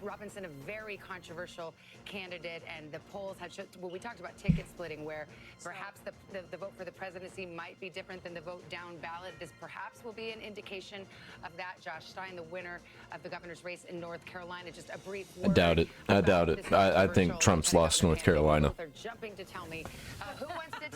Robinson, a very controversial candidate, and the polls have shown, well, we talked about ticket splitting, where perhaps the vote for the presidency might be different than the vote down ballot. This perhaps will be an indication of that. Josh Stein, the winner of the governor's race in North Carolina, just a brief word. I doubt it. I think Trump's lost North Carolina. They're jumping to tell me who wants to take.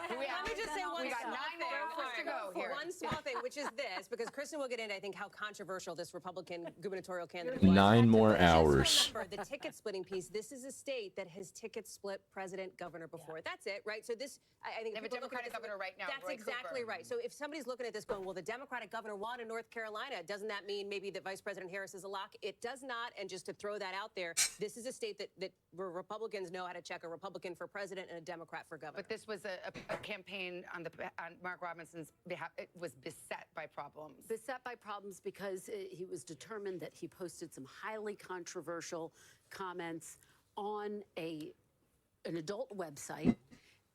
Let me just say one we got 9 more hours to go here. One small thing, which is this, because Kristen will get into, I think, how controversial this Republican gubernatorial candidate was. 9 more hours. Just remember, the ticket splitting piece, this is a state that has ticket split president, governor before. That's it, right? So this, I think... They have a Democratic governor right now, That's Roy exactly Cooper. right. So if somebody's looking at this going, well, the Democratic governor won in North Carolina, doesn't that mean maybe that Vice President Harris is a lock? It does not, and just to throw that out there, this is a state that where Republicans know how to check a Republican for president and a Democrat for governor. But this was a campaign on Mark Robinson's behalf. It was beset by problems. Beset by problems because he was determined that he posted some highly controversial comments on an adult website.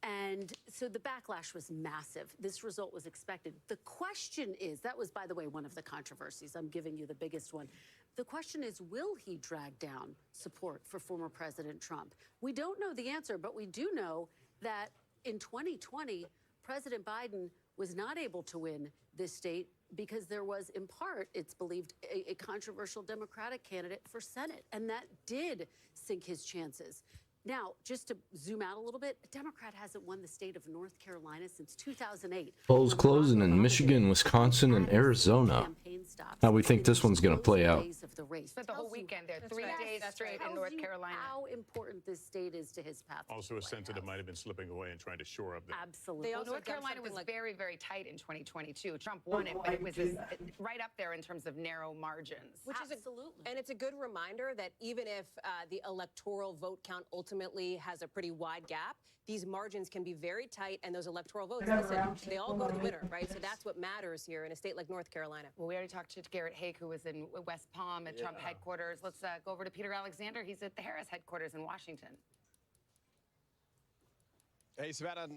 And so the backlash was massive. This result was expected. The question is, that was, by the way, one of the controversies. I'm giving you the biggest one. The question is, will he drag down support for former President Trump? We don't know the answer, but we do know that in 2020, President Biden was not able to win this state because there was, in part, it's believed, a controversial Democratic candidate for Senate, and that did sink his chances. Now, just to zoom out a little bit, a Democrat hasn't won the state of North Carolina since 2008. Polls closing in Michigan, Wisconsin, and Arizona. How we think this one's going to play out? Spent the whole weekend there, 3 days straight in North Carolina. How important this state is to his path. Also a sense that it might have been slipping away and trying to shore up. Absolutely. Well, North Carolina was very, very tight in 2022. Trump won it, but it was right up there in terms of narrow margins. Which is and it's a good reminder that even if the electoral vote count ultimately has a pretty wide gap, these margins can be very tight, and those electoral votes, listen, they all go to the winner, right? So that's what matters here in a state like North Carolina. Well, we already talked to Garrett Haake, who was in West Palm at Trump headquarters. Let's go over to Peter Alexander. He's at the Harris headquarters in Washington. Hey, Savannah,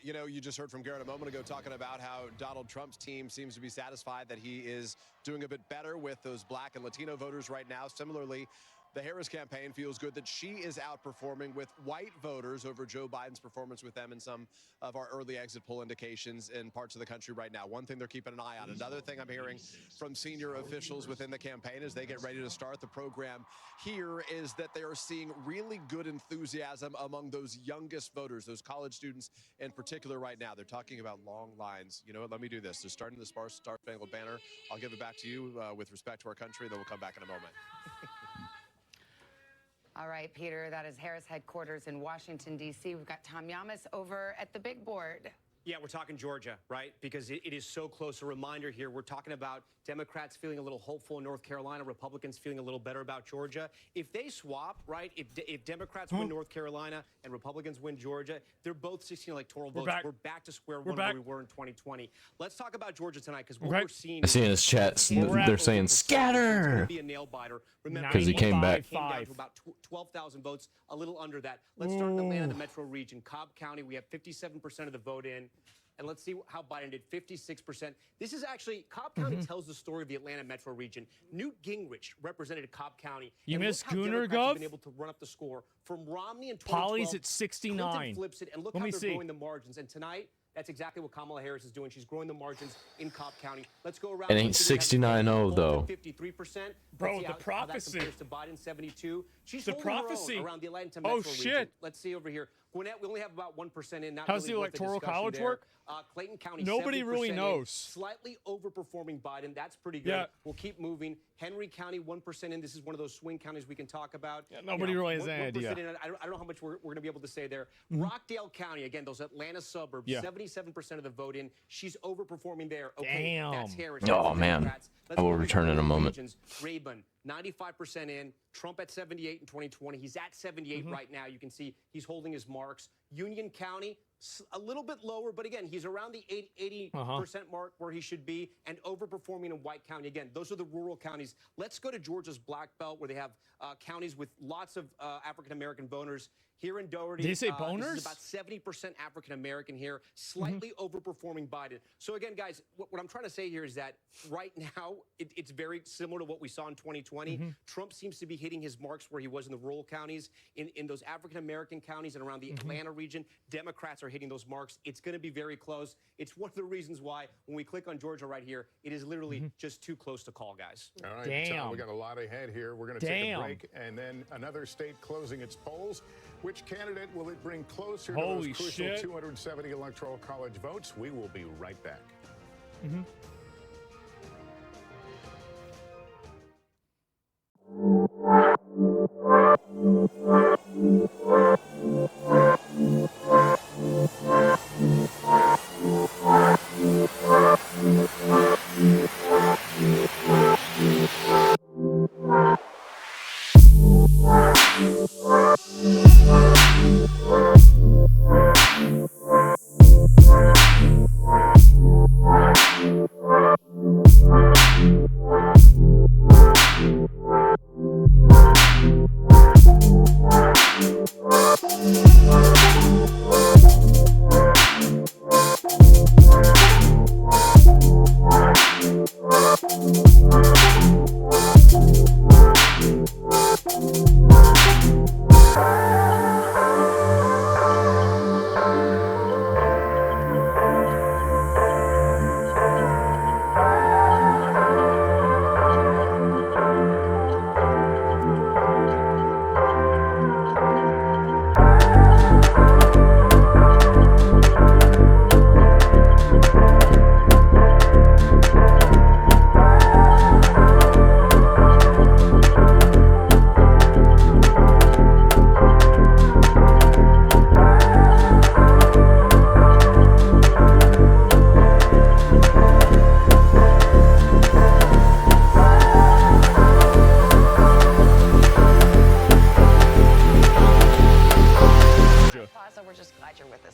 you know, you just heard from Garrett a moment ago talking about how Donald Trump's team seems to be satisfied that he is doing a bit better with those Black and Latino voters right now. Similarly, the Harris campaign feels good that she is outperforming with white voters over Joe Biden's performance with them in some of our early exit poll indications in parts of the country right now. One thing they're keeping an eye on. Another thing I'm hearing from senior officials within the campaign as they get ready to start the program here is that they are seeing really good enthusiasm among those youngest voters, those college students in particular right now. They're talking about long lines. You know what? Let me do this. They're starting the Star-Spangled Banner. I'll give it back to you with respect to our country, then we'll come back in a moment. All right, Peter, that is Harris headquarters in Washington, D.C. We've got Tom Yamas over at the big board. Yeah, we're talking Georgia, right? Because it is so close. A reminder here, we're talking about Democrats feeling a little hopeful in North Carolina, Republicans feeling a little better about Georgia. If they swap, right, if Democrats win North Carolina and Republicans win Georgia, they're both 16 electoral votes. We're back to square one where we were in 2020. Let's talk about Georgia tonight, because what we're seeing... I see in his chat, they're saying, scatter! Be a nail biter. Remember, because he came back. Came down to about 12,000 votes, a little under that. Let's start in Atlanta, the metro region. Cobb County, we have 57% of the vote in. And let's see how Biden did, 56%. This is actually, Cobb County tells the story of the Atlanta metro region. Newt Gingrich represented Cobb County. You missed Gooner, Gov? Have been able to run up the score from Romney in 2012. Polly's at 69. Clinton flips it, and look how they're growing the margins. And tonight, that's exactly what Kamala Harris is doing. She's growing the margins in Cobb County. Let's go around. It ain't 69-0 though. 53%. Bro, the prophecy. How that compares to Biden, 72. She's the holding prophecy her own around the Atlanta metro region. Shit. Let's see over here. Gwinnett, we only have about 1% in. Not How's really the worth electoral college there. work? Clayton County, nobody really knows. Slightly overperforming Biden. That's pretty good. Yeah. We'll keep moving. Henry County, 1% in. This is one of those swing counties we can talk about. Yeah, nobody really has any idea. I don't know how much we're going to be able to say there. Rockdale County, again, those Atlanta suburbs, 77% of the vote in. She's overperforming there. Okay, damn. That's Harris. Oh, man. I will return in a moment. Rabun, 95% in. Trump at 78 in 2020. He's at 78 right now. You can see he's holding his marks. Union County, a little bit lower, but again, he's around the 80% mark where he should be, and overperforming in White County. Again, those are the rural counties. Let's go to Georgia's Black Belt, where they have counties with lots of African-American voters. Here in Doherty, Did you say this boners? is about 70% African-American here, slightly overperforming Biden. So again, guys, what I'm trying to say here is that right now, it's very similar to what we saw in 2020. Trump seems to be hitting his marks where he was in the rural counties. In those African-American counties and around the Atlanta region, Democrats are hitting those marks. It's going to be very close. It's one of the reasons why when we click on Georgia right here, it is literally just too close to call, guys. All right, Damn. Tom, we got a lot ahead here. We're going to take a break, and then another state closing its polls. Which candidate will it bring closer to Holy those crucial shit. 270 electoral college votes? We will be right back.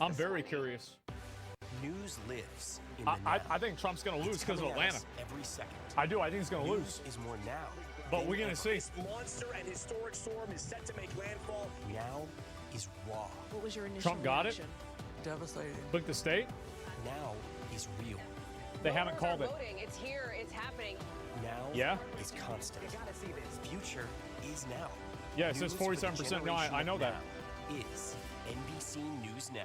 I'm very curious. News lives in the I now. think Trump's going to lose It's because of coming at Atlanta. us every second. I do. I think he's going to lose. News is more now. But than we're going to ever. see. Monster and historic storm is set to make landfall. Now is raw. What was your initial Trump got reaction? Devastating. Click the state. Now is real. They haven't called it. Voting. It's here. It's happening. Now Yeah? is constant. You gotta see this. Future is now. Yeah, it says News for the 47%. No, I generation know of that. now is NBC News Now.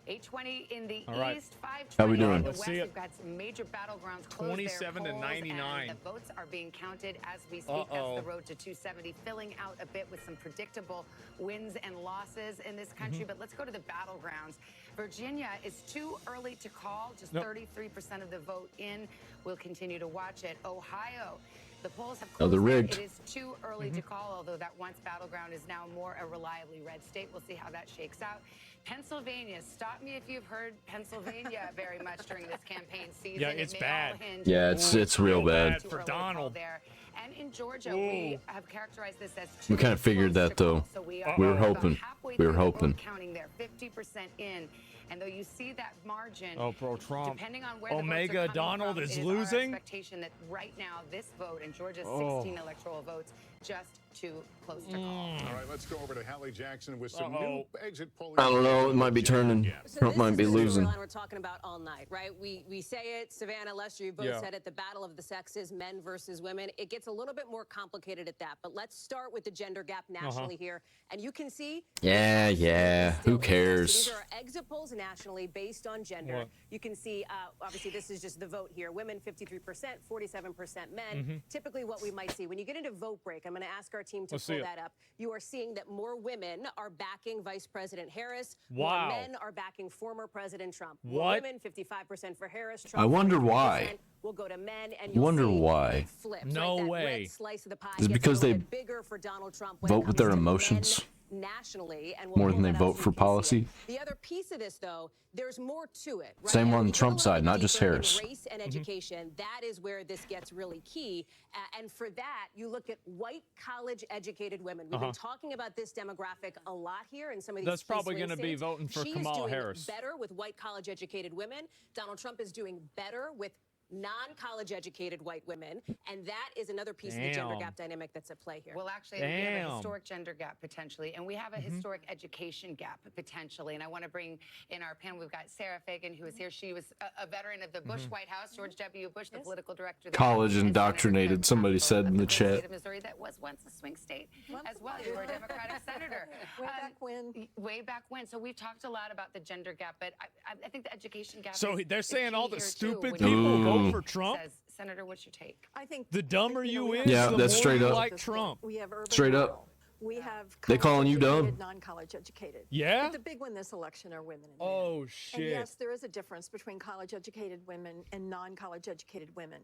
820 in the All right. east, 520 How we in doing? the Let's west. see it. We've got some major battlegrounds close 27 to their polls, 99. and the votes are being counted as we speak. Uh-oh. That's the road to 270, filling out a bit with some predictable wins and losses in this country. But let's go to the battlegrounds. Virginia is too early to call, just Nope. 33% of the vote in. We'll continue to watch it. Ohio. The polls have Oh, they're closed. rigged. It is too early to call, although that once battleground is now more a reliably red state. We'll see how that shakes out. Pennsylvania. Stop me if you've heard Pennsylvania very much during this campaign season. Yeah, It it's may bad. all hinge Yeah, it's real Real bad. bad. For too early to call Donald. there. And in Georgia, Ooh. we have characterized this as We too kinda figured close that, to call. though. So we We were about hoping. halfway We were through the vote hoping. counting there, 50% in. And though you see that margin, Oh, pro-Trump. depending on where the votes are Omega coming Donald from, is it our losing. expectation that right now this vote in Georgia's Oh. 16 electoral votes just too close to call. All right, let's go over to Hallie Jackson with some Uh-oh. new exit polling. I don't know. It might be turning. So Trump this might is be the losing. storyline we're talking about all night, right? We say it, Savannah, Lester, you both Yeah. said it, the battle of the sexes, men versus women. It gets a little bit more complicated at that, but let's start with the gender gap nationally here. And you can see... Yeah, yeah. Who Still cares? So these are exit polls nationally based on gender. What? You can see, obviously, this is just the vote here. Women, 53%, 47% men. Typically what we might see. When you get into vote break, I'm going to ask our team to Let's see pull it. that up. You are seeing that more women are backing Vice President Harris. Wow. More men are backing former President Trump. More What? women, 55% for Harris. Trump, I wonder 43%. why. We'll go to men, and you'll Wonder see why. it flips, No right? That way. red slice of the pie Is it gets because a little they bit bigger for Donald Trump when it vote with comes their to men emotions nationally, and we'll more pull than they that up vote so for you can see policy? it. The other piece of this, though, there's more to it. Right? Same And on when the you get a Trump little side, bit not just deeper in Harris. race and education, that is where this gets really key. And for that, you look at white college-educated women. We've been talking about this demographic a lot here in some of these That's probably going to be voting for Kamala Harris. Better with white college-educated women. Donald Trump is doing better with non-college educated white women, and that is another piece of the gender gap dynamic that's at play here. Well, actually, we have a historic gender gap potentially, and we have a historic education gap potentially. And I want to bring in our panel. We've got Sarah Fagan, who is here. She was a veteran of the Bush White House, George W. Bush, the political director. College indoctrinated, somebody said in the chat. State of Missouri that was once a swing state as well. You were a Democratic senator. Way back when. Way back when. So we've talked a lot about the gender gap, but I think the education gap. So they're saying all the stupid people vote for Trump. Says, Senator, what's your take? I think the dumber you is, yeah, the that's more straight you up. like Trump. We have urban Straight rural. up. We have They calling you dumb? non-college educated. Yeah. But the big one this election are women. And men. Oh shit. And yes, there is a difference between college-educated women and non-college educated women.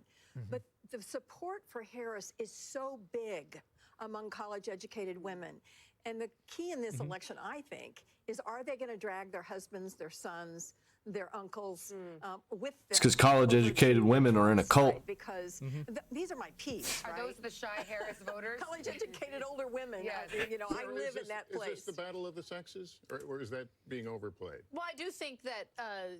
But the support for Harris is so big among college-educated women. And the key in this election, I think, is are they going to drag their husbands, their sons, their uncles with them? It's because college-educated women are in a cult. Because these are my peeps, Are right? those the shy Harris voters? College-educated older women. Yes. You know, I live in that place. Is this the battle of the sexes, or is that being overplayed? Well, I do think that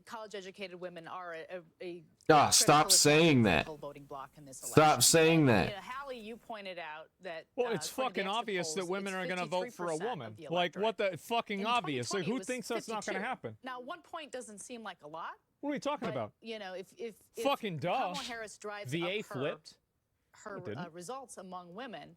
college-educated women are a Stop saying that. voting block in this election. Stop saying that. You know, Hallie, you pointed out that. Well, it's according to fucking exit obvious that polls, women it's are going to vote for a 53% woman. of the Like, electorate. what the fucking In obvious? Like, 2020, it who was thinks that's not going to 52. happen? Now, 1 point doesn't seem like a lot. What are we talking But, about? you know, if Fucking duh. Kamala Harris drives VA up flipped. her It didn't. results among women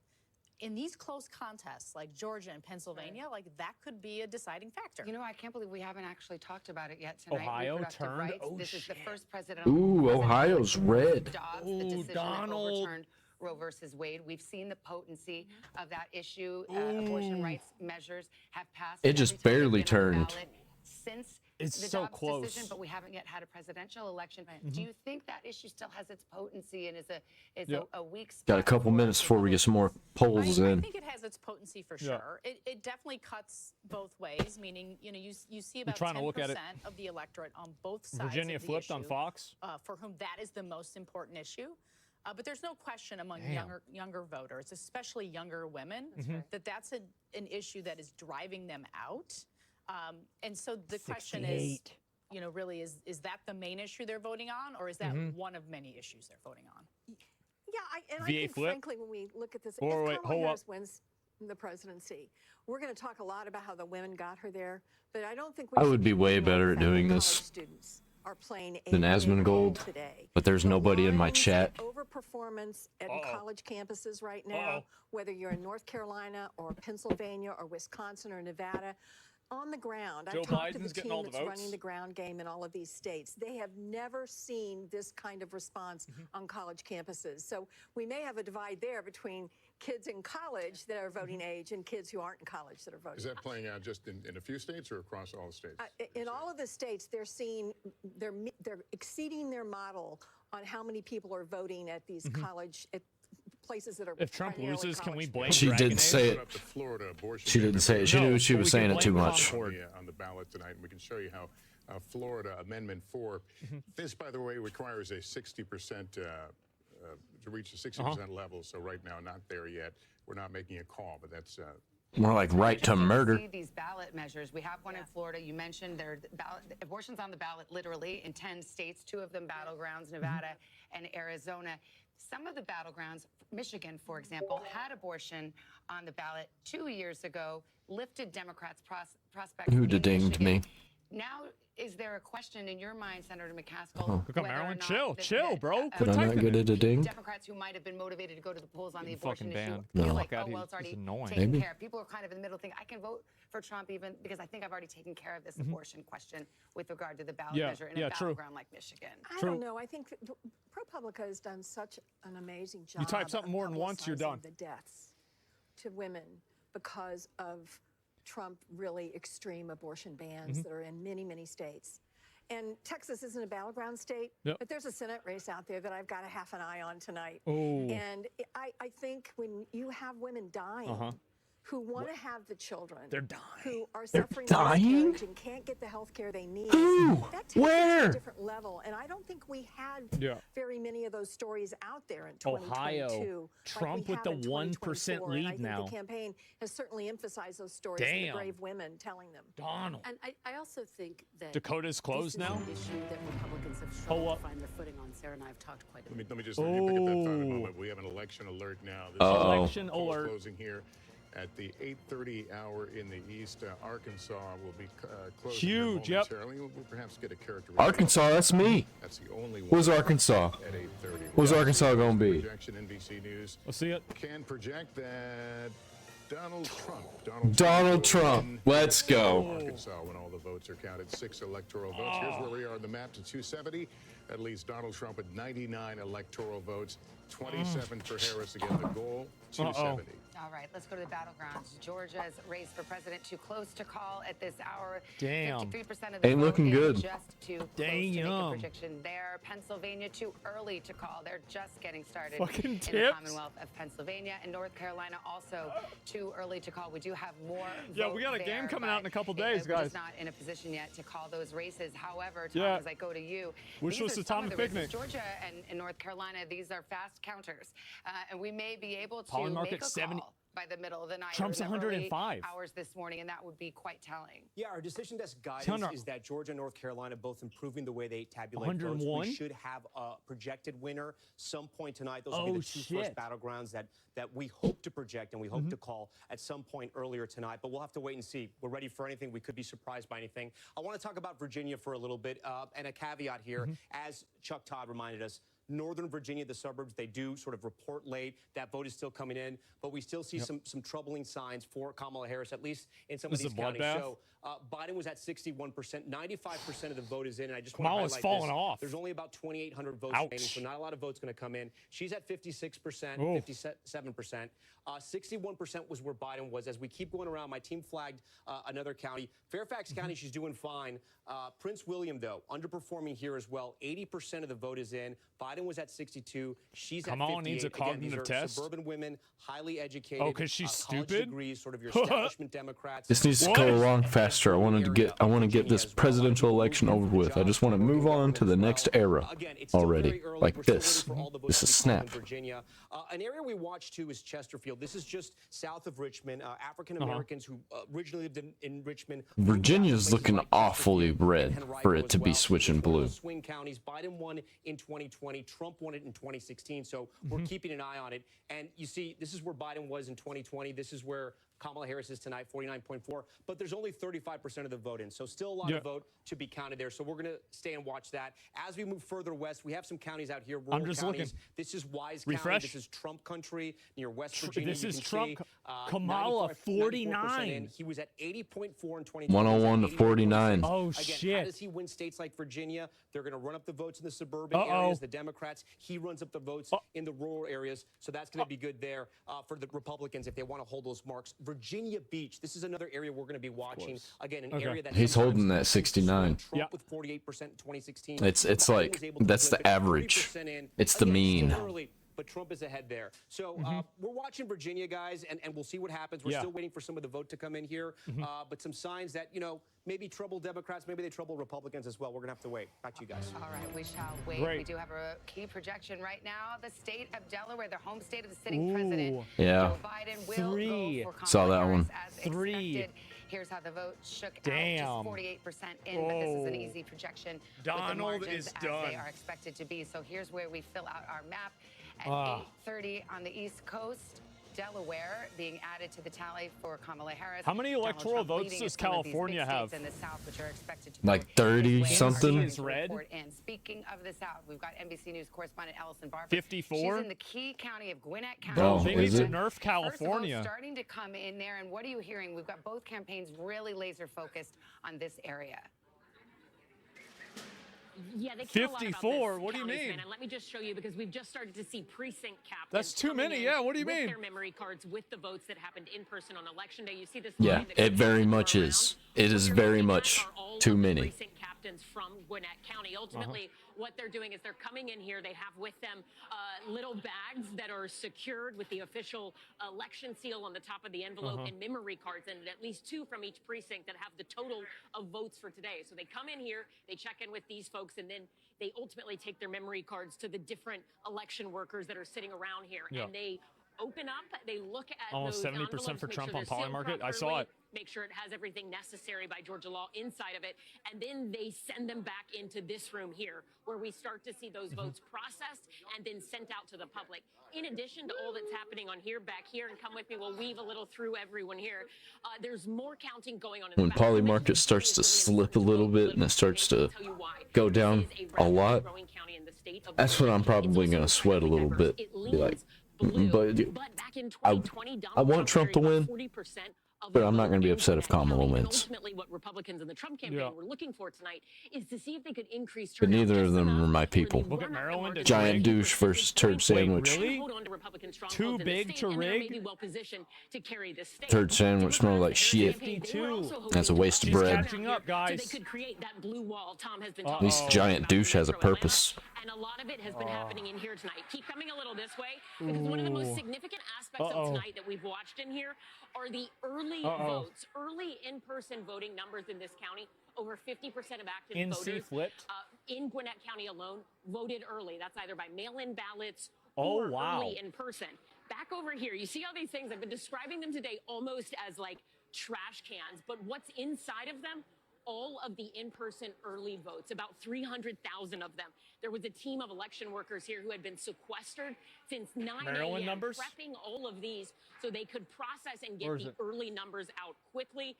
in these close contests like Georgia and Pennsylvania, like that could be a deciding factor. You know, I can't believe we haven't actually talked about it yet tonight. Ohio Reproductive turned? rights. Oh, this is the shit. first president. Ooh, Ohio's red. Dobbs, Ooh, the decision Donald. that overturned Roe versus Wade. We've seen the potency of that issue. Abortion rights measures have passed. It just every time barely they've been on the turned. ballot Since It's the so Dobbs close. decision, but we haven't yet had a presidential election. Do you think that issue still has its potency and is a weak spot? Got a couple for minutes before we get some more polls I in. think it has its potency for Yeah. sure. It definitely cuts both ways, meaning, you know, you see about trying to look at 10% it. of the electorate on both sides Virginia of the flipped on issue, Fox. for whom that is the most important issue. But there's no question among younger voters, especially younger women, that's an issue that is driving them out. And so the question is, you know, really, is that the main issue they're voting on, or is that one of many issues they're voting on? Yeah, I VA think, flip? frankly, when we look at this, Or if wait, Kamala hold Harris up. wins the presidency, we're going to talk a lot about how the women got her there, but I don't think I should would be way ignore better the at fact that doing college this students are playing a than big role Asmongold, today. but there's The nobody in my lines chat. of overperformance at college campuses right now, whether you're in North Carolina or Pennsylvania or Wisconsin or Nevada. On the ground, Joe I've talked to Biden's the getting all team the that's votes? running the ground game in all of these states. They have never seen this kind of response on college campuses. So we may have a divide there between kids in college that are voting age and kids who aren't in college that are voting. Is that playing out just in a few states or across all states? In all of the states, they're exceeding their model on how many people are voting at these college at places that are. If Trump primarily loses, can we college blame She Dragon didn't Age? say Put it. up the Florida abortion She didn't say it. She No, knew she but was we saying can it too blame much. Concord. on the ballot tonight, and we can show you how Florida Amendment 4. This, by the way, requires a 60% to reach the 60% level. So right now, not there yet. We're not making a call, but that's. More like right to murder. See these ballot measures. We have one in Florida. You mentioned there abortions on the ballot literally in 10 states, 2 of them battlegrounds, Nevada and Arizona. Some of the battlegrounds, Michigan, for example, had abortion on the ballot 2 years ago, lifted Democrats' prospects. Who in dinged Michigan. me? Now, is there a question in your mind, Senator McCaskill? Look at whether or Maryland. not Chill, bro. Did I not get it a ding? Democrats who might have been motivated to go to the polls on the abortion fucking issue banned. feel No. like, Fuck out, oh, well, it's he's already annoying. taken Maybe. care of. People are kind of in the middle thinking, I can vote for Trump even because I think I've already taken care of this abortion question with regard to the ballot measure in a true. battleground like Michigan. I don't know. I think that ProPublica has done such an amazing job. You type something of more than once, you're publicizing done. The deaths to women because of Trump really extreme abortion bans that are in many, many states. And Texas isn't a battleground state, but there's a Senate race out there that I've got a half an eye on tonight. Ooh. And I think when you have women dying who want to have the children, They're dying. who are They're suffering dying? miscarriage and can't get the health care they need. Who? That takes it to Where? a different level. And I don't think we had very many of those stories out there in 2022. Ohio, Trump with the 1% lead and I think now. the campaign has certainly emphasized those stories and the brave women telling them. Donald. And I also think that Dakota's closed this is now? an issue that Republicans have struggled to find their footing on. Sarah and I have talked quite a bit. Let me just pick up that thought in a moment. We have an election alert now. This Uh-oh. Election alert. Closing here at the 8:30 hour in the east. Arkansas will be closing Huge, here yep. momentarily. We'll perhaps get a characteristic. Arkansas, that's me. That's the only one. Where's Arkansas? At 8:30. Where's Arkansas gonna be? Projection, NBC News Let's see it. can project that Donald Trump. Donald Trump. Let's go. Arkansas, when all the votes are counted, 6 electoral votes. Here's where we are on the map to 270. That leaves Donald Trump with 99 electoral votes, 27 for Harris. Again, the goal, 270. All right, let's go to the battlegrounds. Georgia's race for president too close to call at this hour. Damn. 53% of the Ain't vote looking is good. just too close to make a Damn. prediction there. Pennsylvania too early to call. They're just getting started Fucking in the tips. Commonwealth of Pennsylvania. And North Carolina also too early to call. We do have more Yeah, vote we got a game there, coming out in a but couple days, we're guys. just not in a position yet to call those races. However, Tom, Yeah. as I go to you, Wish these was are the some time of to the races. picnic. Georgia and North Carolina, these are fast counters. And we may be able to Pollen make market a 70 call by the middle of the night. Trump's or the early 105. hours this morning, and that would be quite telling. Yeah, our decision desk guidance Turner. is that Georgia and North Carolina both improving the way they tabulate votes. 101? We should have a projected winner some point tonight. Those will Oh, be the two shit. first battlegrounds that we hope to project and we hope to call at some point earlier tonight. But we'll have to wait and see. We're ready for anything. We could be surprised by anything. I want to talk about Virginia for a little bit, and a caveat here. As Chuck Todd reminded us, Northern Virginia, the suburbs, they do sort of report late. That vote is still coming in, but we still see some troubling signs for Kamala Harris, at least in some This of is these a counties. bloodbath? So Biden was at 61%. 95% of the vote is in, and I just want to Kamala's highlight falling this. off. There's only about 2,800 votes Ouch. remaining, so not a lot of votes going to come in. She's at 56%, Oh. 57%. 61% was where Biden was. As we keep going around, my team flagged another county. Fairfax County, she's doing fine. Prince William, though, underperforming here as well. 80% of the vote is in. Biden was at 62. She's at 58. Kamala needs a Again, these cognitive are test. suburban women, highly educated. Oh, 'cause she's college stupid? degrees, sort of your establishment Democrats. This needs to go along faster. I want to get this presidential election over with. I just want to move on to the next era Again, it's still already. very early. Like We're still this. waiting for all the votes This to is be called snap. in Virginia. An area we watch too is Chesterfield. This is just south of Richmond. African Americans who originally lived in Richmond. Virginia's looking awfully red for it to be switching blue. Swing counties. Biden won in 2020. Trump won it in 2016. So we're keeping an eye on it. And you see, this is where Biden was in 2020. This is where Kamala Harris is tonight, 49.4. But there's only 35% of the vote in. So still a lot of vote to be counted there. So we're going to stay and watch that. As we move further west, we have some counties out here, rural I'm just counties. looking. This is Wise Refresh. County. This is Trump country near West Virginia. This You is can Trump. see, Kamala, 94% in. 49. He was at 80.4 in 2020. 101 to 49. Oh, Again, shit. how does he win states like Virginia? They're going to run up the votes in the suburban Uh-oh. areas, the Democrats. He runs up the votes in the rural areas. So that's going to be good there for the Republicans if they want to hold those marks. Virginia Beach, this is another area we're going to be watching. Again, an area that He's holding that sometimes 69. Trump with 48% in 2016. It's Biden like was able to that's flip the it, average. 40% in. It's the Again, mean. still early, but Trump is ahead there. So we're watching Virginia, guys, and we'll see what happens. We're still waiting for some of the vote to come in here, but some signs that, maybe trouble Democrats, maybe they trouble Republicans as well. We're going to have to wait. Back to you guys. All right, we shall wait. Great. We do have a key projection right now. The state of Delaware, the home state of the sitting president, Yeah. Joe Biden, will Three. go for Kamala Saw that Harris one. as Three. expected. Here's how the vote shook Damn. out. Just 48% in, but this is an Oh. easy projection with Donald the margins is as done. they are expected to be. So here's where we fill out our map. At 8:30 on the East Coast, Delaware being added to the tally for Kamala Harris. How many Donald electoral Trump votes leading does in some of these big California states have? in the South, which are expected to Like vote 30 his way. something? Our Is red? report in. Speaking of the South, we've got NBC News correspondent Allison Barber. 54? She's in the key county of Gwinnett County. Oh, they is need to it? nerf First California. vote starting to come in there, and what are you hearing? We've got both campaigns really laser focused on this area. Yeah, they care a lot about 54? this What do you counties, mean? man. And let me just show you, because we've just started to see precinct captains. That's too coming many. in Yeah, what do you with mean? Their memory cards with the votes that happened in person on election day. You see this Yeah, line that it goes very on much around. is. It What is you're very looking at much are all too of the many. precinct captains from Gwinnett County. Ultimately, what they're doing is they're coming in here. They have with them little bags that are secured with the official election seal on the top of the envelope and memory cards, and at least 2 from each precinct that have the total of votes for today. So they come in here, they check in with these folks, and then they ultimately take their memory cards to the different election workers that are sitting around here, and they open up, they look at Almost those 70% envelopes, for make Trump sure on they're sealed Polymarket. I saw properly, it. make sure it has everything necessary by Georgia law inside of it, and then they send them back into this room here, where we start to see those votes processed and then sent out to the public. In addition to all that's happening on here, back here, and come with me, we'll weave a little through everyone here. There's more counting going on in When the back. Polymarket starts to slip a little bit and it starts to go down a lot, that's when I'm probably going to sweat a little bit. Be like, but I want Trump to win, but I'm not going to be upset if Kamala wins. Ultimately, what Republicans in the Trump campaign were looking for tonight is to see if they could increase But turnout. neither of them are my people. Look at Maryland. It's Giant rigged. douche versus turd sandwich. Really? Hold on to Republican strongholds Too in the big state, to and they're rig? maybe well positioned to carry this state. Turd sandwich smell like shit. 52. That's a waste of She's bread. catching up, guys. So they could create that blue wall Tom has been At talking least about. giant douche has a purpose. And a lot of it has been happening in here tonight. Keep coming a little this way, because one of the most significant aspects of tonight that we've watched in here are the early votes, early in-person voting numbers in this county. Over 50% of active voters flipped? in Gwinnett County alone voted early. That's either by mail-in ballots Oh, or wow. early in person. Back over here, you see all these things? I've been describing them today almost as like trash cans, but what's inside of them? All of the in-person early votes, about 300,000 of them. There was a team of election workers here who had been sequestered since 9 Maryland a.m. numbers? prepping all of these so they could process and get Where is the it? early numbers out quickly.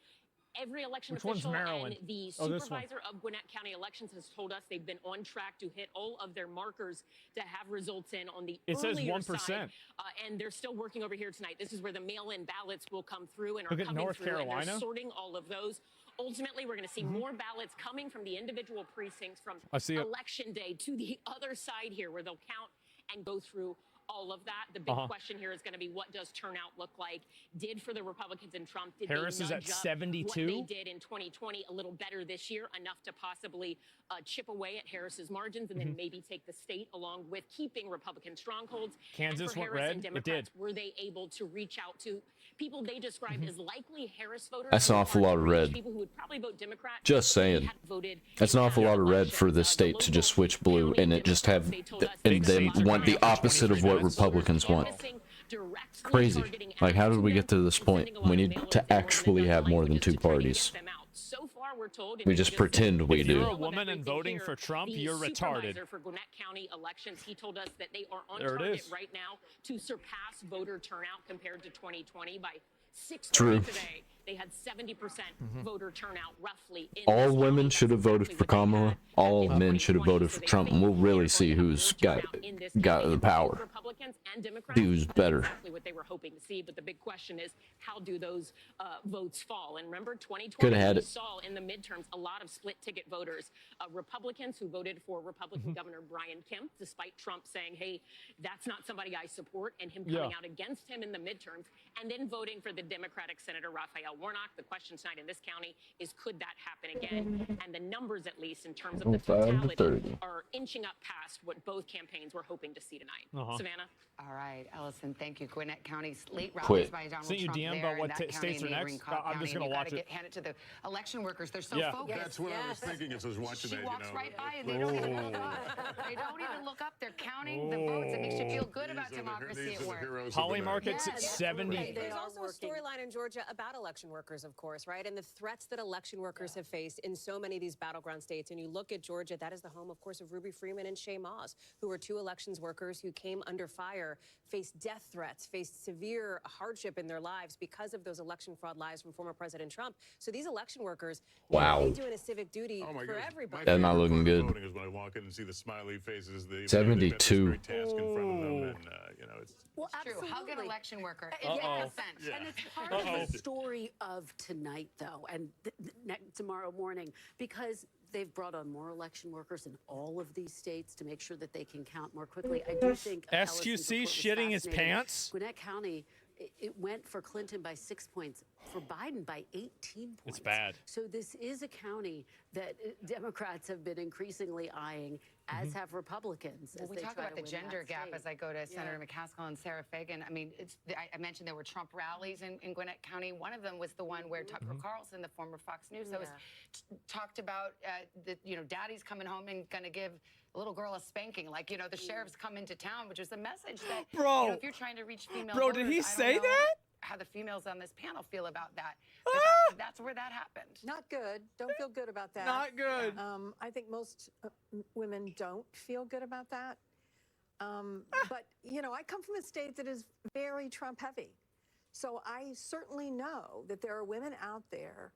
Every election Which one's official Maryland? and the Oh, this one. supervisor of Gwinnett County Elections has told us they've been on track to hit all of their markers to have results in on the It says earlier 1%. side. And they're still working over here tonight. This is where the mail-in ballots will come through and are Look at coming North through, and Carolina. they're sorting all of those. Ultimately, we're going to see more ballots coming from the individual precincts from I see it. election day to the other side here, where they'll count and go through all of that. The big question here is going to be, what does turnout look like? Did for the Republicans and Trump, did Harris they is at nudge up 72? what they did in 2020 a little better this year, enough to possibly chip away at Harris's margins and then maybe take the state along with keeping Republican strongholds? Kansas and for went Harris red. and It Democrats, did. were they able to reach out to people they described as likely Harris voters? That's an who awful are lot of reach red. People who would probably vote Democrat. Just saying. had voted That's an in awful lot of red elections. for the state to just switch blue and it just have, and they want the opposite of what Republicans want. Crazy. Like, how did we get to this point? We need to actually have more than 2 parties. So far, we're told, We just pretend we If you're do. a woman and voting for Trump, the you're retarded. supervisor for Gwinnett County elections, he told us that they are on There it target is. right now to surpass voter turnout compared to 2020 by 6% True. today. They had 70% voter turnout roughly. In All this women county. should have voted for Kamala. All men should have voted for Trump, and we'll really see who's got the power. Republicans and Democrats. Who's better. Exactly what they were hoping to see, but the big question is, how do those votes fall? And remember, 2020, Coulda had we it. saw in the midterms a lot of split ticket voters, Republicans who voted for Republican Governor Brian Kemp, despite Trump saying, hey, that's not somebody I support, and him coming out against him in the midterms, and then voting for the Democratic Senator Raphael Warnock. The question tonight in this county is, could that happen again? And the numbers, at least in terms of the 5 to totality, 30. are inching up past what both campaigns were hoping to see tonight. Savannah? All right, Ellison, thank you. Gwinnett County's late rallies Quit. by Donald Sent you Trump DM there about in what that county states and are neighboring next? Cobb I'm County, just and gonna you watch gotta it. hand it to the election workers. They're so Yeah. focused. That's what I was thinking as I was watching She that. walks you know. right by and they don't even look up. They don't even look up. They're counting the votes. It makes you feel good about These are the- democracy these at are the work. heroes of the night. Polymarket's at 70. There's also a storyline in Georgia about election workers, of course, right? And the threats that election workers have faced in so many of these battleground states. And you look at Georgia, that is the home, of course, of Ruby Freeman and Shay Moss, who were 2 elections workers who came under fire, faced death threats, faced severe hardship in their lives because of those election fraud lies from former President Trump. So these election workers, Wow. they're doing a civic duty Oh my for goodness. everybody. That's not looking good. Voting is when I walk in and see the smiley faces. 72. Great task in front of them, and you know, it's Well, True. absolutely. Hug an election worker. Yeah. It makes sense. Yeah. And it's part of the story of tonight, though, and tomorrow morning, because they've brought on more election workers in all of these states to make sure that they can count more quickly. I do think SQC shitting his pants. Gwinnett County, it went for Clinton by 6 points, for Biden by 18 points. It's bad. So this is a county that Democrats have been increasingly eyeing, as have Republicans. Well, we talk about the gender gap as I go to Senator McCaskill and Sarah Fagan. I mean, I mentioned there were Trump rallies in Gwinnett County. One of them was the one where Tucker Carlson, the former Fox News host, talked about daddy's coming home and going to give a little girl a spanking, like, the sheriff's come into town, which is a message that, if you're trying to reach female voters, did he I say don't know that? how the females on this panel feel about that. But that's where that happened. Not good. Don't feel good about that. Not good. I think most women don't feel good about that. But, I come from a state that is very Trump heavy. So I certainly know that there are women out there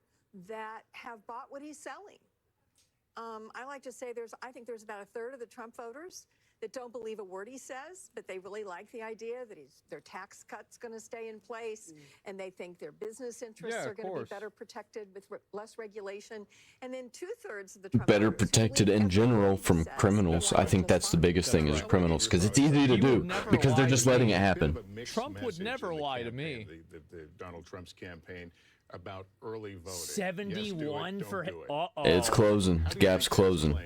that have bought what he's selling. I like to say I think there's about a third of the Trump voters that don't believe a word he says, but they really like the idea that their tax cut's going to stay in place, and they think their business interests are going to be better protected with less regulation. And then 2/3 of the Trump Better voters protected in general from criminals. I think that's the biggest thing is criminals, because it's easy to do because they're just letting it happen. Trump would never lie to me. The Donald Trump's campaign about early voting. 71 for him. It's closing. The gap's closing.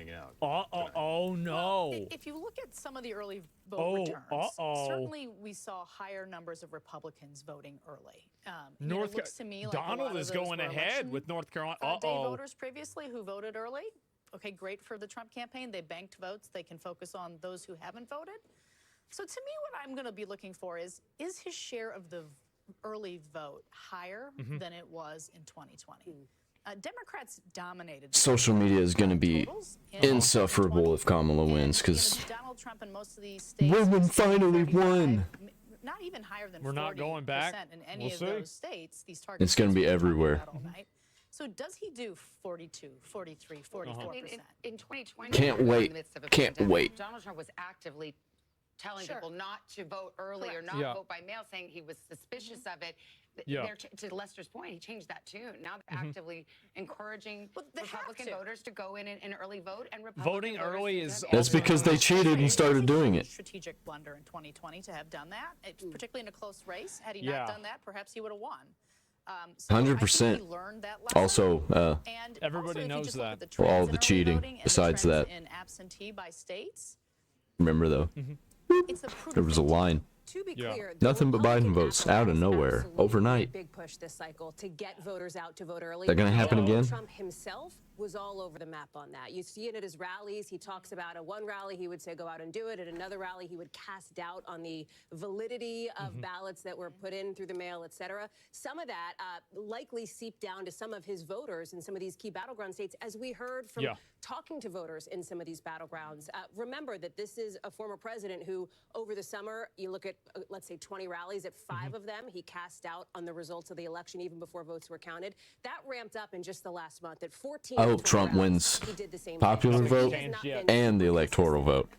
Oh no. If you look at some of the early vote returns, certainly we saw higher numbers of Republicans voting early. It looks to me like Donald is going ahead with North Carolina. Day voters previously who voted early. Okay, great for the Trump campaign. They banked votes. They can focus on those who haven't voted. So to me, what I'm going to be looking for is his share of the early vote higher than it was in 2020. Democrats dominated. Social media is going to be insufferable if Kamala wins, because Donald Trump in most of these states, women finally won. Not even higher than We're not going back. in any of those states. These targets. It's going to be everywhere. So does he do 42, 43, 44%? In 2020, Can't wait. in the midst of a Can't pandemic, wait. Donald Trump was actively telling people not to vote early or not vote by mail, saying he was suspicious of it. To Lester's point, he changed that tune. Now they're actively encouraging Republican voters to go in and early vote, and Republican voting early is. That's because they cheated and started doing it. Strategic blunder in 2020 to have done that, particularly in a close race. Had he not done that, perhaps he would have won. 100%. Also, everybody knows that. For all the cheating, besides that. In absentee by states. Remember though, there was a line. To be clear, Nothing but Biden votes out of nowhere overnight. Big push this cycle to get voters out to vote early. Is that going to happen again? Trump himself was all over the map on that. You see it at his rallies. He talks about at one rally he would say go out and do it. At another rally he would cast doubt on the validity of ballots that were put in through the mail, et cetera. Some of that likely seeped down to some of his voters in some of these key battleground states, as we heard from talking to voters in some of these battlegrounds. Remember that this is a former president who, over the summer, you look at, let's say, 20 rallies. At 5 of them, he cast doubt on the results of the election even before votes were counted. That ramped up in just the last month. At 14, I hope Trump wins popular vote and the electoral vote.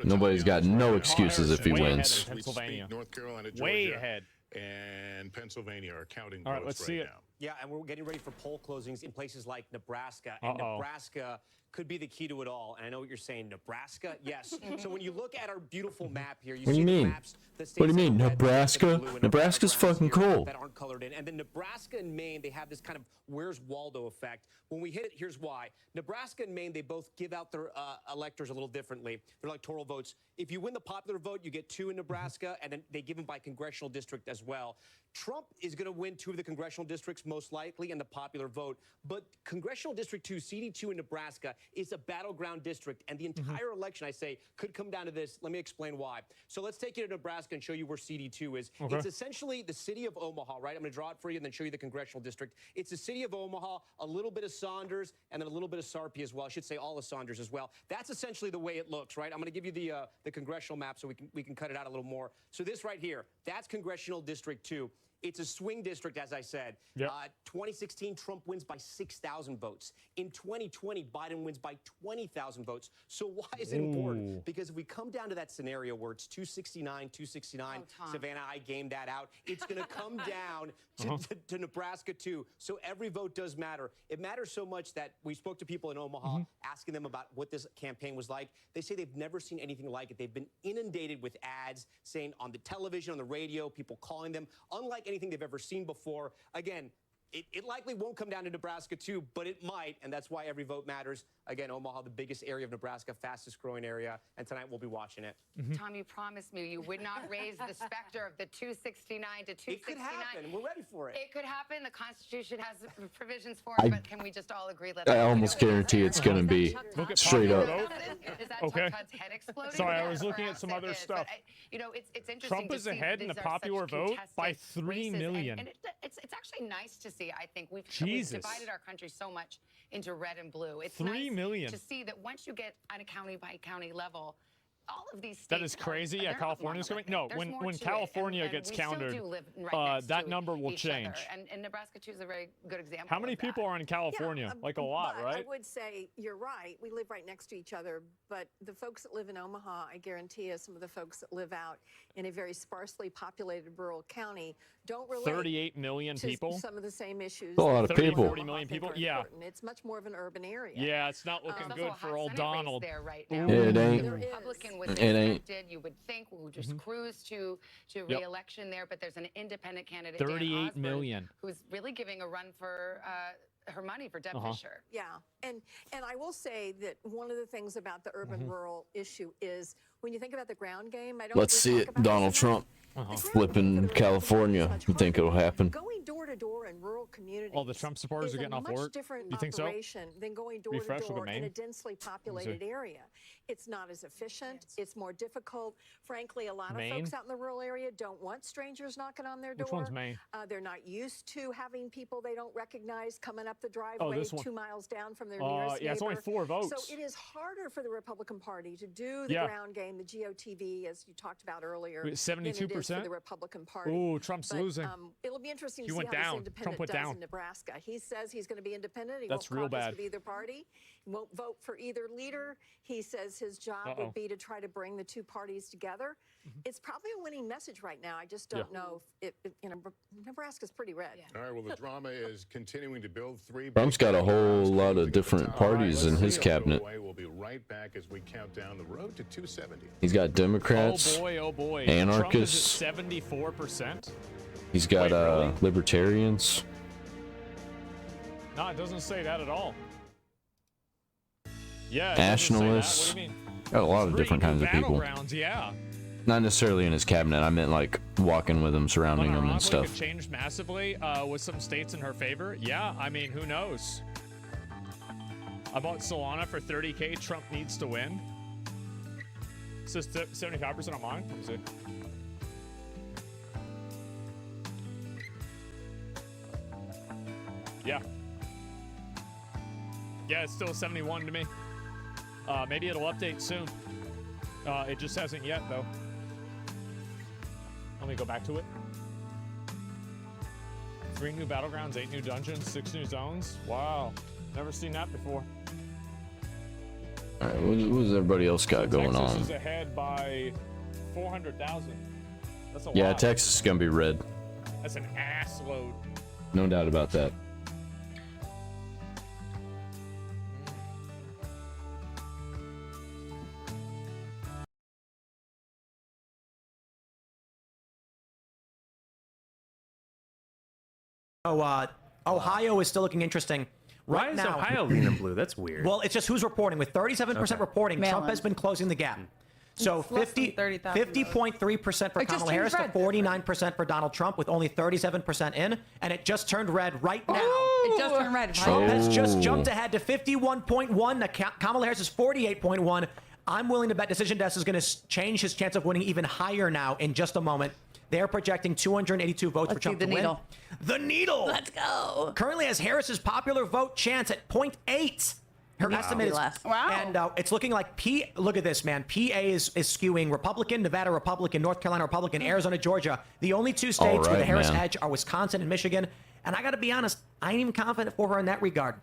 Nobody's got no excuses if he wins. Pennsylvania. North Carolina, Georgia, way ahead. And Pennsylvania are counting All right, votes let's see it. now. Yeah, and we're getting ready for poll closings in places like Nebraska. And Nebraska could be the key to it all. And I know what you're saying, Nebraska? Yes. So when you look at our beautiful map here, you What do see you the mean? maps. What do you mean, Nebraska? Nebraska's fucking cool. That aren't colored in. And then Nebraska and Maine, they have this kind of Where's Waldo effect. When we hit it, here's why. Nebraska and Maine, they both give out their electors a little differently, their electoral votes. If you win the popular vote, you get 2 in Nebraska, and then they give them by congressional district as well. Trump is going to win 2 of the congressional districts, most likely, in the popular vote. But Congressional District 2, CD2 in Nebraska, is a battleground district. And the entire election, I say, could come down to this. Let me explain why. So let's take you to Nebraska and show you where CD2 is. It's essentially the city of Omaha, right? I'm going to draw it for you and then show you the congressional district. It's the city of Omaha, a little bit of Saunders, and then a little bit of Sarpy as well. I should say all of Saunders as well. That's essentially the way it looks, right? I'm going to give you the congressional map so we can cut it out a little more. So this right here, that's Congressional District 2. It's a swing district, as I said. 2016, Trump wins by 6,000 votes. In 2020, Biden wins by 20,000 votes. So why is it important? Because if we come down to that scenario where it's 269, 269, Savannah, I gamed that out. It's going to come down to Nebraska, too. So every vote does matter. It matters so much that we spoke to people in Omaha asking them about what this campaign was like. They say they've never seen anything like it. They've been inundated with ads saying on the television, on the radio, people calling them, unlike anything they've ever seen before. Again, it likely won't come down to Nebraska, too, but it might, and that's why every vote matters. Again, Omaha, the biggest area of Nebraska, fastest growing area, and tonight we'll be watching it. Tom, you promised me you would not raise the specter of the 269 to 269. It could happen. We're ready for it. It could happen. The Constitution has provisions for it, but can we just all agree? I almost guarantee it's going to be straight up. Is that Okay. Chuck Todd's head exploding? Sorry, I Yeah, was looking at some perhaps other it is, stuff. but you know, it's interesting. Trump to is see ahead that in the these are popular such vote by contested 3 races, million. And it's actually nice to see. I think we've Jesus. divided our country so much into red and blue. It's 3 nice million. to see that once you get on a county by county level, all of these states That is crazy. Yeah, they're not California's coming. No, monolithic. There's when more to it, California and gets we still counted, do live right next that to number will each other. change. And Nebraska too is a very good example. How many people are in California? Like a lot, but right? I would say you're right. We live right next to each other, but the folks that live in Omaha, I guarantee you, some of the folks that live out in a very sparsely populated rural county don't relate 38 million to people. some of the same issues. That's a lot of 30, people. 40 million people. Yeah. It's much more of an urban area. Yeah, it's not looking good for old Donald. There right Ooh. now. It ain't. The Republican was It ain't. expected. You would think we would just cruise to re-election there, but there's an independent candidate, 38 Dan Osborne, million. who's really giving a run for her money for Deb Fisher. Yeah, and I will say that one of the things about the urban-rural issue is when you think about the ground game, I don't. Let's see it. Donald Trump flipping California. You think it'll happen? Going door to door in rural communities. All the Trump supporters is are getting a off much work. different You think so? operation than going door Refresh, to look door at in a Maine. densely populated area. It's not as efficient. It's more difficult. Frankly, a lot Maine? of folks out in the rural area don't want strangers knocking on their door. Which one's Maine? They're not used to having people they don't recognize coming up the driveway this one. 2 miles down from their nearest yeah, it's only neighbor. 4 votes. So it is harder for the Republican Party to do the ground game, the GOTV, as you talked about earlier. Wait, than it is 72%? for the Republican Party. Ooh, Trump's But, losing. It'll be interesting He to see went how down. this Trump independent went does down. in Nebraska. He says he's going to be independent. He That's won't real caucus bad. with either party. He won't vote for either leader. He says his job would be to try to bring the two parties together. It's probably a winning message right now. I just don't know if Nebraska's pretty red. All right, well, the drama is continuing to build. Trump's got a whole lot of different parties in his cabinet. We'll be right back as we count down the road to 270. He's got Democrats, Oh boy. anarchists. Trump is at 74%. He's got really? libertarians. No, it doesn't say that at all. Yeah, it doesn't say that. Nationalists. What do you mean? Got a lot of different kinds of people. Battlegrounds, yeah. Not necessarily in his cabinet. I meant like walking with him, surrounding him, and Unironically stuff. could change massively with some states in her favor. Yeah, I mean, who knows? I bought Solana for 30K. Trump needs to win. It says 75% on mine. Let me see. Yeah. Yeah, it's still 71 to me. Maybe it'll update soon. It just hasn't yet, though. Let me go back to it. 3 new battlegrounds, 8 new dungeons, 6 new zones. Wow. Never seen that before. All right, what does everybody else got going Texas on? is ahead by 400,000. That's a Yeah, lot. Texas is gonna be red. That's an ass load. No doubt about that. Ohio is still looking interesting. Why is Ohio leaning blue? That's weird. Well, it's just who's reporting. With 37% reporting, Trump has been closing the gap. So 50.3% for Kamala Harris to 49% for Donald Trump, with only 37% in, and it just turned red right now. It just turned red. Trump has just jumped ahead to 51.1. Now Kamala Harris is 48.1. I'm willing to bet Decision Desk is going to change his chance of winning even higher now in just a moment. They're projecting 282 votes for Trump to win. The needle. Let's go. Currently has Harris's popular vote chance at 0.8. Her estimate is less. Wow. And it's looking like look at this, man. PA is skewing Republican, Nevada Republican, North Carolina Republican, Arizona, Georgia. The only two states with a Harris edge are Wisconsin and Michigan. And I got to be honest, I ain't even confident for her in that regard.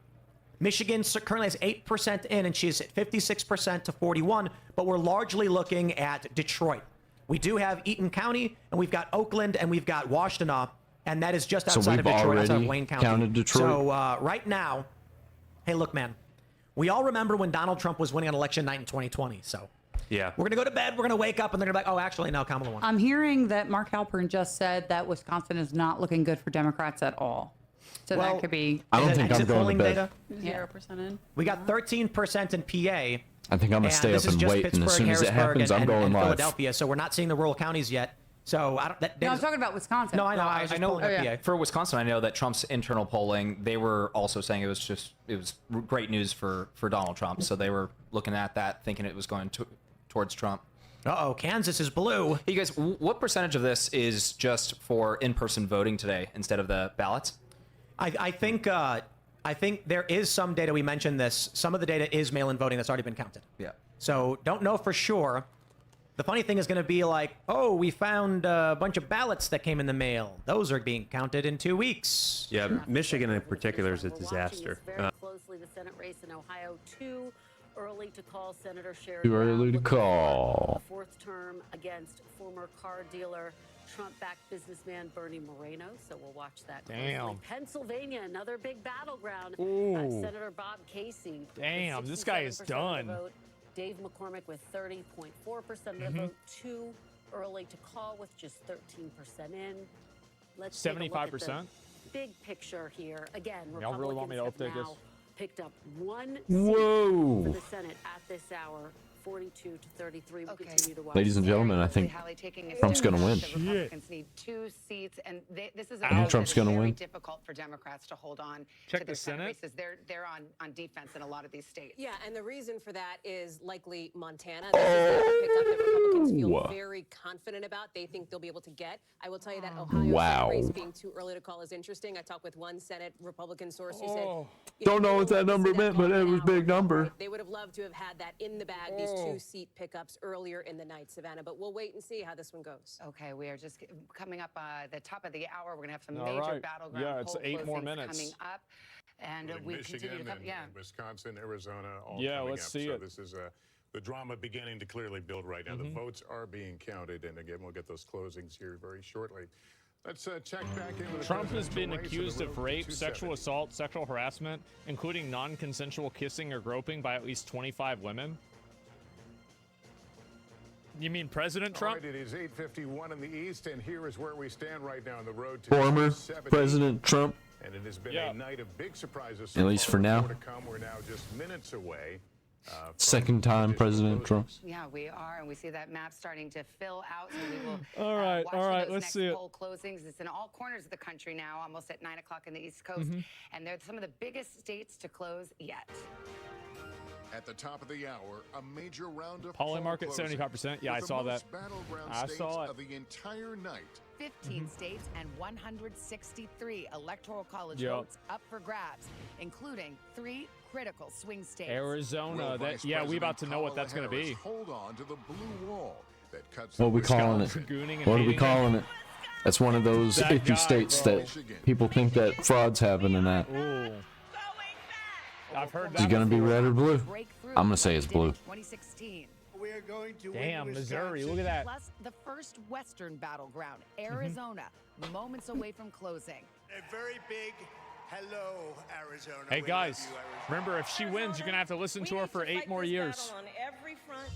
Michigan currently has 8% in, and she's at 56% to 41. But we're largely looking at Detroit. We do have Eaton County, and we've got Oakland, and we've got Washtenaw, and that is just outside of Detroit, outside of Wayne County. Counted Detroit. So right now, hey, look, man. We all remember when Donald Trump was winning on election night in 2020. So yeah, we're going to go to bed. We're going to wake up and they're going to be like, oh, actually, no, Kamala won. I'm hearing that Mark Halpern just said that Wisconsin is not looking good for Democrats at all. So that could be. I don't think I'm going to bed. 0% in. We got 13% in PA. I think I'm going to stay up and wait. And as soon as it happens, I'm going live. Philadelphia. So we're not seeing the rural counties yet. So I don't. No, I'm talking about Wisconsin. No, I know. I know. PA. For Wisconsin, I know that Trump's internal polling, they were also saying it was great news for Donald Trump. So they were looking at that, thinking it was going towards Trump. Uh-oh, Kansas is blue. Hey, you guys, what percentage of this is just for in-person voting today instead of the ballots? I think there is some data. We mentioned this. Some of the data is mail-in voting that's already been counted. Yeah. So don't know for sure. The funny thing is going to be like, oh, we found a bunch of ballots that came in the mail. Those are being counted in 2 weeks. Yeah, Michigan in particular is a disaster. Very closely the Senate race in Ohio. Too early to call Senator Sherrod. Too early to call. Fourth term against former car dealer, Trump-backed businessman Bernie Moreno. So we'll watch that closely. Damn. Pennsylvania, another big battleground. Ooh. Senator Bob Casey. Damn, this guy is 67% of done. the vote. Dave McCormick with 30.4% of the vote. Too early to call with just 13% in. Let's take a look at the 75%? big picture here. Again, Y'all really want me to Republicans update have this? now picked up one Whoa. seat for the Senate at this hour. 42 to 33. We'll continue to watch. Ladies and gentlemen, I think Trump's going to win. The Republicans need 2 seats, and this is a I think vote Trump's that is gonna very win. difficult for Democrats to hold on Check to the their Senate Senate. races. They're on defense in a lot of these states. Yeah, and the reason for that is likely Montana. This is a pickup that Republicans feel very confident about. They think they'll be able to get. I will tell you that Ohio Wow. Senate race being too early to call is interesting. I talked with one Senate Republican source who said, Don't know what that number meant, but it was a big number. they would have loved to have had that in the bag, these 2-seat pickups earlier in the night, Savannah. But we'll wait and see how this one goes. Okay, we are just coming up the top of the hour. We're going to have some All major right. battleground Yeah, it's poll 8 more closings minutes. coming up. And With we Michigan continue to come. and Yeah. Wisconsin, Arizona, all Yeah, coming let's up. see so it. this is the drama beginning to clearly build right now. The votes are being counted, and again, we'll get those closings here very shortly. Let's check back into the Trump has presidential been race on the accused road of to rape, 270. sexual assault, sexual harassment, including non-consensual kissing or groping by at least 25 women. You mean President Trump? All right, it is 8:51 in the East, and here is where we stand right now on the road to Former 270. President Trump. And it has been Yeah. a night of big surprises. At least for now. More to come. We're now just minutes away. From Second time additional President closings. Trump. Yeah, we are, and we see that map starting to fill out. So we will All right, watch all for right, those let's next see it. poll closings. It's in all corners of the country now, almost at 9 o'clock in the East Coast, and they're some of the biggest states to close yet. At the top of the hour, a major round of Poly poll market, closings 75%. Yeah, with I the saw that. most battleground I states saw it. of the entire night. 15 states and 163 electoral college Yep. votes up for grabs, including 3 critical swing states. Arizona. Will Vice We about to President know what that's going to Kamala be. Harris hold on to the blue wall that cuts What are we the calling it? Wisconsin, Dragooning and What are we hating calling it? That's one of those That iffy guy, states bro. that people think that fraud's happening at. Ooh. I've heard Is it that. going to be before. red or blue? Breakthrough I'm going to say it's like they did blue. in 2016. We're going to Damn, win Missouri. Wisconsin. Look at that. Plus, the first Western battleground, Arizona, moments away from closing. A very big hello, Arizona. Hey, We guys, love you, Arizona. remember, if she wins, you're going to have to listen to her for 8 more years. On every front.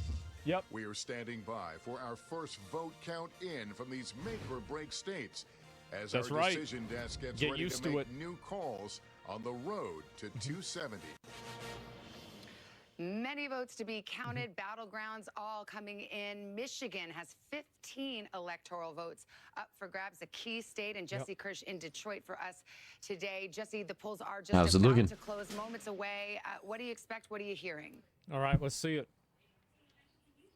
Yep. We are standing by for our first vote count in from these make or break states as That's our right. decision desk gets Get ready used to to make it. new calls on the road to 270. Many votes to be counted, battlegrounds all coming in. Michigan has 15 electoral votes up for grabs, a key state, and Jesse Kirsch in Detroit for us today. Jesse, the polls are just How's it about looking? to close, moments away. What do you expect? What are you hearing? All right, let's see it.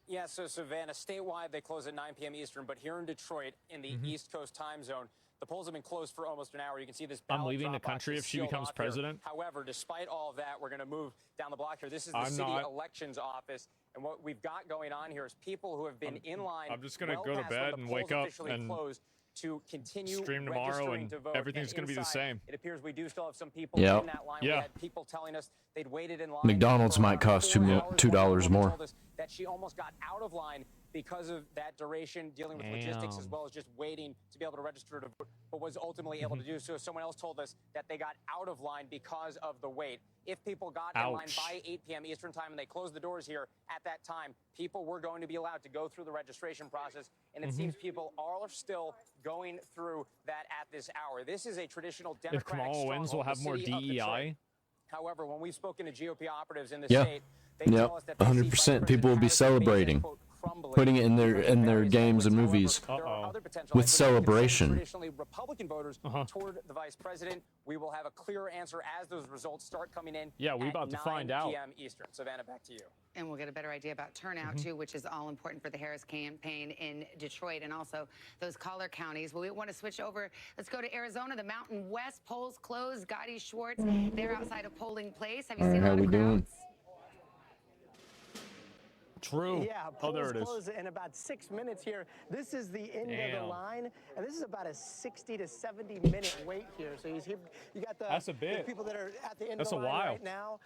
Yeah, so Savannah, statewide, they close at 9 p.m. Eastern, but here in Detroit, in the East Coast time zone, The polls have been closed for almost an hour. You can see this. I'm leaving the ballot drop box country is if she sealed becomes off here. president. However, despite all of that, we're going to move down the block here. This is the I'm city not. elections office. And what we've got going on here is people who have been in line. I'm just gonna well go to past when bed the and polls wake up officially and closed to continue stream tomorrow, registering and to vote. everything's And gonna be the inside, same. It appears we do still have some people Yep. in that line. Yeah. We had people telling us they'd waited in line. McDonald's for might cost $4 $2 more. Told us that she almost got out of line because of that duration, dealing with logistics as well as just waiting to be able to register to vote, but was ultimately able to do so. Someone else told us that they got out of line because of the wait. If people got in line by 8 p.m. Eastern time and they closed the doors here at that time, people were going to be allowed to go through the registration process, and it seems people are still going through that at this hour. This is a traditional Democratic If Kamala wins, we'll stronghold, have the more city of Detroit. DEI. However, when we've spoken to GOP operatives in the Yeah. state, they tell us that they see 100%. People will be celebrating, putting it in their games and movies with celebration. Traditionally, Republican voters toward the vice president. We will have a clearer answer as those results start coming in. Yeah, we're at about to 9 find out. p.m. Eastern. Savannah, back to you. And we'll get a better idea about turnout, too, which is all important for the Harris campaign in Detroit and also those collar counties. Well, we want to switch over. Let's go to Arizona, the Mountain West. Polls closed. Gotti Schwartz, they're outside of polling place. Have you seen a lot of crowds? True. Yeah, polls close in about 6 minutes here. This is the end of the line, and this is about a 60 to 70 minute wait here. So you got That's a bit. the people that are at the end That's of the a line while. right now.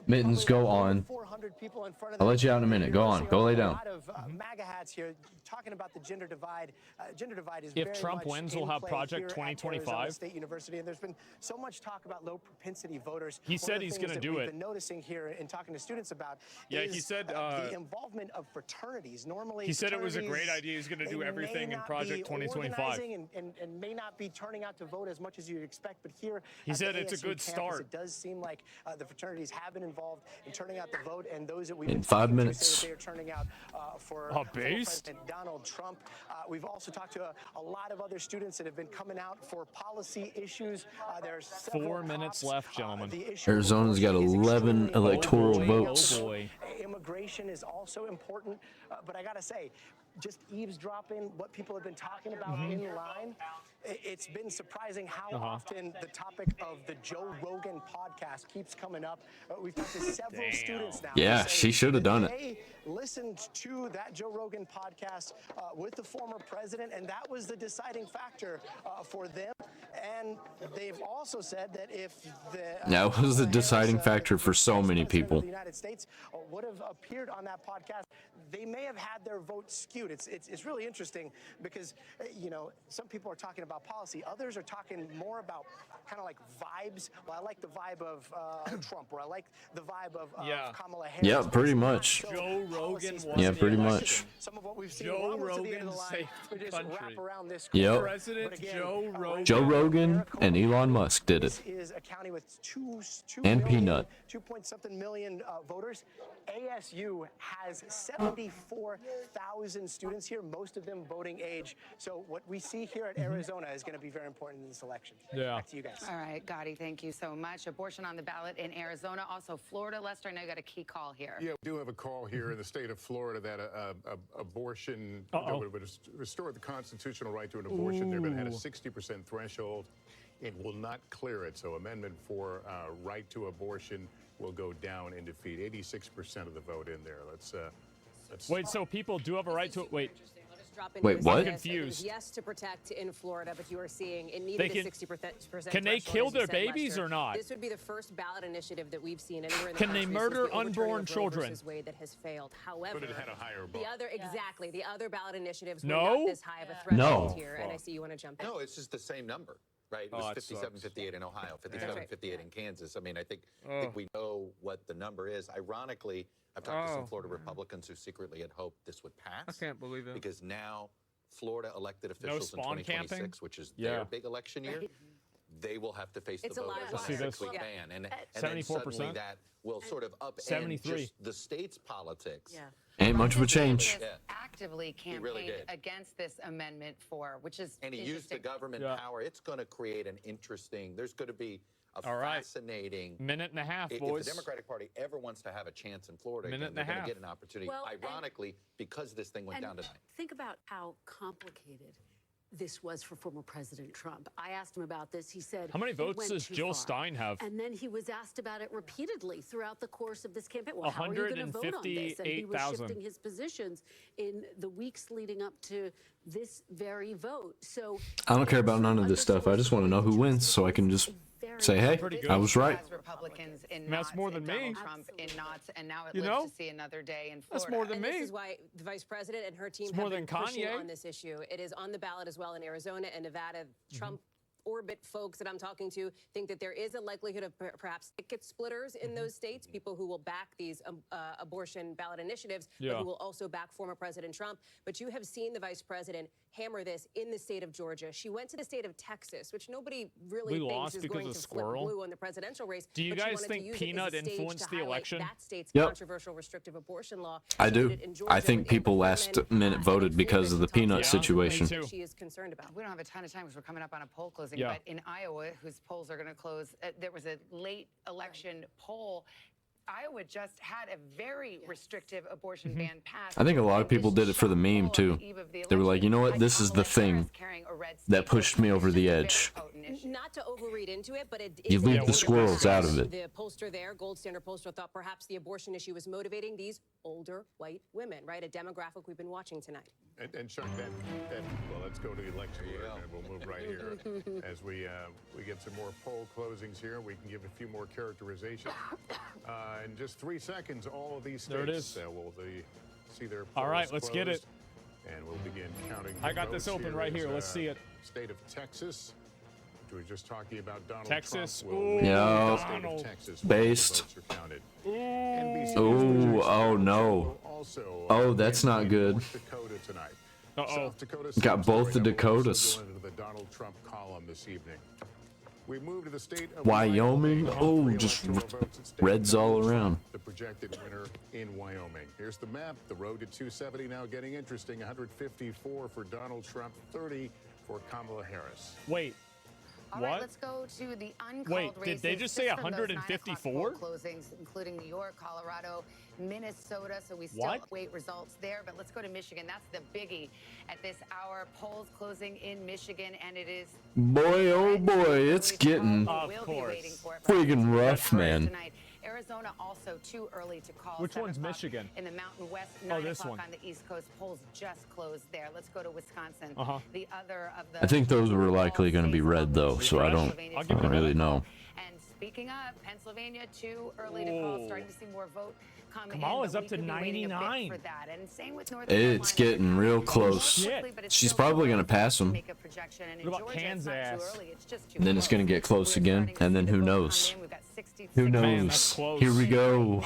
Mittens, go on. 400 people in front of I'll let you out in a minute. Go on. Go lay A down. lot of MAGA hats here talking about the gender divide. Gender divide is If very Trump much wins, in we'll have play Project here at 2025. Arizona State University, and there's been so much talk about low propensity voters. He One said of the he's things gonna that do we've it. been noticing here and talking to students about Yeah, is he said, the involvement of fraternities. Normally, he said it was a great fraternities, idea. He's going to they do may everything in not Project be 2025. organizing and may not be turning out to vote as much as you'd expect, but here He at said the it's a ASU good campus, start. It does seem like the fraternities have been involved in turning out the vote, and those that we've In been 5 talking to minutes. say that they are turning out for A base? President Donald Trump. We've also talked to a lot of other students that have been coming out for policy issues. There are several 4 minutes left, gentlemen. the issue of Arizona's got abortion is 11 extremely electoral important. votes. Oh, boy. Immigration is also important, but I gotta say, just eavesdropping what people have been talking about in line. It's been surprising how often the topic of the Joe Rogan podcast keeps coming up. We've talked to several students now. Yeah, who say she should have done it. They listened to that Joe Rogan podcast with the former president, and that was the deciding factor for them. And they've also said that if the That was the deciding factor for so many people. the United States would have appeared on that podcast, they may have had their vote skewed. It's really interesting because some people are talking about policy, others are talking more about kind of like vibes. Well, I like the vibe of Trump, or I like the vibe of Kamala Harris. Yeah, pretty much. Joe Rogan won Yeah, the pretty election. much. Some of what we've seen. Joe We're almost to the end Rogan of the line. saved We the just wrap country. around this Yep. corner. President But again, Joe Rogan. Joe Rogan and Elon Musk did it. This is a county with two And million, Peanut. 2-point-something million voters. ASU has 74,000 students here, most of them voting age. So what we see here at Arizona is going to be very important in this election. Yeah. Back to you guys. All right, Gotti, thank you so much. Abortion on the ballot in Arizona, also Florida. Lester, I know you got a key call here. Yeah, we do have a call here in the state of Florida that abortion would restore the constitutional right to an abortion there, but it had a 60% threshold. It will not clear it. So Amendment 4, right to abortion, will go down in defeat. 86% of the vote in there. Let's Wait, so people do have a right to it? Wait. Wait, what? I'm confused. Yes to protect in Florida, but you are seeing it needed They a can- 60%. Can they threshold, kill as you their said, babies Lester. or not? This would be the first ballot initiative that we've seen anywhere in the Can they country murder since the overturning unborn of Roe children? versus Wade that has failed. However, But it had a higher bar. the other ballot initiatives were No? not this high of a threshold No. here, and I see you want to jump in. No, it's just the same number, right? It was Oh, that 57, sucks. 58 in Ohio, 57, right. 58 in Kansas. I mean, I think we know what the number is. Ironically, I've talked to some Florida Republicans who secretly had hoped this would pass. I can't believe it. Because now Florida elected officials in spawn 2026, camping? which is Yeah. their big election year, they will have to face It's the a voters live on See a this? 6-week Yeah. ban. And then 74%? suddenly that will sort of upend 73. just the state's politics. Yeah. Ain't much of a change. Yeah. Actively He really campaigned did. against this Amendment 4, which is And he used the interesting. government Yeah. power. It's going to create an interesting, there's going to be a All right. fascinating Minute and a half, if boys. the Democratic Party ever wants to have a chance in Florida, Minute again, and they're a going half. to get an opportunity. Well, and- Ironically, because this thing went And down tonight. think about how complicated this was for former President Trump. I asked him about this. He said, How many "It votes went does too Jill far." Stein have? And then he was asked about it repeatedly throughout the course of this campaign. Well, how are you going to vote on this? And he was 158,000. shifting his positions in the weeks leading up to this very vote. So I don't care about none of this stuff. I just want to know who wins so I can just say, hey, I was right. Has Republicans in That's knots more than and me. Donald Trump in knots, and now it You lives know? to see another day in Florida. That's more than And me. this is why the vice president and her team It's have more been than pushing Kanye. on this issue. It is on the ballot as well in Arizona and Nevada. Trump orbit folks that I'm talking to think that there is a likelihood of perhaps ticket splitters in those states, people who will back these abortion ballot initiatives, but Yeah. who will also back former President Trump. But you have seen the vice president hammer this in the state of Georgia. She went to the state of Texas, which nobody really We thinks lost is because going of to Squirrel. flip blue in the presidential race. Do you but she guys wanted think to use Peanut it as a stage influenced to the highlight election? that state's Yep. controversial restrictive abortion law. I She do. did it in Georgia I think with people Amber last Furman, minute voted because of the peanut situation. she is concerned about. We don't have a ton of time because we're coming up on a poll closing. Yeah. But in Iowa, whose polls are going to close, there was a late election poll. Iowa just had a very restrictive abortion ban passed. I think a lot of people did it for the meme too. They were like, you know what? This is the thing that pushed me over the edge. Not to overread into it, but it You is leave a the squirrels out of it. The pollster there, Gold Standard pollster, thought perhaps the abortion issue was motivating these older white women, right? A demographic we've been watching tonight. And Chuck, well, let's go to the election here, and we'll move right here as we get some more poll closings here. We can give a few more characterizations. In just 3 seconds, all of these states There it is. will see their polls All right, let's get it. closed, and we'll begin counting. I the got this votes open right is, here. Let's see it. State of Texas, which we were just talking about. Donald Texas. Trump will Ooh, lead the Yeah. state of Donald. Texas when Based. all the votes are counted. NBC News Oh, producer oh no. also, Oh, that's not good. North Dakota tonight. Uh-oh. South Dakota Got both the Senator Hillary will Dakotas. also go into the Donald Trump column this evening. We move to the state of Wyoming? Oh, just reds all around. The projected winner in Wyoming. Here's the map. The road to 270 now getting interesting. 154 for Donald Trump, 30 for Kamala Harris. Wait. All right, What? let's go to the uncalled Wait, races. did they just say from those 9 o'clock 154? poll closings, including New York, Colorado, Minnesota. So we still What? await results there. But let's go to Michigan. That's the biggie at this hour. Polls closing in Michigan, and it is Boy, oh boy, it's getting Of we'll be waiting course. for it for friggin' rough, hours man. tonight. Arizona also too early to call. Which 7 one's o'clock Michigan? In the Mountain West, Oh, 9 this o'clock one. on the East Coast. Polls just closed there. Let's go to Wisconsin. Uh-huh. The other of the I think those were likely going to be red though, so I don't really know. And speaking of Pennsylvania, too early to call. Starting to see more vote come in. Kamala's but up we to could be waiting a bit 99. for that. And same with North It's Carolina. getting real close. Shit. She's probably going to pass him. Make a projection. And in What about Georgia, it's not too Kansas? early. It's just too And then it's going to get close again, and then who knows? We've got 66 Who Man, knows? that's close. Here we go.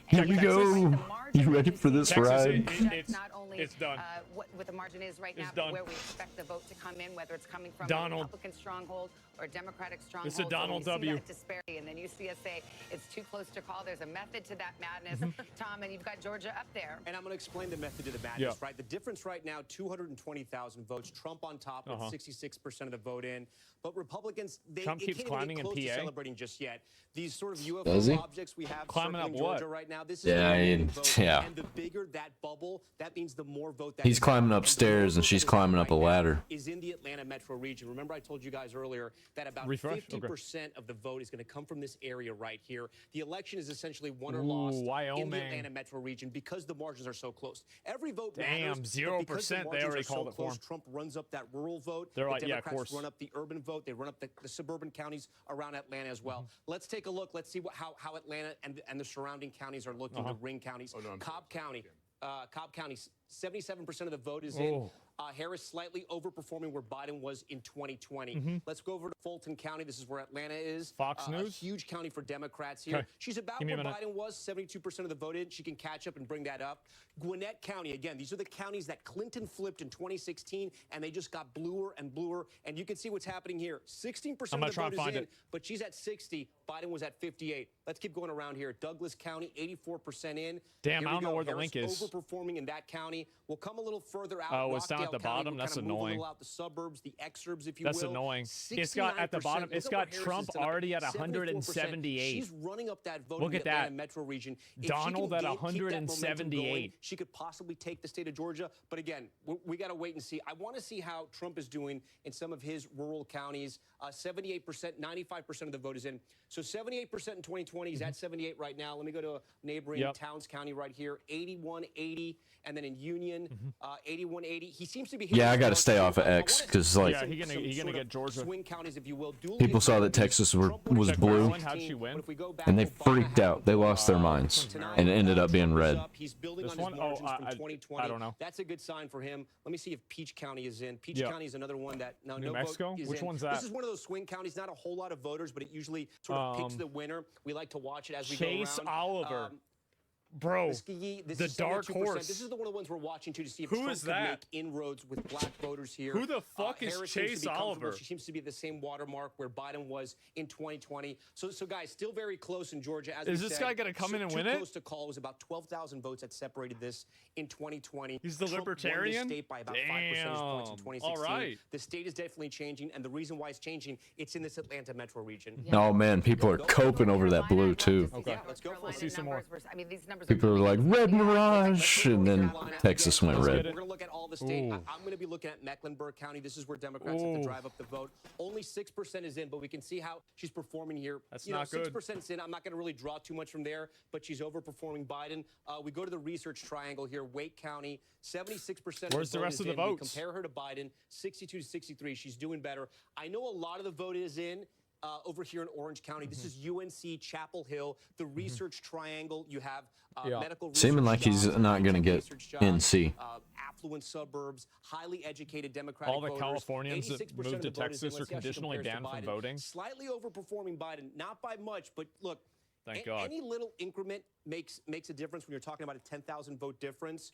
Here we go. You ready for this Texas, ride? not only it's done. What the margin is right now, It's but done. where we expect the vote to come in, whether it's coming from Donald. a Republican stronghold or a Democratic stronghold. It's a Donald so when you W. see that disparity, and then you see us say it's too close to call. There's a method to that madness, Tom, and you've got Georgia up there. And I'm going to explain the method to the madness, Yeah. right? The difference right now, 220,000 votes. Trump on top with 66% of the vote in. But Republicans, Trump it keeps can't climbing even in get close to PA? celebrating just yet. These sort of Does he? UFO objects we have Climbing circling up what? Georgia right now. This is Yeah, the I mean, winning vote. yeah. And the bigger that bubble, that means the more vote that He's is climbing out. upstairs and she's climbing up a ladder. Is in the Atlanta metro region. Remember I told you guys earlier that about Refresh? 50% of the vote is going to come from this area right here. The election is essentially won or Ooh, lost in the Wyoming. Atlanta metro region because the margins are so close. Every vote Damn, matters. 0%, but because the they margins already are so called it for close, him. Trump runs up that rural vote. They're the like, yeah, of Democrats course. run up the urban vote. They run up the suburban counties around Atlanta as well. Let's take a look. Let's see how Atlanta and the surrounding counties are looking, the ring counties. Cobb County. Cobb County, 77% of the vote is in. Harris slightly overperforming where Biden was in 2020. Let's go over to Fulton County. This is where Atlanta is. Fox A News? huge county for Democrats here. Okay. She's about Give me where a minute. Biden was, 72% of the vote in. She can catch up and bring that up. Gwinnett County, again, these are the counties that Clinton flipped in 2016, and they just got bluer and bluer. And you can see what's happening here. 16% I'm gonna of the try vote and is find in, it. but she's at 60. Biden was at 58. Let's keep going around here. Douglas County, 84% in. Damn, Here I we don't know go. where the Harris link is. overperforming in that county. County will come a little further out. Oh, it's down Rockdale at the County bottom? will That's kinda move a annoying. little out the suburbs, the exurbs, if you That's will. annoying. It's got at the bottom. 69%. It's Look got at what Harris Trump is tonight. already at 74%. 178. She's running up that vote Look in at the Atlanta that. metro region. If Donald she at can keep that momentum 178. going, she could possibly take the state of Georgia. But again, we got to wait and see. I want to see how Trump is doing in some of his rural counties. 78%, 95% of the vote is in. So 78% in 2020. He's at 78 right now. Let me go to a neighboring Towns County right here. 8180. And then in Union, 8180. He seems to be. Yeah, I got to stay off of X because like Yeah, he gonna get Georgia. Swing counties, if you will. people saw that Texas was blue, How'd she win? and they freaked out. They lost their minds, and it ended up being red. He's building This on his one? margins Oh, from I 2020. don't know. That's a good sign for him. Let me see if Peach County is in. Peach Yeah. County is another one that New no Mexico? vote is Which in. one's that? This is one of those swing counties. Not a whole lot of voters, but it usually sort of picks the winner. We like to watch it as we Chase go around. Oliver. Bro, Muskogee, this the is dark 72%. horse. This is the one of the ones we're watching to see if Who Trump is could that? make inroads with black voters here. Who the fuck is Harris seems to Chase be comfortable. Oliver? She seems to be at the same watermark where Biden was in 2020. So guys, still very close in Georgia. As Is we this said, guy gonna come in and too win it? Close to call. It was about 12,000 votes that separated this in 2020. He's the Trump libertarian? won the state by about 5 percentage points in Damn. 2016. All right. The state is definitely changing, and the reason why it's changing, it's in this Atlanta metro region. Oh man, people are coping over that blue too. Okay, let's go for it. Let's see some more. I mean, these numbers People are like red mirage, and then Texas went We're red. going to look at all the state. Ooh. I'm going to be looking at Mecklenburg County. This is where Democrats have to drive up the vote. Only 6% is in, but we can see how she's performing here. That's you know, not good. 6% is in. I'm not going to really draw too much from there, but she's overperforming Biden. We go to the research triangle here. Wake County, 76%. Where's the rest of the We votes? compare her to Biden, 62 to 63. She's doing better. I know a lot of the vote is in. Over here in Orange County, this is UNC Chapel Hill, the research triangle. You have medical research Seeming like he's jobs, not gonna get research jobs, NC. affluent suburbs, highly educated Democratic All the voters. Californians that 86% moved of to the vote is in. Texas are Let's see how she conditionally compares to banned from Biden. voting. Slightly overperforming Biden, not by much, but look. Thank God. Any little increment makes a difference when you're talking about a 10,000 vote difference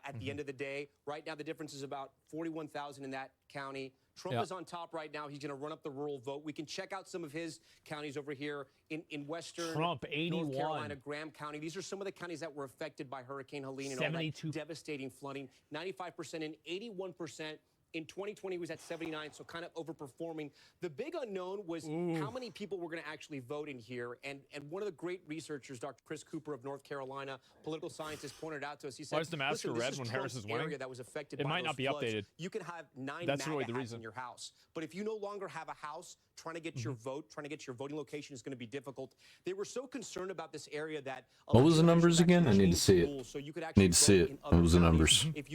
at the end of the day. Right now, the difference is about 41,000 in that county. Trump is on top right now. He's going to run up the rural vote. We can check out some of his counties over here in western Trump, 81. North Carolina, Graham County. These are some of the counties that were affected by Hurricane Helene and all 72. that devastating flooding. 95% in, 81%. In 2020, he was at 79, so kind of overperforming. The big unknown was how many people were going to actually vote in here. And one of the great researchers, Dr. Chris Cooper of North Carolina, political scientist, pointed out to us. He said, Why is Damascus "Listen, red this when is Harris Trump's is winning? area that was affected It by might those not be floods. updated. You can have 9 That's really MAGA the hats reason. in your house. But if you no longer have a house, trying to get your vote, trying to get your voting location is going to be difficult. They were so concerned about this area that What was the numbers again? I need to see it. so you could actually Need to see vote it. in What other was the counties numbers? if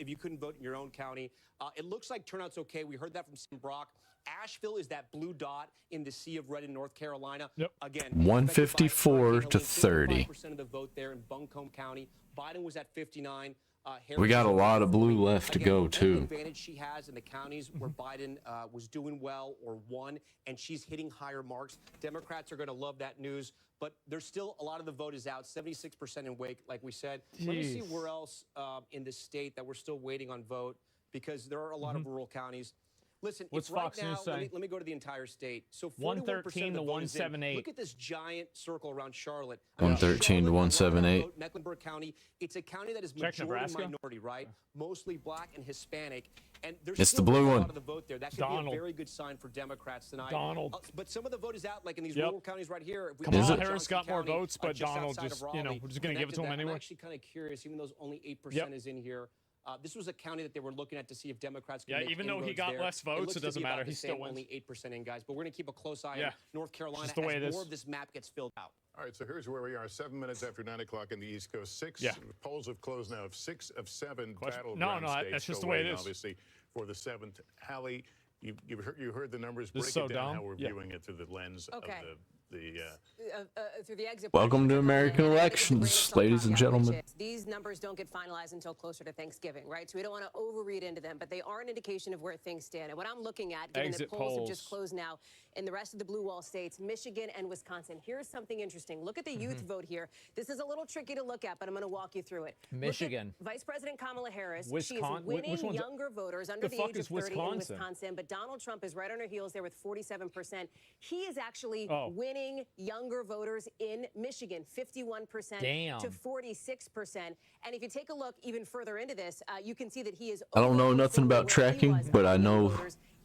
you couldn't vote in your own county. It looks like turnout's okay. We heard that from Sam Brock. Asheville is that blue dot in the sea of red in North Carolina. Again, 154 to 30. 5% of the vote there in Buncombe County. Biden was at 59. We got a lot of blue left to Again, go any too. advantage she has in the counties where Biden was doing well or won, and she's hitting higher marks. Democrats are going to love that news, but there's still a lot of the vote is out. 76% in Wake, like we said. Let me see Jeez. where else in the state that we're still waiting on vote, because there are a lot of rural counties. Listen, What's it's right Fox now, News saying? let me go to the entire state. So 41% 113 of the to vote is in. 178. Look at this giant circle around Charlotte. 113 to Charlotte, 178. vote, Mecklenburg County. It's a county that is Check majority Nebraska. minority, right? Mostly black and Hispanic. And there's It's the still blue a lot one. of the vote there. That could be Donald. a very good sign for Democrats tonight. Donald. But some of the vote is out, like in these Yep. rural counties right here. If we Kamala look at Harris Johnson got more County, votes, but just Donald outside just, of you know, Raleigh, we're just gonna give it to him connected that. anyway. I'm actually kind of curious, even though only 8% Yep. is in here. This was a county that they were looking at to see if Democrats could Yeah, make even though he inroads got there. less votes, looks it to doesn't be about matter. the He still same, wins. Only 8% in, guys. But we're going to keep a close eye Yeah. on North Carolina Just the way as it is. more of this map gets filled out. All right, so here's where we are, 7 minutes after 9 o'clock in the East Coast. Polls have closed now of 6 of 7 battleground states. That's just Still the way it waiting, is. Obviously, for the 7th. Hallie, you heard the numbers. This Break is so it down dumb. how we're Yeah. viewing it through the lens Okay. of the through the exit. Welcome to American polls. elections, ladies and gentlemen. These numbers don't get finalized until closer to Thanksgiving, right? So we don't want to overread into them, but they are an indication of where things stand. And what I'm looking at, given Exit that polls have polls. just closed now in the rest of the blue wall states, Michigan and Wisconsin. Here's something interesting. Look at the youth vote here. This is a little tricky to look at, but I'm going to walk you through it. Michigan. Look at Vice President Kamala Harris. She's Wisconsin- winning which one's- younger voters under the the fuck age is of 30 in Wisconsin? Wisconsin, but Donald Trump is right on her heels there with 47%. He is actually Oh. winning winning younger voters in Michigan, 51% Damn. to 46%. And if you take a look even further into this, you can see that he is. I don't know nothing about tracking, but I know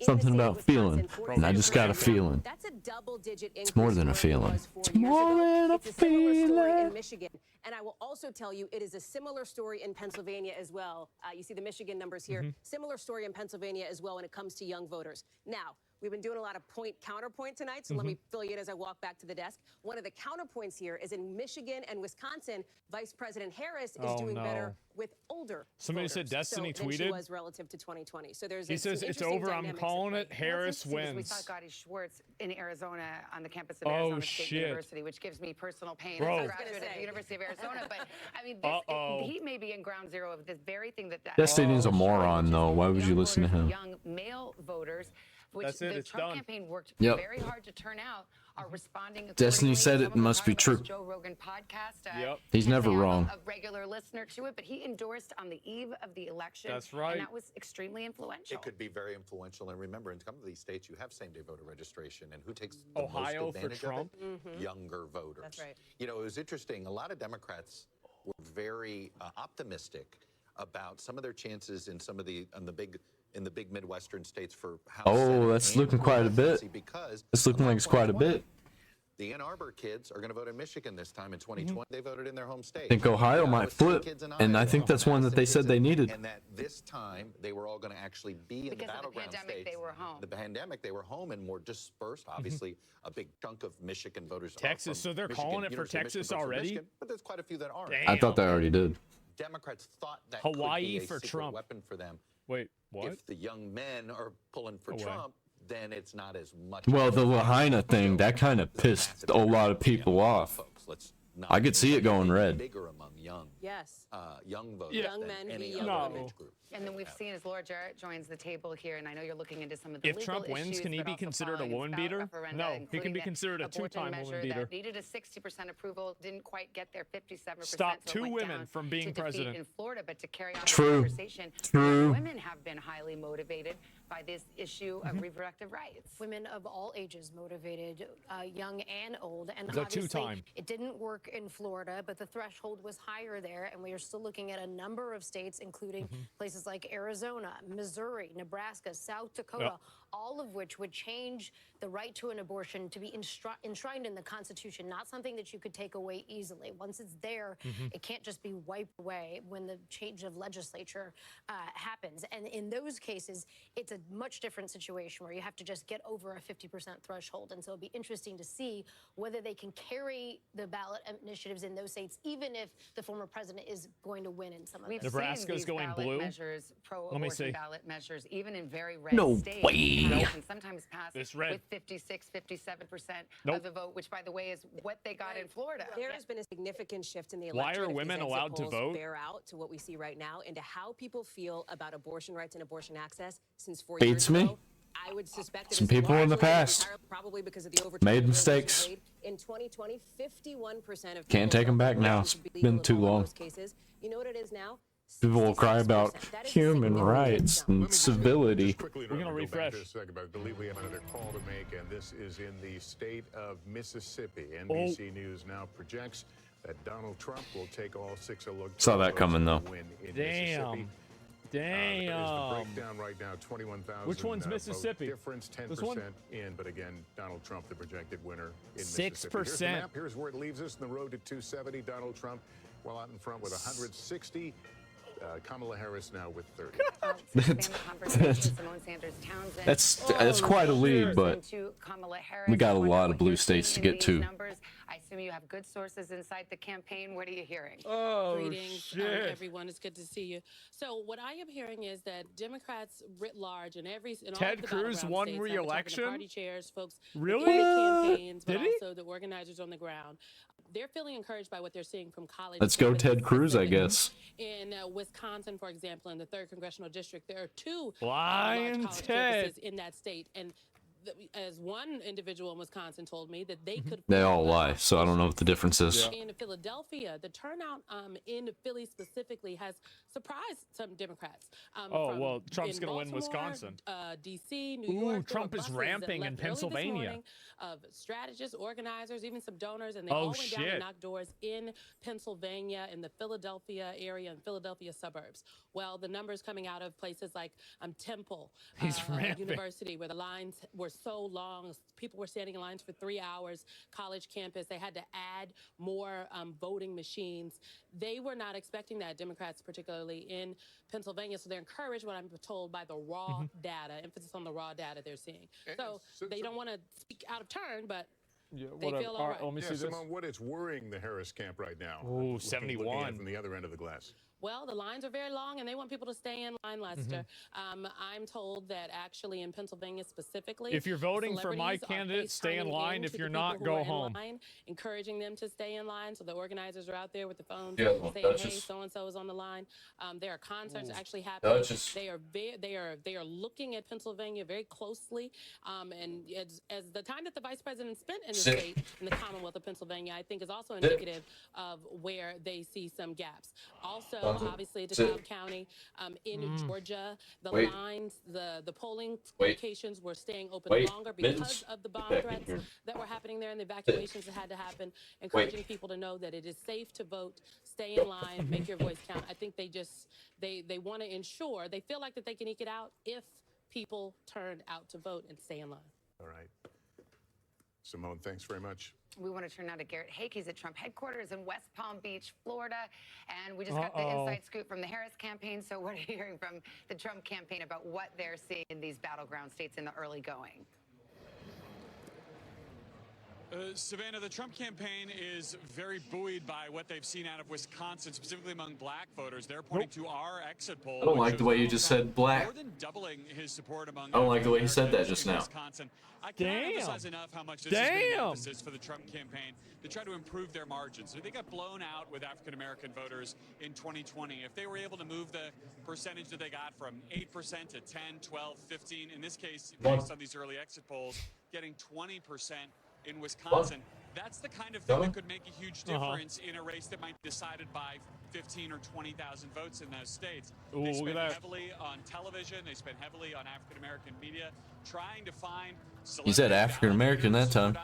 something about feeling, and I just got a feeling. That's a double-digit increase. It's more than a feeling. It's more than a It's a similar story in feeling. Michigan. And I will also tell you, it is a similar story in Pennsylvania as well. You see the Michigan numbers here. Similar story in Pennsylvania as well when it comes to young voters. Now, we've been doing a lot of counterpoint tonight, so let me fill you in as I walk back to the desk. One of the counterpoints here is in Michigan and Wisconsin, Vice President Harris is doing better with older Somebody voters, said Destiny than she tweeted. was relative to 2020. So there's He says some it's interesting over. I'm dynamics at calling play. it. Harris We wins. saw Gotti Schwartz in Arizona on the campus of Oh, Arizona State shit. University, which gives me personal pain Bro. as a graduate of the University of Arizona. But I mean, he may be in ground zero of this very thing that Destiny's a moron, though. Why would you listen to him? young male voters, which That's it, the it's Trump done. campaign worked Yep. very hard to turn out, are responding. Destiny accordingly. said it Some of them must be talked about true. his Joe Rogan podcast. Yep. He's can't never say I'm wrong. a regular listener to it, but he endorsed on the eve of the election. That's right. And that was extremely influential. It could be very influential. And remember, in some of these states, you have same-day voter registration. And who takes the Ohio most for advantage Trump? of it? Younger voters. That's right. You know, it was interesting. A lot of Democrats were very optimistic about some of their chances in some of the in the big Midwestern states for House. Oh, Senate, that's and looking quite a bit. presidency because It's looking like it's quite a bit. the Ann Arbor kids are going to vote in Michigan this time in 2020. They voted in their home state. I think Ohio might flip, and I think that's one that they said they needed. And that this time they were all going to actually be in the Because of the battleground pandemic, states. they were home. The pandemic, they were home and more dispersed. Obviously, a big chunk of Michigan voters are Texas, from so they're Michigan, calling it for University of Michigan Texas votes for already? Michigan, but there's quite a few that aren't. Damn. I thought they already did. Democrats thought that Hawaii could be a for secret Trump. weapon for them. Wait, what? If the young men are pulling for No way. Trump, then it's not as much. Well, the Lahaina thing, that kind of pissed a lot of people off. Folks, let's not I could see it going red. bigger among young young voters Young than men any v. other young age group. And then we've seen as Laura Jarrett joins the table here, and I know you're looking into some of the If legal Trump wins, issues, can he but be also considered a following woman ballot beater? referenda, No, he can including be the considered a abortion two-time measure woman beater. That needed a 60% approval, didn't quite get their 57%. Stop so it two went women down from being to defeat president. in Florida, but to carry on True. the conversation, True. women have been highly motivated by this issue of reproductive rights. Women of all ages motivated, young and old. And The obviously, two-time. it didn't work in Florida, but the threshold was higher there. And we are still looking at a number of states, including places like Arizona, Missouri, Nebraska, South Dakota, all of which would change the right to an abortion to be enshrined in the Constitution, not something that you could take away easily. Once it's there, it can't just be wiped away when the change of legislature happens. And in those cases, it's a much different situation where you have to just get over a 50% threshold. And so it'll be interesting to see whether they can carry the ballot initiatives in those states, even if the former president is going to win in some of We've those. Nebraska's seen these going ballot blue? measures, Let me pro-abortion see. ballot measures, even in very red No states, way. can sometimes pass It's red. with 56, 57% Nope. of the vote, which, by the way, is what they got in Florida. There has been a significant shift in the Why electorate. are if these women exit allowed to polls vote? Bear out to what we see right now into how people feel about abortion rights and abortion access since 4 Beats years me. ago. I would suspect that Some it's people in the largely past entirely probably because of the made overturning of Roe versus mistakes. Wade. In 2020, 51% of Can't people take 'em back felt now. abortion It's should be been legal too in all of long. those cases. You know what it is now? People will cry about 66%. That is a human significant rights jump. and civility. Quickly, We're gonna go back refresh. to a second, but I believe we have another call to make, and this is in the state of Mississippi. NBC News now projects that Donald Trump will take all 6 electoral Saw that votes coming, though. to win in Damn. Mississippi. Damn. There is the breakdown right now, 21,000 Which one's vote Mississippi? difference, This one? 10% in, but again, Donald Trump, the projected winner in 6%. Mississippi. Here's the map. Here's where it leaves us in the road to 270. Donald Trump well out in front with 160. Kamala Harris now with 30. That's quite a lead, but we got a lot of blue states to get to. I assume you have good sources inside the campaign. What are you hearing? Oh, Greetings, everyone. It's good to see you. So, what I am hearing is that Democrats writ large in all Ted of the Cruz battleground won states, re-election? party chairs, folks, Really? in the campaigns, but Did he? also the organizers on the ground. They're feeling encouraged by what they're seeing from college. Let's go, candidates Ted Cruz, I specifically. guess. In Wisconsin, for example, in the 3rd congressional district, there are 2 Blind large college Ted. campuses in that state, and as one individual in Wisconsin told me, that they could. They all lie, so I don't know what the difference is. In Philadelphia, the turnout in Philly specifically has surprised some Democrats. Well, Trump's going to win Wisconsin. D.C., New York. Trump is ramping in Pennsylvania. Of strategists, organizers, even some donors, and they all went down and knocked doors in Pennsylvania, in the Philadelphia area, and Philadelphia suburbs. Well, the numbers coming out of places like Temple University, where the lines were so long, people were standing in lines for 3 hours, college campus, they had to add more voting machines. They were not expecting that, Democrats particularly in Pennsylvania, so they're encouraged, what I'm told, by the raw data, emphasis on the raw data they're seeing. So they don't want to speak out of turn, but they feel all right. Let me see this. Simone, what is worrying the Harris camp right now? Ooh, 71. Looking at it from the other end of the glass. Well, the lines are very long, and they want people to stay in line, Lester. I'm told that actually in Pennsylvania specifically, if you're voting for my candidate, stay in line. If you're not, go home. Encouraging them to stay in line, so the organizers are out there with the phones saying, "Hey, so and so is on the line." There are concerts actually happening. They are looking at Pennsylvania very closely, and as the time that the vice president spent in the state, in the Commonwealth of Pennsylvania, I think is also indicative of where they see some gaps. Also, obviously, DeKalb County, in Georgia, the lines, the polling locations were staying open longer because of the bomb threats that were happening there and the evacuations that had to happen, encouraging people to know that it is safe to vote, stay in line, make your voice count. I think they want to ensure, they feel like that they can eke it out if people turn out to vote and stay in line. All right. Simone, thanks very much. We want to turn now to Garrett Hake. He's at Trump headquarters in West Palm Beach, Florida. And we just got the inside scoop from the Harris campaign. So what are you hearing from the Trump campaign about what they're seeing in these battleground states in the early going? Savannah, the Trump campaign is very buoyed by what they've seen out of Wisconsin, specifically among black voters. They're pointing to our exit poll. I don't like the way you just said black. More than doubling his support among I don't like the way he said that just now. Wisconsin. I can't emphasize enough how much this has been an emphasis for the Trump campaign to try to improve their margins. So they got blown out with African-American voters in 2020. If they were able to move the percentage that they got from 8% to 10, 12, 15, in this case, based on these early exit polls, getting 20% in Wisconsin, that's the kind of thing that could make a huge difference in a race that might be decided by 15 or 20,000 votes in those states. They spend heavily on television. They spend heavily on African-American media, trying to find. He said African-American that time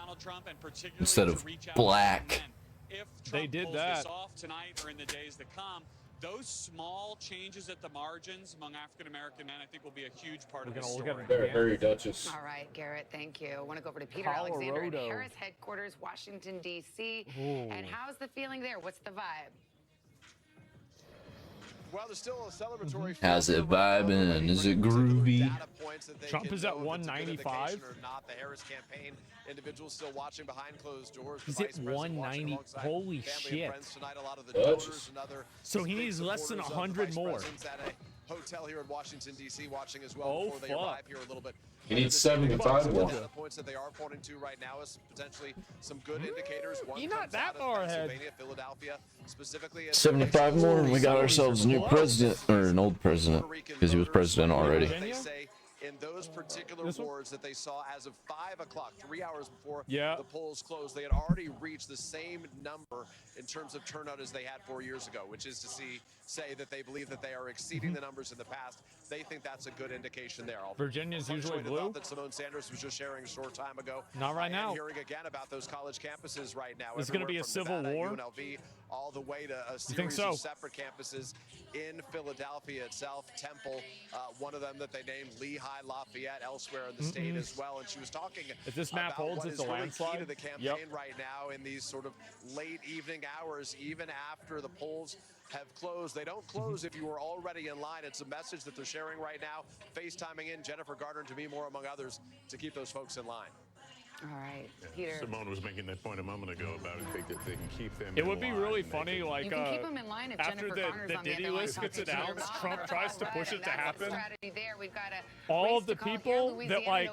instead of black. If Trump they did pulls that this off tonight or in the days to come, those small changes at the margins among African-American men, I think, will be a huge part of the story. Harry Duchess. All right, Garrett, thank you. I want to go over to Peter Alexander at Harris headquarters, Washington, D.C. And how's the feeling there? What's the vibe? Well, there's still a celebratory. How's it vibing? Is it groovy? Trump is at 195. Not the Harris campaign. Individuals still watching behind closed doors. He's at 190. Holy shit. So he needs less than 100 more. Hotel here in Washington, D.C. watching as well before they arrive here a little bit. He needs 75 more. The points that they are pointing to right now is potentially some good indicators. He's not that far ahead. Philadelphia, specifically 75 more, and we got ourselves a new president, or an old president, because he was president already. They say in those particular wards that they saw as of 5 o'clock, 3 hours before the polls closed, they had already reached the same number in terms of turnout as they had 4 years ago, which is to say that they believe that they are exceeding the numbers in the past. They think that's a good indication there. Virginia's usually blue. That Simone Sanders was just sharing a short time ago. Not right now. Hearing again about those college campuses right now. It's going to be a civil war. UNLV, all the way to a series of separate campuses in Philadelphia itself. Temple, one of them that they named Lehigh, Lafayette, elsewhere in the state as well. And she was talking if this map about holds, what it's is a really landslide. key to the campaign right now in these sort of late evening hours, even after the polls have closed. They don't close if you were already in line. It's a message that they're sharing right now, FaceTiming in Jennifer Gardner and Demi Moore, among others, to keep those folks in line. All right, Peter. Simone was making that point a moment ago about it. They can keep them. It would be really funny, like you can keep them in line if after Jennifer the Diddy list gets announced, Trump tries to push it to happen. There. We've got all of the people that like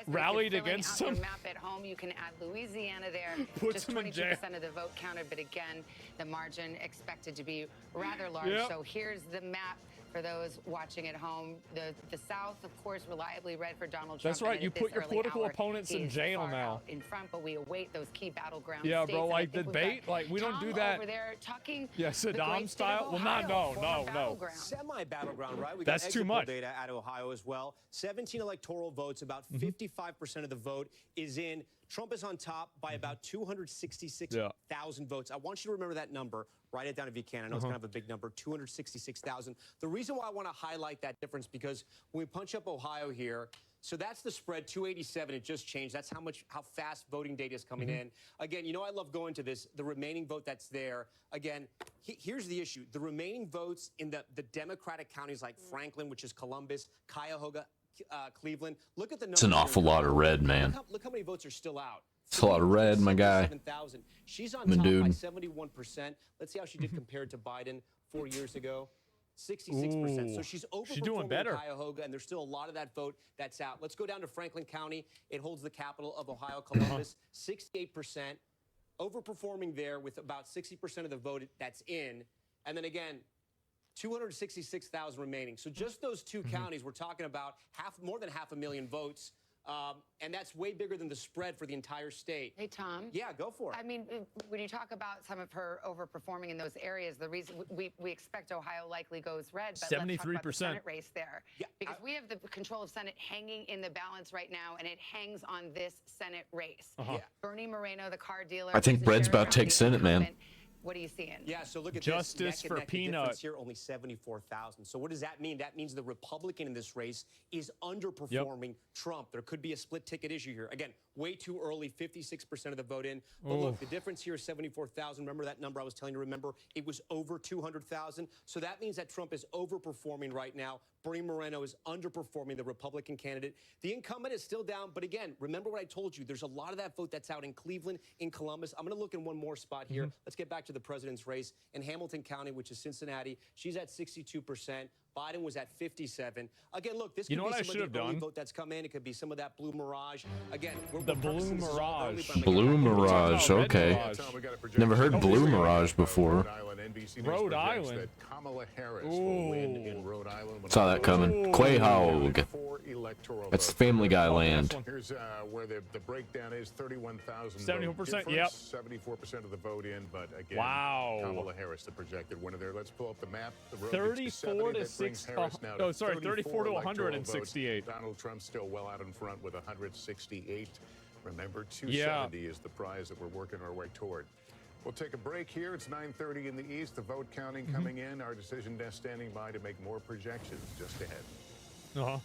rallied against him. Map at home, you can add Louisiana there. Puts Just 22% of the vote counted, but again, the margin expected to be rather large. So here's the map for those watching at home. The South, of course, reliably red for Donald Trump. That's right. And You at this put your early political hour, opponents in he's jail far now. out in front, but we await those key battleground Yeah, states. bro, And I like think the we've got debate, like we don't do Tom that. over there talking Yeah, the great Saddam state of style. Well, Ohio, no. former battleground. Semi-battleground, right? We That's got too exit much. poll data out of Ohio as well. 17 electoral votes, about Mm-hmm. 55% of the vote is in. Trump is on top by about 266,000 votes. I want you to remember that number. Write it down if you can. I know it's kind of a big number, 266,000. The reason why I want to highlight that difference, because when we punch up Ohio here, so that's the spread, 287. It just changed. That's how fast voting data is coming in. Again, you know I love going to this. The remaining vote that's there. Again, here's the issue. The remaining votes in the Democratic counties like Franklin, which is Columbus, Cuyahoga, Cleveland. Look at the numbers. It's an awful lot of red, man. Look how many votes are still out. It's a lot of red, my guy. 7,000. She's on My top by dude. 71%. Let's see how she did compared to Biden 4 years ago. 66%. So Ooh, she's overperforming she's doing better. Cuyahoga, and there's still a lot of that vote that's out. Let's go down to Franklin County. It holds the capital of Ohio, Columbus. 68%. Overperforming there with about 60% of the vote that's in. And then again, 266,000 remaining. So just those two counties, we're talking about more than 500,000 votes. And that's way bigger than the spread for the entire state. Hey, Tom. Yeah, go for it. I mean, when you talk about some of her overperforming in those areas, the reason we expect Ohio likely goes red, but let's talk about the 73%. Senate race there. Yeah, because we have the control of Senate hanging in the balance right now, and it hangs on this Senate race. Yeah. Bernie Moreno, the car dealer. I think versus Brett's Sherrod about to take Brown, the Senate, man. incumbent. What are you seeing? Yeah, so look at Justice this. for The difference Peanut. here, only 74,000. So what does that mean? That means the Republican in this race is underperforming Trump. There could be a split ticket issue here. Again, way too early, 56% of the vote in. But look, the difference here is 74,000. Remember that number I was telling you to remember? It was over 200,000. So that means that Trump is overperforming right now. Bernie Moreno is underperforming the Republican candidate. The incumbent is still down. But again, remember what I told you. There's a lot of that vote that's out in Cleveland, in Columbus. I'm going to look in one more spot here. Let's get back to the president's race. In Hamilton County, which is Cincinnati, she's at 62%. Biden was at 57. Again, look, this could know be what I some should of the have early done? vote that's come in. It could be some of that blue mirage. Again, The blue mirage. Blue Mirage, okay. Never heard Blue Mirage before. Rhode Island. Kamala Harris will win in Rhode Island. Saw that coming. Quahog. That's the Family Guy land. Here's where the breakdown is: 31,000. 71%, yep. 74% of the vote in, but again, Wow. Kamala Harris, the projected winner there. Let's pull up the map. The road 34 to 6. Oh, sorry, 34 to 168. Donald Trump still well out in front with 168. Remember, 270 is the prize that we're working our way toward. We'll take a break here. It's 9:30 in the East. The vote counting coming in. Our decision desk standing by to make more projections just ahead.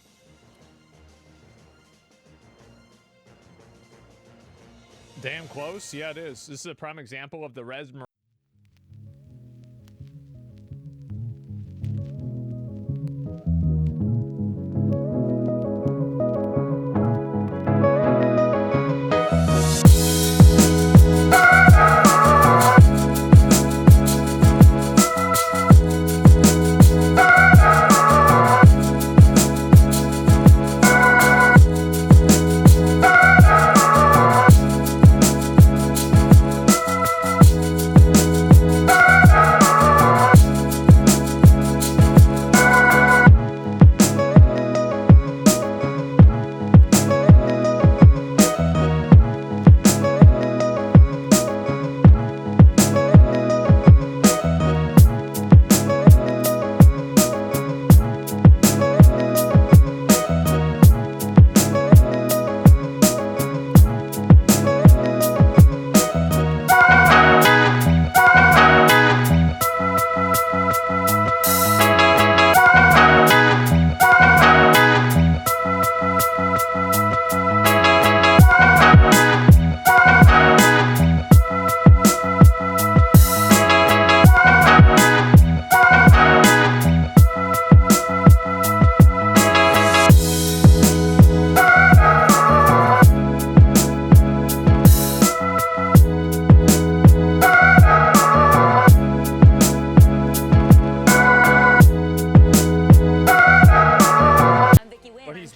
Damn close. Yeah, it is. This is a prime example of the res.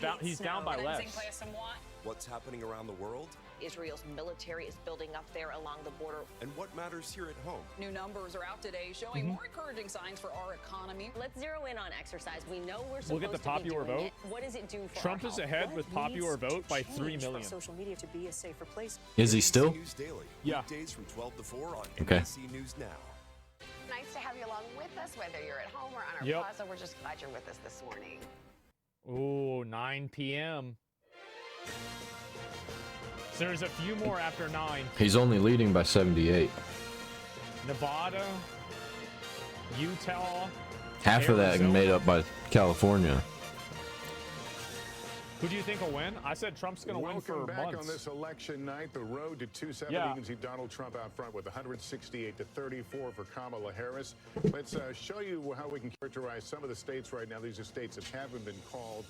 But he's down by less. What's happening around the world? Israel's military is building up there along the border. And what matters here at home? New numbers are out today showing more encouraging signs for our economy. Let's zero in on exercise. We know we're supposed Look at the popular to be doing vote. it. What does it do for Trump our is health? ahead What with popular needs vote to by 3 change for million. social media to be a safer place? Is he still? News Daily. Yeah. Weekdays from 12 to 4 on Okay. NBC News Now. Nice to have you along with us, whether you're at home or on our Yep. plaza. We're just glad you're with us this morning. Ooh, 9 p.m. So there's a few more after 9. He's only leading by 78. Nevada, Utah. Half of that Arizona. made up by California. Who do you think will win? I said Trump's going to win for Welcome back months. on this election night. The road to 270. Yeah. You can see Donald Trump out front with 168 to 34 for Kamala Harris. Let's show you how we can characterize some of the states right now. These are states that haven't been called.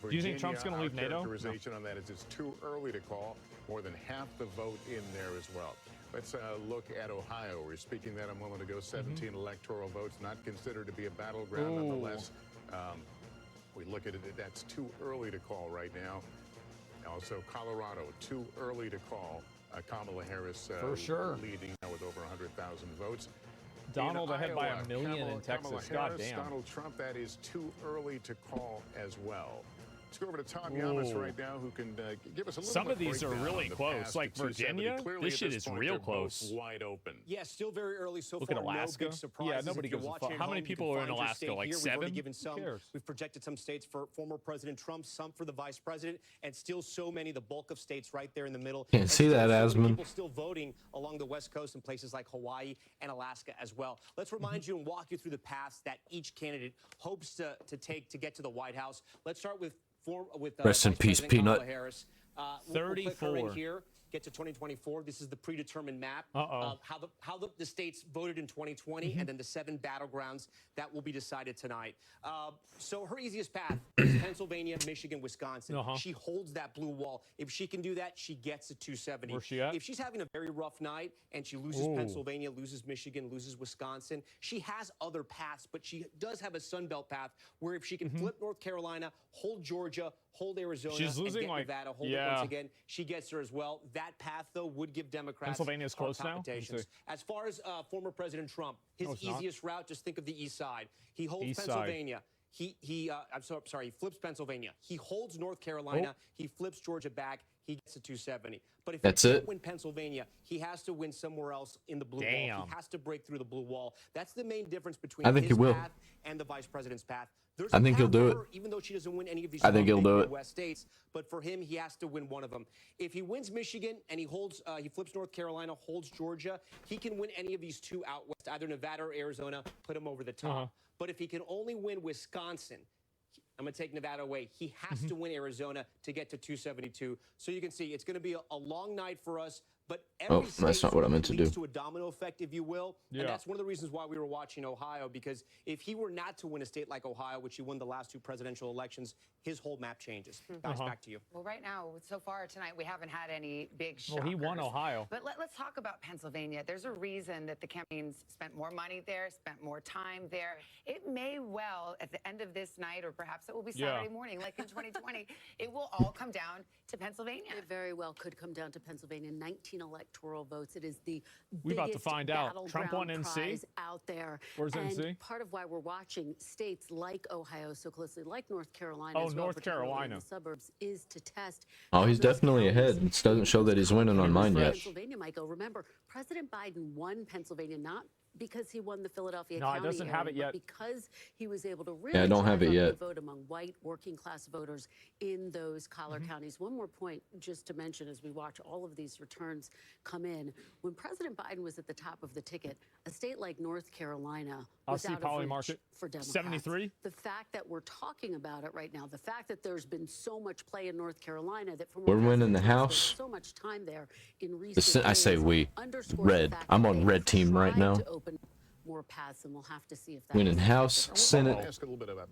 Do you think Trump's going to leave our NATO? Characterization on that is it's too early to call. More than half the vote in there as well. Let's look at Ohio. We're speaking that a moment ago. 17 electoral votes, not considered to be a battleground, Ooh. nonetheless. We look at it, that's too early to call right now. Also, Colorado, too early to call. Kamala Harris For sure. leading now with over 100,000 votes. Donald In ahead by Iowa, a million in Kamala Texas. Harris, God damn. Donald Trump, that is too early to call as well. Let's go over to Tom Yamas Ooh. right now, who can give us a little Some bit of these are breakdown really on the close. path Like to 270. Virginia, Clearly, this at shit is point, real they're both close. wide open. Yeah, still very early so Look far. at Alaska. No big surprises. Yeah, nobody If you're gives a watching fuck. at How many home, you people can are in find your Alaska? state Like here. We've 7? already given Who some. cares? We've projected some states for former President Trump, some for the vice president, and still so many, the bulk of states right there in the middle. Can't And see still that, so many Asmon. people still voting along the West Coast in places like Hawaii and Alaska as well. Let's remind you and walk you through the paths that each candidate hopes to take to get to the White House. Let's start with Rest in Vice peace, President Kamala Peanut. Harris. We'll click her in 34. here. Get to 2024. This is the predetermined map Uh-oh. of how the states voted in 2020, and then the 7 battlegrounds that will be decided tonight. So her easiest path is Pennsylvania, Michigan, Wisconsin. She holds that blue wall. If she can do that, she gets to 270. Where's she at? If she's having a very rough night and she loses Ooh. Pennsylvania, loses Michigan, loses Wisconsin, she has other paths, but she does have a Sun Belt path where if she can flip North Carolina, hold Georgia, hold Arizona, She's and losing, get like- Nevada, hold it yeah. once again, she gets her as well. That path, though, would give Democrats Pennsylvania's hard close now? Let me palpitations. see. As far as former President Trump, his No, it's not. easiest route, just think of the east side. He holds East side. Pennsylvania. I'm sorry, he flips Pennsylvania. He holds North Carolina. Oh. He flips Georgia back. He gets to 270. But if That's he can't it? win Pennsylvania, he has to win somewhere else in the blue wall. Damn. He has to break through the blue wall. That's the main difference between I think his he will. path and the vice president's path. There's I a think he'll path do for it. her, even though she doesn't win any of these I think he'll big do it. Midwest states. But for him, he has to win one of them. If he wins Michigan and he holds, he flips North Carolina, holds Georgia, he can win any of these 2 out west, either Nevada or Arizona, put him over the top. But if he can only win Wisconsin, I'm going to take Nevada away. He has to win Arizona to get to 272. So you can see it's going to be a long night for us. But every Oh, that's state not what I meant to leads do. to a domino effect, if you will. Yeah. And that's one of the reasons why we were watching Ohio, because if he were not to win a state like Ohio, which he won the last 2 presidential elections, his whole map changes. Bounce back to you. Well, right now, so far tonight, we haven't had any big shockers. Well, he won Ohio. But let's talk about Pennsylvania. There's a reason that the campaigns spent more money there, spent more time there. It may well, at the end of this night, or perhaps it will be Saturday morning, like in 2020, it will all come down to Pennsylvania. It very well could come down to Pennsylvania. 19 electoral votes. It is the We about to biggest find out. Trump won battleground NC? prize out there. Where's and NC? part of why we're watching states like Ohio so closely, like North Carolina, Oh, as well, North particularly in Carolina. the suburbs, is to test. Oh, how he's those definitely counties ahead. It doesn't show that he's winning on mine yet. Pennsylvania, Michael. Remember, President Biden won Pennsylvania not because he won the Philadelphia No, it County doesn't have area, it yet. but because he was able to really I don't have drive it up yet. the vote among white working class voters in those collar counties. One more point just to mention as we watch all of these returns come in. When President Biden was at the top of the ticket, a state like North Carolina was see out Polly of reach Market. for Democrats. 73? The fact that we're talking about it right now, the fact that there's been so much play in North Carolina that from We're winning the spent House. so much time there in recent I say days we. underscores the Red. fact I'm that on they red team right tried now. to open more paths, and we'll have to see if that winning House, Senate,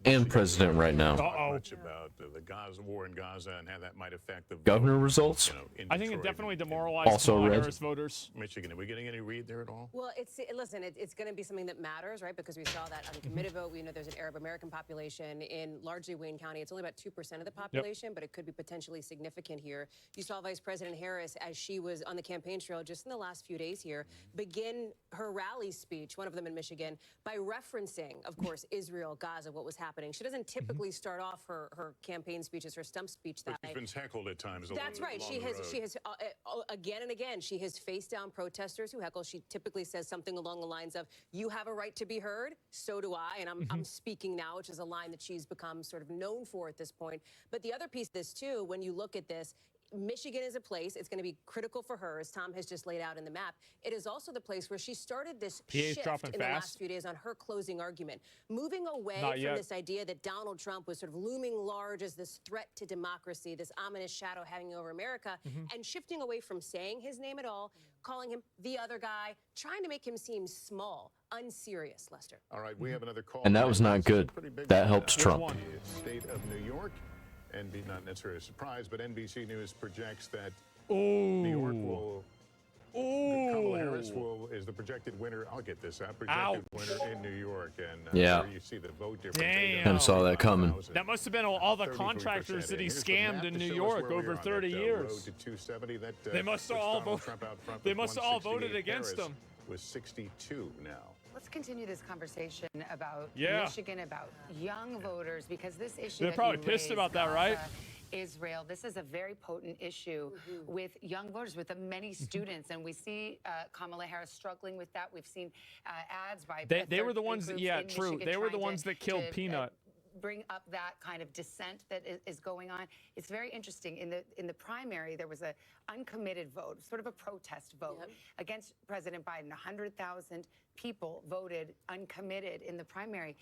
and president right now. Much about the Gaza war in Gaza and how that might affect the Governor results. I think it definitely demoralized Also Kamala red. Harris voters. Michigan, are we getting any read there at all? Well, listen, it's going to be something that matters, right? Because we saw that uncommitted vote. We know there's an Arab American population in largely Wayne County. It's only about 2% of the population, but it could be potentially significant here. You saw Vice President Harris, as she was on the campaign trail just in the last few days here, begin her rally speech, one of them in Michigan, by referencing, of course, Israel, Gaza, what was happening. She doesn't typically start off her campaign speeches, her stump speech that way. She's been heckled at times. That's right. She has again and again, she has faced down protesters who heckle. She typically says something along the lines of, "You have a right to be heard, so do I," and I'm speaking now, which is a line that she's become sort of known for at this point. But the other piece of this, too, when you look at this, Michigan is a place, it's going to be critical for her, as Tom has just laid out in the map. It is also the place where she started this shift in the last few days on her closing argument, moving away from this idea that Donald Trump was sort of looming large as this threat to democracy, this ominous shadow hanging over America, and shifting away from saying his name at all, calling him the other guy, trying to make him seem small, unserious, Lester. All right, we have another call. And that was not good. That helps Trump. State of New York. Not necessarily a surprise, but NBC News projects that New York will. Kamala Harris is the projected winner. I'll get this out. Projected winner in New York, and yeah, you see the vote difference. Damn. I saw that coming. That must have been all the contractors that he scammed in New York over 30 years. They must have all They must have all voted against him. With 62 now. Let's continue this conversation about Yeah. Michigan, about young voters, because this issue They're that probably you pissed raised, about that, right? Israel, this is a very potent issue with young voters, with the many students, and we see Kamala Harris struggling with that. We've seen ads by they were the ones that, yeah, true. Michigan They were the trying ones that killed Peanut. Bring up that kind of dissent that is going on. It's very interesting. In the primary, there was an uncommitted vote, sort of a protest vote against President Biden. 100,000 people voted uncommitted in the primary.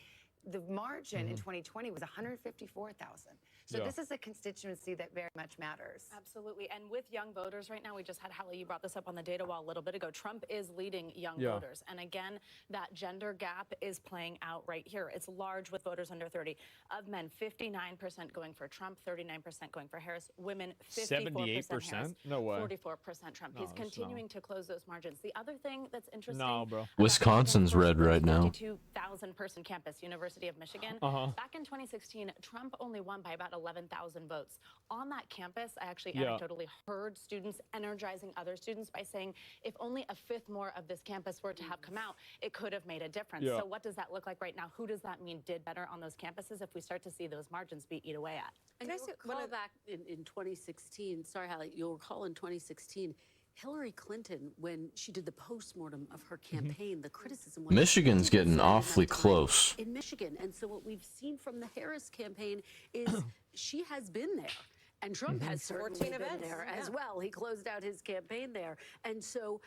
The margin in 2020 was 154,000. So this is a constituency that very much matters. Absolutely. And with young voters right now, we just had Hallie, you brought this up on the data wall a little bit ago. Trump is leading young voters. And again, that gender gap is playing out right here. It's large with voters under 30. Of men, 59% going for Trump, 39% going for Harris. Women, 54% Harris, no way. 44% Trump. He's continuing to close those margins. The other thing that's interesting. No, bro. Wisconsin's red right now. 52,000 person campus, University of Michigan. Back in 2016, Trump only won by about 11,000 votes. On that campus, I actually anecdotally heard students energizing other students by saying, if only a fifth more of this campus were to have come out, it could have made a difference. So what does that look like right now? Who does that mean did better on those campuses if we start to see those margins be eat away at? And you'll recall back in 2016, sorry, Hallie, you'll recall in 2016, Hillary Clinton, when she did the postmortem of her campaign, the criticism was Michigan's getting awfully close. in Michigan. And so what we've seen from the Harris campaign is she has been there. And Trump has certainly been there as well. He closed out his campaign there. And so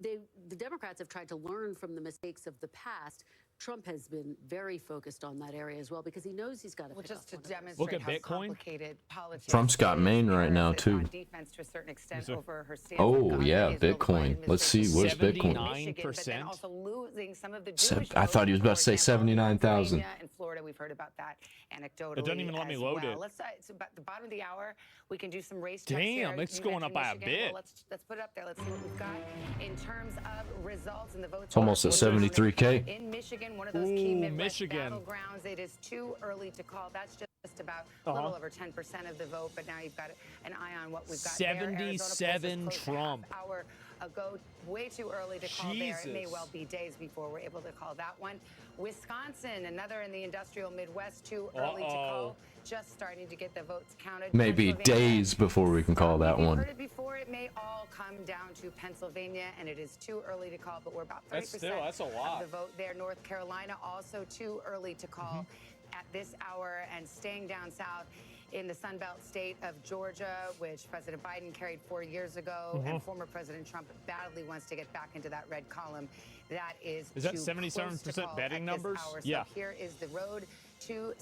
the Democrats have tried to learn from the mistakes of the past. Trump has been very focused on that area as well because he knows he's got to pick just to up demonstrate Look at how Bitcoin. complicated politics Trump's got is. Maine right now, Harris is too. on defense to a certain extent over her stance Oh, on yeah, Israel, Bitcoin. Biden Let's see, where's Bitcoin? 79%. Also losing some of the Jewish I thought he was about to say votes, for example, 79,000. Pennsylvania and Florida, we've heard about that anecdotally. It doesn't even let me load it. Let's it's about the bottom of the hour. We can do some race Damn, checks here. it's You going up mentioned by a Michigan. bit. Well, let's put it up there. Let's see what we've got in terms of results and the votes. It's almost at 73K. In Michigan, one of those key Midwest Michigan. battlegrounds. It is too early to call. That's just about a little over 10% of the vote, but now you've got an eye on what we've got 77 there. Trump. Hour ago, way too early to call there. It may well be days before we're able to call that one. Wisconsin, another in the industrial Midwest, too early to call. Just starting to get the votes counted. Maybe days before we can call that We've one. heard it before. It may all come down to Pennsylvania, and it is too early to call, but we're about 30% that's a lot. of the vote there. North Carolina, also too early to call at this hour. And staying down south in the Sunbelt state of Georgia, which President Biden carried 4 years ago, and former President Trump badly wants to get back into that red column. That is that too 77% close to call betting at this numbers? hour. Yeah. So here is the road to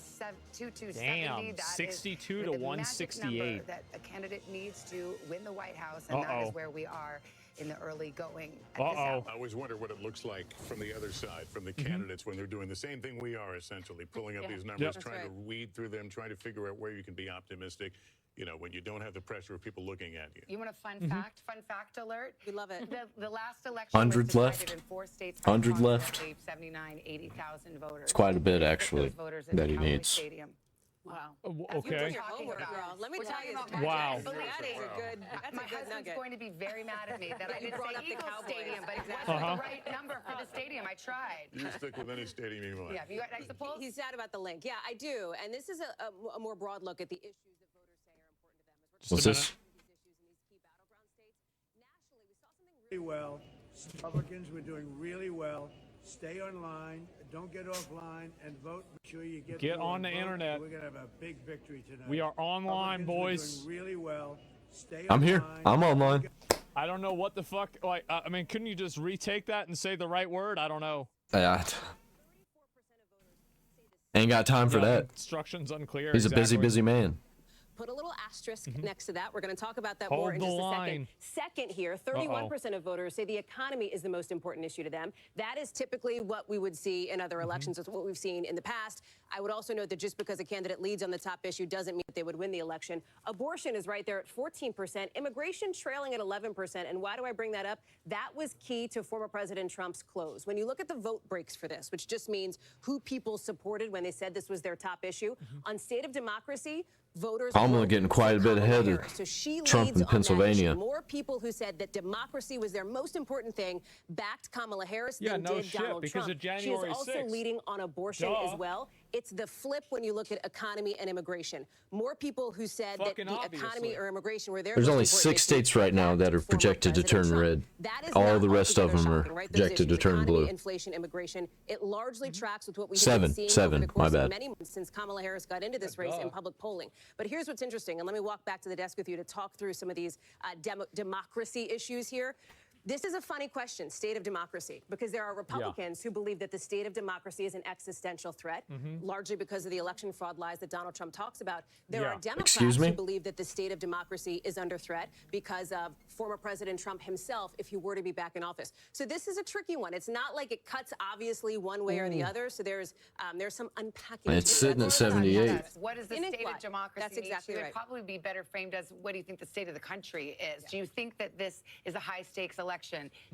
270. Damn, That is 62 to the magic 168. number that a candidate needs to win the White House, and that is where we are in the early going. I always wonder what it looks like from the other side, from the candidates, when they're doing the same thing we are, essentially, pulling up these numbers, trying to weed through them, trying to figure out where you can be optimistic, you know, when you don't have the pressure of people looking at you. You want a fun fact? Fun fact alert? We love it. The last election 100 was decided left. in 4 states by 100 left. approximately 79, 80,000 voters. It's quite a bit, actually, Those voters in that he Cowboy needs. Stadium. Wow. Okay. Your homework, girl. Let me tell you, Wow. that is a good. That's My a good husband's nugget. going to be very mad at me that I didn't brought say up the Eagles Cowboys. Stadium, but it wasn't the right number for the stadium. I tried. You stick with any stadium you want. Yeah, have you got next to polls? He's sad about the link. Yeah, I do. And this is a more broad look at the issues that voters say are important to them. As we're What's this? Really well. Republicans were doing really well. Stay online. Don't get offline and vote. Make sure you get through on and the vote. internet. We're gonna have a big victory tonight. We are online, Republicans were boys. doing really well. Stay I'm here. online. I'm online. I don't know what the fuck. Like, I mean, couldn't you just retake that and say the right word? I don't know. Ain't got time for that. Instructions unclear. He's a busy man. Put a little asterisk next to that. We're going to talk about that more in Hold just the a second. line. Second here, 31% of voters say the economy is the most important issue to them. That is typically what we would see in other elections. It's what we've seen in the past. I would also note that just because a candidate leads on the top issue doesn't mean that they would win the election. Abortion is right there at 14%. Immigration trailing at 11%. And why do I bring that up? That was key to former President Trump's close. When you look at the vote breaks for this, which just means who people supported when they said this was their top issue, on state of democracy, voters Kamala getting quite a bit ahead of so she Trump leads in on that Pennsylvania. issue. More people who said that democracy was their most important thing backed Kamala Harris Yeah, than no did shit, Donald because Trump. of January She is also 6th. leading on abortion Duh. as well. It's the flip when you look at economy and immigration. More people who said Fucking that the obviously. economy or immigration were their There's most only important 6 issues, states right now that are former projected to turn President Trump. red. That is All not the rest of altogether them are shocking, right? Those projected to issues, turn economy, blue. Inflation, immigration. It largely tracks with what we have Seven, been seeing over seven, the my course of bad. many months since Kamala Harris got into this race in public polling. But here's what's interesting, and let me walk back to the desk with you to talk through some of these democracy issues here. This is a funny question, state of democracy, because there are Republicans who believe that the state of democracy is an existential threat, largely because of the election fraud lies that Donald Trump talks about. There are Democrats Excuse me? who believe that the state of democracy is under threat because of former President Trump himself if he were to be back in office. So this is a tricky one. It's not like it cuts obviously one way or the other. So there's some unpacking. It's to sitting that. at 78. What is the In state what? of democracy? That's exactly It would right. probably be better framed as what do you think the state of the country is? Do you think that this is a high stakes election?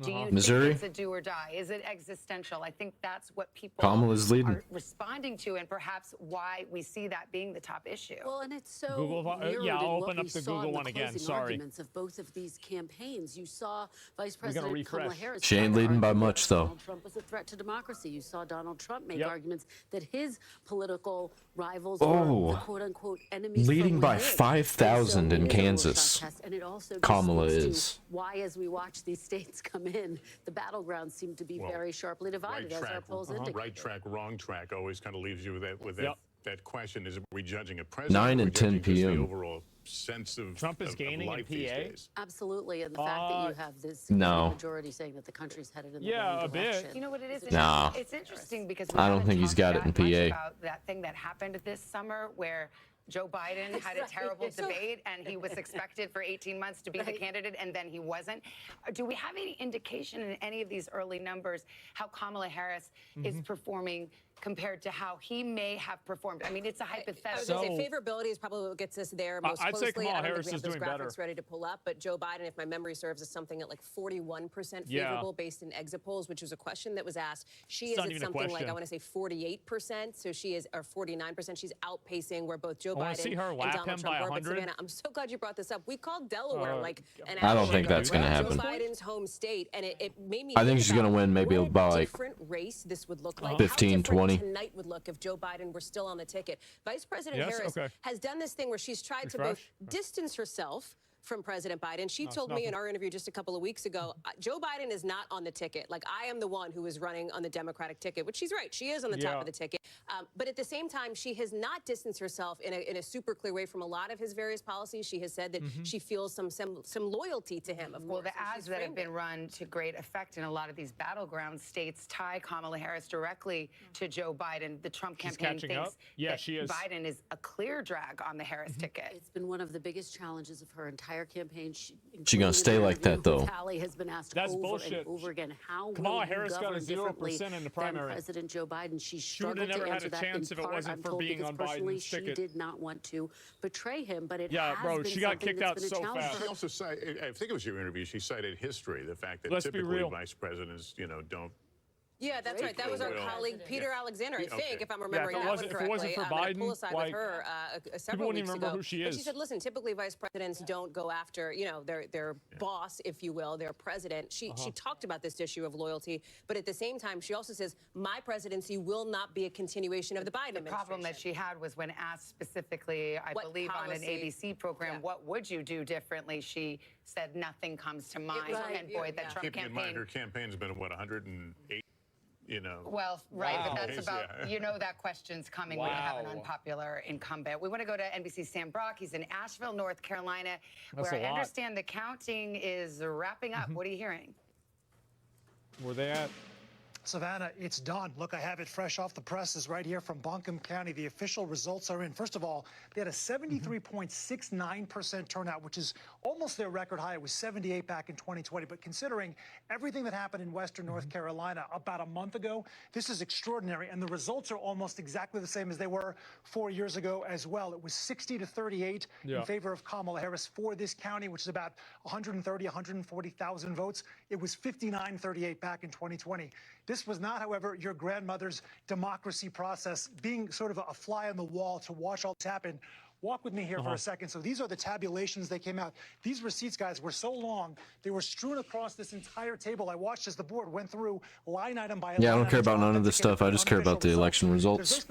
Do you Missouri? think it's a do or die? Is it existential? I think that's what people Kamala's leading. are responding to, and perhaps why we see that being the top issue. Well, and it's so Google, mirrored yeah, I'll in what open up we the saw Google in one the again, closing sorry. arguments of both of these campaigns. You saw Vice We're gonna President Kamala refresh. Harris. She ain't leading by much, though. Donald Trump was a threat to democracy. You saw Donald Trump make Yep. arguments that his political rivals Oh. were the quote-unquote enemies Leading from by within. 5,000 And in so it is a real Kansas. shock test, and it also just Kamala speaks to is. why, as we watch these states come in, the battlegrounds seem to be very sharply divided, as our polls indicate. right track, wrong track always kind of leaves you with that, Yep. that question: is we judging a president? 9 or and 10 judging just the p.m. overall sense of Trump is of gaining in life these PA? days? Absolutely, and the fact that you have this No. majority saying that the country's headed in the Yeah, wrong a bit. direction. You know what it is? Nah. It's interesting because I don't think he's got it in that much PA. about that thing that happened this summer where Joe Biden had a terrible debate and he was expected for 18 months to be the candidate and then he wasn't. Do we have any indication in any of these early numbers how Kamala Harris is performing compared to how he may have performed? I mean, it's a I was hypothetical. going to say favorability is probably what gets us there most I'd say closely. Kamala I don't Harris think we is have those doing graphics better. ready to pull up, but Joe Biden, if my memory serves, is something at like 41% Yeah. favorable based in exit polls, which was a question that was asked. She It's is not at even a something like, question. I want to say 48%, so she is, or 49%. She's outpacing where both Joe I wanna Biden see her and lap Donald him Trump by were. But 100. Savannah, I'm so glad you brought this up. We called Delaware like an I don't hour think ago, that's gonna right? happen. Joe Biden's home state, and it made me I think think she's gonna about win maybe what a by, like, different race this would look like. 15, how different 20. tonight would look if Joe Biden were still on the ticket. Vice President Yes? Harris Okay. has done this thing where she's tried to both distance herself from President Biden. She told me in our interview just a couple of weeks ago, Joe Biden is not on the ticket. Like, I am the one who is running on the Democratic ticket, which she's right. She is on the top of the ticket. But at the same time, she has not distanced herself in a super clear way from a lot of his various policies. She has said that she feels some loyalty to him, of Well, course. the ads that have been run to great effect in a lot of these battleground states tie Kamala Harris directly to Joe Biden. The Trump She's campaign catching thinks up. Yeah, that she is. Biden is a clear drag on the Harris ticket. It's been one of the biggest challenges of her entire entire campaign. She gonna stay like that though? Tally has been asked That's over bullshit. and over again. How Kamala will Harris you got a govern 0% differently in the than primary. President Joe Biden? She She would struggled have never to had answer a that chance in if it part, wasn't I'm for told, being because on personally Biden's she ticket. did not want to betray him, but it Yeah, has bro, been she got something kicked that's out been a so challenge fast. for She her. also cited, I think it was your interview, she cited history, the fact that Let's be typically real. vice presidents, don't. Yeah, that's right. That was our colleague Peter Alexander, I think, if I'm remembering that one correctly. If it wasn't for I had a pull Biden, aside like, with her people several wouldn't weeks even remember ago. who she But is. she said, listen, typically vice presidents don't go after, their boss, if you will, their president. She talked about this issue of loyalty, but at the same time, she also says, my presidency will not be a continuation of the Biden administration. The problem that she had was when asked specifically, I believe on an ABC program, what would you do differently? She said nothing comes to mind. And boy, that Trump Keeping in mind, campaign. her campaign's been, 108, Well, right, but that's days, about, that question's coming when you have an unpopular incumbent. We want to go to NBC's Sam Brock. He's in Asheville, North Carolina, where I understand the counting is wrapping up. What are you hearing? Were they at? Savannah, it's done. Look, I have it fresh off the presses right here from Buncombe County. The official results are in. First of all, they had a 73.69% turnout, which is almost their record high. It was 78 back in 2020. But considering everything that happened in Western North Carolina about a month ago, this is extraordinary. And the results are almost exactly the same as they were 4 years ago as well. It was 60-38 in favor of Kamala Harris for this county, which is about 140,000 votes. It was 59-38 back in 2020. This was not, however, your grandmother's democracy process being sort of a fly on the wall to watch all this happen. Walk with me here for a second. So these are the tabulations that came out. These receipts, guys, were so long. They were strewn across this entire table. I watched as the board went through line item by line. Yeah, I don't care about none of this stuff. I just care about the election results.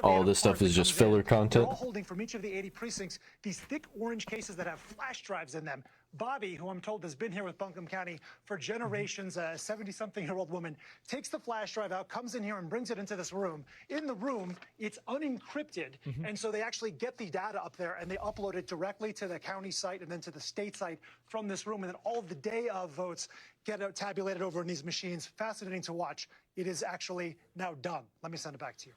All this stuff is just filler content. They're all holding from each of the 80 precincts these thick orange cases that have flash drives in them. Bobby, who I'm told has been here with Buncombe County for generations, a 70-something-year-old woman, takes the flash drive out, comes in here and brings it into this room. In the room, it's unencrypted, and so they actually get the data up there and they upload it directly to the county site and then to the state site from this room, and then all of the day of votes get tabulated over in these machines. Fascinating to watch. It is actually now done. Let me send it back to you.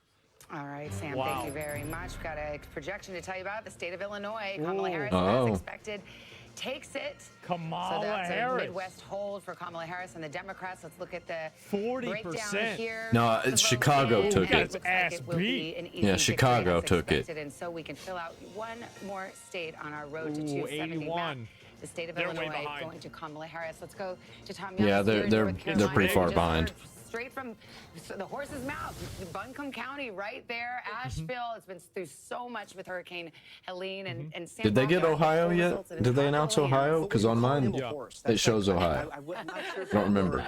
All right, Sam, thank you very much. We've got a projection to tell you about the state of Illinois. Kamala Harris, as expected, takes it. Kamala so that's Harris. A Midwest hold for Kamala Harris and the Democrats. Let's look at the 40%. breakdown here. No, it's Chicago took it. Yeah, Chicago took it. And so we can fill out one more state on our road to 270 map. The state of Illinois going to Kamala Harris. Let's go to Tom Young. Yeah, they're pretty far behind. Straight from the horse's mouth, Buncombe County, right there, Asheville. It's been through so much with Hurricane Helene and Sam. Did they get Ohio yet? Did they announce Ohio? Because on mine, it shows Ohio. I don't remember.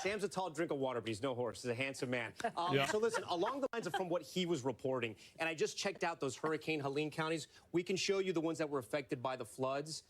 Sam's a tall drink of water, but he's no horse. He's a handsome man. So listen, along the lines of from what he was reporting, and I just checked out those Hurricane Helene counties. We can show you the ones that were affected by the floods.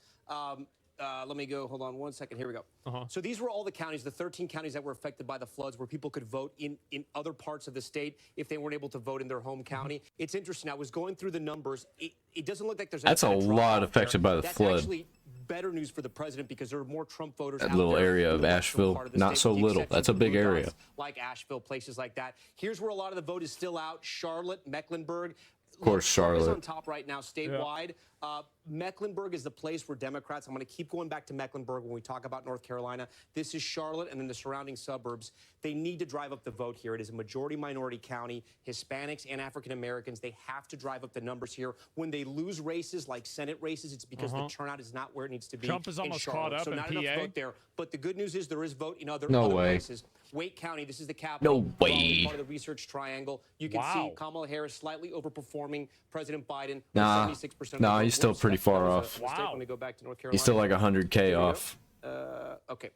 Let me go. Hold on one second. Here we go. So these were all the counties, the 13 counties that were affected by the floods, where people could vote in other parts of the state if they weren't able to vote in their home county. It's interesting. I was going through the numbers. It doesn't look like there's That's a lot affected by the flood. That's actually better news for the president because there are more Trump voters That out little there area of Asheville, not so little. That's a big area. Like Asheville, places like that. Here's where a lot of the vote is still out. Charlotte, Mecklenburg. Of course, Charlotte is on top right now statewide. Mecklenburg is the place where Democrats, I'm going to keep going back to Mecklenburg when we talk about North Carolina. This is Charlotte and then the surrounding suburbs. They need to drive up the vote here. It is a majority-minority county. Hispanics and African Americans, they have to drive up the numbers here. When they lose races like Senate races, it's because the turnout is not where it needs to be. Trump is almost caught up so in not PA. enough vote there. But the good news is there is vote in other places. Wake County, this is the capital. No way. Part of the research triangle. You can see Kamala Harris slightly overperforming President Biden. Nah, 76% nah, he's still pretty far off. Let me go back to North Carolina. He's still like 100K off. Okay.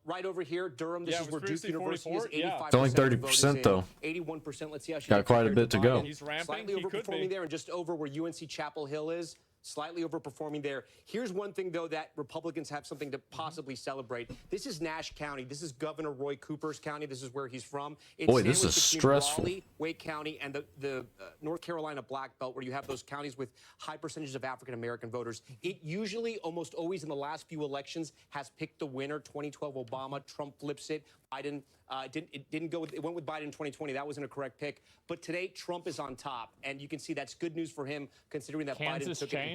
Right over here, Durham. This is where Duke University is. 85%. It's only 30% though. 81%. Let's see how she got quite a bit to go. He's ramping. Slightly overperforming there, and just over where UNC Chapel Hill is. Slightly overperforming there. Here's one thing, though, that Republicans have something to possibly celebrate. This is Nash County. This is Governor Roy Cooper's county. This is where he's from. It's Boy, this is stressful. Raleigh, Wake County, and the North Carolina Black Belt, where you have those counties with high percentages of African-American voters. It usually, almost always in the last few elections, has picked the winner. 2012 Obama, Trump flips it. Biden it went with Biden in 2020. That wasn't a correct pick. But today, Trump is on top. And you can see that's good news for him, considering that Biden took it in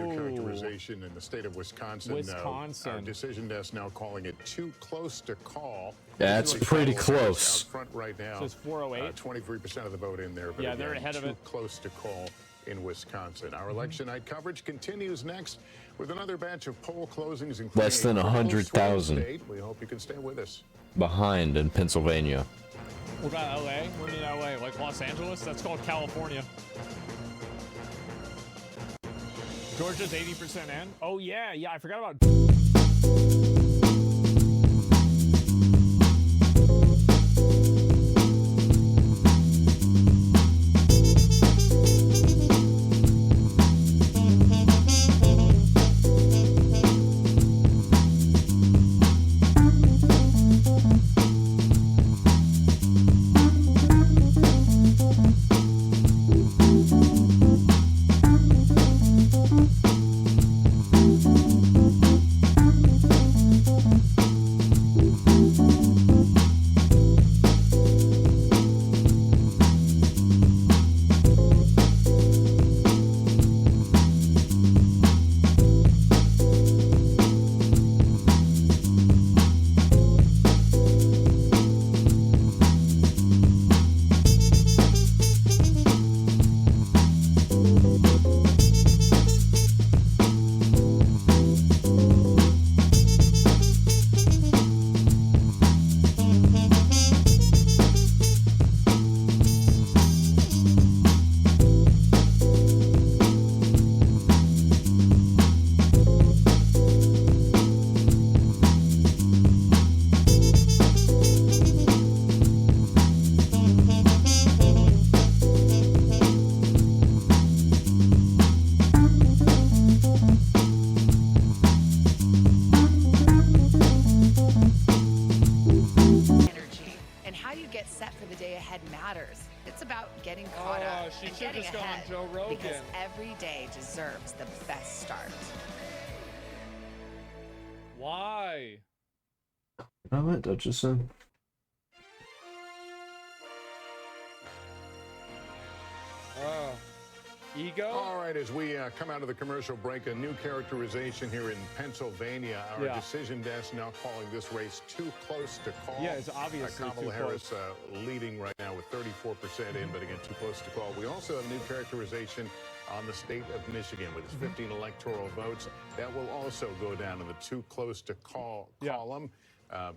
new characterization in the state of Wisconsin. Our decision desk now calling it too close to call. That's pretty close. Out front right now. Says 408. 23% 50% of the vote in there, but Yeah, again, they're ahead of too it. close to call in Wisconsin. Our election night coverage continues next with another batch of poll closings, including Less than a critical 100,000 swing state. We hope you can stay with us. behind in Pennsylvania. What about LA? What do you mean LA? Like Los Angeles? That's called California. Georgia's 80% in. Oh yeah, I forgot about. Every day deserves the best start. Why? I went Dutchison. Ego? All right, as we come out of the commercial break, a new characterization here in Pennsylvania. Our decision desk now calling this race too close to call. Yeah, it's obviously Kamala too Harris leading right now with 34% in, but again, too close to call. We also have a new characterization on the state of Michigan with its 15 electoral votes. That will also go down in the too close to call column.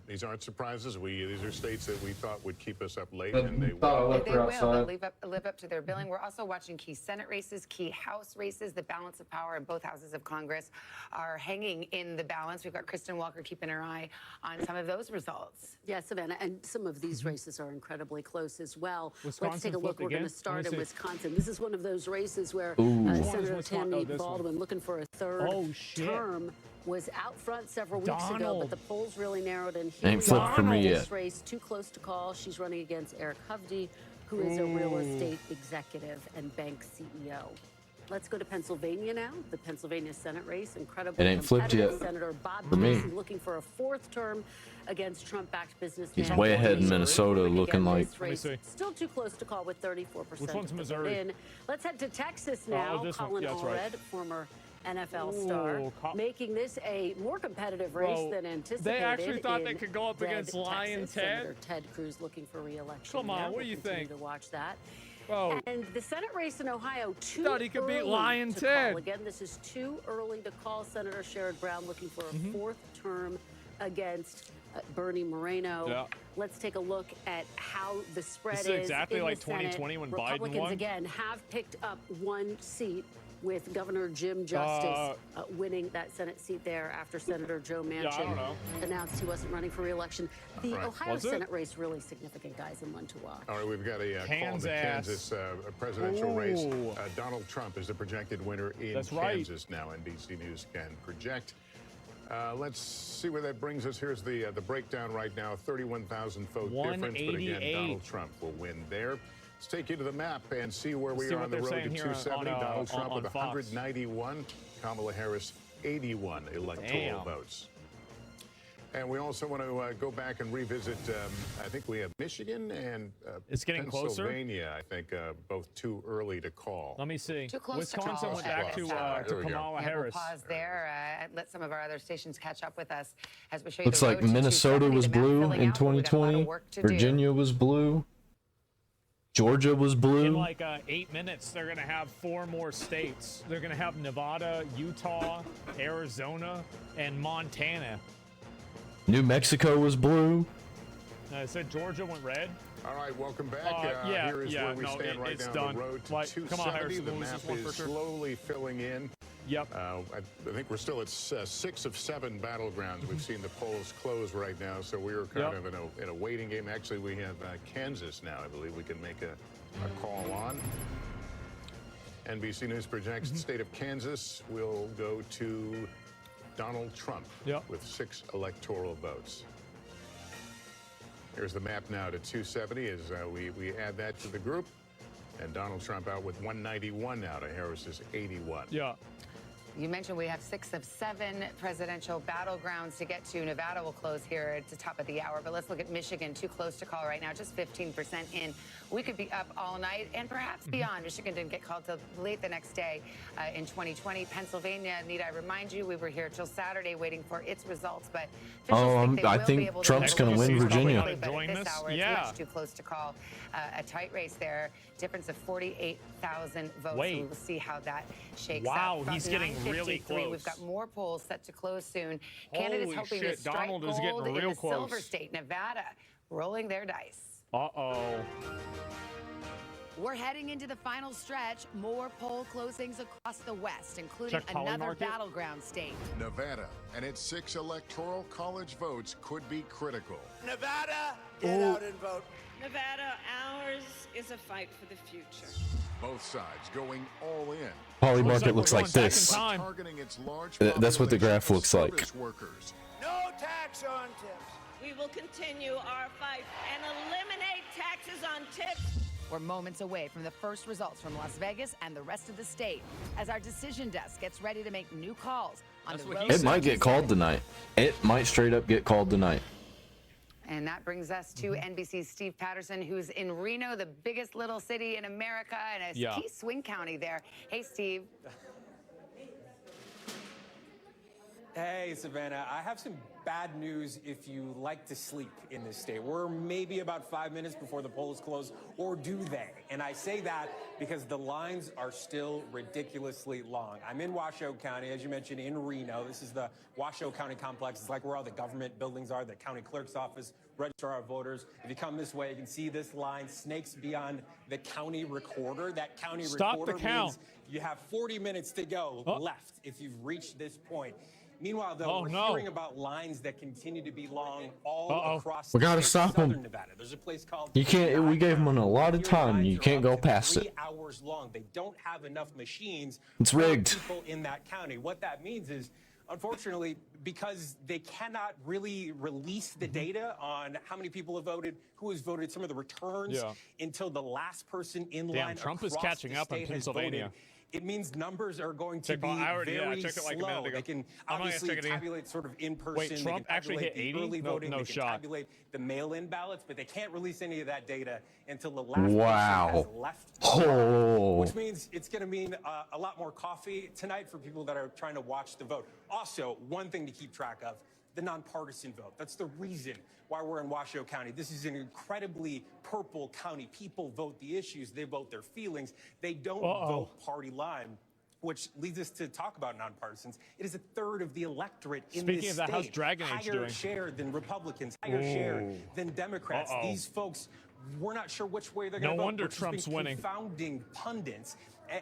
These aren't surprises. These are states that we thought would keep us up late, and they will. They will. They'll live up to their billing. We're also watching key Senate races, key House races. The balance of power in both houses of Congress are hanging in the balance. We've got Kristen Walker keeping her eye on some of those results. Yeah, Savannah, and some of these races are incredibly close as well. Wisconsin Let's take a look. We're going to start in Wisconsin. This is one of those races where Senator Tammy Baldwin, looking for a third term, was out front several weeks ago, but the polls really narrowed in. Ain't flipped for me yet. This race too close to call. She's running against Eric Hovde, who is a real estate executive and bank CEO. Let's go to Pennsylvania now. The Pennsylvania Senate race, incredibly It ain't flipped competitive. yet Senator Bob for me. Casey looking for a fourth term against Trump-backed businessman. He's way ahead in Minnesota, looking like. Still too close to call with 34%. Which one's Missouri? In. Let's head to Texas now. Colin Allred, former NFL star, making this a more competitive race than anticipated. They actually thought they could go up against Lion Texas. Ted. Senator Ted Cruz looking for re-election. Come on, there. what do you think? To watch that. Bro. And the Senate race in Ohio, too Thought he could beat early Lion to Ted. call. Again, this is too early to call. Senator Sherrod Brown looking for a fourth term against Bernie Moreno. Yeah. Let's take a look at how the spread This is exactly in like the Senate. 2020 when Biden Republicans won. again have picked up one seat, with Governor Jim Justice winning that Senate seat there after Senator Joe Manchin announced he wasn't running for re-election. The Ohio Senate race, really significant, guys, and one to watch. All right, we've got a call in the Kansas presidential race. Donald Trump is the projected winner in Kansas now. NBC News can project. Let's see where that brings us. Here's the breakdown right now. 31,000 vote difference, but again, Donald Trump will win there. Let's take you to the map and see where we are on the road to 270. Donald Trump with 191, Kamala Harris 81 electoral votes. And we also want to go back and revisit, I think we have Michigan and it's getting Pennsylvania, closer. I think both too early to call. Let me see. Too close Wisconsin to went back to Kamala Harris. We'll pause there. Let some of our other stations catch up with us as we show you Looks the like road to Minnesota 270. was The map blue filling in out, but we've got a lot of 2020. work to do. Virginia was blue. Georgia was blue. In like 8 minutes, they're going to have 4 more states. They're going to have Nevada, Utah, Arizona, and Montana. New Mexico was blue. I said Georgia went red. All right, welcome back. Yeah, here is where we stand right it's now done. on the road to Like, 270. come on, Harrison, the we'll lose map this one is for sure. slowly filling in. Yep. I think we're still at 6 of 7 battlegrounds. We've seen the polls close right now, so we are kind of in a waiting game. Actually, we have Kansas now. I believe we can make a call on. NBC News projects the state of Kansas will go to Donald Trump with 6 electoral votes. Here's the map now to 270 as we add that to the group. And Donald Trump out with 191 now to Harris's 81. Yeah. You mentioned we have 6 of 7 presidential battlegrounds to get to. Nevada will close here at the top of the hour, but let's look at Michigan. Too close to call right now, just 15% in. We could be up all night and perhaps beyond. Michigan didn't get called till late the next day in 2020. Pennsylvania, need I remind you, we were here till Saturday waiting for its results, but I think Trump's going to win Virginia. But at this hour, it's much too close to call. A tight race there, difference of 48,000 votes. Wait. So we'll see how that shakes Wow, out. From he's getting really 9:53, close. We've got more polls set to close soon. Candidates Holy hoping shit, to strike Donald is gold getting in real the Silver close. State, Nevada, rolling their dice. Uh-oh. We're heading into the final stretch. More poll closings across the West, including Check Poly another Market. battleground state. Nevada and its 6 electoral college votes could be critical. Nevada, get out and vote. Nevada, ours is a fight for the future. Both sides going all in. Poly Market looks like this. Targeting its large That's what the graph looks like. service workers. No tax on tips. We will continue our fight and eliminate taxes on tips. We're moments away from the first results from Las Vegas and the rest of the state as our decision desk gets ready to make new calls on the road. It might get called tonight. It might straight up get called tonight. And that brings us to NBC's Steve Patterson, who's in Reno, the biggest little city in America and a key swing county there. Hey, Steve. Hey, Savannah. I have some bad news if you like to sleep in this state. We're maybe about 5 minutes before the polls close, or do they? And I say that because the lines are still ridiculously long. I'm in Washoe County, as you mentioned, in Reno. This is the Washoe County complex. It's like where all the government buildings are, the county clerk's office, registrar of voters. If you come this way, you can see this line snakes beyond the county recorder. That county recorder means you have 40 minutes to go left if you've reached this point. Meanwhile, though, we're hearing about lines that continue to be long all across We gotta stop southern them. Nevada. There's a place called You can't. We gave them a lot of time. You can't go past 3 it. hours long. They don't have enough machines. It's for rigged. People in that county. What that means is, unfortunately, because they cannot really release the data on how many people have voted, who has voted, some of the returns until the last person in line. Trump is across catching the up in state has voted. Pennsylvania. It means numbers are going to Check be it out. very checked it like a slow. minute ago. They can I'm gonna obviously check it again. tabulate sort of in person. Wait, They Trump can actually tabulate hit the 80? early No- voting. no They can shot. tabulate the mail-in ballots, but they can't release any of that data until the last Wow. person has left. Oh. Which means it's going to mean a lot more coffee tonight for people that are trying to watch the vote. Also, one thing to keep track of, the nonpartisan vote. That's the reason why we're in Washoe County. This is an incredibly purple county. People vote the issues. They vote their feelings. They don't vote party line, which leads us to talk about nonpartisans. It is a third of the electorate in Speaking this of that, state. how's Dragon Age higher doing? share than Republicans, higher share Ooh. than Democrats. Uh-oh. These folks, we're not sure which way they're No going to vote. wonder which has been Trump's winning. Confounding pundits.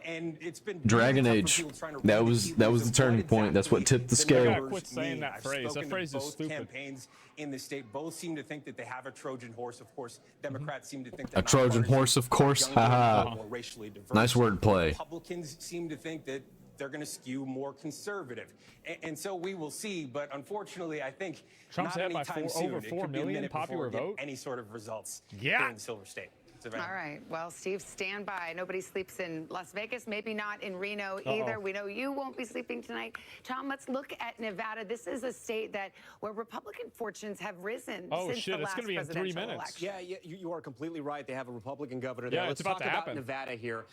And it's been Dragon really tough Age. for people trying to That read was tea the leaves of turning what point. That's what tipped the exactly scale. numbers Quit saying mean. that I've phrase. That spoken phrase to is both stupid. campaigns in the state. Both seem to think that they have a Trojan horse. Of course, Democrats seem to think A that Trojan horse, of course. Haha. more racially diverse. Nice wordplay. Republicans seem to think that they're going to skew more conservative, and so we will see. But unfortunately, I think Trump's not ahead by anytime over soon. It 4 could be a million minute before popular we get vote. any sort of results Yeah. here in Silver State. Savannah. All right. Well, Steve, stand by. Nobody sleeps in Las Vegas, maybe not in Reno either. We know you won't be sleeping tonight. Tom, let's look at Nevada. This is a state where Republican fortunes have risen since the last presidential election. Yeah, you are completely right. They have a Republican governor there. Yeah, Let's it's about talk to about happen. Nevada here.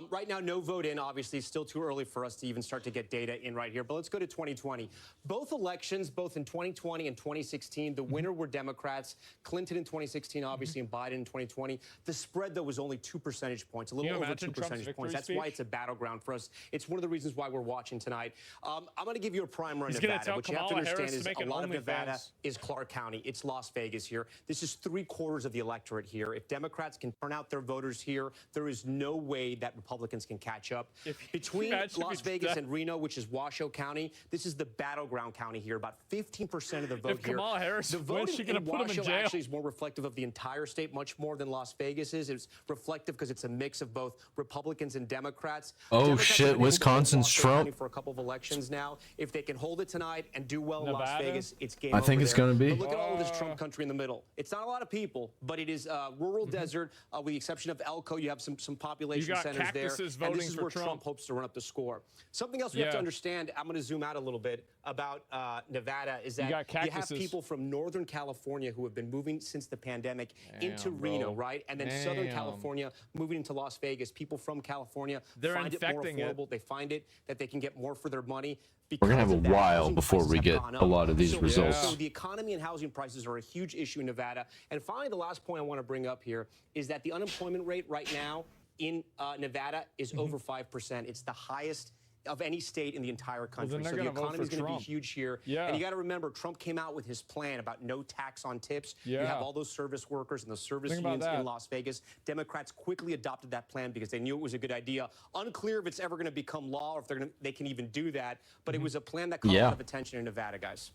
Right now, no vote in, obviously. It's still too early for us to even start to get data in right here. But let's go to 2020. Both elections, both in 2020 and 2016, the winner were Democrats. Clinton in 2016, obviously, and Biden in 2020. The spread, though, was only 2 percentage points, a little over 2 percentage points. That's why it's a battleground for us. It's one of the reasons why we're watching tonight. I'm going to give you a primer on Nevada. What you have to understand is a lot of Nevada is Clark County. It's Las Vegas here. This is 3/4 of the electorate here. If Democrats can turn out their voters here, there is no way that Republicans can catch up. Between Las Vegas and Reno, which is Washoe County, this is the battleground county here. About 15% of the vote here. Kamala Harris The voting she's gonna in put him in Washoe jail. actually is more reflective of the entire state, much more than Las Vegas is. It's reflective because it's a mix of both Republicans and Democrats. Oh, Democrats shit, have been able to Wisconsin's Washoe Trump. County for a couple of elections now. If they can hold it tonight and do well in Las Nevada? Vegas, it's game I think over it's there. gonna be. But look at all of this Trump country in the middle. It's not a lot of people, but it is rural desert. With the exception of Elko, you have some population You got centers there. cactuses And voting this is for where Trump. hopes to run up the score. Something else we have to Yeah. understand, I'm going to zoom out a little bit, about Nevada is that got you have cactuses. people from Northern California who have been moving since the pandemic into Damn, Reno, bro. right? And then Southern Damn. California moving into Las Vegas. People from California They're find it more infecting it. affordable. They find it that they can get more for their money. We're gonna have Because a of that, while housing before prices we have get gone a up. lot of these So results. So the economy and housing prices are a huge issue in Nevada. And finally, the last point I want to bring up here is that the unemployment rate right now in Nevada is over 5%. It's the highest of any state in the entire country. then they're So the gonna vote economy is for going to be Trump. huge here. Yeah. And you got to remember, Trump came out with his plan about no tax on tips. You Yeah. have all those service workers and the service Think about unions that. in Las Vegas. Democrats quickly adopted that plan because they knew it was a good idea. Unclear if it's ever going to become law or if they can even do that. But it was a plan that caught a Yeah. lot of attention in Nevada, guys.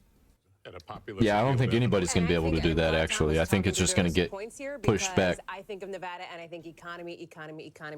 Yeah, I don't think anybody's going to be able to do that, actually. I think it's just going to get points here pushed because back. I think of Nevada and I think economy,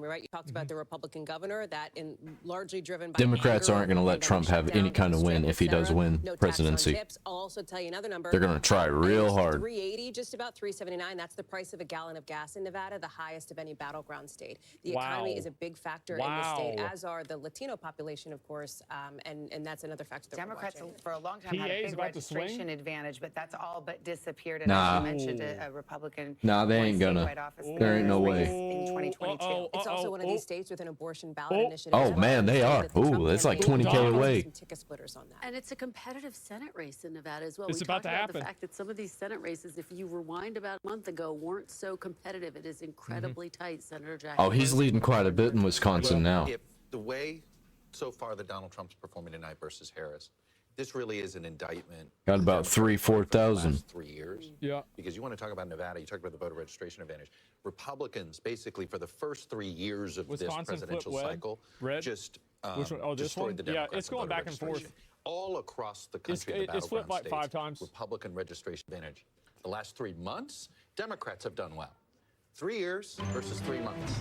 right? You talked about the Republican governor, that largely driven by Democrats anger aren't going to over let the Trump have shutdown, any kind of win if he does win no tax on presidency. tips. I'll also tell you another number. They're going to try real hard. 380, just about 379. That's the price of a gallon of gas in Nevada, the highest of any battleground state. The Wow. economy is a big factor in the state, Wow. as are the Latino population, of course, and that's another factor that Democrats we're watching. for a long time had PA a is big about to swing? registration advantage, but that's all but disappeared. And Nah. as you mentioned, a Republican. Nah, they ain't gonna. statewide office There ain't no way. in 2022. It's also one of these states with an abortion ballot initiative. Oh, as well. man, they are. The Trump Ooh, that's like campaign 20K has away. some ticket splitters on that. And it's a competitive Senate race in Nevada as well. It's We about talked to about happen. the fact that some of these Senate races, if you rewind about a month ago, weren't so competitive. It is incredibly tight, Senator Jackson. Oh, he's leading quite a bit in Wisconsin now. If the way so far that Donald Trump's performing tonight versus Harris, this really is an indictment. Got about 3,000-4,000. Last 3 years. Yeah. Because you want to talk about Nevada, you talk about the voter registration advantage. Republicans, basically, for the first 3 years of Wisconsin this presidential flip cycle, red? just Which one? Oh, this destroyed one? the Yeah, Democrats. it's going voter back and forth. registration. All across the country, It's flipped like 5 times. Republican registration advantage. The last 3 months, Democrats have done well. 3 years versus 3 months.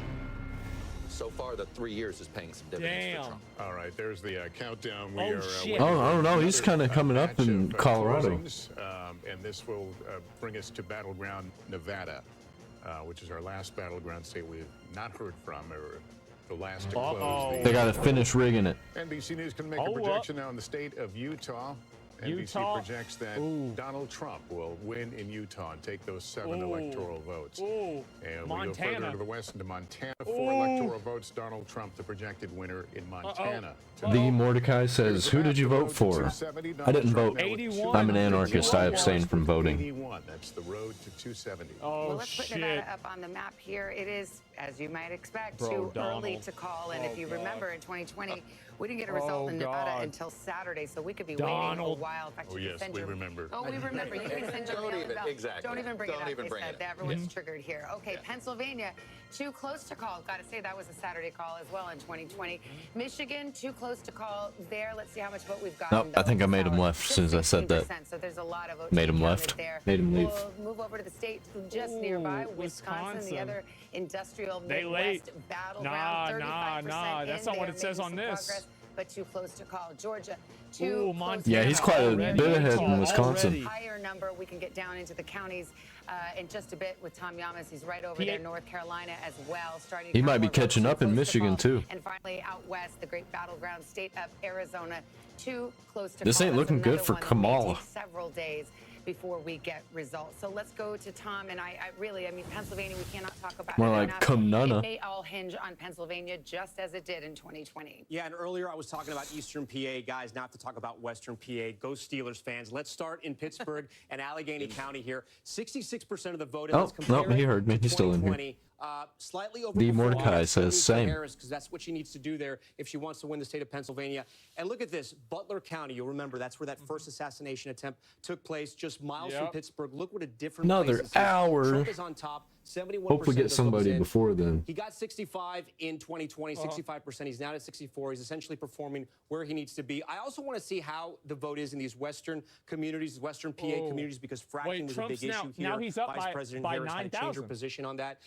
So far, the 3 years is paying some dividends Damn. for Trump. All right, there's the countdown. We Oh, are shit. Oh, I don't know. He's another, kind of coming up batch in of, Colorado. closings, and this will bring us to battleground Nevada, which is our last battleground state we've not heard from, or the last to close. They got to finish rigging it. NBC News can make a Hold up. projection now in the state of Utah. NBC Utah? projects that Donald Trump will win in Utah and take those 7 Ooh. electoral votes. Ooh. And we go Montana. further to the west into Montana. 4 Ooh. electoral votes. Donald Trump, the projected winner in Montana. The Mordecai says, who did you vote for? I didn't vote. 81. I'm an anarchist. I abstained from voting. 81. That's the road to 270. Oh, Well, let's put shit. Nevada up on the map here. It is, as you might expect, Bro, too early Donald. to call. And Oh, if you God. remember, in 2020, we didn't get a result Oh, in Nevada God. until Saturday, so we could be waiting a Donald. while. In fact, Oh, you can yes, send we your- remember. Oh, we remember. You can send your Don't mail even- about- exactly. Don't even bring Don't it up. even They bring said it that up. everyone's triggered here. Okay, Pennsylvania, too close to call. Got to say that was a Saturday call as well in 2020. Michigan, too close to call there. Let's see how much vote we've got. Nope, I think I made him left as soon as I said that. So there's a lot of votes Made him counted left. there. Made him leave. We'll move over to the state just nearby, Wisconsin, the other industrial They Midwest late. battleground. 35% Nah. That's not in what there, it says making on some this. progress, but too close to call. Georgia, too Ooh, close Montana. to Yeah, he's call. quite a Already. bit ahead Utah in Wisconsin. already. Higher number. We can get down into the counties in just a bit with Tom Yamas. He's right over He- there, North Carolina as well. Starting. He to might count be more votes, catching too up in close to Michigan, call. too. And finally, out west, the great battleground state of Arizona, too close to This call. ain't That's looking good another for one that may Kamala. take several days before we get results. So let's go to Tom. And I mean, Pennsylvania, we cannot talk about More it like enough. Kumnana. It may all hinge on Pennsylvania, just as it did in 2020. Yeah, and earlier I was talking about Eastern PA, guys, not to talk about Western PA. Go Steelers fans. Let's start in Pittsburgh and Allegheny County here. 66% of the vote. Oh, Let's compare no, he it heard me. to He's still in here. 2020. Slightly over. D. Mordecai says same. Because that's what she needs to do there if she wants to win the state of Pennsylvania. And look at this, Butler County. You'll remember that's where that first assassination attempt took place, just miles from Pittsburgh. Look what a different Another place hour. Trump is on top. 71%. Hope we get somebody in. before then. He got 65 in 2020, 65%. He's now at 64. He's essentially performing where he needs to be. I also want to see how the vote is in these Western communities, Western PA communities, because fracking was a big issue here. Now he's up Vice President by Harris had to change her 9,000. position on that.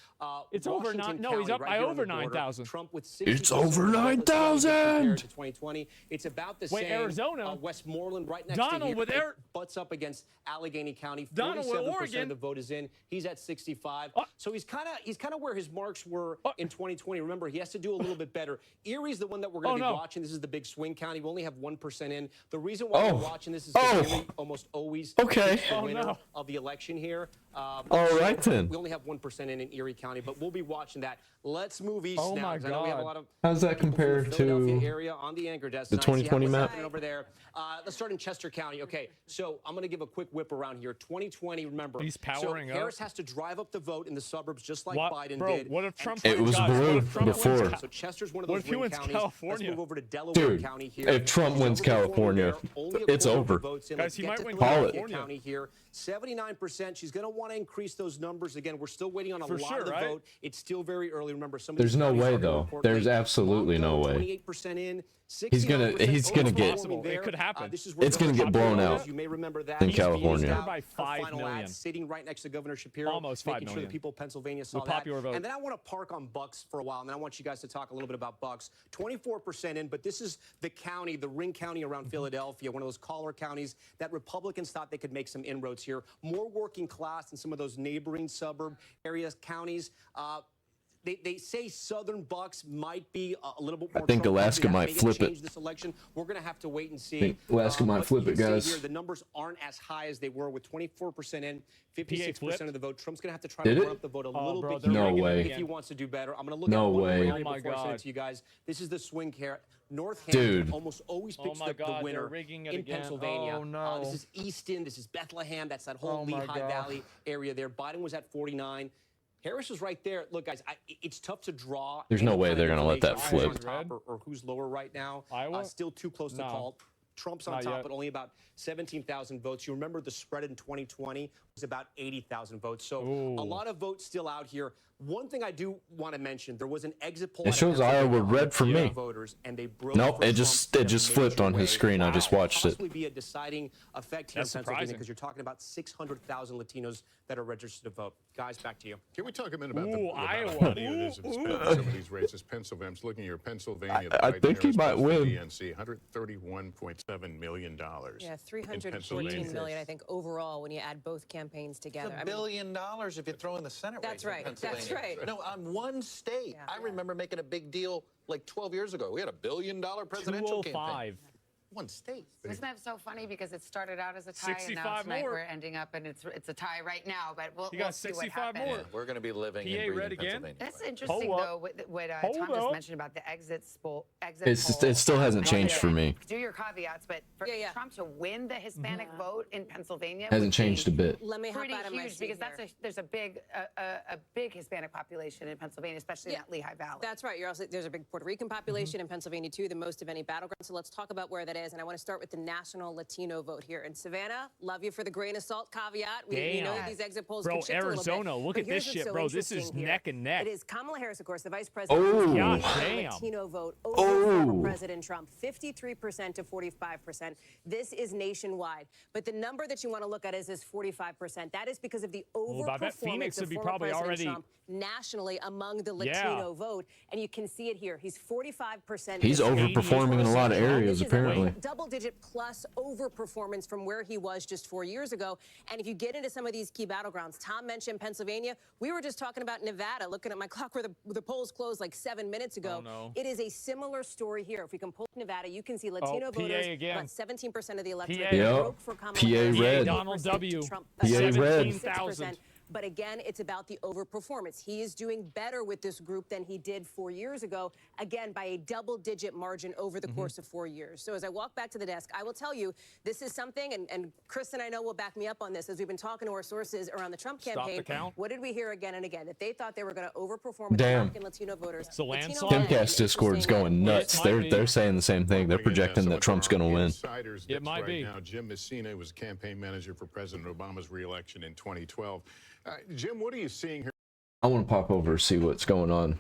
It's over 9. No, he's up by over 9,000. Trump with It's over 9,000. 2020. It's about the Wait, same. Arizona. Westmoreland right next Donald to here. with butts up against Allegheny County. Donald with 47% Oregon. of the vote is in. He's at 65. So he's kind of where his marks were in 2020. Remember, he has to do a little bit better. Erie's the one that we're going to be watching. This is the big swing county. We only have 1% in. The reason why we're watching this is because Erie almost always is the winner of the election here. All right then. We only have 1% in Erie County, but we'll be watching that. Let's move east Oh now. my 'Cause I know we have a lot God. of How's that compare from the Philadelphia to area on the anchor desk the tonight. See 2020 what's map? happening over there. Let's start in Chester County. Okay, so I'm going to give a quick whip around here. 2020, remember. He's powering so up. Harris has to drive up the vote in the suburbs just like What? Biden Bro, did. what if Trump It was guys, blue what if Trump wins before. So Chester's one of What those if he ring wins counties. California? Let's move over to Delaware Dude, County here. if Trump wins California, it's over. Guys, he might win California California. County here. 79%. She's going to want to increase those numbers again. We're still waiting on a For lot sure, of the right? vote. It's still very early. Remember, some of There's these no counties way are gonna though. report There's late. absolutely no Mongo, way. 28% in. He's gonna 69% get possible. It could happen. This is where It's gonna Governor get blown Shapiro out is. You may remember that. in He's California. out By her 5 final million. ad, sitting right next to Governor Shapiro, Almost 5 making sure the million. people of Pennsylvania saw The popular that. vote. And then I want to park on Bucks for a while, and then I want you guys to talk a little bit about Bucks. 24% in, but this is the county, the ring county around Philadelphia, one of those collar counties that Republicans thought they could make some inroads here. More working class than some of those neighboring suburb areas, counties. They say Southern Bucks might be a little bit more. I think Trump Alaska friendly. That might may flip change it. This election, we're going to have to wait and see. I think Alaska might but flip you it, can see guys. Here, the numbers aren't as high as they were with 24% in, 56% flipped? of the vote. Trump's going to have to try Did to it? run up the vote a Oh, little bro, bit they're here No way. if he wants to do better. I'm going to look No at one way. area Oh my before I send God. it to you guys. This is the swing here. Northampton Dude. almost always Oh picks my the God, they're winner rigging it in again. Pennsylvania. Oh, no. This is Easton. This is Bethlehem. That's that whole Oh, my Lehigh God. Valley area there. Biden was at 49. Harris is right there. Look, guys, it's tough to draw. There's no any way kind they're of gonna let that information flip. who's on top or who's lower right now. Iowa? Still too close to No. call. Trump's on Not top, yet. but only about 17,000 votes. You remember the spread in 2020 was about 80,000 votes. So a lot of votes still out here. One thing I do want to mention, there was an exit poll. It shows Iowa red for me. Voters, and they broke Nope, for it just Trump in a flipped on major his way. screen. I just watched it. Possibly be a deciding effect here That's in Pennsylvania surprising. because you're talking about 600,000 Latinos that are registered to vote. Guys, back to you. Can we talk a minute about Ooh, how Iowa. funny it is in some of these races? Pennsylvania, I'm just looking here. Pennsylvania. I think he might win. DNC, $131.7 million. Yeah, in 314 Pennsylvania. million, I think, overall when you add both campaigns together. It's $1 billion if you throw in the Senate That's race right, in that's Pennsylvania. right. No, on one state. I remember making a big deal like 12 years ago. We had $1 billion presidential campaign. 205. One state. Isn't that so funny? Because it started out as a tie, and 65 now tonight more. we're ending up, and it's a tie right now. But we'll You got see what 65 happens. more. Yeah, we're going to be living PA and breathing red again? Pennsylvania. That's interesting, Hold up. though, what Hold Tom just up. mentioned about the exit poll. It still hasn't changed for me. Do your caveats, but for Trump to win the Hispanic vote in Pennsylvania Hasn't would changed a be bit. Let me hop pretty out of my huge seat because here. there's a big Hispanic population in Pennsylvania, especially in that Lehigh Valley. That's right. There's a big Puerto Rican population in Pennsylvania, too, the most of any battleground. So let's talk about where that is. And I want to start with the national Latino vote here. In Savannah, love you for the grain of salt caveat. We know that these exit polls Bro, can shift Arizona, a little bit. look But at this here's what's shit, so bro. This is interesting here. neck and neck. It is Kamala Harris, of course, the vice president. Oh. God The damn. Latino vote over former President Trump, 53% to 45%. This is nationwide. But the number that you want to look at is this 45%. That is because of the I bet Phoenix overperformance would of be former probably President already- Trump nationally among the Latino vote. And you can see it here. He's 45%. He's this year. overperforming in a lot of areas, This is apparently. a double-digit plus overperformance from where he was just 4 years ago. And if you get into some of these key battlegrounds, Tom mentioned Pennsylvania. We were just talking about Nevada, looking at my clock where the polls closed like 7 minutes ago. Oh, no. It is a similar story here. If we can pull Nevada, you can see Latino PA voters, again. about 17% of the electorate PA. Yep. broke for Kamala PA Harris, red. 8% Donald W. Trump, PA red. 6%. But again, it's about the overperformance. He is doing better with this group than he did 4 years ago, again, by a double-digit margin over the course of 4 years. So as I walk back to the desk, I will tell you, this is something, and Chris and I know will back me up on this, as we've been talking to our sources around the Trump campaign. What did we hear again and again? That they thought they were going to overperform with American Latino voters. It's a landslide. Demcast Discord's going nuts. They're saying the same thing. They're projecting that Trump's going to win. It might be. Now, Jim Messina was campaign manager for President Obama's re-election in 2012. Jim, what are you seeing here? I want to pop over and see what's going on.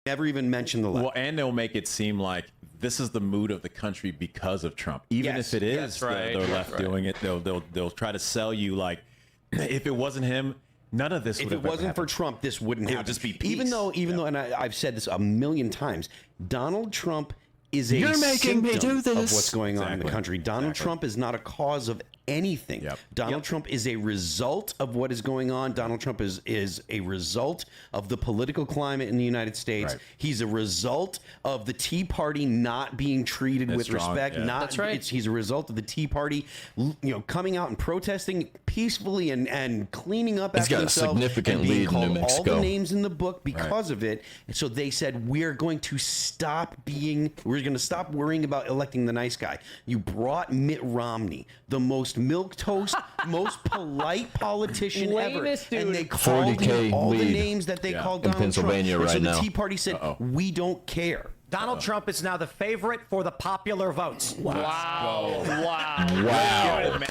Never even mentioned the left. Well, and they'll make it seem like this is the mood of the country because of Trump. Even if it is the left doing it, they'll try to sell you like, if it wasn't him, none of this would have If it wasn't for Trump, this wouldn't happen. It would just be peace. Even though, and I've said this a million times, Donald Trump is a symptom of what's going on in the country. Donald Trump is not a cause of anything. Donald Trump is a result of what is going on. Donald Trump is a result of the political climate in the United States. He's a result of the Tea Party not being treated with respect. He's a result of the Tea Party, coming out and protesting peacefully and cleaning up after themselves. He's got a significant and being lead in called New Mexico. all the names in the book because of it. And so they said, we're going to stop worrying about electing the nice guy. You brought Mitt Romney, the most milquetoast, most polite politician ever. And they called him all the names that they called Donald Pennsylvania Trump. right And so now. the Tea Party said, we don't care. Donald Trump is now the favorite for the popular votes. Wow.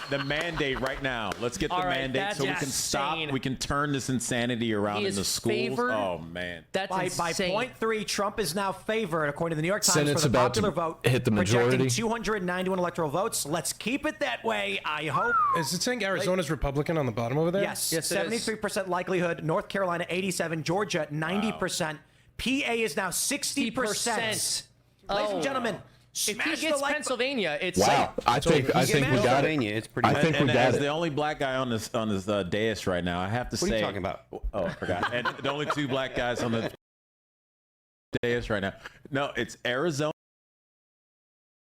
The mandate right now. Let's get the mandate so we can stop. We can turn this insanity around in the schools. Oh, man. That's by 0.3, Trump is now favored, according to the New York Times, Senate's for the about popular to vote. hit the majority. Projecting 291 electoral votes. Let's keep it that way, I hope. Is it saying Arizona's Republican on the bottom over there? Yes. 73% likelihood. North Carolina, 87%. Georgia, 90%. PA is now 60%. Ladies and gentlemen, if he gets Pennsylvania, it's I think we got it. It's pretty. I think we got as it. the only black guy on this dais right now, I have to say. What are you talking about? Oh, I forgot. And the only two black guys on the dais right now. No, it's Arizona.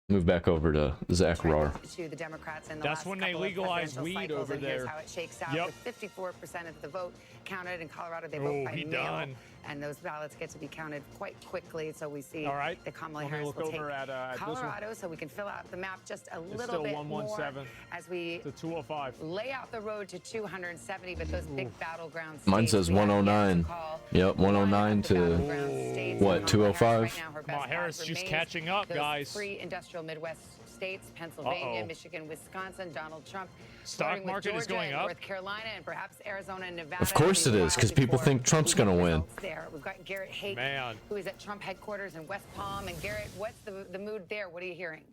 Move back over to Zach Rahr. To the Democrats in the That's last when they couple of legalized presidential weed cycles, over and here's there. how it shakes out. With 54% of the vote counted in Colorado, they vote by he mail, done. and those ballots get to be counted quite quickly. So we see that Kamala Let me Harris look will take over at this one. Colorado, so we can fill out the map just a It's little still bit 117 more as we to 205. lay out the road to 270. But those big battleground states, Mine says 109. Yep, 109 to what, 205? Kamala Harris just catching up, guys. Free industrial Midwest states, Pennsylvania, Michigan, Wisconsin, Donald Trump. Stock market is going up. North Carolina and perhaps Arizona and Nevada. Of course it is, because people think Trump's going to win. There. We've got Garrett Hake, who is at Trump headquarters in West Palm. And Garrett, what's the mood there? What are you hearing?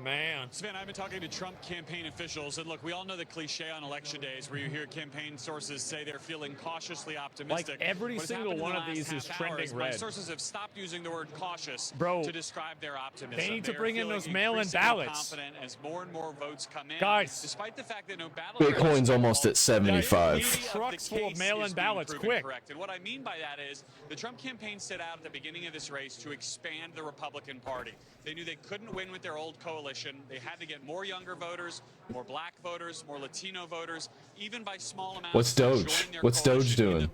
Man. Savannah, I've been talking to Trump campaign officials, and look, we all know the cliche on election days where you hear campaign sources say they're feeling cautiously optimistic. Like every What's single happened in one the of these last is half trending hour my red. sources have stopped using the word cautious Bro, to describe their optimism. they need to are bring in feeling those mail-in increasingly ballots. confident as more and more votes come in. Guys. Despite the fact that no ballot Bitcoin's almost at 75. Trucks full of mail-in ballots, quick. Correct. And what I mean by that is the Trump campaign set out at the beginning of this race to expand the Republican Party. They knew they couldn't win with their old coalition. They had to get more younger voters, more black voters, more Latino voters, even by small amounts. What's Doge? What's Doge doing?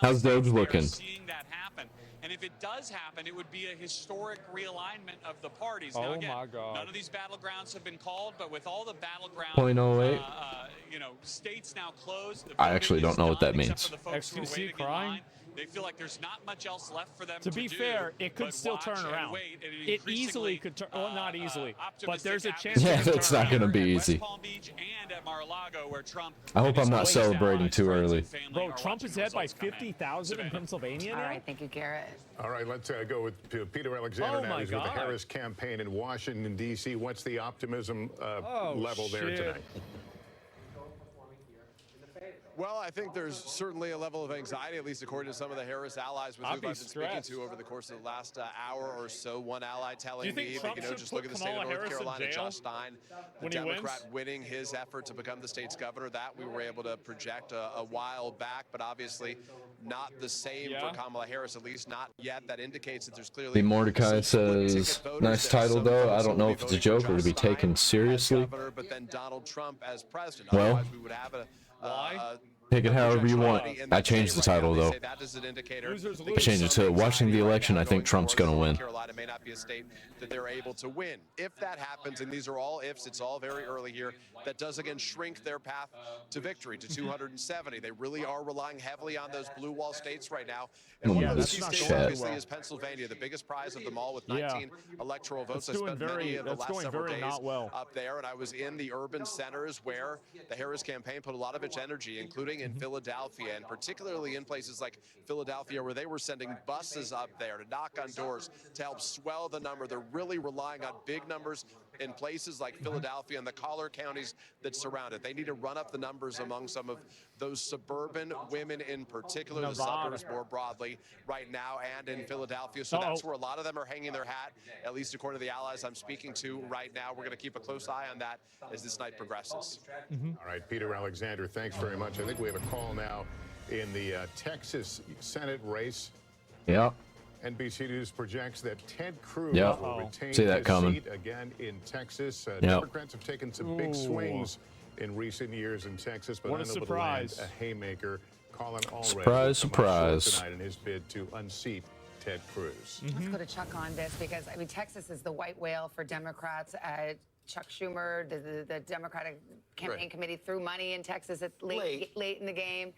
How's Doge looking? Seeing that happen. And if it does happen, it would be a historic realignment of the parties. Now, again, my God. none of these battlegrounds have been called, but with all the battleground 0.08. States now closed. I actually don't know what that means. XQC crying? They feel like there's not much else left for them To be fair, it could still turn around. It easily could turn. Well, not easily, but there's a chance. Yeah, it's not going to be easy. I hope I'm not celebrating too early. Bro, Trump is ahead by 50,000 in Pennsylvania now? All right, thank you, Garrett. All right, let's go with Peter Alexander now. He's with the God. Harris campaign in Washington, D.C. What's the optimism level there tonight? Well, I think there's certainly a level of anxiety, at least according to some of the Harris allies with whom I've been speaking to over the course of the last hour or so. One ally telling me that, just look at the state of North Carolina, Josh Stein, the Democrat winning his effort to become the state's governor. That we were able to project a while back, but obviously not the same for Kamala Harris, at least not yet. That indicates that there's clearly The Mordecai says, nice title though. I don't know if it's a joke or to be taken seriously. But then Donald Trump as president. Well, Otherwise, we would have take it however you want. I changed the title though. I changed it to watching the election. I think Trump's going to win. Carolina may not be a state that they're able to win. If that happens, and these are all ifs, it's all very early here, that does again shrink their path to victory to 270. They really are relying heavily on those blue wall states right now. And one of those key states obviously is Pennsylvania, the biggest prize of them all with 19 electoral votes. I spent many of the last several days up there, and I was in the urban centers where the Harris campaign put a lot of its energy, including in Philadelphia, and particularly in places like Philadelphia where they were sending buses up there to knock on doors to help swell the number. They're really relying on big numbers in places like Philadelphia and the collar counties that surround it. They need to run up the numbers among some of those suburban women in particular, the suburbs more broadly right now, and in Philadelphia. So that's where a lot of them are hanging their hat, at least according to the allies I'm speaking to right now. We're going to keep a close eye on that as this night progresses. All right, Peter Alexander, thanks very much. I think we have a call now in the Texas Senate race. Yeah. NBC News projects that Ted Cruz Yep. will retain See that his coming. seat again in Texas. Yep. Democrats have taken some big swings in recent years in Texas, but What a unable to land surprise. a haymaker. Colin Allred Surprise, will come up short surprise. tonight in his bid to unseat Ted Cruz. Let's go to Chuck on this because, I mean, Texas is the white whale for Democrats. Chuck Schumer, the Democratic campaign committee threw money in Texas at late in the game,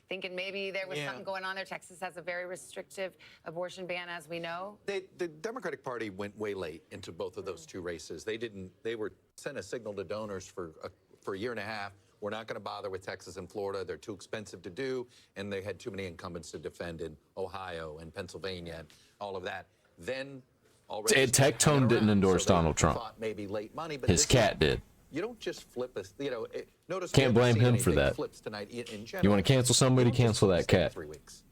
thinking maybe there was something going on there. Texas has a very restrictive abortion ban, as we know. The Democratic Party went way late into both of those two races. They were sent a signal to donors for a year and a half. We're not going to bother with Texas and Florida. They're too expensive to do, and they had too many incumbents to defend in Ohio and Pennsylvania and all of that. Then already Tectone didn't endorse Donald Trump. Maybe late money, but His cat did. You don't just flip us. Notice Can't we blame haven't seen him for anything that. flips tonight in general. You want to cancel somebody, cancel that cat. 3 weeks.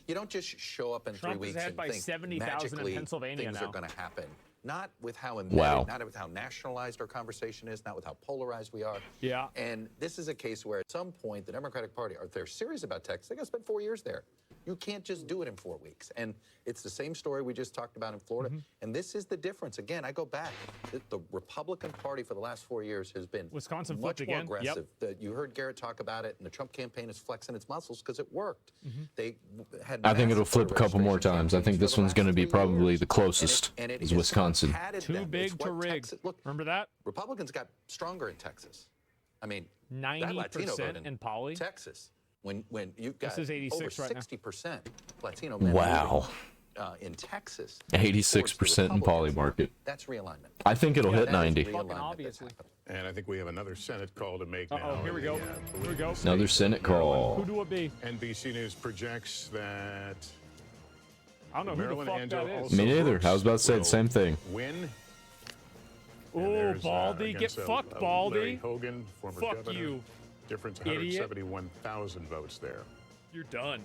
You don't just show up in Trump 3 is weeks ahead and by think 70,000 in magically Pennsylvania things now. are going to happen. Not with how embedded, Wow. not with how nationalized our conversation is, not with how polarized we are. Yeah. And this is a case where at some point the Democratic Party, if they're serious about Texas, they got to spend 4 years there. You can't just do it in 4 weeks. And it's the same story we just talked about in Florida. And this is the difference. Again, I go back. The Republican Party for the last 4 years has been Wisconsin much flipped more again. Yep. aggressive. You heard Garrett talk about it, and the Trump campaign is flexing its muscles because it worked. They had I think it'll massive flip a couple more registration times. I think this one's going to be probably the closest. and it Is has Wisconsin. padded Too them. big It's to what rig. Texas- look, Remember that? Republicans got stronger in Texas. I mean, that 90% Latino vote in Poly. Texas. When you've got This is 86 over right now. 60% Latino men Wow. in Texas. 86% in Poly market. That's realignment. I think it'll hit That is 90. realignment that's obviously. happening. And I think we have another Senate call to make now. Uh-oh, here we go. in the, Here we go. Another Senate call. Who do it be? NBC News projects that I don't know who the Maryland fuck Angelo that is. also Me neither. Brooks I was about to say the will same thing. Win. Oh, There's, Baldy, get against, fucked, Larry Baldy. Hogan, former Fuck governor. you. Difference Idiot. 171,000 votes there. You're done.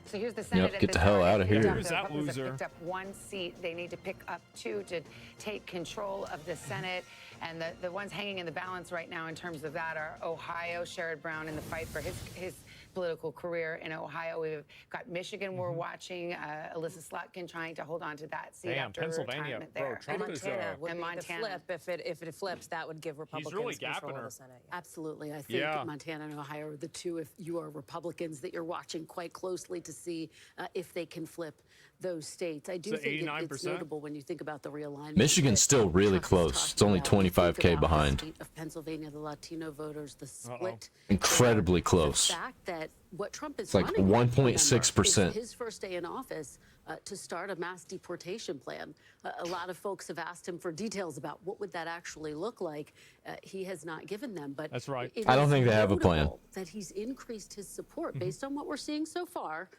So here's the Senate. Yep, get the hell out of here. Who's that Republicans have loser? picked up one seat. They need to pick up 2 to take control of the Senate. And the ones hanging in the balance right now in terms of that are Ohio, Sherrod Brown in the fight for his political career in Ohio. We've got Michigan we're watching. Alyssa Slotkin trying to hold on to that seat Damn, after her Pennsylvania, retirement bro, there. Trump is, Montana would and be Montana. the flip. If it flips, that would give Republicans really control gapping of her. the Senate. Yeah. Absolutely. I think Yeah. Montana and Ohio are the two, if you are Republicans, that you're watching quite closely to see if they can flip those states. I do So think it's 89%? notable when you think about the realignment. Michigan's that still really Trump is close. talking It's only about. When you think 25K about the behind. state of Pennsylvania, the Latino voters, the split. Incredibly The close. fact that what Trump is It's like running, 1.6%. is his first day in office to start a mass deportation plan. A lot of folks have asked him for details about what would that actually look like. He has not given them, but That's right. it I don't is think they have a plan. notable that he's increased his support based on what we're seeing so far.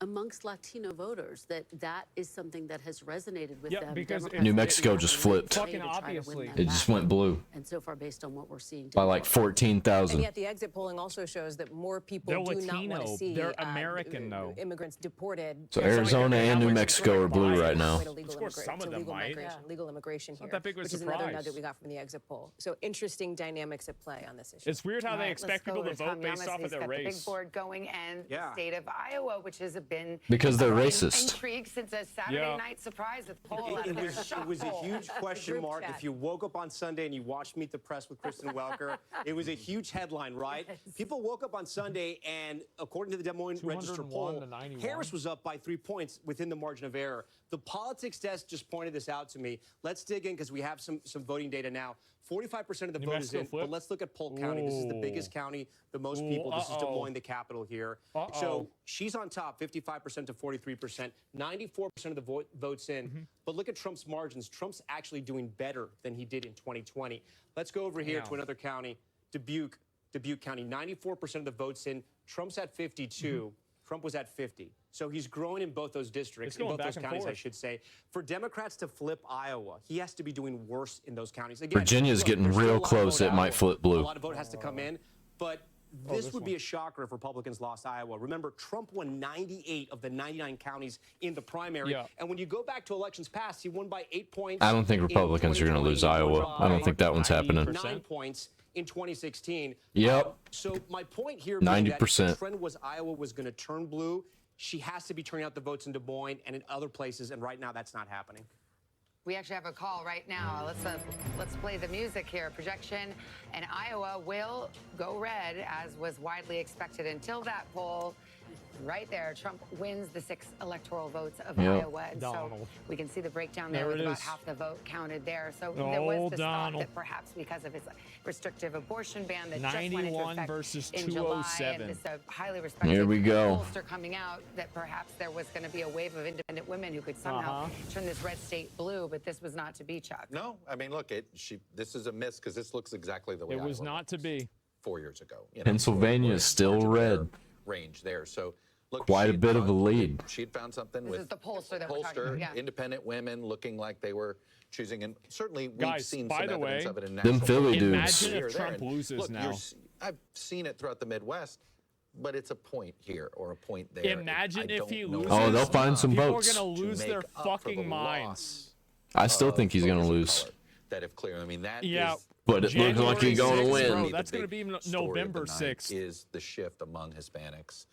amongst Latino voters, that is something that has resonated with Yeah, them. because Democrats New are Mexico doing just everything flipped. they Fucking can to try to win obviously. them It just back. went blue And so far, based on what we're seeing, by like And 14,000. yet the exit polling also shows that more people They're do not want Latino. to see They're American, though. immigrants deported. So Yeah, it's not like Arizona they're and New Catholics. Mexico are blue right now. Of course, some of them might. Legal immigration It's here, not that big of a which is another surprise. nugget we got from the exit poll. So interesting dynamics at play on this issue. It's weird how All they right, expect let's people go to Tom vote based Yamas. off of He's their got the race. big board going, and the state of Iowa, which has been Because they're causing racist. intrigue since a Saturday night surprise with poll. It was a huge question mark. If you woke up on Sunday and you watched Meet the Press with Kristen Welker, it was a huge headline, right? People woke up on Sunday, and according to the Des Moines Register 201 poll, to 91. Harris was up by 3 points within the margin of error. The politics desk just pointed this out to me. Let's dig in because we have some voting data now. 45% of the New vote is Mexico in, flip? but let's look at Polk County. This is the biggest county, the most people. This is Des Moines, the capital here. So she's on top, 55% to 43%, 94% of the votes in. But look at Trump's margins. Trump's actually doing better than he did in 2020. Let's go over here to another county, Dubuque County. 94% of the votes in. Trump's at 52. Trump was at 50. So he's growing in both those districts, in both those counties, I should say. For Democrats to flip Iowa, he has to be doing worse in those counties. Again, Virginia's look, getting there's still a real lot of close. vote It might out. flip blue. A lot of vote has to come in, but this would be a shocker if Republicans lost Iowa. Remember, Trump won 98 of the 99 counties in the primary. Yeah. And when you go back to elections past, he won by 8 points. I don't think in Republicans are going to 2020. lose He won Iowa. I don't by think that one's happening. 9 points in 2016. Yep. So my point here being that 90%. the trend was Iowa was going to turn blue. She has to be turning out the votes in Des Moines and in other places, and right now that's not happening. We actually have a call right now. Let's play the music here. Projection, and Iowa will go red, as was widely expected until that poll. Right there, Trump wins the 6 electoral votes of Iowa. And so we can see the breakdown there with about half the vote counted there. So there was this thought that perhaps because of his restrictive abortion ban that just went into 91 effect versus in July, 207. and it's a highly respected Here we go. pollster coming out, that perhaps there was going to be a wave of independent women who could somehow turn this red state blue, but this was not to be, Chuck. No, I mean, look, this is a miss because this looks exactly the way It was Iowa not to be. 4 years ago. You know, Pennsylvania is still red. range there. So look, Quite a bit of a lead. She had found something This with is the pollster that we're talking about, yeah. independent women looking like they were choosing, and certainly we've Guys, seen by some the evidence way, of it in them national Philly dudes. Imagine here or if there. Trump And loses look, now. I've seen it throughout the Midwest, but it's a point here or a point there. Imagine I if don't he know loses. Oh, they'll find some people votes. are going to lose make their up for fucking the minds. loss I still think he's going to voters of lose. color that have clear. I mean, that Yeah. is But it looks like he's going to January 6th, win. bro, that's the going to be big story of the November night 6th. is the shift among Hispanics.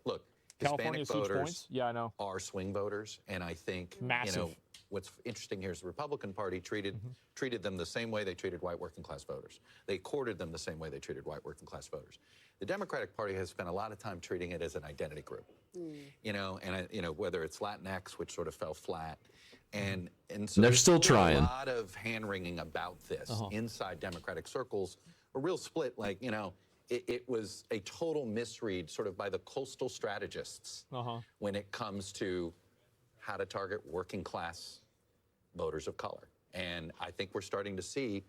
Look, California Hispanic switch voters points? Yeah, I know. are swing voters, and I think Massive. you know what's interesting here is the Republican Party treated them the same way they treated white working class voters. They courted them the same way they treated white working class voters. The Democratic Party has spent a lot of time treating it as an identity group. You know, and whether it's Latinx, which sort of fell flat, and so They're there's still been trying. a lot of hand wringing about this inside Democratic circles. A real split, like it was a total misread, sort of by the coastal strategists when it comes to how to target working class voters of color. And I think we're starting to see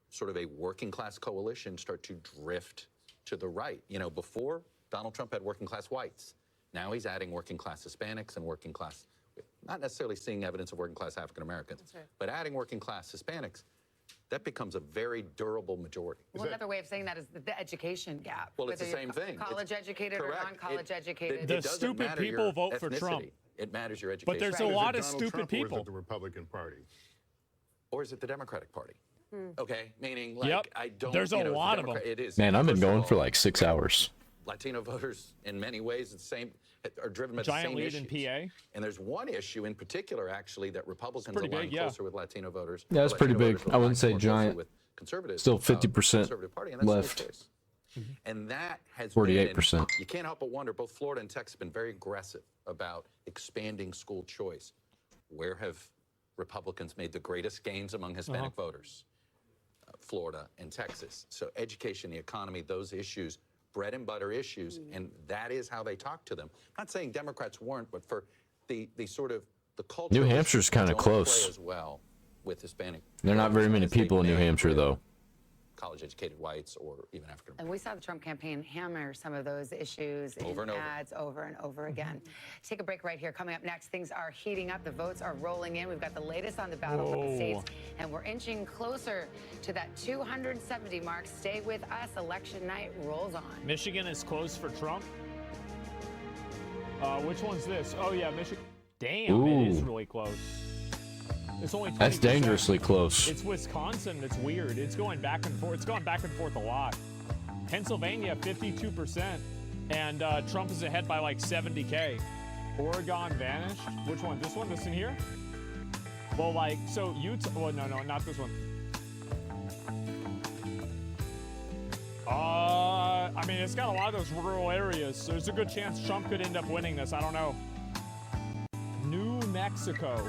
sort of a working class coalition start to drift to the right. You know, before Donald Trump had working class whites. Now he's adding working class Hispanics and working class, not necessarily seeing evidence of working class African Americans, but adding working class Hispanics. That becomes a very durable majority. Well, another way of saying that is the education gap. Well, it's the Whether same you're thing. College educated or correct. non-college educated. The doesn't stupid matter people your vote for Trump. ethnicity. It matters your education. But there's a Is it lot of Donald stupid Trump, or is people. it the Republican Party? Or is it the Democratic Party? Okay, meaning like Yep. I don't. There's a you know, lot of Democrat- them. It is. Man, I've been First of going all, for like 6 hours. Latino voters, in many ways, the same are driven by the Giant same lead issues. in PA. And there's one issue in particular, actually, that Republicans pretty align big, yeah. closer with Latino voters. Yeah, it's Latino pretty big. voters I wouldn't align say more closely giant. with conservatives, Still 50% Conservative Party, and that's left. no choice. And that has 48%. been, you can't help but wonder, both Florida and Texas have been very aggressive about expanding school choice. Where have Republicans made the greatest gains among Hispanic voters? Florida and Texas. So education, the economy, those issues, bread and butter issues, and that is how they talk to them. I'm not saying Democrats weren't, but for the sort of the culture. New Hampshire's kinda don't close. play as well with Hispanic. There are not very many voters as they people in New may Hampshire, with though. college-educated whites or even African. And we saw the Trump campaign hammer some of those issues Over in and over. ads over and over again. Take a break right here. Coming up next, things are heating up. The votes are rolling in. We've got the latest on the battle for the states, and we're inching closer to that 270 mark. Stay with us. Election night rolls on. Michigan is close for Trump. Which one's this? Oh yeah, Michigan. Damn, it is really close. It's only 20%. That's dangerously close. It's Wisconsin. It's weird. It's going back and forth. It's gone back and forth a lot. Pennsylvania, 52%, and Trump is ahead by like 70K. Oregon vanished. Which one? This one? This in here? Well, like, so Utah. Well, no, not this one. I mean, it's got a lot of those rural areas, so there's a good chance Trump could end up winning this. I don't know. New Mexico.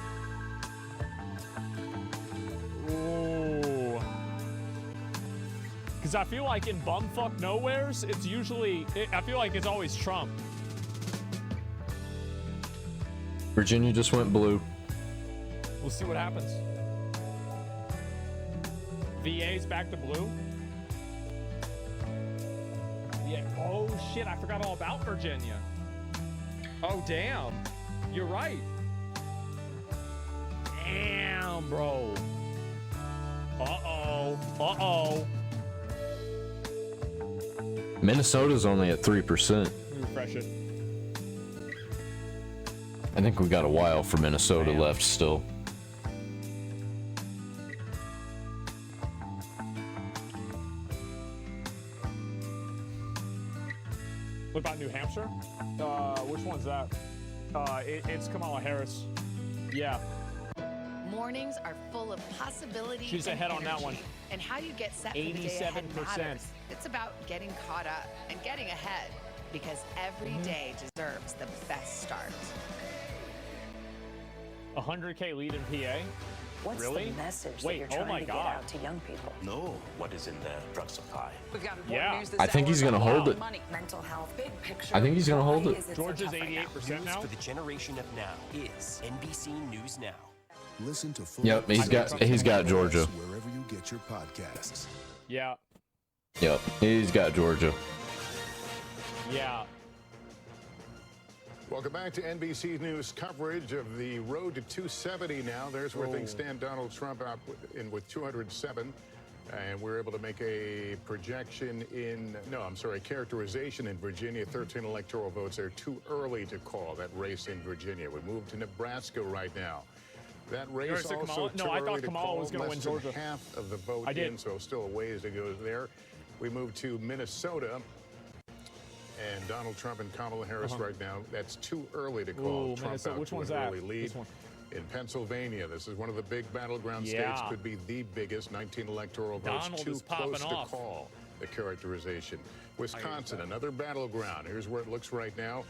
Ooh. Because I feel like in bumfuck nowheres, it's usually, I feel like it's always Trump. Virginia just went blue. We'll see what happens. VA's back to blue. Yeah. Oh shit, I forgot all about Virginia. Oh damn. You're right. Damn, bro. Uh-oh. Minnesota's only at 3%. Refresh it. I think we got a while for Minnesota left still. What about New Hampshire? Which one's that? It's Kamala Harris. Yeah. Mornings are full of possibility. She's and ahead on that energy. one. And how you get set for the day ahead 87%. matters. It's about getting caught up and getting ahead, because every day deserves the best start. 100K lead in PA. What's really? the message Wait, that you're trying oh my to God. get out to young people? Know what is in the drug supply. We've got Yeah. news this I think hour he's gonna about hold it. money, mental health, big picture. I think he's gonna hold Why it. is so Georgia's tough right now? 88% News now. for the generation of now is NBC News Now. Listen to full Yep, he's got Georgia. wherever you get your podcasts. Yeah. Yep, he's got Georgia. Yeah. Welcome back to NBC News coverage of the road to 270 now. There's where things stand. Donald Trump out with 207. And we're able to make a projection characterization in Virginia. 13 electoral votes. They're too early to call that race in Virginia. We move to Nebraska right now. That race Or is it also Kamala? too No, I thought early to Kamala call. was gonna Less win than Georgia. half of the vote I did. in, so still a ways to go there. We move to Minnesota. And Donald Trump and Kamala Harris right now, that's too early to call. Ooh, Trump Minnesota. out Which to one's an that? early lead. This one. In Pennsylvania, this is one of the big battleground Yeah. states, could be the biggest, 19 electoral votes, Donald too is popping close off. to call the characterization. Wisconsin, another battleground. Here's where it looks right now.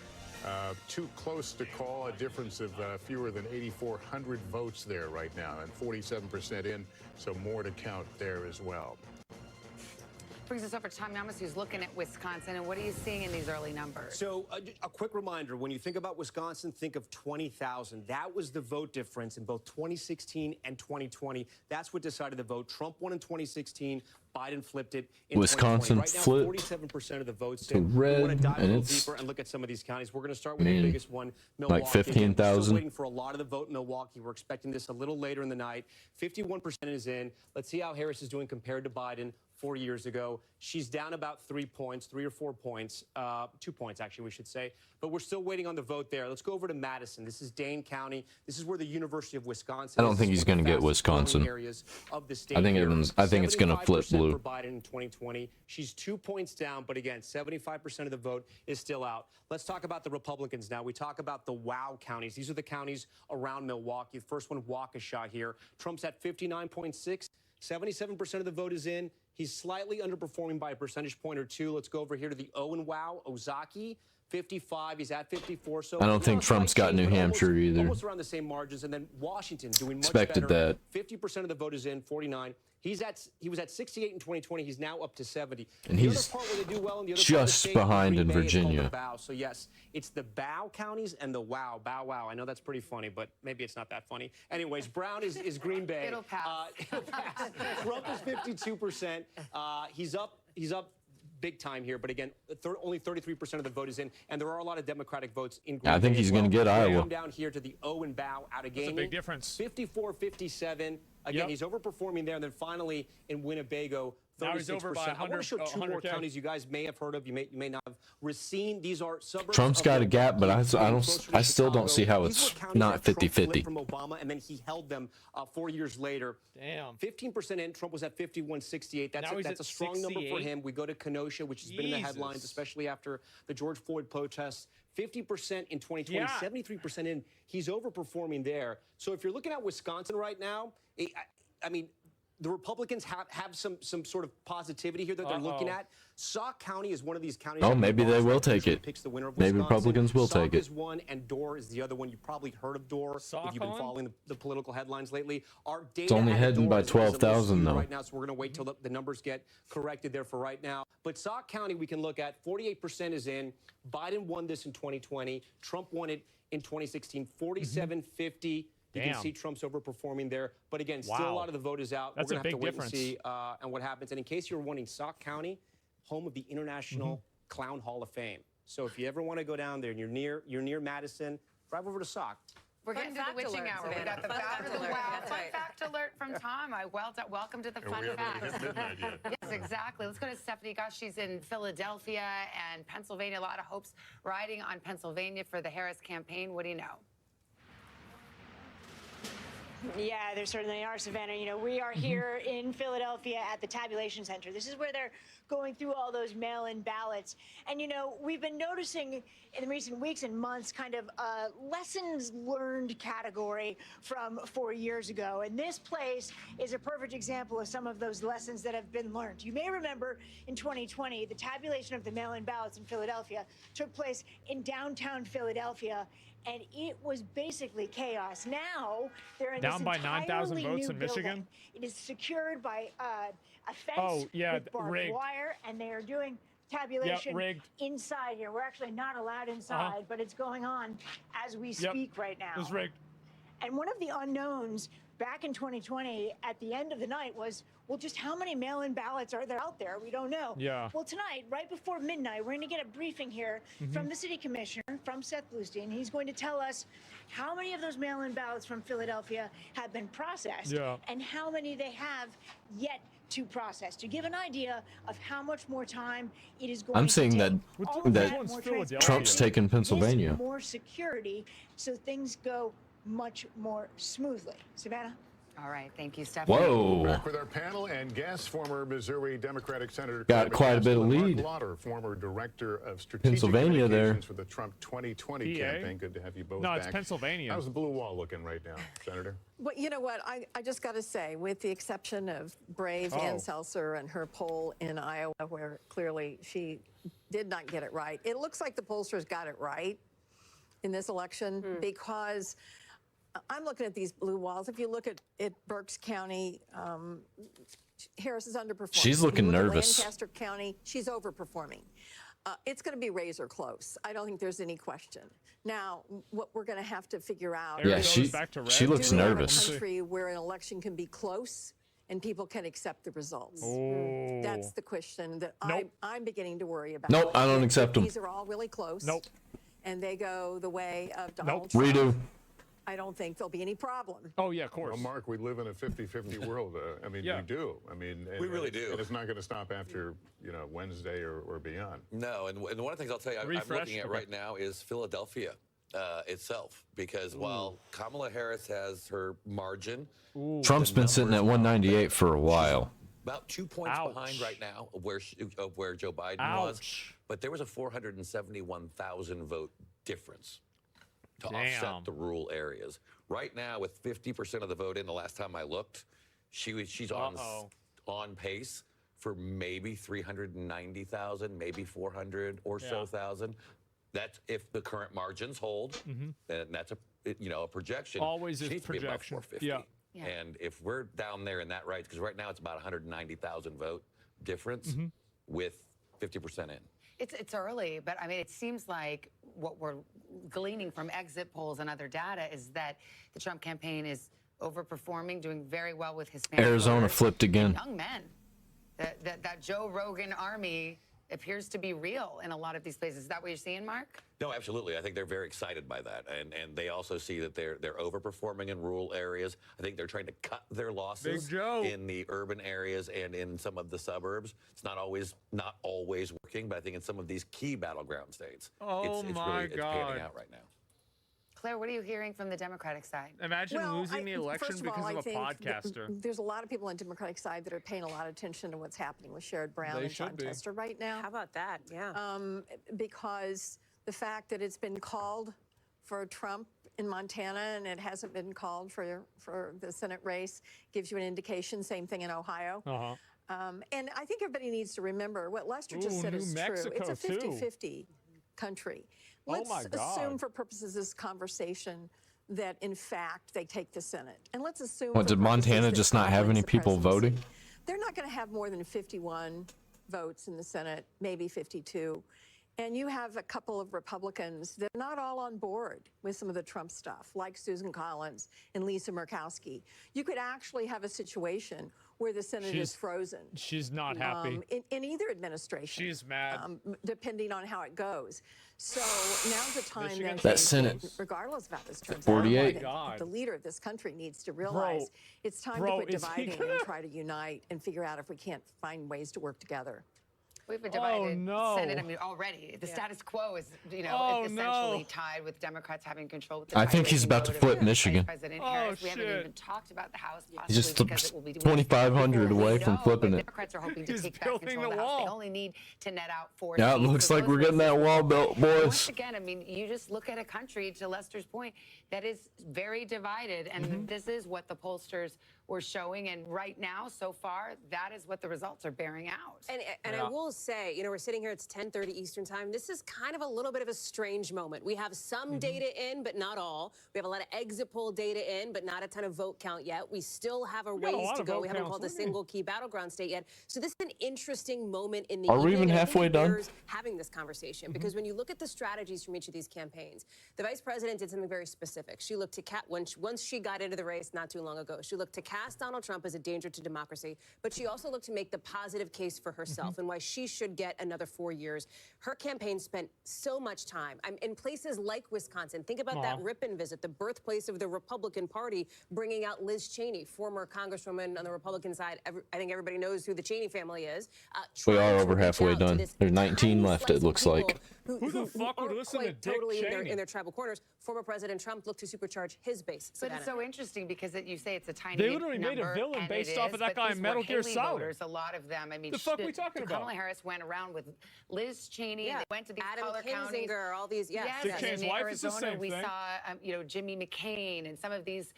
Too close to call, a difference of fewer than 8,400 votes there right now, and 47% in, so more to count there as well. Brings us over to Tom Yamas, who's looking at Wisconsin, and what are you seeing in these early numbers? So a quick reminder, when you think about Wisconsin, think of 20,000. That was the vote difference in both 2016 and 2020. That's what decided the vote. Trump won in 2016. Biden flipped it in Wisconsin 2020. Right now, flipped 47% of the votes. to We red, want to dive a and little it's, deeper and look at some of these counties. We're going to start with man, the biggest one, Milwaukee. like 15,000. Still waiting for a lot of the vote in Milwaukee. We're expecting this a little later in the night. 51% is in. Let's see how Harris is doing compared to Biden 4 years ago. She's down about 3 points, 3 or 4 points, 2 points actually, we should say. But we're still waiting on the vote there. Let's go over to Madison. This is Dane County. This is where the University of Wisconsin. I don't think he's going to get Wisconsin. I think it's going to flip blue. For Biden in 2020. She's 2 points down, but again, 75% of the vote is still out. Let's talk about the Republicans now. We talk about the WOW counties. These are the counties around Milwaukee. The first one, Waukesha here. Trump's at 59.6. 77% of the vote is in. He's slightly underperforming by a percentage point or two. Let's go over here to the O and WOW, Ozaki. 55. He's at 54. So I don't think Trump's got New Hampshire either. Almost around the same margins. And then Washington doing much Expected better. that. 50% of the vote is in, 49. He was at 68 in 2020. He's now up to 70. And the he's other part where they do well in the other just part of the state, behind Green in Bay, it's called Virginia. the Bow. So yes, it's the Bow counties and the Wow. Bow Wow. I know that's pretty funny, but maybe it's not that funny. Anyways, Brown is Green Bay. It'll pass. It'll pass. Trump is 52%. He's up big time here, but again, only 33% of the vote is in, and there are a lot of Democratic votes in Green I think Bay he's as going to well. get Iowa. Come down here to the O and Bow out of That's a gaming. big difference. 54-57. Again, he's overperforming there, and then finally in Winnebago, 36%. Now he's over by I want to show two more 100K. counties you guys may have heard of, you may not have. Racine, these are suburbs. Trump's of got a the- gap, but closer to I still don't Chicago. see how These it's were counties not that Trump flipped 50-50. from Obama, and then he held them 4 years later. Damn. 15% in. Trump was at 51-68. Now he's That's at a strong number for 68. him. We go to Kenosha, which has been in the headlines, Jesus. especially after the George Floyd protests. 50% in 2020, Yeah. 73% in. He's overperforming there. So if you're looking at Wisconsin right now, I mean, the Republicans have some sort of positivity here that they're looking at. Sauk County is one of these counties. Oh, that maybe they will take it. Picks the winner of Maybe Wisconsin. Republicans will Sauk take it. is one, and Dorr is the other one. You've probably heard of Dorr if you've been following the political headlines lately. Our data only out of heading Dorr by is a little 12,000 skewed though. right now, so we're going to wait till the numbers get corrected there for right now. But Sauk County, we can look at 48% is in. Biden won this in 2020. Trump won it in 2016. 47-50. You can Damn. see Trump's overperforming there. But again, still Wow. a lot of the vote is out. That's We're a going to have to big wait and see and what happens. And in case you're wondering, Sauk County, home of the International Clown Hall of Fame. So if you ever want to go down there and you're near Madison, drive over to Sauk. We're Fun getting to the fact witching alert, hour. We Savannah. got the Fun Bow fact to the alert. Wow. That's Fun right. fact alert from Tom. Welcome to the fun we haven't fact. hit midnight yet. Yes, exactly. Let's go to Stephanie. Gosh, she's in Philadelphia and Pennsylvania. A lot of hopes riding on Pennsylvania for the Harris campaign. What do you know? Yeah, there certainly are, Savannah. You know, we are here in Philadelphia at the tabulation center. This is where they're going through all those mail-in ballots. And, you know, we've been noticing in recent weeks and months kind of a lessons learned category from 4 years ago. And this place is a perfect example of some of those lessons that have been learned. You may remember in 2020, the tabulation of the mail-in ballots in Philadelphia took place in downtown Philadelphia, and it was basically chaos. Now they're in Down this by 9,000 entirely votes new in Michigan? building. It is secured by a fence Oh, yeah, with barbed rigged. wire, and they are doing tabulation rigged. inside here. We're actually not allowed inside, but it's going on as we speak right now. It's rigged. And one of the unknowns back in 2020 at the end of the night was, well, just how many mail-in ballots are there out there? We don't know. Yeah. Well, tonight, right before midnight, we're going to get a briefing here from the city commissioner, from Seth Bluestein. He's going to tell us how many of those mail-in ballots from Philadelphia have been processed and how many they have yet to process, to give an idea of how much more time it is going I'm to seeing take. that All of that more transparency, Trump's taken Pennsylvania. this more security, so things go much more smoothly. Savannah? All right. Thank you, Stephanie. Whoa. Back with our panel and guests, former Missouri Democratic Senator Got quite a bit of Mark lead. Lauder, former director of strategic Pennsylvania there. communications for the Trump 2020 PA? campaign. Good to have you both No, back. it's Pennsylvania. How's the blue wall looking right now, Senator? Well, you know what? I just got to say, with the exception of brave Ann Seltzer and her poll in Iowa, where clearly she did not get it right, it looks like the pollsters got it right in this election because I'm looking at these blue walls. If you look at Berks County, Harris is underperforming. She's looking If you look at nervous. Lancaster County, she's overperforming. It's going to be razor close. I don't think there's any question. Now, what we're going to have to figure out. Yeah, she looks Do we have a nervous. country where an election can be close and people can accept the results? Oh. That's the question that Nope. I'm beginning to worry about. Nope, I don't If accept 'em. These are all really close. Nope. And they go the way of Donald Nope. Trump. Redo. I don't think there'll be any problem. Oh, yeah, of course. Well, Mark, we live in a 50-50 world. I mean, Yeah. we do. I mean, We really do. And it's not going to stop after, Wednesday or beyond. No, and one of the things I'll tell you, I'm Refresh? looking at Okay. right now is Philadelphia itself, because while Kamala Harris has her margin, Trump's been sitting at 198 for a while. about 2 points behind right now of where Joe Biden was, but there was a 471,000 vote difference to offset the rural areas. Right now, with 50% of the vote in, the last time I looked, she's on pace for maybe 390,000, maybe 400 or so thousand. That's if the current margins hold, and that's a projection. Always is Needs to be above projection. 450. Yeah. And if we're down there in that right, because right now it's about 190,000 vote difference with 50% in. It's early, but I mean, it seems like what we're gleaning from exit polls and other data is that the Trump campaign is overperforming, doing very well with Hispanic Arizona voters flipped again. and young men. That Joe Rogan army appears to be real in a lot of these places. Is that what you're seeing, Mark? No, absolutely. I think they're very excited by that, and they also see that they're overperforming in rural areas. I think they're trying to cut their losses in the urban areas and in some of the suburbs. It's not always working, but I think in some of these key battleground states, it's panning out right now. Claire, what are you hearing from the Democratic side? Imagine losing the election because of a podcaster. There's a lot of people on the Democratic side that are paying a lot of attention to what's happening with Sherrod Brown and Jon Tester right now. How about that? Yeah. Because the fact that it's been called for Trump in Montana and it hasn't been called for the Senate race gives you an indication. Same thing in Ohio. And I think everybody needs to remember what Lester just said is true. It's a 50-50 country. Let's assume for purposes of this conversation that, in fact, they take the Senate. And let's assume What, did Montana just not have any people voting? They're not going to have more than 51 votes in the Senate, maybe 52. And you have a couple of Republicans that are not all on board with some of the Trump stuff, like Susan Collins and Lisa Murkowski. You could actually have a situation where the Senate is frozen. She's not happy. In either administration. She's mad. Depending on how it goes. So now's the time that Senate, regardless of how this turns 48. out, the leader of this country needs to realize it's time to quit dividing and try to unite and figure out if we can't find ways to work together. We have a divided Senate. I mean, already the status quo is, essentially tied with Democrats having control. With the I think he's about to flip Michigan. President Harris. We haven't even talked about the House. He's just 2,500 away from flipping it. Democrats are hoping to take back control of the House. They only need to net out 4 Yeah, it looks like we're getting that wall built, boys. Once again, I mean, you just look at a country, to Lester's point, that is very divided, and this is what the pollsters were showing, and right now, so far, that is what the results are bearing out. And I will say, we're sitting here, it's 10:30 Eastern time. This is kind of a little bit of a strange moment. We have some data in, but not all. We have a lot of exit poll data in, but not a ton of vote count yet. We still have a ways to go. We haven't called a single key battleground state yet. So this is an interesting moment in the Are we even halfway done? Having this conversation, because when you look at the strategies from each of these campaigns, the vice president did something very specific. She looked to once she got into the race not too long ago, she looked to cast Donald Trump as a danger to democracy, but she also looked to make the positive case for herself and why she should get another 4 years. Her campaign spent so much time in places like Wisconsin. Think about that Ripon visit, the birthplace of the Republican Party, bringing out Liz Cheney, former Congresswoman on the Republican side. I think everybody knows who the Cheney family is. We are over halfway done. There's 19 left, it looks like. Who the fuck would listen to Dick Cheney? In their tribal corners. Former President Trump looked to supercharge his base. But it's so interesting because you say it's a tiny They literally number, made a villain based off of that but guy these in Metal were Gear Haley Solid. Voters, a lot of them. I mean, the fuck are we talking about? Kamala Harris went around with Liz Cheney. Yeah. They went to these Adam color counties. Kinzinger, all these, Yes, Dick and Cheney's in wife Arizona, is the same we thing. saw Jimmy McCain and some of these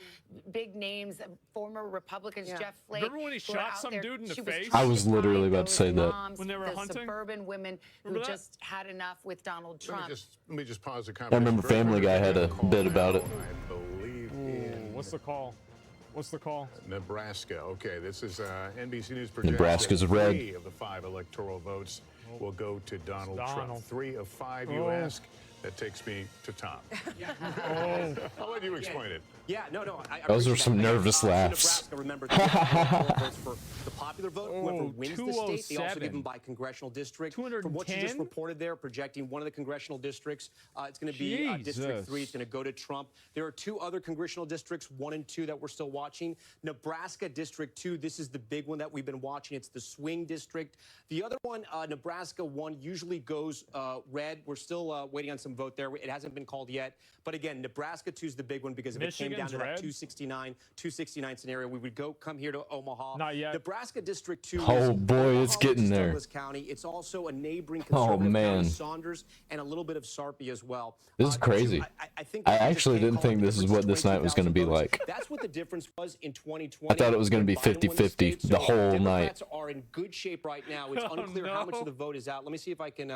big names, former Republicans, Jeff Flake. Remember when he who were shot out some there. dude in the She was face? I was literally about to say that. moms, When they were the hunting? suburban women who just had enough with Donald Trump. Let me just pause the I conversation. remember Family Guy had a bit about it. I believe in What's the call? What's the call? Nebraska. Okay, this is NBC News projects Nebraska's that red. 3 of the 5 electoral votes will go to Donald Trump. Donald. 3 of 5, you ask? That takes me to Tom. I'll let you explain it. Yeah, no. Those were some nervous laughs. Nebraska, remember, votes for the popular vote. Whoever wins the state, they also 207. give them by congressional district. From what you just 210? reported there, projecting one of the congressional districts, it's going to be District 3. It's going to go to Trump. There are 2 other congressional districts, 1 and 2, that we're still watching. Nebraska District 2, this is the big one that we've been watching. It's the swing district. The other one, Nebraska 1, usually goes red. We're still waiting on some vote there. It hasn't been called yet. But again, Nebraska 2 is the big one because if it came down to that 269 scenario, we would come here to Omaha. Not yet. Nebraska District 2 Oh, is boy, it's getting there. Douglas County. It's also a neighboring Oh, conservative county, man. Saunders, and a little bit of Sarpy as well. This is crazy. I think I we just actually can't didn't call it think the this is difference. what this night was going to be 22,000 like. That's what the difference was in 2020. I thought it was going to be when Biden won the 50-50 state. the So whole night. Democrats are in good shape right now. It's Oh, unclear how much no. of the vote is out. Let me see if I can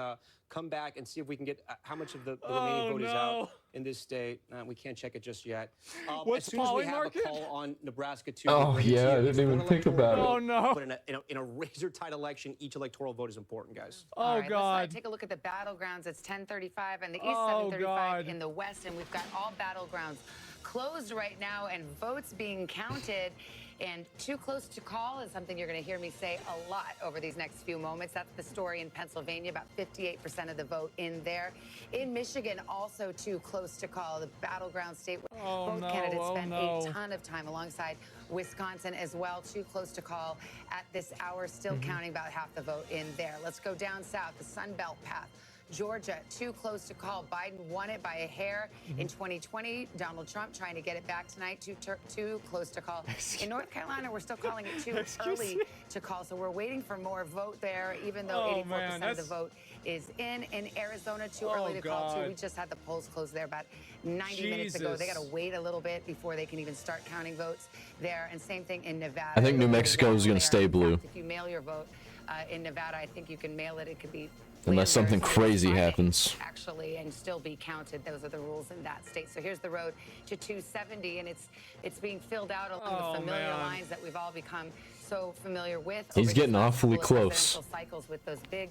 come back and see if we can get how much of the remaining vote is out in this state. We can't check it just yet. What's as soon as we have a Polymarket? call on Nebraska 2, Oh, we'll bring it to yeah, you. I didn't It's even one think electoral about it. vote, Oh, no. But in a razor-tight election, each electoral vote is important, guys. Oh, All right, God. Let's take a look at the battlegrounds. It's 10:35 and the East Oh, 7:35 God. in the West, and we've got all battlegrounds closed right now and votes being counted. And too close to call is something you're going to hear me say a lot over these next few moments. That's the story in Pennsylvania, about 58% of the vote in there. In Michigan, also too close to call, the battleground state where both candidates spent a ton of time alongside Wisconsin as well. Too close to call at this hour, still counting about half the vote in there. Let's go down south, the Sun Belt path. Georgia, too close to call. Biden won it by a hair in 2020. Donald Trump trying to get it back tonight. Too close to call. In North Carolina, we're still calling it too early to call. So we're waiting for more vote there, even though 84% of the vote is in. In Arizona, too early to call, too. We just had the polls closed there about 90 minutes ago. They got to wait a little bit before they can even start counting votes there. And same thing in Nevada. I think New Mexico is going to stay blue. If you mail your vote in Nevada, I think you can mail it. It could be Unless something crazy happens. actually, and still be counted. Those are the rules in that state. So here's the road to 270, and it's being filled out along the familiar lines that we've all become so familiar with. He's getting awfully close. Cycles with those big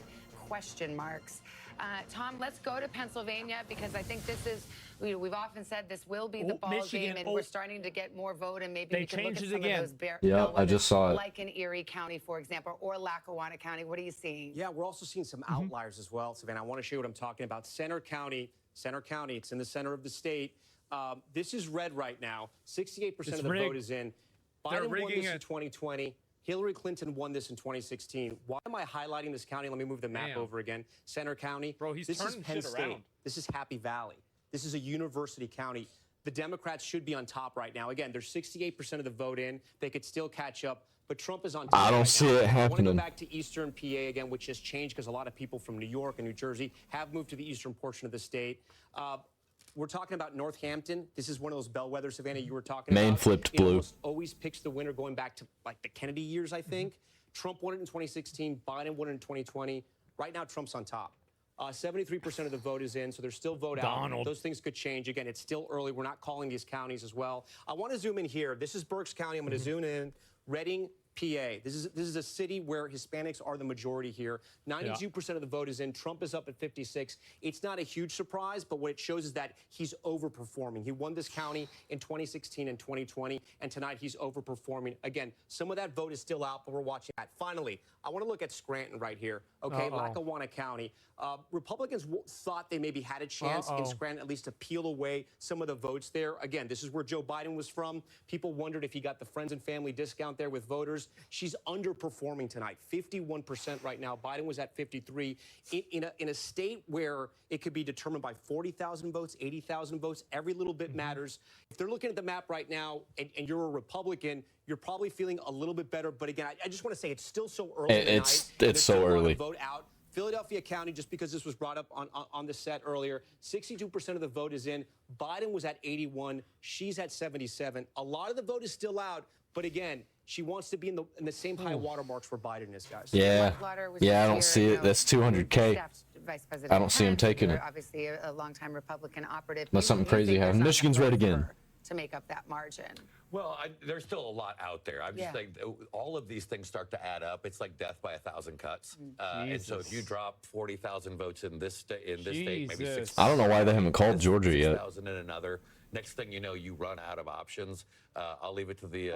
question marks. Tom, let's go to Pennsylvania because I think this is, we've often said this will be the ball game, and we're starting to get more vote, and maybe we can look at some of those Yeah, I just saw it. like in Erie County, for example, or Lackawanna County. What are you seeing? Yeah, we're also seeing some outliers as well, Savannah. I want to show you what I'm talking about. Center County, it's in the center of the state. This is red right now. 68% of the vote is in. Biden won this in 2020. Hillary Clinton won this in 2016. Why am I highlighting this county? Let me move the map over again. Center County. Bro, he's this is turning Penn shit State. around. This is Happy Valley. This is a university county. The Democrats should be on top right now. Again, there's 68% of the vote in. They could still catch up, but Trump is on top. I don't see it I want to go happening. back to Eastern PA again, which has changed because a lot of people from New York and New Jersey have moved to the eastern portion of the state. We're talking about Northampton. This is one of those bellwethers, Savannah, you were talking Maine about. flipped It blue. almost always picks the winner going back to like the Kennedy years, I think. Trump won it in 2016. Biden won it in 2020. Right now, Trump's on top. 73% of the vote is in, so there's still vote out. Those things could change. Again, it's still early. We're not calling these counties as well. I want to zoom in here. This is Berks County. I'm going to zoom in. Reading, PA. This is a city where Hispanics are the majority here. 92% of the vote is in. Trump is up at 56. It's not a huge surprise, but what it shows is that he's overperforming. He won this county in 2016 and 2020, and tonight he's overperforming. Again, some of that vote is still out, but we're watching that. Finally, I want to look at Scranton right here. Okay, Lackawanna County. Republicans thought they maybe had a chance in Scranton at least to peel away some of the votes there. Again, this is where Joe Biden was from. People wondered if he got the friends and family discount there with voters. She's underperforming tonight, 51% right now. Biden was at 53. In a state where it could be determined by 40,000 votes, 80,000 votes, every little bit matters. If they're looking at the map right now and you're a Republican, you're probably feeling a little bit better. But again, I just want to say it's still so early tonight. It's so early. Vote out. Philadelphia County, just because this was brought up on the set earlier, 62% of the vote is in. Biden was at 81. She's at 77. A lot of the vote is still out. But again, she wants to be in the same high watermarks where Biden is, guys. Yeah. Yeah, I don't see it. That's 200K. I don't see him taking it. Obviously, a longtime Republican operative. Unless something crazy happens. Michigan's red again. To make up that margin. Well, there's still a lot out there. I'm just saying all of these things start to add up. It's like death by 1,000 cuts. And so if you drop 40,000 votes in this state, maybe 60,000. I don't know why they haven't called Georgia yet. 6,000 in another. Next thing you know, you run out of options. I'll leave it to the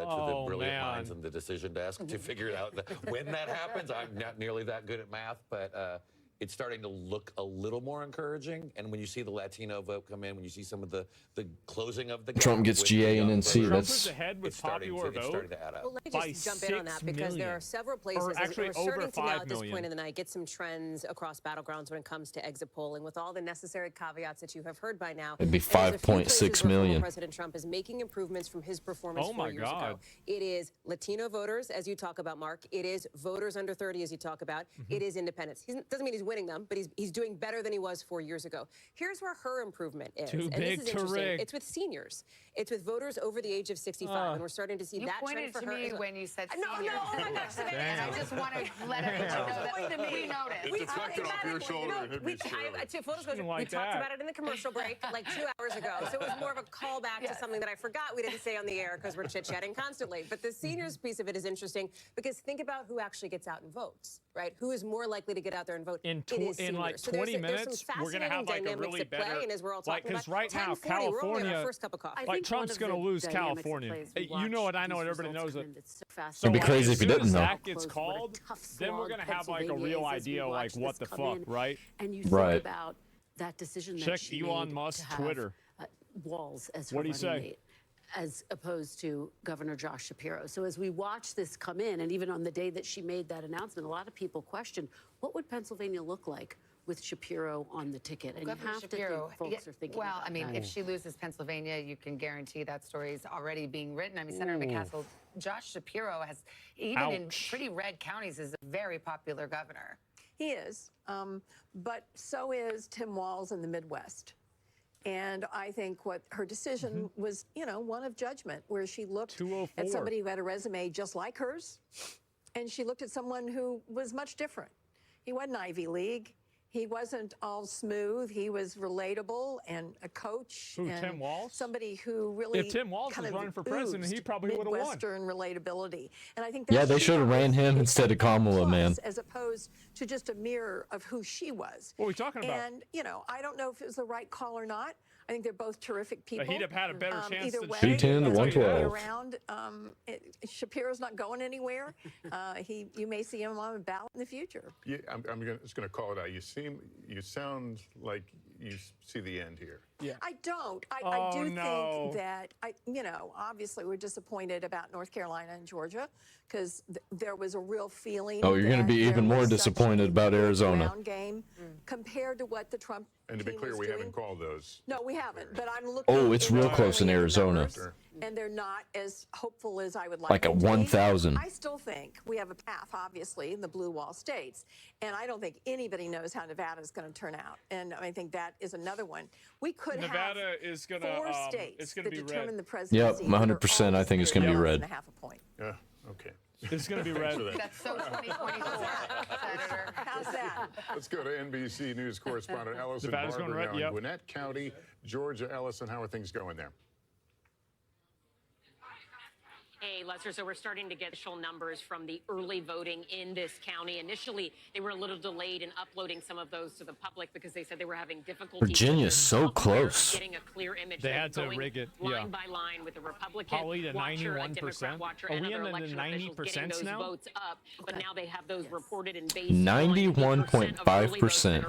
brilliant minds in the decision desk to figure it out when that happens. I'm not nearly that good at math, but it's starting to look a little more encouraging. And when you see the Latino vote come in, when you see some of the closing of the gap Trump gets with GA the and young NC. voters, That's ahead with it's starting popular to, it's vote starting to add up. Well, let me by just jump in on that 6 because there million. are several places. Or actually we're starting over to now 5 at this million. point in the night get some trends across battlegrounds when it comes to exit polling, with all the necessary caveats that you have heard by now. It'd be And there's a few 5.6 places where million. former President Trump is making improvements from his performance Oh 4 my years God. ago. It is Latino voters, as you talk about, Mark. It is voters under 30, as you talk about. It is independents. He doesn't mean he's winning them, but he's doing better than he was 4 years ago. Here's where her improvement is. Too and big this is to interesting. rig. It's with seniors. It's with voters over the age of 65, and we're starting to see You that pointed trend for to her me as well. when you said No, seniors. oh my gosh, Savannah. And I just want to let everyone know that we noticed. It deflected off your shoulder and hit me squarely. Full disclosure, we Like talked that. about it in the commercial break like 2 hours ago. So it was more of a callback to something that I forgot we didn't say on the air because we're chit-chatting constantly. But the seniors piece of it is interesting because think about who actually gets out and votes, right? Who is more likely to get out there and vote? In like So 20 there's some minutes, we're gonna fascinating have like a dynamics really at play, better, and as we're all like, talking because about, right now 10:40, we're only on our California, first cup of coffee. like Trump's gonna lose California. You know it, I know it, everybody knows it. It'd be crazy if he didn't, As though. that gets called, then we're gonna have like a real idea, like what the fuck, right? And you think Right. about that decision that Check she Elon made Musk's to have, Twitter. Walls as her What'd he running say? mate, as opposed to Governor Josh Shapiro. So as we watch this come in, and even on the day that she made that announcement, a lot of people questioned, what would Pennsylvania look like with Shapiro on the ticket? And Governor you have Shapiro, to think folks are thinking well, about I mean, that. if she loses Pennsylvania, you can guarantee that story is already being written. I mean, Senator McCaskill, Josh Shapiro has, even in pretty red counties, is a very popular governor. He is, but so is Tim Walz in the Midwest. And I think what her decision was, you know, one of judgment, where she looked at somebody who had a resume just like hers, and she looked at someone who was much different. He wasn't Ivy League. He wasn't all smooth. He was relatable and a coach. Who, and Tim Walz? somebody who really If Tim Walz kind was of running for president, he oozed probably would have won. Midwestern relatability. And I think Yeah, that's they should have ran him instead of Kamala, man. as opposed to just a mirror of who she was. What are we talking about? And, you know, I don't know if it was the right call or not. I think they're both terrific people. He'd have had a better chance either than way, 210 to it's gonna be 112. around. Shapiro's not going anywhere. You may see him on a ballot in the future. Yeah, I'm just going to call it out. You sound like you see the end here. Yeah. I don't. I Oh, do no. think that, obviously we're disappointed about North Carolina and Georgia because there was a real feeling. Oh, you're gonna that be there even more was such disappointed a about good Arizona. ground game compared to what the Trump And to be team clear, was we doing. haven't called those. No, we haven't. But I'm looking. Oh, it's real close in internally at Arizona. numbers, and they're not as hopeful as I would like. Like at them to be. 1,000. I still think we have a path, obviously, in the blue wall states, and I don't think anybody knows how Nevada is going to turn out. And I think that is another one. We could Nevada have is gonna, 4 it's states gonna that be determine red. the presidency. Yep, 100%. I think it's gonna be red. And a half a point. Yeah, okay. It's going to be red. That's so 2024, Senator. How's that? Let's go to NBC News correspondent Ellison Nevada's Barber going red, now in yep. Gwinnett County, Georgia. Ellison, how are things going there? Hey, Lester, so we're starting to get initial numbers from the early voting in this county. Initially, they were a little delayed in uploading some of those to the public because they said they were having difficulty. Virginia's so close. Getting a clear image. They They're had to going rig it, line yeah. by line with a Republican Holly to watcher, a 91%. Democrat watcher, Are and we other in the election officials 90% getting those now? votes up. But now they have those reported in base 91.5%.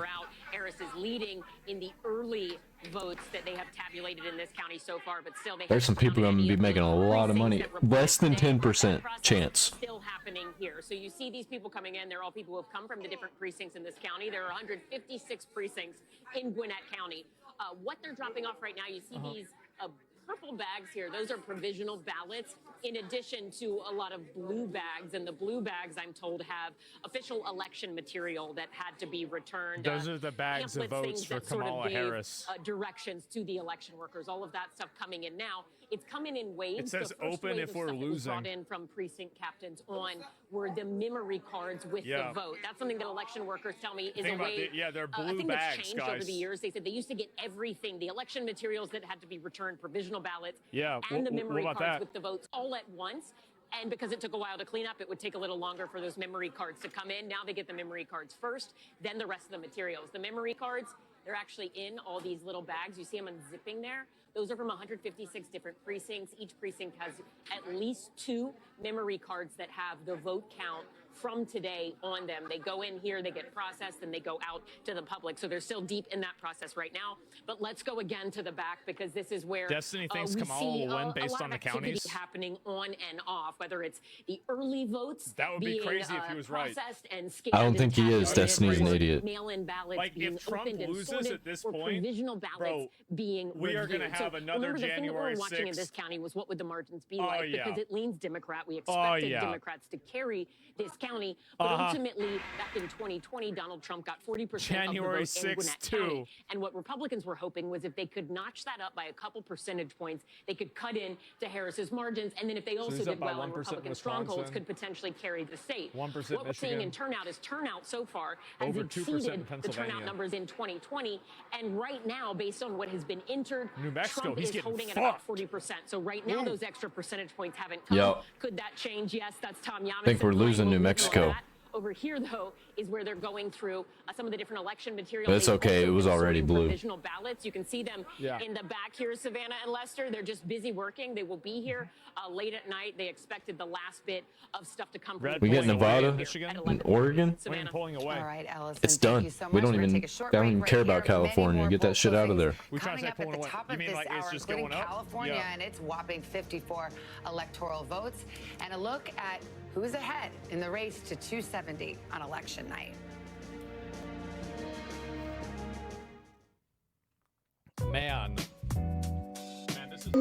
Harris is leading in the early votes that they have tabulated in this county so far, but still they There's some people going to be making a lot of money. Less than 10% chance. still happening here. So you see these people coming in. They're all people who have come from the different precincts in this county. There are 156 precincts in Gwinnett County. What they're dropping off right now, you see these purple bags here. Those are provisional ballots, in addition to a lot of blue bags. And the blue bags, I'm told, have official election material that had to be returned. Those are the bags of pamphlets, votes things for that sort of Kamala gave, Harris. Directions to the election workers. All of that stuff coming in now. It's coming in waves. It says The first open wave if of we're stuff that was brought losing. in from precinct captains on were the memory cards with Yeah. the vote. That's something that election workers tell me is Think a about way. they're a blue thing bags, that's changed over guys. the years. They said they used to get everything, the election materials that had to be returned, provisional ballots, Yeah, and the what memory about cards that? with the votes all at once. And because it took a while to clean up, it would take a little longer for those memory cards to come in. Now they get the memory cards first, then the rest of the materials. The memory cards, they're actually in all these little bags. You see them unzipping there. Those are from 156 different precincts. Each precinct has at least 2 memory cards that have the vote count from today on them. They go in here, they get processed, and they go out to the public. So they're still deep in that process right now. But let's go again to the back, because this is where Destiny thinks we Kamala see will win a based lot on of the activity counties. happening on and off, whether it's the early votes That would be being, crazy if he was right. processed and I don't scanned think he and is. tabulated, Destiny's an or idiot. mail-in ballots Like, being if Trump opened and loses sorted, at this or point, provisional ballots bro, being we are going to reviewed. have So another remember, the thing that we January were watching in 6th. this county was what would the margins be Oh, like, yeah. because it leans Democrat. We Oh, expected yeah. Democrats to carry this county, but ultimately, back in 2020, Donald Trump got 40% January of the vote in 6th Gwinnett too. County. And what Republicans were hoping was if they could notch that up by a couple percentage points, they could cut in to Harris's margins. And then if they also he's up did by well on 1% Republican strongholds, Wisconsin. could potentially carry the state. 1% What we're seeing in Michigan. turnout is turnout so far has Over 2% in exceeded the Pennsylvania. turnout numbers in 2020. And right now, based on what has been entered, New Mexico, Trump he's is getting holding at about fucked. 40%. So right now, those extra percentage points haven't come. Yep. Could that change? Yes, that's Tom Yamas. Think we're losing New Mexico. Over here, though, is where they're going through some of the different election material. But it's They've okay, also it was been already sorting blue. Provisional ballots. You can see them in the back here, Savannah and Lester. They're just busy working. They will be here late at night. They expected the last bit of stuff to come. We get Nevada, Michigan, and Oregon. Savannah. Pulling away. All right, Ellison, It's thank done. you so much. We don't We're gonna even, take a short I don't break even right care here. about California. Many Get more that shit out of poll there. We trying to coming say up at pulling the away. top You of mean this like it's hour, just including going up? California Yeah. and its whopping 54 electoral votes, and a look at who's ahead in the race to 270 on election night. Man, this is.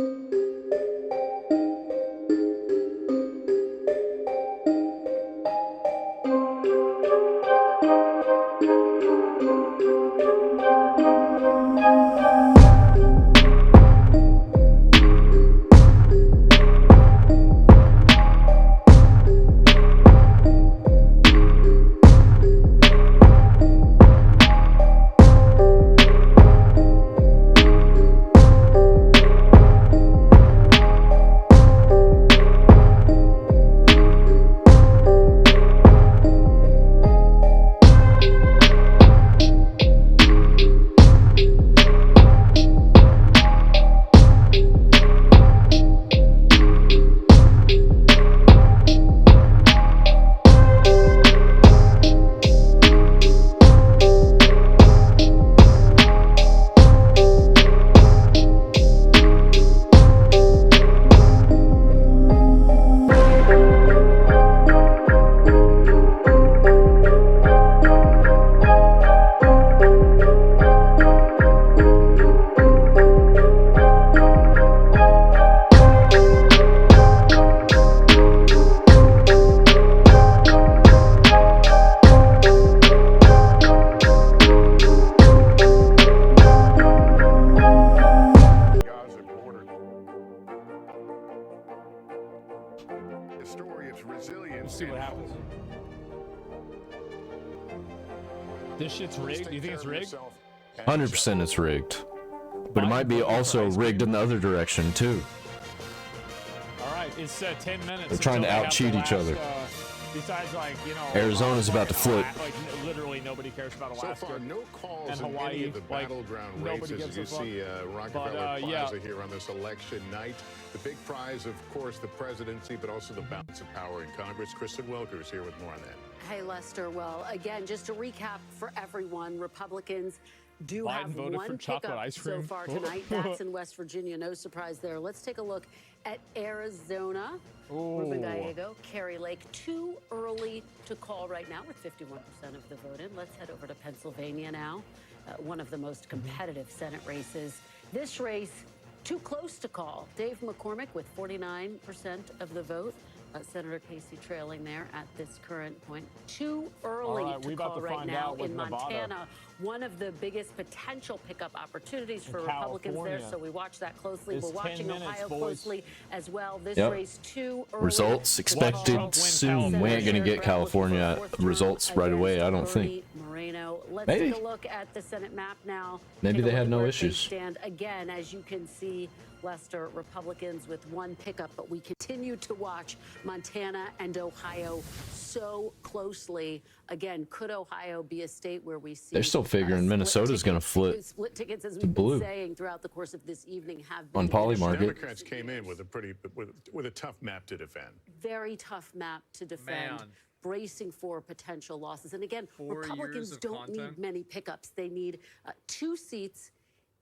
Let's see what happens. This shit's rigged? Do you think it's rigged? 100% it's rigged. But it might be also rigged in the other direction, too. All right, it's 10 minutes. They're trying to until they have out-cheat the each last, other. Besides, like, you know, Arizona's about to flip. Like, literally nobody cares about Alaska. So far, no calls and in Hawaii. any of the Like, battleground nobody races. gives You a fuck. see Rockefeller But, Plaza here on this election night. The big prize, of course, the presidency, but also the balance of power in Congress. Kristen Welker is here with more on that. Hey, Lester. Well, again, just to recap for everyone, Republicans do Biden have voted one for chocolate pickup ice so cream. far tonight. That's in West Virginia. No surprise there. Let's take a look at Arizona. Ruben Gallego, Kerry Lake, too early to call right now with 51% of the vote in. Let's head over to Pennsylvania now. One of the most competitive Senate races. This race, too close to call. Dave McCormick with 49% of the vote. Senator Casey trailing there at this current point. Too early to call right now in Montana. One of the biggest potential pickup opportunities for Republicans there, so we watch that closely. We're watching Ohio closely as well. This race too early. Results expected soon. We ain't gonna get California results right away, I don't think. Moreno. Let's Maybe. take a look at the Senate map now. Maybe Take a they look had at no where issues. things stand. Again, as you can see, Lester, Republicans with one pickup, but we continue to watch Montana and Ohio so closely. Again, could Ohio be a state where we see They're still figuring Minnesota's going to flip. Split tickets, as to we've been blue. saying throughout the course of this evening, have been On Poly Market. Democrats came in with a pretty with a tough map to defend. very tough map to defend. Man. bracing for potential losses. And again, 4 years Republicans of don't content? need many pickups. They need 2 seats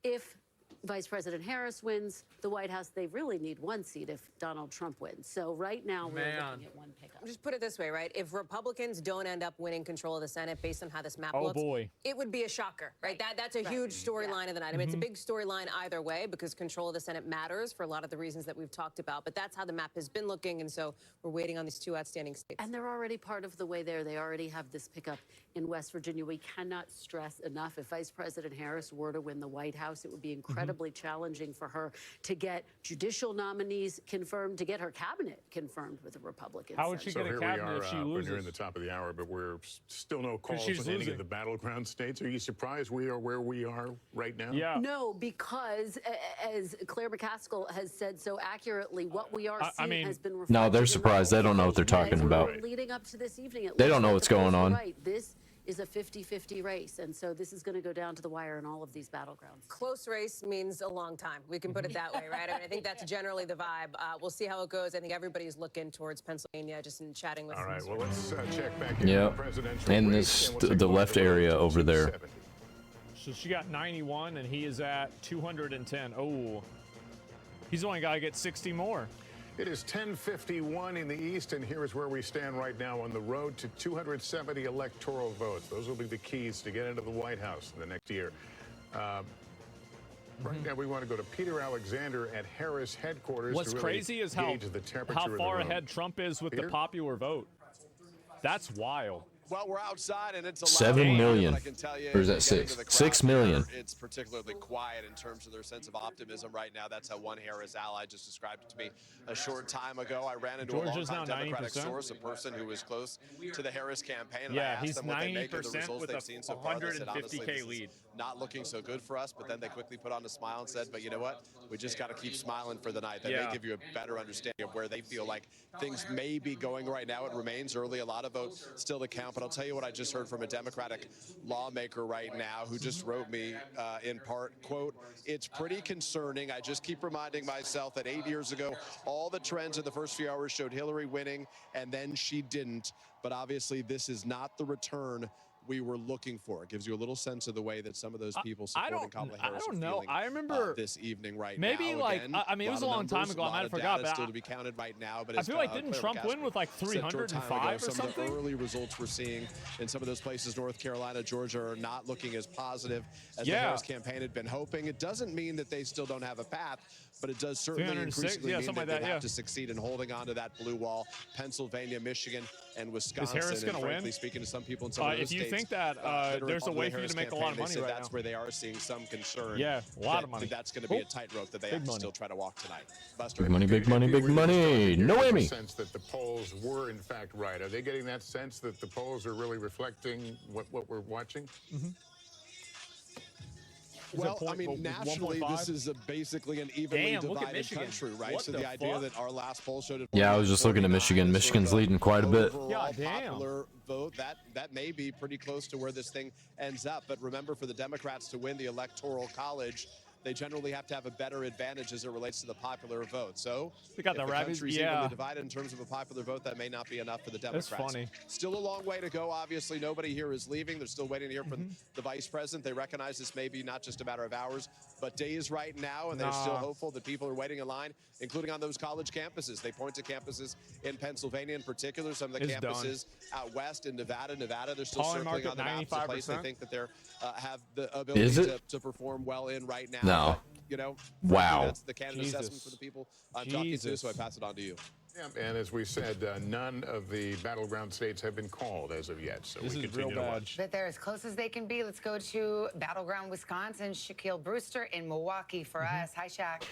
if Vice President Harris wins the White House. They really need 1 seat if Donald Trump wins. So right now we're looking at 1 pickup. Just put it this way, right? If Republicans don't end up winning control of the Senate based on how this map Oh, looks, boy. it would be a shocker, right? That's a huge storyline of the night. I mean, it's a big storyline either way because control of the Senate matters for a lot of the reasons that we've talked about. But that's how the map has been looking, and so we're waiting on these 2 outstanding states. And they're already part of the way there. They already have this pickup in West Virginia. We cannot stress enough, if Vice President Harris were to win the White House, it would be incredibly challenging for her to get judicial nominees confirmed, to get her cabinet confirmed with the Republicans. How would she get a cabinet if she We're loses? nearing the top of the hour, but we're still no calls she's in any losing. of the battleground states. Are you surprised we are where we are right now? Yeah. No, because as Claire McCaskill has said so accurately, what we are seeing mean, has been No, reflected they're in surprised. They don't know what they're talking As about. we're leading up to this evening, it They looks don't know like what's the polls going are on. Right. This is a 50-50 race, and so this is going to go down to the wire in all of these battlegrounds. Close race means a long time. We can put it that way, right? I mean, I think that's generally the vibe. We'll see how it goes. I think everybody's looking towards Pennsylvania, just in chatting with. All right, well, let's check back in Yep. on the presidential And race, this and we'll take the a look left at area over there. 270. So she got 91, and he is at 210. Oh, he's only got to get 60 more. It is 10:51 in the East, and here is where we stand right now on the road to 270 electoral votes. Those will be the keys to get into the White House in the next year. Right now, we want to go to Peter Alexander at Harris headquarters. What's to really crazy is how gauge the temperature of the far room. ahead Trump is with Peter? the popular vote. That's wild. Well, we're outside and it's a 7 million. I can tell you, Or is that if you get into 6? the crowd 6 million. here, It's particularly quiet in terms of their sense of optimism right now. That's how one Harris ally just described it to me a short time ago. I ran into Georgia's a longtime now Democratic 90%. source, a person who was close to the Harris campaign. And I Yeah, asked he's them what they make of the 90% results with they've a seen so far. They said, honestly, 150K this is lead. not looking so good for us. But then they quickly put on a smile and said, but you know what? We just got to keep smiling for the night. That Yeah. may give you a better understanding of where they feel like things may be going right now. It remains early. A lot of votes still to count. But I'll tell you what I just heard from a Democratic lawmaker right now who just wrote me in part, quote, "It's pretty concerning. I just keep reminding myself that 8 years ago, all the trends in the first few hours showed Hillary winning, and then she didn't. But obviously, this is not the return we were looking for." It gives you a little sense of the way that some of those people supporting Kamala Harris are feeling I remember this evening right maybe now. like Again, I mean it was a long time ago. I might have forgot, but still to be counted right now. But I feel like didn't Trump win with like 305 or some something? of the early results we're seeing in some of those places, North Carolina, Georgia, are not looking as positive as the Harris campaign had been hoping. It doesn't mean that they still don't have a path, but it does certainly 306, increasingly mean something that like they that, have to succeed in holding on to that blue wall. Pennsylvania, Michigan, and Wisconsin. Harris and gonna frankly, win? speaking to some people in some of those If you states, think that are there's a involved way with for you the to make a Harris lot of campaign, money they said right that's now. where they are seeing some concern. Yeah, a lot that of money. That's going to be a tightrope that they have to still try to walk tonight. Buster. Big money, big money, big We're just starting money. to get No the Emmy. sense that the polls were in fact right. Are they getting that sense that the polls are really reflecting what we're watching? Well, I mean, nationally, this is basically an evenly divided country, right? What so the the idea fuck? that our last poll showed it. Yeah, I was just looking at Michigan. Michigan's leading quite a bit. Overall popular vote, that may be pretty close to where this thing ends up. But remember, for the Democrats to win the Electoral College, they generally have to have a better advantage as it relates to the popular vote. So They got if the the rabbits, country's yeah. evenly divided in terms of a popular vote, that may not be enough for the That's Democrats. funny. Still a long way to go. Obviously, nobody here is leaving. They're still waiting to hear from the vice president. They recognize this may be not just a matter of hours, but days right now, and they're still hopeful that people are waiting in line, including on those college campuses. They point to campuses in Pennsylvania in particular, some of the It's done. campuses out west in Nevada. They're still Polling circling market, on the map. It's a place they 95%. think that they're have the Is ability it? to perform well in right now. No. But, you know, Wow. that's the candidate assessment for the people I'm talking to, so I pass it on to you. Yeah, and as we said, none of the battleground states have been called as of yet, so This we is continue real to bad. watch. But they're as close as they can be. Let's go to Battleground, Wisconsin. Shaquille Brewster in Milwaukee for us. Hi, Shaq.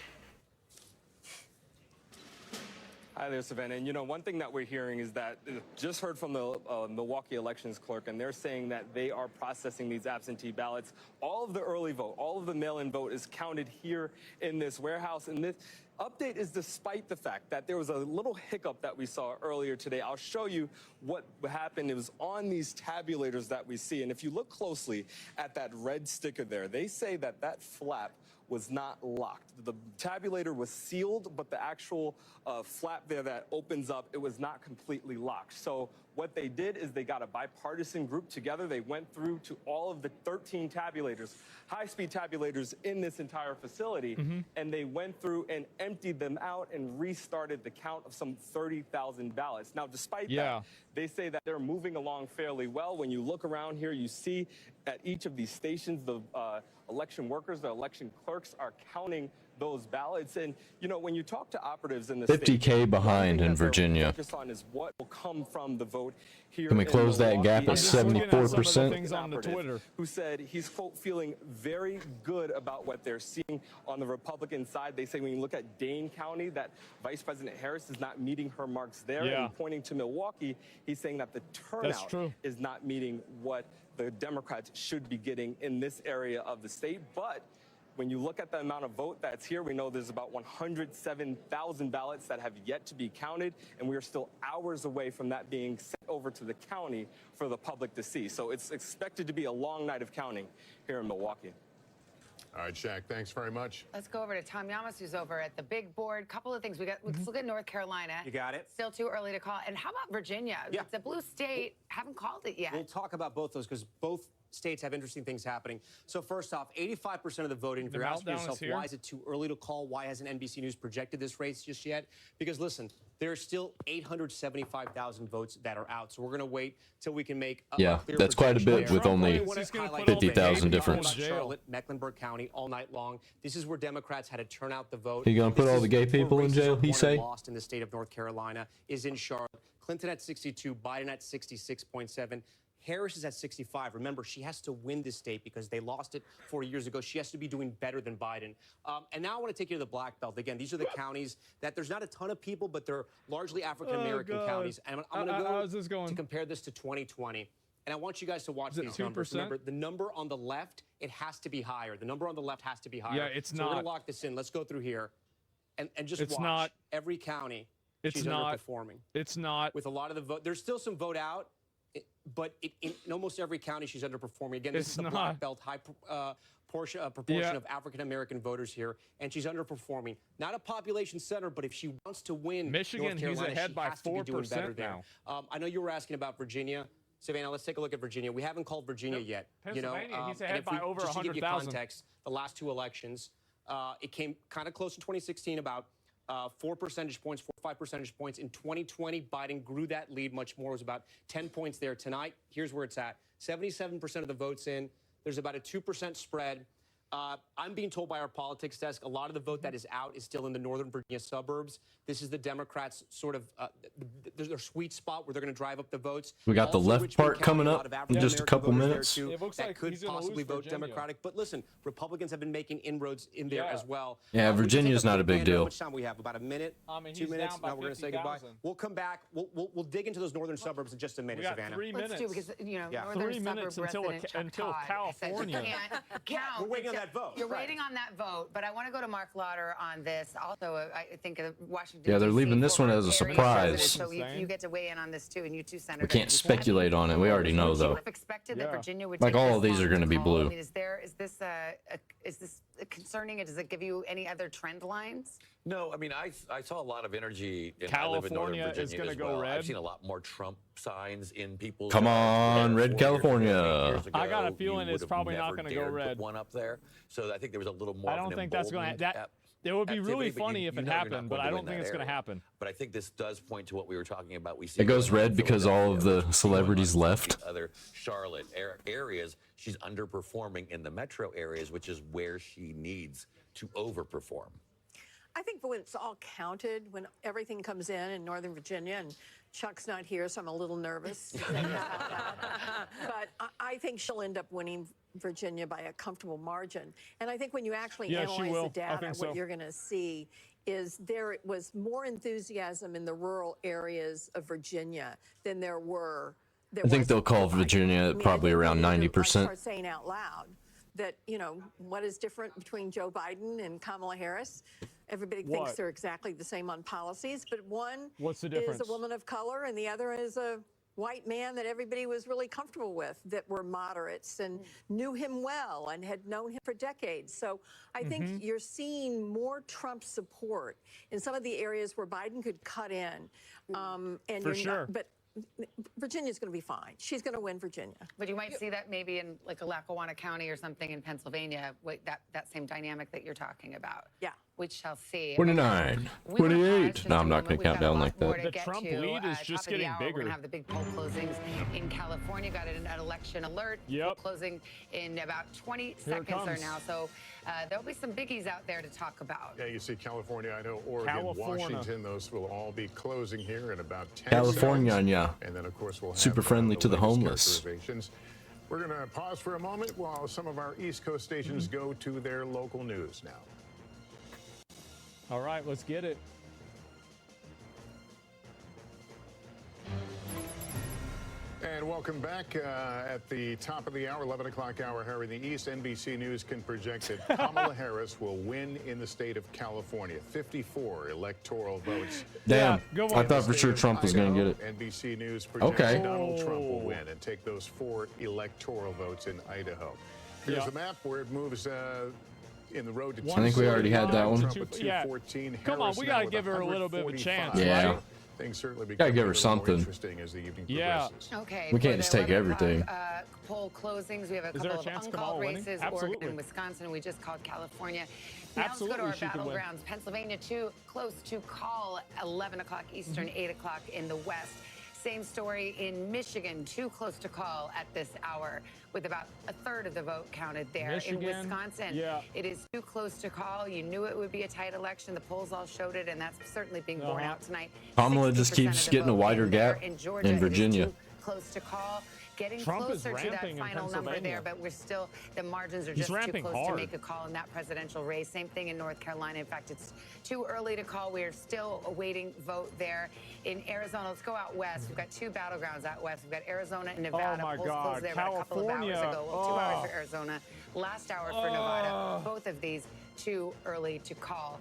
Hi there, Savannah. And you know, one thing that we're hearing is that just heard from the Milwaukee elections clerk, and they're saying that they are processing these absentee ballots. All of the early vote, all of the mail-in vote is counted here in this warehouse. And this update is despite the fact that there was a little hiccup that we saw earlier today. I'll show you what happened. It was on these tabulators that we see. And if you look closely at that red sticker there, they say that that flap was not locked. The tabulator was sealed, but the actual flap there that opens up, it was not completely locked. So What they did is they got a bipartisan group together. They went through to all of the 13 tabulators, high-speed tabulators in this entire facility, and they went through and emptied them out and restarted the count of some 30,000 ballots. Now, despite that, they say that they're moving along fairly well. When you look around here, you see at each of these stations, the election workers, the election clerks are counting those ballots. And, you know, when you talk to operatives in the 50K behind in Virginia. focus on is what will come from the vote here. Can we close that gap at 74%? Things on the Twitter. Who said he's, quote, feeling very good about what they're seeing on the Republican side. They say when you look at Dane County, that Vice President Harris is not meeting her marks there. And pointing to Milwaukee, he's saying that the turnout is not meeting what the Democrats should be getting in this area of the state. But when you look at the amount of vote that's here, we know there's about 107,000 ballots that have yet to be counted, and we are still hours away from that being sent over to the county for the public to see. So it's expected to be a long night of counting here in Milwaukee. All right, Shaq, thanks very much. Let's go over to Tom Yamas, who's over at the big board. Couple of things. Let's look at North Carolina. You got it. Still too early to call. And how about Virginia? Yeah. It's a blue state. Haven't called it yet. We'll talk about both those because both states have interesting things happening. So first off, 85% of the voting, if you're asking yourself, why is it too early to call? Why hasn't NBC News projected this race just yet? Because listen, there are still 875,000 votes that are out. So we're going to wait till we can make a clear that's quite a bit there. with only 50,000 difference. Charlotte, Mecklenburg County all night long. This is where Democrats had to turn out the vote. You gonna put all the gay people in jail, he say? Lost in the state of North Carolina is in Charlotte. Clinton at 62, Biden at 66.7. Harris is at 65. Remember, she has to win this state because they lost it 4 years ago. She has to be doing better than Biden. And now I want to take you to the Black Belt. Again, these are the counties that there's not a ton of people, but they're largely African-American counties. And I'm going to go to compare this to 2020. And I want you guys to watch these numbers. Remember, the number on the left, it has to be higher. The number on the left has to be higher. Yeah, it's so not. We're going to lock this in. Let's go through here and just It's watch. not. Every county, It's she's not. underperforming. It's not. With a lot of the vote, there's still some vote out. But in almost every county, she's underperforming. Again, this is the Black Belt, high proportion of African-American voters here, and she's underperforming. Not a population center, but if she wants to win Michigan, North Carolina, he's ahead she by has to be doing better 4% there. now. I know you were asking about Virginia. Savannah, let's take a look at Virginia. We haven't called Virginia yet. Pennsylvania, he's ahead and if by over just to give you 100,000. context, the last two elections, it came kind of close in 2016, about 4 percentage points, 4 or 5 percentage points. In 2020, Biden grew that lead much more. It was about 10 points there. Tonight, here's where it's at. 77% of the votes in. There's about a 2% spread. I'm being told by our politics desk, a lot of the vote that is out is still in the Northern Virginia suburbs. This is the Democrats' sort of their sweet spot where they're going to drive up the votes. We got the left Richmond part County, coming a up lot of in just a couple African-American minutes. voters there, too, It looks that like could he's gonna possibly lose vote Virginia. Democratic. But listen, Republicans have been making inroads in there as well. Yeah, We can Virginia's take not a big quick deal. How much time we have? About a minute, I mean, 2 he's minutes. down by Now we're going to say goodbye. 50,000. We'll come back. We'll dig into those northern suburbs in just a minute, We got Savannah. 3 minutes. Let's do because northern 3 minutes suburb until resident Chuck until Todd said you California. can't count We're waiting on until- that vote. You're Right. waiting on that vote, but I want to go to Mark Lauder on this. Also, I think Washington. Yeah, they're DC leaving this one former as a area surprise. senator, So you get to weigh in on this too, and you two senators. We can't speculate on it. We already know, Would you though. have expected that Virginia would Like take all this of these long are going to be call? blue. I mean, is this concerning? Does it give you any other trend lines? No, I mean, I saw a lot of energy in California I live in Northern is Virginia gonna as go well. red. I've seen a lot more Trump signs in people's Come yards on, where red 4 years ago, California. 8 years I got a ago, feeling you it's would have probably not never gonna go dared red. put one up there. So I think there was a little more I of don't an think that's going to emboldened it would be really activity, but funny you if it know you're not happened, but going I to don't win think that it's going to area. happen. But I think this does point to what we were talking about. We see It goes going on red in because all of Philadelphia, the celebrities going on in left. Other Charlotte areas, she's underperforming in the metro areas, which is where she needs to overperform. I think when it's all counted, when everything comes in Northern Virginia, and Chuck's not here, so I'm a little nervous. But I think she'll end up winning Virginia by a comfortable margin. And I think when you actually analyze the data, what you're going to see is there was more enthusiasm in the rural areas of Virginia than there were. I think they'll call Virginia probably around 90%. Start saying out loud that, what is different between Joe Biden and Kamala Harris? Everybody thinks they're exactly the same on policies, but one What's the is difference? a woman of color and the other is a white man that everybody was really comfortable with, that were moderates and knew him well and had known him for decades. So I think you're seeing more Trump support in some of the areas where Biden could cut in. And For sure. But Virginia's going to be fine. She's going to win Virginia. But you might see that maybe in like a Lackawanna County or something in Pennsylvania, that same dynamic that you're talking about. Yeah. We shall see. 29, 28. No, I'm not going to count down like that. The Trump lead is just getting bigger. We're going to have the big poll closings in California. Got an election alert. Yep. Closing in about 20 seconds or now. So there'll be some biggies out there to talk about. Yeah, you see California, Idaho, Oregon, Washington. Those will all be closing here in about 10 California, seconds. yeah. And then, of course, we'll have Super friendly to the latest homeless. characterizations. We're going to pause for a moment while some of our East Coast stations go to their local news now. All right, let's get it. And welcome back at the top of the hour, 11 o'clock hour here in the East. NBC News can project that Kamala Harris will win in the state of California. 54 electoral votes. Damn, I thought for sure Trump was going to get it. NBC News projects Okay. Donald Trump will win and take those 4 electoral votes in Idaho. Here's the map where it moves in the road to I think we already had that one. Trump at 214. Come on, Harris we now got to with give her a little bit of a 145. chance. Yeah. Right? Things certainly Gotta become give her a little more something. interesting as the evening Yeah. progresses. Okay. We can't for just the take 11 o'clock, everything. Poll closings. We have a Is there couple a chance of Kamala uncalled winning? races, Absolutely. Oregon and Wisconsin, and we just called California. Now Absolutely, let's she go to could our win. battlegrounds. Pennsylvania, too close to call, 11 o'clock Eastern, 8 o'clock in the West. Same story in Michigan, too close to call at this hour, with about a third of the vote counted there. Michigan, in Wisconsin, yeah. it is too close to call. You knew it would be a tight election. The polls all showed it, and that's certainly being borne out tonight. Kamala just 60% keeps of the getting a vote wider in there. gap In Georgia, in it is Virginia. too close to call. Getting Trump is closer to that ramping in final number Pennsylvania. there, but we're still, the margins are He's just too ramping close to hard. make a call in that presidential race. Same thing in North Carolina. In fact, it's too early to call. We are still awaiting vote there. In Arizona, let's go out west. We've got 2 battlegrounds out west. We've got Arizona and Nevada. Oh, my Polls God. closed there about a couple of hours California. ago. Well, 2 hours for Arizona, last hour for Nevada. Both of these too early to call.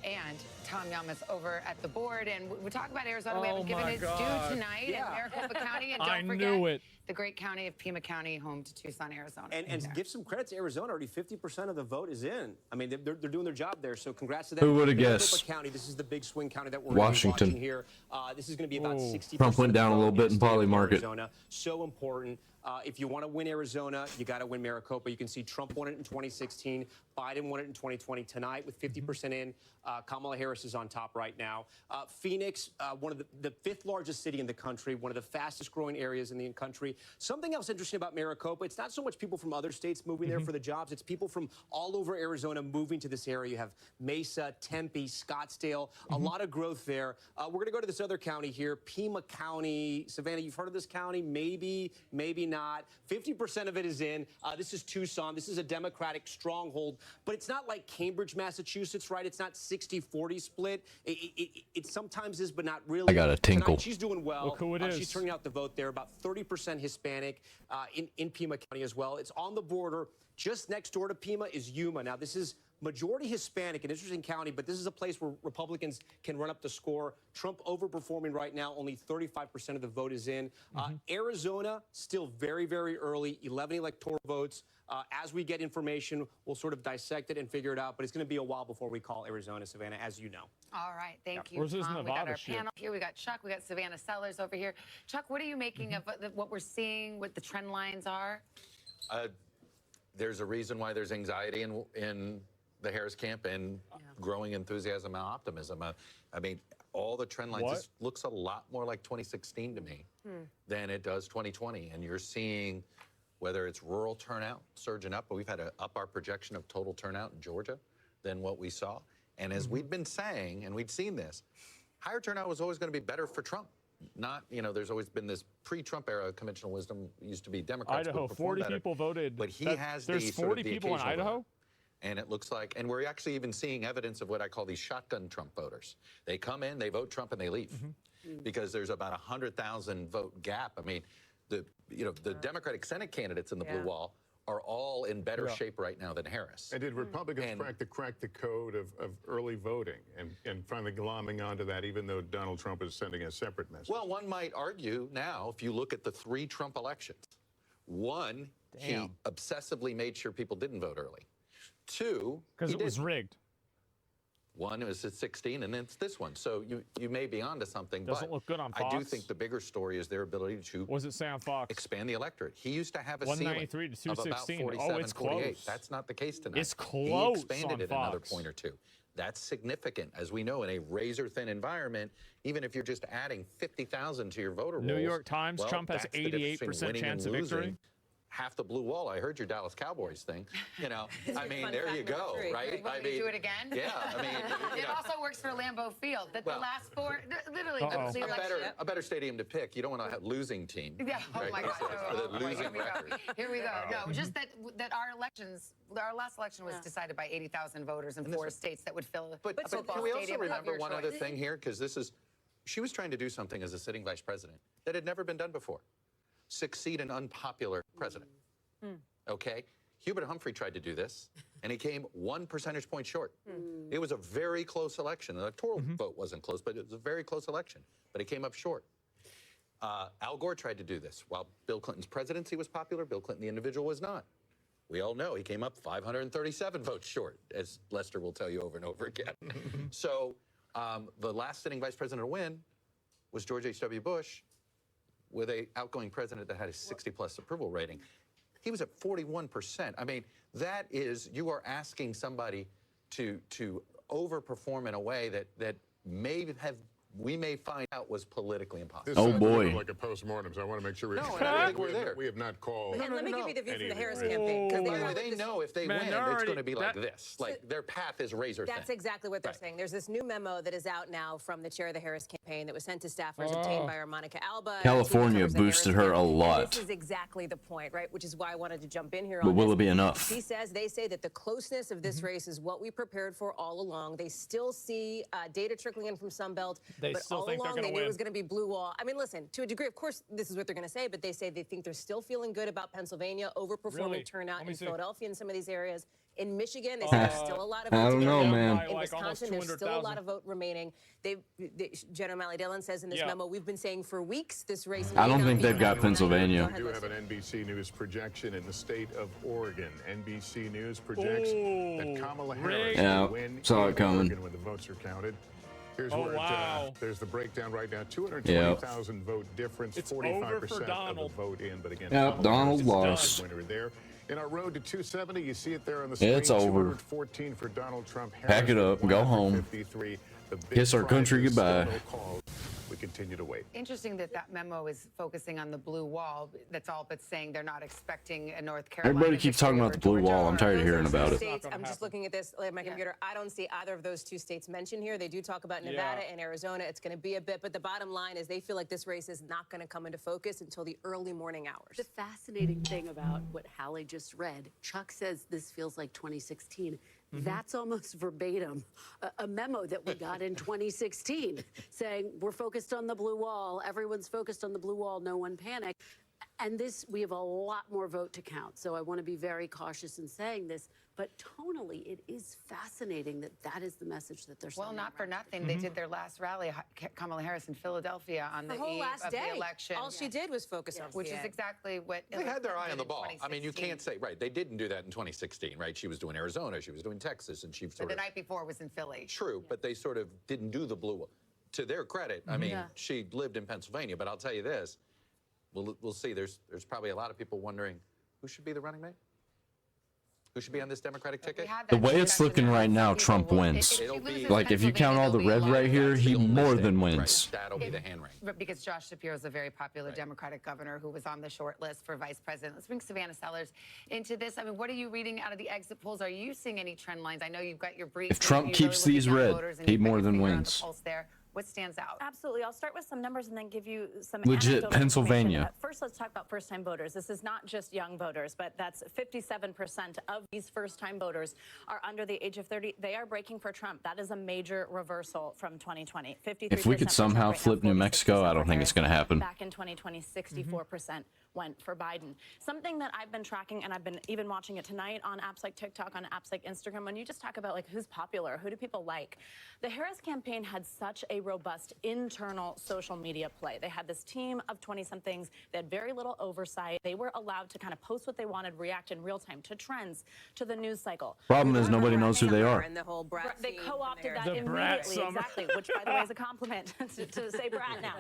And Tom Yamas over at the board. And we talk about Arizona. We haven't given my its God. due tonight in Maricopa County. And don't I forget knew it. the great county of Pima County, home to Tucson, Arizona. And give some credit to Arizona. Already 50% of the vote is in. I mean, they're doing their job there. So congrats to them. Who would've Maricopa guessed? County, this is the big swing county that we're Washington. watching here. This is going to be about 60%. Trump went down a little bit in of the state of Poly Market. Arizona. So important. If you want to win Arizona, you got to win Maricopa. You can see Trump won it in 2016. Biden won it in 2020. Tonight, with 50% in, Kamala Harris is on top right now. Phoenix, one of the 5th largest city in the country, one of the fastest growing areas in the country. Something else interesting about Maricopa, it's not so much people from other states moving there for the jobs. It's people from all over Arizona moving to this area. You have Mesa, Tempe, Scottsdale, a lot of growth there. We're going to go to this other county here, Pima County. Savannah, you've heard of this county? Maybe, maybe not. 50% of it is in. This is Tucson. This is a Democratic stronghold, but it's not like Cambridge, Massachusetts, right? It's not 60-40 split. It sometimes is, but not really. I got a tinkle. Tonight, she's doing well. Look who it is. She's turning out the vote there. About 30% Hispanic in Pima County as well. It's on the border. Just next door to Pima is Yuma. Now, this is majority Hispanic, an interesting county, but this is a place where Republicans can run up the score. Trump overperforming right now. Only 35% of the vote is in. Arizona, still very, very early. 11 electoral votes. As we get information, we'll sort of dissect it and figure it out, but it's going to be a while before we call Arizona, Savannah, as you know. All right, thank you, Where's this Tom. We got Nevada our shit? panel here. We got Chuck. We got Savannah Sellers over here. Chuck, what are you making of what we're seeing, what the trend lines are? There's a reason why there's anxiety in the Harris camp and growing enthusiasm and optimism. I mean, all the trend lines, this looks a lot more like 2016 to me than it does 2020. And you're seeing whether it's rural turnout surging up, but we've had to up our projection of total turnout in Georgia than what we saw. And as we've been saying, and we'd seen this, higher turnout was always going to be better for Trump. Not, there's always been this pre-Trump era conventional wisdom used to be Democrats Idaho, would perform 40 better, people voted. but he has There's the 40 sort of the people in occasional Idaho? vote. And it looks like, and we're actually even seeing evidence of what I call these shotgun Trump voters. They come in, they vote Trump, and they leave because there's about 100,000 vote gap. I mean, the Democratic Senate candidates in the blue wall are all in better shape right now than Harris. And did Republicans crack the code of early voting and finally glomming onto that, even though Donald Trump is sending a separate message? Well, one might argue now, if you look at the 3 Trump elections, 1, he obsessively made sure people didn't vote early. 2, because it was rigged. One is at 16, and then it's this one. So you may be onto something. Doesn't look good on Fox. I do think the bigger story is their ability to Was it say on Fox? expand the electorate. He used to have a ceiling 193 to of about 216. 47, Oh, it's 48. close. That's not the case tonight. It's He close expanded on it another Fox. point or two. That's significant, as we know, in a razor-thin environment. Even if you're just adding 50,000 to your voter rolls. New York Times, well, Trump has that's the difference between 88% winning chance and of victory. losing. Half the blue wall. I heard your Dallas Cowboys thing. You know, I mean, Fun there fact you number go, 3. right? Want I me to mean, do it again? Yeah, I mean, you It know. also works for Lambeau Field. That the Well, last 4, literally, the a election. better stadium to pick. You don't want to have losing team. Yeah. Oh right? my God. For the losing Here we go. record. Here we go. No, just that our elections, our last election was decided by 80,000 voters in 4 states that would fill But a football can we also stadium of remember your one choice. other thing here? Because this is, she was trying to do something as a sitting vice president that had never been done before. Succeed an unpopular president. Okay? Hubert Humphrey tried to do this, and he came 1 percentage point short. It was a very close election. The electoral vote wasn't close, but it was a very close election. But he came up short. Al Gore tried to do this. While Bill Clinton's presidency was popular, Bill Clinton, the individual, was not. We all know he came up 537 votes short, as Lester will tell you over and over again. So the last sitting vice president to win was George H.W. Bush, with an outgoing president that had a 60-plus approval rating. He was at 41%. I mean, that is, you are asking somebody to overperform in a way that we may find out was politically impossible. This Oh, boy. like a postmortem, so I want to make sure we. No, and I don't think we're there. We have not called. And let me give you the view from the Harris Any- campaign. 'cause By the way, they know if they win, it's going to be like this. Like, their path is razor thin. That's exactly what they're saying. There's this new memo that is out now from the chair of the Harris campaign that was sent to staffers, obtained by our Monica Alba. California and team members of the boosted Harris her a campaign. lot. This is exactly the point, right? Which is why I wanted to jump in here But on will this. it be enough? They say that the closeness of this race is what we prepared for all along. They still see data trickling in from Sunbelt, They but still all think they're along gonna they knew it win. was going to be blue wall. I mean, listen, to a degree, of course, this is what they're going to say, but they say they think they're still feeling good about Pennsylvania, overperforming Really? turnout Let me in see. Philadelphia and some of these areas. In Michigan, they say there's still a lot of I votes don't to know, go. man. In Like almost Wisconsin, there's still a 200,000. lot of vote remaining. General Malley Dillon says in this Yeah. memo, we've been saying for weeks this race. I may don't not think be they've got won. Pennsylvania. Go We ahead, do have Lester. an NBC News projection in the state of Oregon. NBC News projects that Kamala Harris Yeah, will win saw it in coming. Oregon when the votes are counted. Here's Oh, where wow. there's the breakdown right now. 220,000 vote difference, It's 45% over for of the Donald. vote in. But again, Yep, Kamala Donald Harris is the lost. winner there. In our road to 270, you see it there on the screen. It's over. 214 for Donald Trump. Pack it up and go home. 153. The big Kiss our country prize is still goodbye. no calls. We continue to wait. Interesting that memo is focusing on the blue wall. That's all but saying they're not expecting a North Carolina. Everybody keeps talking about the blue wall. I'm tired of hearing about it. States, I'm just looking at this on my computer. I don't see either of those 2 states mentioned here. They do talk about Nevada and Arizona. It's going to be a bit, but the bottom line is they feel like this race is not going to come into focus until the early morning hours. The fascinating thing about what Hallie just read, Chuck says this feels like 2016. That's almost verbatim a memo that we got in 2016 saying we're focused on the blue wall. Everyone's focused on the blue wall. No one panic. And this, we have a lot more vote to count. So I want to be very cautious in saying this. But tonally, it is fascinating that that is the message that they're sending. Well, not for nothing. They did their last rally, Kamala Harris in Philadelphia, on the Her whole eve last of day. the election. All she did was focus on which is PA. exactly what They had their eye on the ball. I mean, you 2016. can't say, right, they didn't do that in 2016, right? She was doing Arizona, she was doing Texas, and she But sort the of... night before was in Philly. True, but they sort of didn't do the blue. To their credit, I mean, she lived in Pennsylvania, but I'll tell you this, we'll see. There's probably a lot of people wondering, who should be the running mate? Who should be on this Democratic ticket? The way it's looking right now, Trump wins. Like, if you count all the red right here, he more than wins. That'll be the hand wring. But because Josh Shapiro is a very popular Democratic governor who was on the short list for vice president. Let's bring Savannah Sellers into this. I mean, what are you reading out of the exit polls? Are you seeing any trend lines? I know you've got your brief. If Trump keeps these red, he more than wins. Pulse there. What stands out? Absolutely. I'll start with some numbers and then give you some Legit anecdotal Pennsylvania. information. First, let's talk about first-time voters. This is not just young voters, but that's 57% of these first-time voters are under the age of 30. They are breaking for Trump. That is a major reversal from 2020. 53% If we could for somehow Trump right now, flip New Mexico, 46% I don't think it's going to happen. Back in 2020, 64% went for Biden. Something that I've been tracking, and I've been even watching it tonight on apps like TikTok, on apps like Instagram, when you just talk about like who's popular, who do people like. The Harris campaign had such a robust internal social media play. They had this team of 20-somethings. They had very little oversight. They were allowed to kind of post what they wanted, react in real time to trends, to the news cycle. Problem is nobody knows who they are. And the whole brat They scene co-opted from that there. The brat immediately, summer. exactly, which, by the way, is a compliment to say brat now.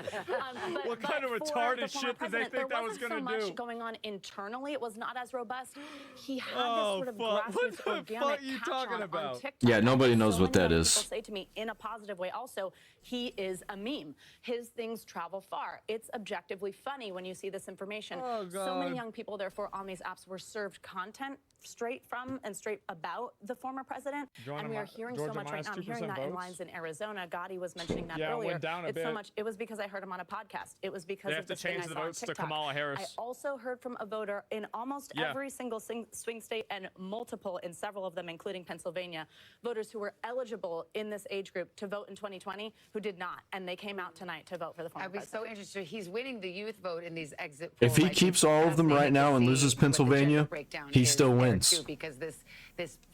What kind of for retarded the former shit did they president, think there that was wasn't gonna so do? much going on internally. It was not as robust. He had Oh, this sort of fuck. What grassroots, the organic fuck are you catch talking on about? TikTok. Yeah, nobody And knows so what many that young is. People say to me in a positive way also, he is a meme. His things travel far. It's objectively funny when you see this information. Oh, So many God. young people, therefore, on these apps were served content straight from and straight about the former president. And we are hearing so much right now. I'm hearing that in lines in Arizona. Gotti was mentioning that Yeah, it earlier. went down a It's so bit. much. It was because I heard him on a podcast. It was because They of have to this thing change I the saw on votes to TikTok. Kamala Harris. I also heard from a voter in almost Yeah. every single swing state and multiple in several of them, including Pennsylvania, voters who were eligible in this age group to vote in 2020 who did not, and they came out tonight to vote for the former I'd be president. so interested. He's winning the youth vote in these exit polls. If he I think keeps all of them fascinating right to now and see loses what the gender Pennsylvania, breakdown he is still there, wins. too, because this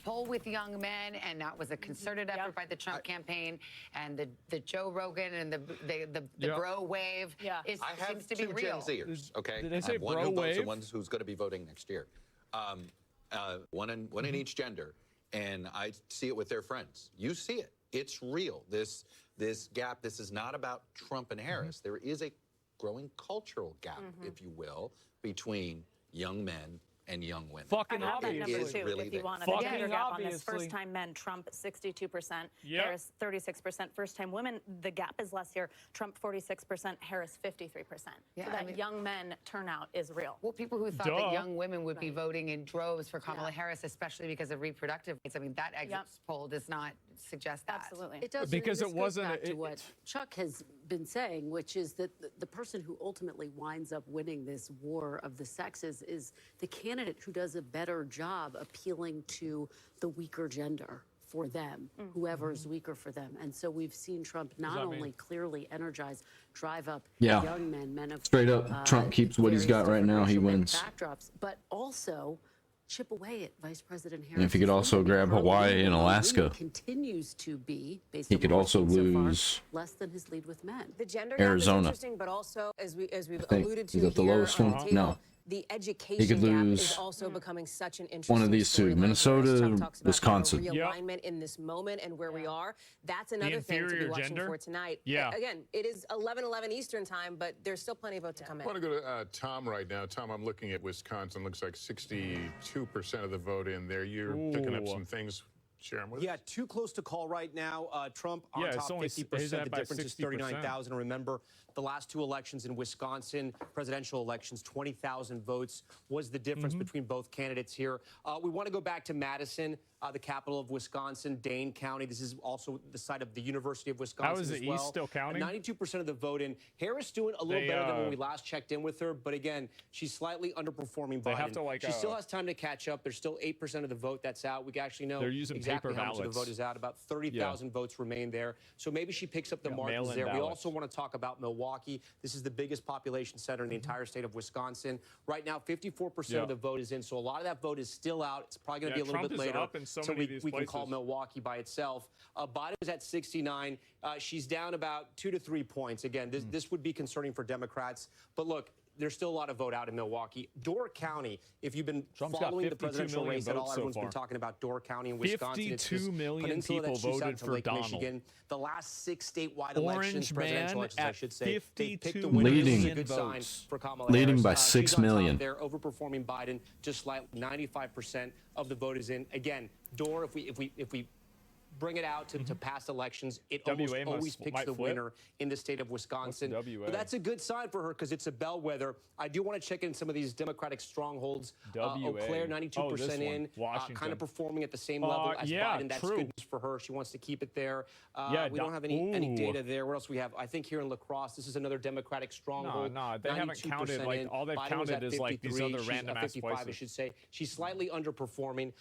poll with young men, and that was a concerted effort by the Trump campaign, and the Joe Rogan and the bro wave I have seems to be two real. Gen Zers, okay? Did they I say have one bro who votes wave? and one who's going to be voting next year. One in each gender, and I see it with their friends. You see it. It's real. This gap, this is not about Trump and Harris. There is a growing cultural gap, if you will, between young men and young women. Fucking I have that obviously. number is too, really if you big. want. The Fucking gender gap on this obviously. first-time men, Trump 62%, Yep. Harris 36%. First-time women, the gap is less here. Trump 46%, Harris 53%. Yeah, so I that mean- young men turnout is real. Well, people who thought Duh. that young women would be voting in droves for Kamala Harris, especially because of reproductive rights. I mean, that exit poll does not suggest that. Absolutely. It does, Because and it this goes wasn't- back to it- what Chuck has been saying, which is that the person who ultimately winds up winning this war of the sexes is the candidate who does a better job appealing to the weaker gender for them, whoever is weaker for them. And so we've seen Trump not that only mean? clearly energize, drive up Yeah. young men of Straight up, Trump keeps what he's various got right different now, he racial wins. backdrops, but also chip away at Vice President Harris. And if he could also grab Hawaii and Alaska, continues to be, based he on could what we've also seen so far, lose less than his lead with men. The gender gap is Arizona. interesting, but also, as we've think. alluded Is to that the here lowest on one? the table, No. the He education could gap lose is also becoming such an interesting one of these two, storyline, whereas Minnesota, Trump talks about Wisconsin. the Yep. realignment in this moment and where we are. That's another thing to be inferior watching gender? for tonight. Yeah. Again, it is 11:11 Eastern time, but there's still plenty of vote to come I in. want to go to Tom right now. Tom, I'm looking at Wisconsin. Looks like 62% of the vote in there. You're picking up Ooh. some things. Share them with Yeah, us. too close to call right now. Trump on Yeah, it's top only- 50%. he's at The about difference is 60%. 39,000. Remember, the last two elections in Wisconsin, presidential elections, 20,000 votes was the difference between both candidates here. We want to go back to Madison, the capital of Wisconsin, Dane County. This is also the site of the University of Wisconsin. How is the as well. East still counting? 92% of the vote in. Harris doing a little They, better than when we last checked in with her, but again, she's slightly underperforming Biden. They have to, like, she still has time to catch up. There's still 8% of the vote that's out. We actually know They're using exactly paper how much of the ballots. vote is out. About 30,000 votes remain there. So maybe she picks up the margins mail-in there. We ballots. also want to talk about Milwaukee. This is the biggest population center in the entire state of Wisconsin. Right now, 54% of the vote is in. So a lot of that vote is still out. It's probably going to be a little Trump bit is later. up in so so many of these we can call places. Milwaukee by itself. Biden is at 69. She's down about 2 to 3 points. Again, this would be concerning for Democrats. But look, there's still a lot of vote out in Milwaukee. Door County, if you've been Trump's got following the 52 presidential million race at all, votes so everyone's been far. talking about Door County in Wisconsin. It's 52 this million peninsula that people shoots out voted to for Lake Donald. Michigan. The last 6 statewide Orange elections, presidential man elections, I at should say, they picked the 52 winner. This is a Leading. good sign votes. for Kamala Leading Harris. by She's 6 on top million. there, overperforming Biden just slightly. 95% of the vote is in. Again, Door, if we bring it out to past elections, it almost WA always picks might the flip. winner in the state of Wisconsin. What's WA? But that's a good sign for her because it's a bellwether. I do want to check in some of these Democratic strongholds. Eau Claire, 92% in, Washington. kind of performing at the same level as yeah, Biden. That's true. good news for her. She wants to keep it there. Yeah, we don't have any ooh. data there. What else we have? I think here in La Crosse, this is another Democratic stronghold. No, they haven't 92% counted, like, in. all they've Biden was counted at is, like, these 53. other She's random at ass 55, I places. should say. She's slightly underperforming.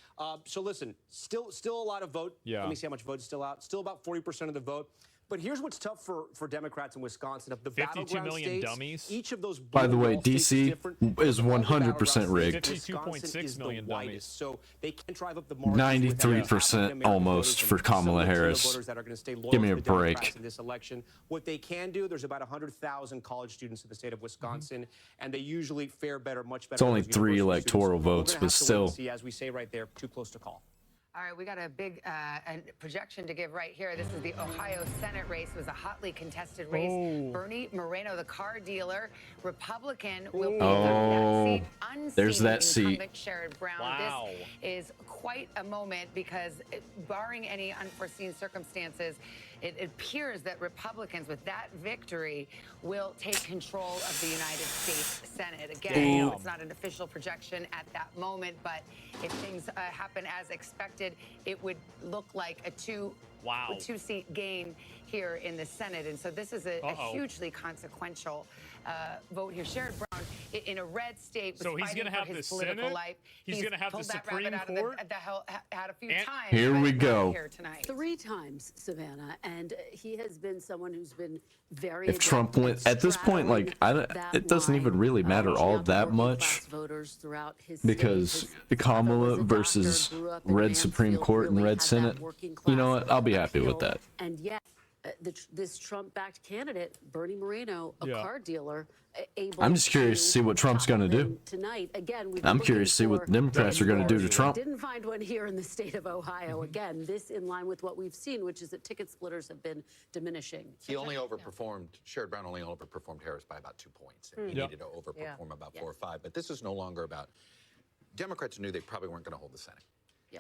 So listen, still a lot of vote. Yeah. Let me see how much vote is still out. Still about 40% of the vote. But here's what's tough for Democrats in Wisconsin. Of the 52 battleground million states, dummies. each of those By the way, blue wall states DC different. is 100% rigged. 52.6 million dummies. So they can drive up the margins. 93% almost for Kamala Harris. Give me a break. In this election, what they can do, there's about 100,000 college students in the state of Wisconsin, and they usually fare better, much better. It's only than those 3 university electoral students. We're votes, gonna but have to wait and still. see, as we say right there, too close to call. All right, we got a big projection to give right here. This is the Ohio Senate race. It was a hotly contested race. Oh. Bernie Moreno, the car dealer, Republican, will be Oh, that seat. Unseen there's that seat. incumbent Sherrod Brown. Wow. This is quite a moment because, barring any unforeseen circumstances, it appears that Republicans, with that victory, will take control of the United States Senate. Again, it's not an official projection at that moment, but if things happen as expected, it would look like a two-seat gain here in the Senate. And so this is a hugely consequential vote here. Sherrod Brown, in a red state, was So he's fighting gonna for have his the political Senate? life. He's gonna have the pulled that Supreme rabbit out of Court? the hat a few And- times. Here we go. Here tonight. 3 times, Savannah, and he has been someone who's been very. If Trump went at this point, like it doesn't even really matter all that much, because Kamala versus red Supreme Court and red Senate. You know what? I'll be happy with that. And yet, this Trump-backed candidate, Bernie Moreno, a car dealer, able. I'm just curious to see what Trump's going to do. Tonight, again, I'm curious to see what the Democrats are going to do to Trump. Didn't find one here in the state of Ohio. Again, this in line with what we've seen, which is that ticket splitters have been diminishing. He only overperformed, Sherrod Brown only overperformed Harris by about 2 points. And he needed to overperform about 4 or 5. But this is no longer about, Democrats knew they probably weren't going to hold the Senate.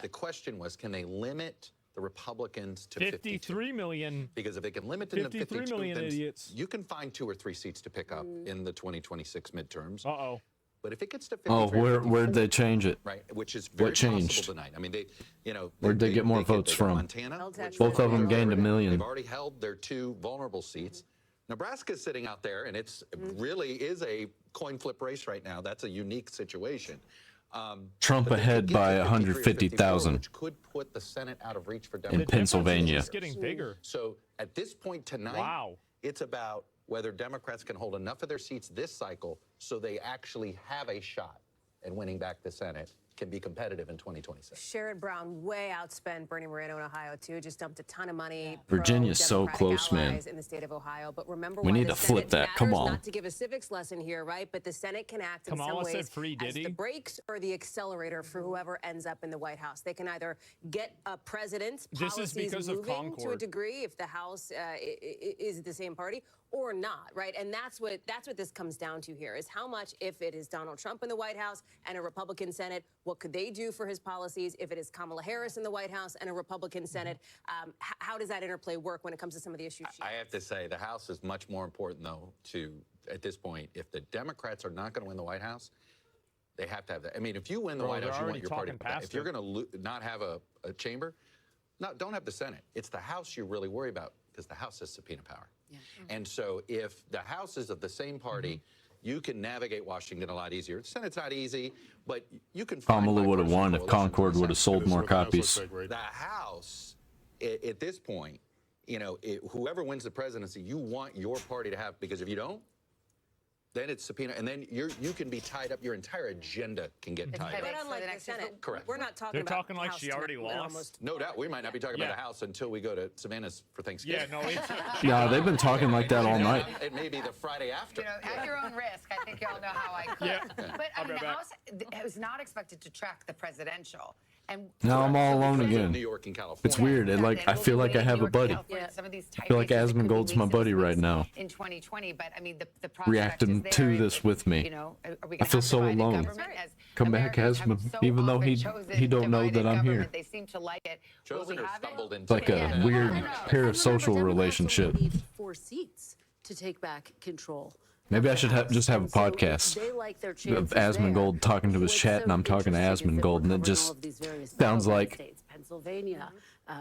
The question was, can they limit the Republicans to 53 million. Because if they can limit them to 53 million then idiots. you can find 2 or 3 seats to pick up in the 2026 midterms. Uh-oh. But if it gets to 53, where'd they change it? Right, which is very What changed? possible tonight. I mean, Where'd they get more votes from? Montana, Both of them gained 1 million. They've already held their 2 vulnerable seats. Nebraska's sitting out there, and it's really is a coin flip race right now. That's a unique situation. Trump ahead by 150,000 which could put the Senate out of reach for in Democrats. Pennsylvania. It's getting bigger. So at this point tonight, it's about whether Democrats can hold enough of their seats this cycle so they actually have a shot at winning back the Senate, can be competitive in 2026. Sherrod Brown way outspent Bernie Moreno in Ohio, too. Just dumped a ton of money. Virginia's so pro-Democratic close, man. allies in the state of Ohio. But remember, We why need the to flip Senate that. Come matters, on. Not to give a civics lesson here, right? But the Senate can act in Kamala some said ways free as the Diddy. brakes or the accelerator for whoever ends up in the White House. They can either get a president's This is policies because of moving to a Concord. degree if the House is the same party, or not, right? And that's what this comes down to here, is how much, if it is Donald Trump in the White House and a Republican Senate, what could they do for his policies? If it is Kamala Harris in the White House and a Republican Senate, how does that interplay work when it comes to some of the issues? I have to say, the House is much more important, though, at this point, if the Democrats are not going to win the White House, they have to have that. I mean, if you win the White House, you want your party. If you're going to not have a chamber, don't have the Senate. It's the House you really worry about, because the House has subpoena power. And so if the House is of the same party, you can navigate Washington a lot easier. The Senate's not easy, but you can find Kamala would have won if bipartisan Concord would have sold more copies. the House, at this point, whoever wins the presidency, you want your party to have, because if you don't, then it's subpoena, and then you can be tied up. Your entire agenda can get tied up. But unlike the Senate, Correct. we're not talking They're about talking like House she already tonight, lost. No doubt. We might not be talking about the House until we go to Savannah's for Thanksgiving. Yeah, they've been talking like that all night. It may be the Friday after. At your own risk, I think y'all know how I could. But I mean, the House was not expected to track the presidential. And Now I'm all alone again. New York and California. It's weird. I feel like I have a buddy. Some of these I feel like Asmongold's my buddy right now. in 2020, but I mean, the prospect Reacting is there. to this with me. Are we I gonna feel have so divided alone. government as Come back, Americans have Asmon, so even though often he chosen don't know that divided I'm here. government, They seem to like it. Will we Chosen or have it? stumbled It's like a weird parasocial relationship. 4 seats to take back control. Maybe I should just have a podcast They like their of chances Asmongold talking to his What's chat, so and I'm talking to interesting is that Asmongold, and we're it covering all just of these various sounds battleground like states, Pennsylvania, and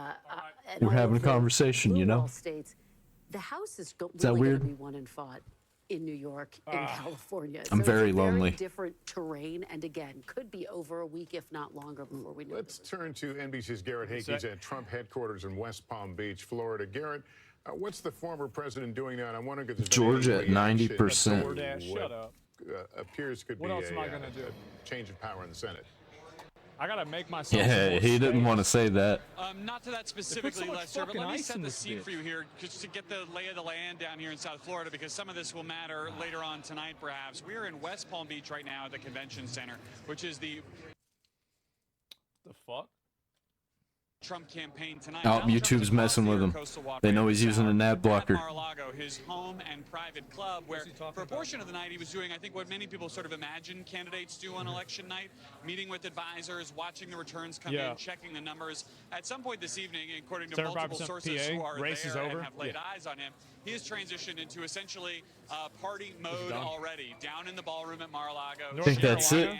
we're all having a of the conversation, you blue know? wall states. The House is that really going weird? to be won and fought in New York, in California. I'm So very it's lonely. different terrain, and again, could be over a week, if not longer, before we know. Let's turn to NBC's Garrett Hickey's at Trump headquarters in West Palm Beach, Florida. Garrett, What's the former president doing now? And I wonder if there's Georgia at 90%. Shut up. Appears could What be else am I gonna do? a change of power in the Senate. I gotta make myself. Yeah, he didn't want to say that. Not to that specifically, Lester, but let me set the scene for you here, just to get the lay of the land down here in South Florida, because some of this will matter later on tonight, perhaps. We are in West Palm Beach right now at the Convention Center, which is the fuck? Trump campaign tonight. Oh, YouTube's messing with him. They know he's using an ad blocker. Mar-a-Lago, his home and private club, where for a portion of the night he was doing, I think, what many people sort of imagine candidates do on election night, meeting with advisors, watching the returns come in, checking the numbers. At some point this evening, according to multiple sources who are there and have laid eyes on him, he has transitioned into essentially party mode already, down in the ballroom at Mar-a-Lago. I think that's it.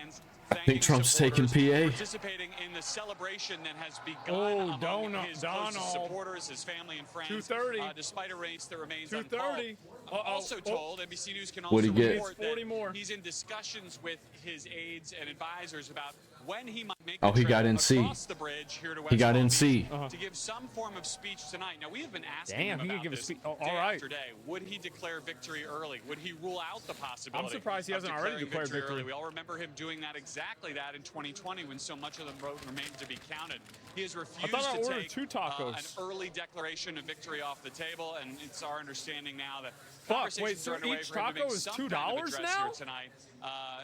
I think Trump's taking PA. Participating in the celebration that has begun among his closest supporters, his family and friends. 2:30. Despite a race that remains uncalled. Also told, NBC News can also report that he's in discussions with his aides and advisors about when he might make he got in C. across the bridge here to West He got Palm in Beach C. to give some form of speech tonight. Now, we have been asking Damn, him he about could give a this speech. day All right. after day. Would he declare victory early? Would he rule out the possibility? I'm surprised he hasn't of already declaring declared victory. early? We all remember him doing that exactly that in 2020 when so much of the vote remained to be counted. He has refused I to ordered take 2 tacos. an early declaration of victory off the table, and it's our understanding now that Fuck, wait, conversations so are underway each for him to taco make is some $2 kind of address now? here tonight,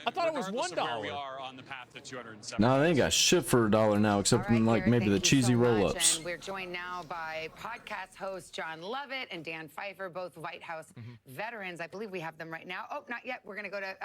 I thought it was regardless of where we $1. are on the path to 270. No, they ain't got shit for $1 now, except for like maybe the cheesy roll-ups. And we're joined now by podcast host John Lovett and Dan Pfeiffer, both White House veterans. I believe we have them right now. Oh, not yet. We're going to go to,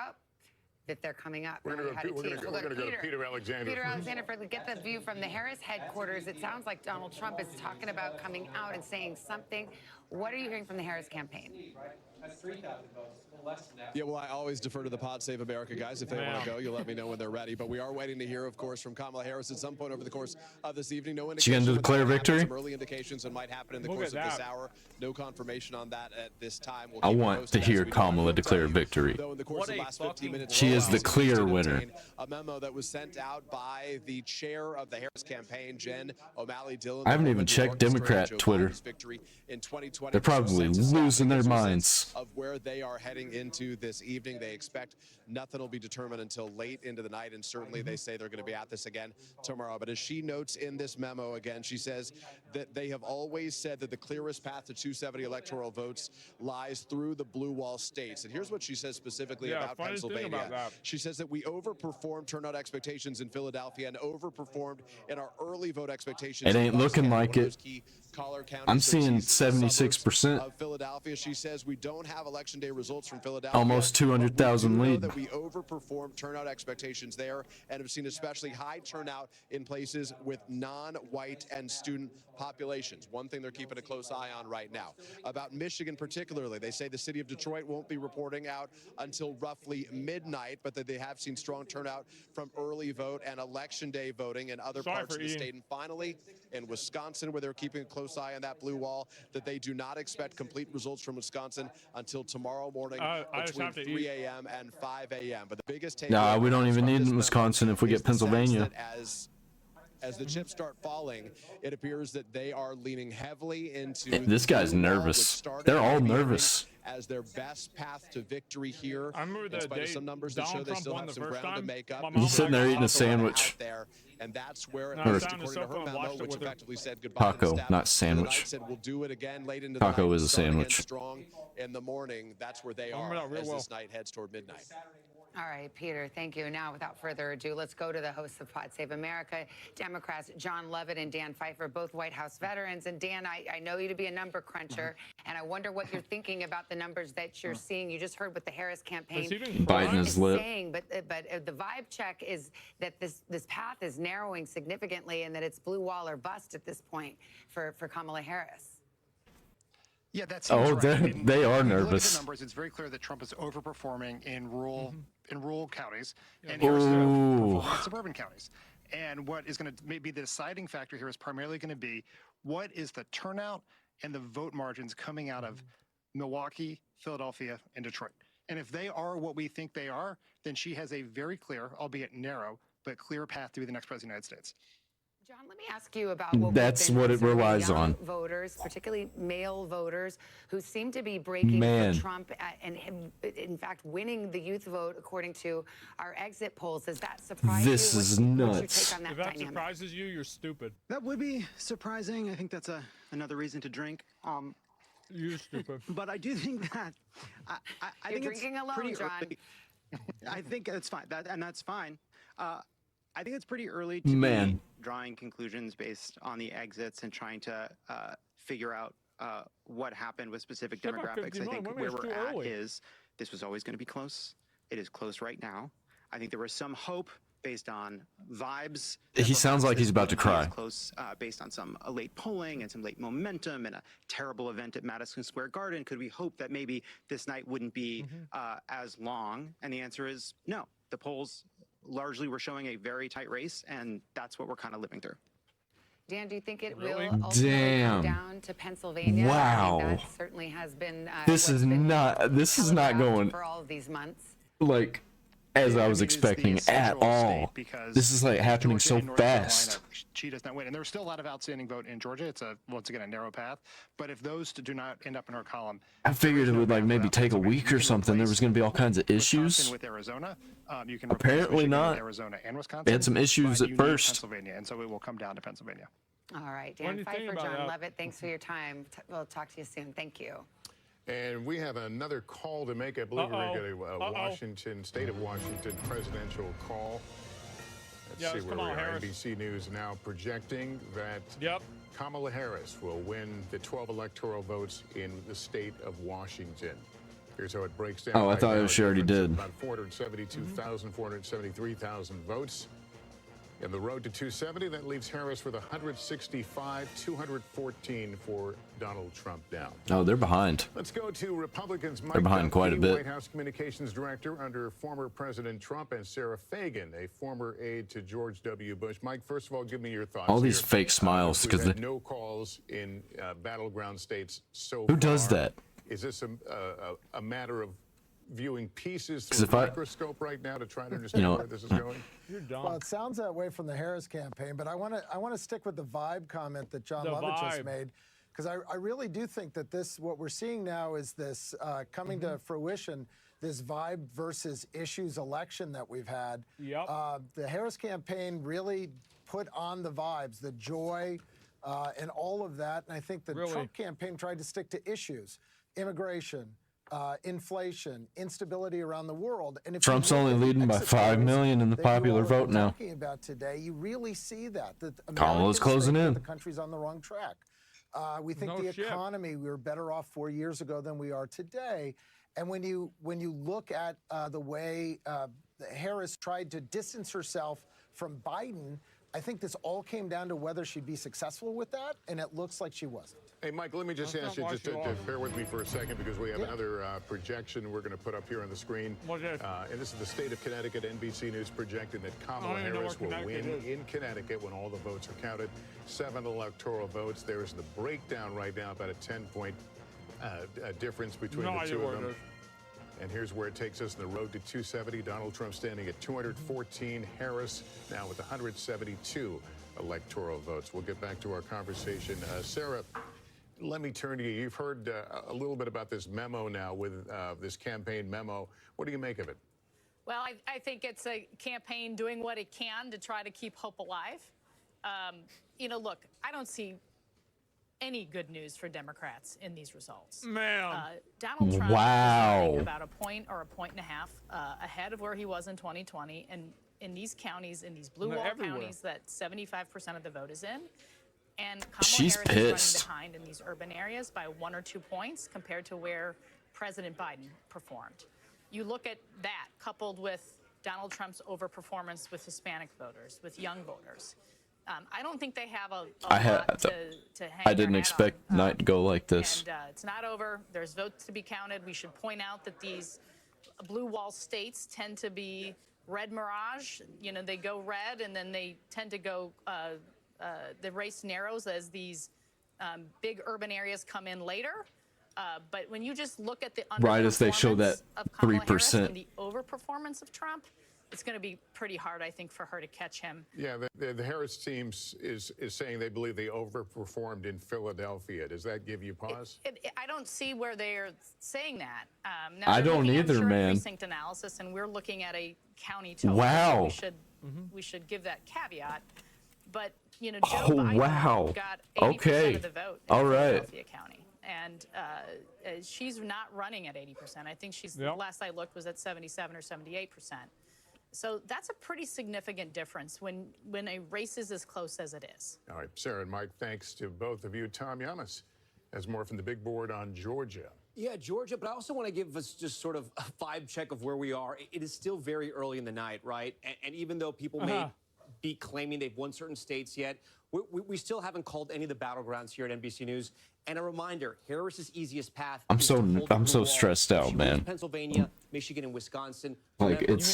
that they're coming up. We're going to go to Peter Alexander. Peter Alexander, get the view from the Harris headquarters. It sounds like Donald Trump is talking about coming out and saying something. What are you hearing from the Harris campaign? That's 3,000 votes. Less than that. Yeah, well, I always defer to the Pod Save America guys. If they want to go, you'll let me know when they're ready. But we are waiting to hear, of course, from Kamala Harris at some point over the course of this evening. No indication. She going to declare victory? Some early indications that might happen in the course of this hour. No confirmation on that at this time. I want to hear Kamala declare victory. Though in the course of the last 15 minutes, she is the clear winner. A memo that was sent out by the chair of the Harris campaign, Jen O'Malley Dillon. I haven't even checked Democrat Twitter. They're probably losing their minds. Of where they are heading into this evening. They expect nothing will be determined until late into the night, and certainly they say they're going to be at this again tomorrow. But as she notes in this memo again, she says that they have always said that the clearest path to 270 electoral votes lies through the blue wall states. And here's what she says specifically about Pennsylvania. She says that we overperformed turnout expectations in Philadelphia and overperformed in our early vote expectations. It ain't looking like it. I'm seeing 76%. Of Philadelphia, she says we don't have election day results from Philadelphia. Almost 200,000 lead. That we overperformed turnout expectations there and have seen especially high turnout in places with non-white and student populations. One thing they're keeping a close eye on right now. About Michigan particularly, they say the city of Detroit won't be reporting out until roughly midnight, but that they have seen strong turnout from early vote and election day voting in other parts of the state. And finally, in Wisconsin, where they're keeping a close eye on that blue wall, that they do not expect complete results from Wisconsin until tomorrow morning between 3 a.m. and 5 a.m. But the biggest takeaway, nah, we don't even need Wisconsin if we get Pennsylvania. As the chips start falling, it appears that they are leaning heavily into this guy's nervous. They're all nervous. As their best path to victory here. I remember the day some numbers that show they still have some ground to make up. He's sitting there eating a sandwich. And that's where Or according to her memo, which effectively said goodbye taco, not sandwich. said we'll do it again late into Taco the night, is a sandwich. strong in the morning. That's where they are as this night heads toward midnight. All right, Peter, thank you. Now, without further ado, let's go to the hosts of Pod Save America, Democrats John Lovett and Dan Pfeiffer, both White House veterans. And Dan, I know you to be a number cruncher, and I wonder what you're thinking about the numbers that you're seeing. You just heard what the Harris campaign Biden is lit. saying, but the vibe check is that this path is narrowing significantly, and that it's blue wall or bust at this point for Kamala Harris. Yeah, that's right. They are Look at nervous. the numbers. It's very clear that Trump is overperforming in rural counties and Ooh. in suburban counties. And what is going to maybe the deciding factor here is primarily going to be what is the turnout and the vote margins coming out of Milwaukee, Philadelphia, and Detroit. And if they are what we think they are, then she has a very clear, albeit narrow, but clear path to be the next president of the United States. John, let me ask you about what That's we've been what it observing, relies young on. Voters, particularly male voters, who seem to be breaking Man. for Trump and him, in fact, winning the youth vote according to our exit polls. Does that surprise This you? is What's your nuts. take on that If that dynamic? surprises you, you're stupid. That would be surprising. I think that's another reason to drink. You're stupid. But I do think that I You're think drinking it's alone, pretty John. early. I think that's fine. That's fine. I think it's pretty early to Man. be drawing conclusions based on the exits and trying to figure out what happened with specific Shut up, demographics. I 59. think Maybe where it's we're too at early. is this was always going to be close. It is close right now. I think there was some hope based on vibes. He sounds like he's about to cry. Close based on some late polling and some late momentum and a terrible event at Madison Square Garden. Could we hope that maybe this night wouldn't be as long? And the answer is no. The polls largely were showing a very tight race, and that's what we're kind of living through. Dan, do you think it Really? will ultimately Damn. come down to Pennsylvania? Wow. I mean, that certainly has been This is not going for all of these months. like as I was expecting at all. This is like happening Georgia so and North fast. Carolina, she does not win. And there's still a lot of outstanding vote in Georgia. It's once again a narrow path. But if those do not end up in her column, I figured it would like maybe take a week or something. There was going to be all kinds of issues. with Arizona, you can Apparently Michigan, not. Arizona and Wisconsin. They had some issues but at you need first. Pennsylvania, and so it will come down to Pennsylvania. All right, What do Dan you think Pfeiffer, about John that? Levitt, thanks for your time. We'll talk to you soon. Thank you. And we have another call to make. I believe we're going to get a Uh-oh. Washington, state of Washington presidential call. Let's Yeah, see it's where we Kamala are. Harris. NBC News now projecting that Kamala Harris will win the 12 electoral votes in the state of Washington. Here's how it breaks down. Oh, I right thought now. she already Difference of did. About 472,000, 473,000 votes. In the road to 270, that leaves Harris with 165, 214 for Donald Trump down. Oh, they're behind. Let's go to Republicans. Mike They're behind quite a Dunphy, bit. White House Communications Director under former President Trump, and Sarah Fagan, a former aide to George W. Bush. Mike, first of all, give me your thoughts. All these here. fake smiles We've because had no calls in battleground states so Who far. does that? Is this a matter of viewing pieces 'Cause through if a I- microscope right now to try to understand know, where this is going? You're dumb. Well, it sounds that way from the Harris campaign, but I want to stick with the vibe comment that John The Lovett just vibe. made, because I really do think that what we're seeing now is this coming to fruition, this vibe versus issues election that we've had. Yep. The Harris campaign really put on the vibes, the joy, and all of that, and I think the Really? Trump campaign tried to stick to issues, immigration, inflation, instability around the world. And if you Trump's look only at the leading by exit 5 polls million in the that you popular all have vote been now. Talking about today, you really see that Kamala's America's closing thinking in. that the country's on the wrong track. We think No the shit. economy, we were better off 4 years ago than we are today. And when you look at the way Harris tried to distance herself from Biden, I think this all came down to whether she'd be successful with that, and it looks like she wasn't. Hey, Mike, let me just Let's ask not you just watch to you all. bear with me for a second because we have Yeah. another projection we're going to put up here on the screen. What's that? And this is the state of Connecticut. NBC News projecting that Kamala I don't even know Harris where will Connecticut win is. in Connecticut when all the votes are counted. 7 electoral votes. There's the breakdown right now, about a 10-point difference between No the idea two where of it them. is. And here's where it takes us in the road to 270. Donald Trump standing at 214. Harris now with 172 electoral votes. We'll get back to our conversation. Sarah, let me turn to you. You've heard a little bit about this memo now with this campaign memo. What do you make of it? Well, I think it's a campaign doing what it can to try to keep hope alive. Look, I don't see any good news for Democrats in these results. Man. Donald Trump Wow. is running about a point or a point and a half ahead of where he was in 2020. And in these counties, in these blue They're wall everywhere. counties that 75% of the vote is in, and Kamala She's Harris pissed. is running behind in these urban areas by 1 or 2 points compared to where President Biden performed. You look at that coupled with Donald Trump's overperformance with Hispanic voters, with young voters. I don't think they have a lot to hang I didn't their hat expect on. night to go like this. And it's not over. There's votes to be counted. We should point out that these blue wall states tend to be red mirage. They go red and then they tend to go, the race narrows as these big urban areas come in later. But when you just look at the Right as they show that underperformance of Kamala Harris 3%. and the overperformance of Trump, it's going to be pretty hard, I think, for her to catch him. Yeah, the Harris team is saying they believe they overperformed in Philadelphia. Does that give you pause? I don't see where they're saying that. Now I they're don't looking, either, I'm sure, at man. precinct analysis, and we're looking at a county total. Wow. So we should give that caveat. But Joe Oh, Biden wow. got 80% Okay. of the vote in All right. Philadelphia County, and she's not running at 80%. I think she's last I looked was at 77 or 78%. So that's a pretty significant difference when a race is as close as it is. All right, Sarah and Mike, thanks to both of you. Tom Yamas has more from the big board on Georgia. Yeah, Georgia, but I also want to give us just sort of a vibe check of where we are. It is still very early in the night, right? And even though people may be claiming they've won certain states yet, we still haven't called any of the battlegrounds here at NBC News. And a reminder, Harris's easiest path. I'm so stressed out, man. Pennsylvania, Michigan, and Wisconsin. Like, it's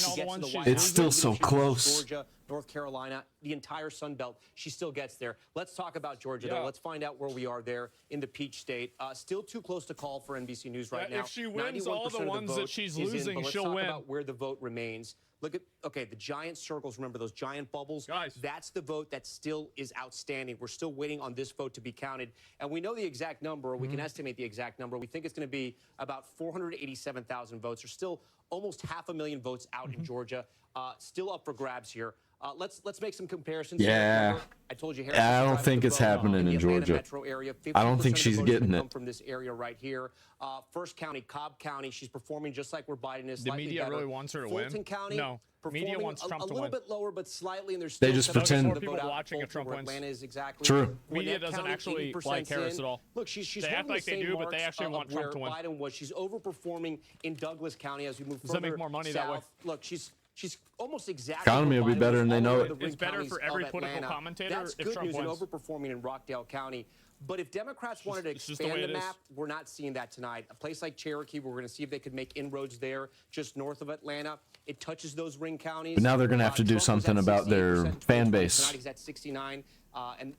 still so close. Georgia, North Carolina, the entire Sun Belt. She still gets there. Let's talk about Georgia, though. Let's find out where we are there in the Peach State. Still too close to call for NBC News right now. If she wins all the 91% of ones that she's losing, but she'll let's win. talk about where the vote remains. Look at, the giant circles, remember those giant bubbles? Guys. That's the vote that still is outstanding. We're still waiting on this vote to be counted. And we know the exact number, or we can estimate the exact number. We think it's going to be about 487,000 votes. There's still almost 500,000 votes out in Georgia. Still up for grabs here. Let's make some comparisons. Yeah. I told you. I don't think it's happening in Georgia. I don't think she's getting it. From this area right here. First county, Cobb County. She's performing just like where Biden is. The media really wants her to win. Fulton County. No. Media wants Trump to win. A little win. bit lower, but slightly, and there's They still just some pretend. more People vote out watching if Trump where wins. Atlanta is exactly. True. Media Gwinnett doesn't County, actually 80% like Harris in. at all. Look, she's They act holding like the they same do, but they marks actually want of Trump to where win. Biden was. She's overperforming in Douglas County as we move Does that further make more money that way? south. Look, she's almost exactly. Economy will be better and they know it. It's better for every political commentator That's if good Trump news wins. in overperforming in Rockdale County. But if Democrats wanted to it's just the way expand the it is. map, we're not seeing that tonight. A place like Cherokee, we're going to see if they could make inroads there, just north of Atlanta. It touches those ring counties. But now they're going to have to do Trump is something at about their 68%. fan base. Tonight he's at 69.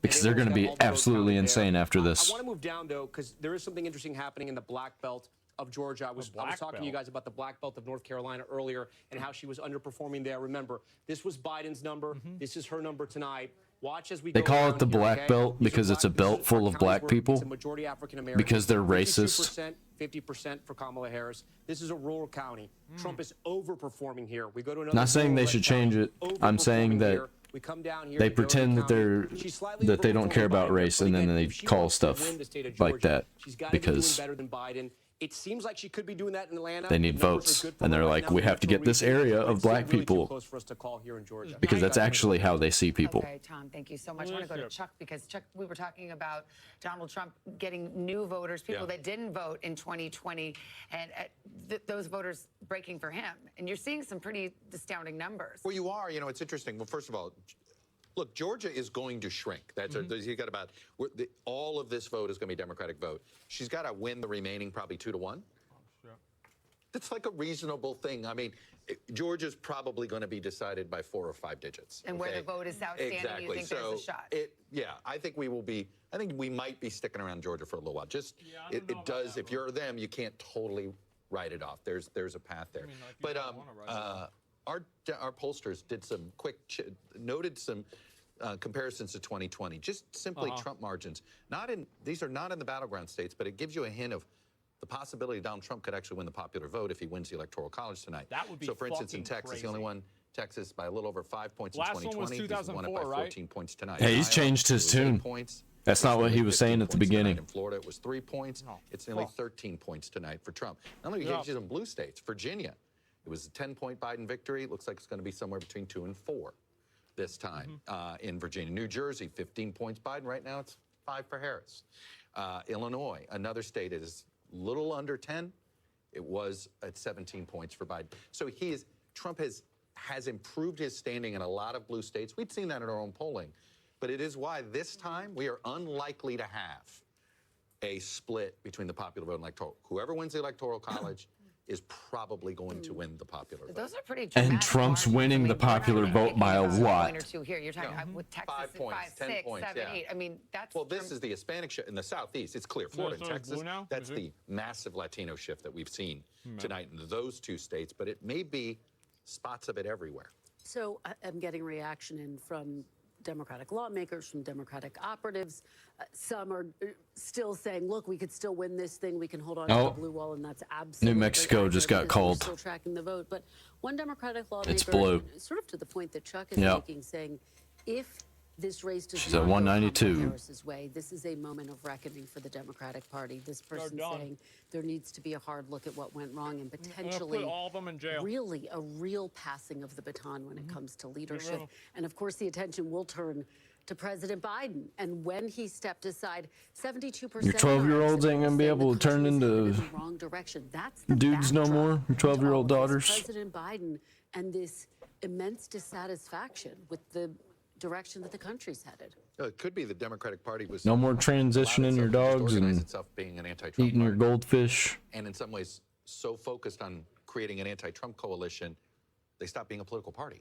Because they're going to be absolutely insane after I this. want to move down, though, because there is something interesting happening in the Black Belt of Georgia. I was talking to you guys about the Black Belt of North Carolina earlier and how she was underperforming there. Remember, this was Biden's number. This is her number tonight. Watch as we They go call around it the here, Black okay? Belt These are because it's a black- belt these are full of counties black where people. It's a majority African American. Because they're racist. 50% for Kamala Harris. This is a rural county. Trump is overperforming here. We go to another. Not saying they rural should county, change it. I'm saying overperforming that here. We come down here they to Douglas pretend that County. She's slightly they don't care overperforming about Biden, race, but and then again, they if she call wants to stuff win the state of like Georgia, that she's gotta be doing because better than Biden. It seems like she could be doing that in Atlanta. they need Numbers are votes, good for and her they're right like, now we in have to metro get this region, area but of it's still black really too people close for us to call here in Georgia. because that's actually how they see people. Okay, Tom, thank you so much. I want to go to Chuck because, Chuck, we were talking about Donald Trump getting new voters, people that didn't vote in 2020, and those voters breaking for him. And you're seeing some pretty astounding numbers. Well, you are. You know, it's interesting. Well, first of all, look, Georgia is going to shrink. That's you got about all of this vote is going to be Democratic vote. She's got to win the remaining probably 2-1. That's like a reasonable thing. I mean, Georgia's probably going to be decided by 4 or 5 digits. And where the vote is outstanding, you think there's a shot? I think we will be. I think we might be sticking around Georgia for a little while. Just it does. If you're them, you can't totally write it off. There's a path there. But our pollsters did some quick noted some comparisons to 2020. Just simply Trump margins. These are not in the battleground states, but it gives you a hint of the possibility Donald Trump could actually win the popular vote if he wins the Electoral College tonight. That would be so, for instance, in fucking Texas, crazy. he only won Texas by a little over 5 points Last in one 2020. was 2004, He's won it by right? 14 points tonight. Hey, he's Iowa, changed his it was 8 tune. points. That's not what he was saying at the beginning. In Florida, it was 3 points. It's nearly 13 points tonight for Trump. Now, let me give you some blue states. Virginia, it was a 10-point Biden victory. It looks like it's going to be somewhere between 2 and 4 this time in Virginia. New Jersey, 15 points Biden. Right now, it's 5 for Harris. Illinois, another state, is a little under 10. It was at 17 points for Biden. So Trump has improved his standing in a lot of blue states. We'd seen that in our own polling. But it is why this time we are unlikely to have a split between the popular vote and electoral. Whoever wins the Electoral College is probably going to win the popular vote. Those are pretty And dramatic Trump's margins. winning the popular vote by a Point or lot. two here. You're talking with Texas 5 points, 5, 10 6, points, 7, yeah. 8. I mean, that's Well, this is the Hispanic shift in the Southeast. It's clear. Florida and so it's Texas, blue now? that's Is it? the massive Latino shift that we've seen tonight in those 2 states. But it may be spots of it everywhere. So I'm getting reaction in from Democratic lawmakers, from Democratic operatives. Some are still saying, look, we could still win this thing. We can hold on to the blue wall, and that's absolutely New Mexico just got accurate because called. we're still tracking the vote. But one Democratic lawmaker, It's blue. sort of to the point that Chuck is Yep. making, saying, if this race does She's not at go 192. Kamala Harris's way, this is a moment of reckoning for the Democratic Party. This person done. saying there needs to be a hard look at what went wrong and I'm gonna potentially put all of them in jail. really a real passing of the baton when it comes to leadership. will. And of course, the attention will turn to President Biden. And when he stepped aside, 72% Your 12-year-olds ain't gonna be saying able the to turn country is headed into in the wrong direction. That's the dudes no backdrop more. Your 12-year-old to all of this. daughters. President Biden and this immense dissatisfaction with the direction that the country's headed. It could be the Democratic Party was No more transitioning your dogs and itself being an anti-Trump eating your party, goldfish. and in some ways so focused on creating an anti-Trump coalition, they stopped being a political party,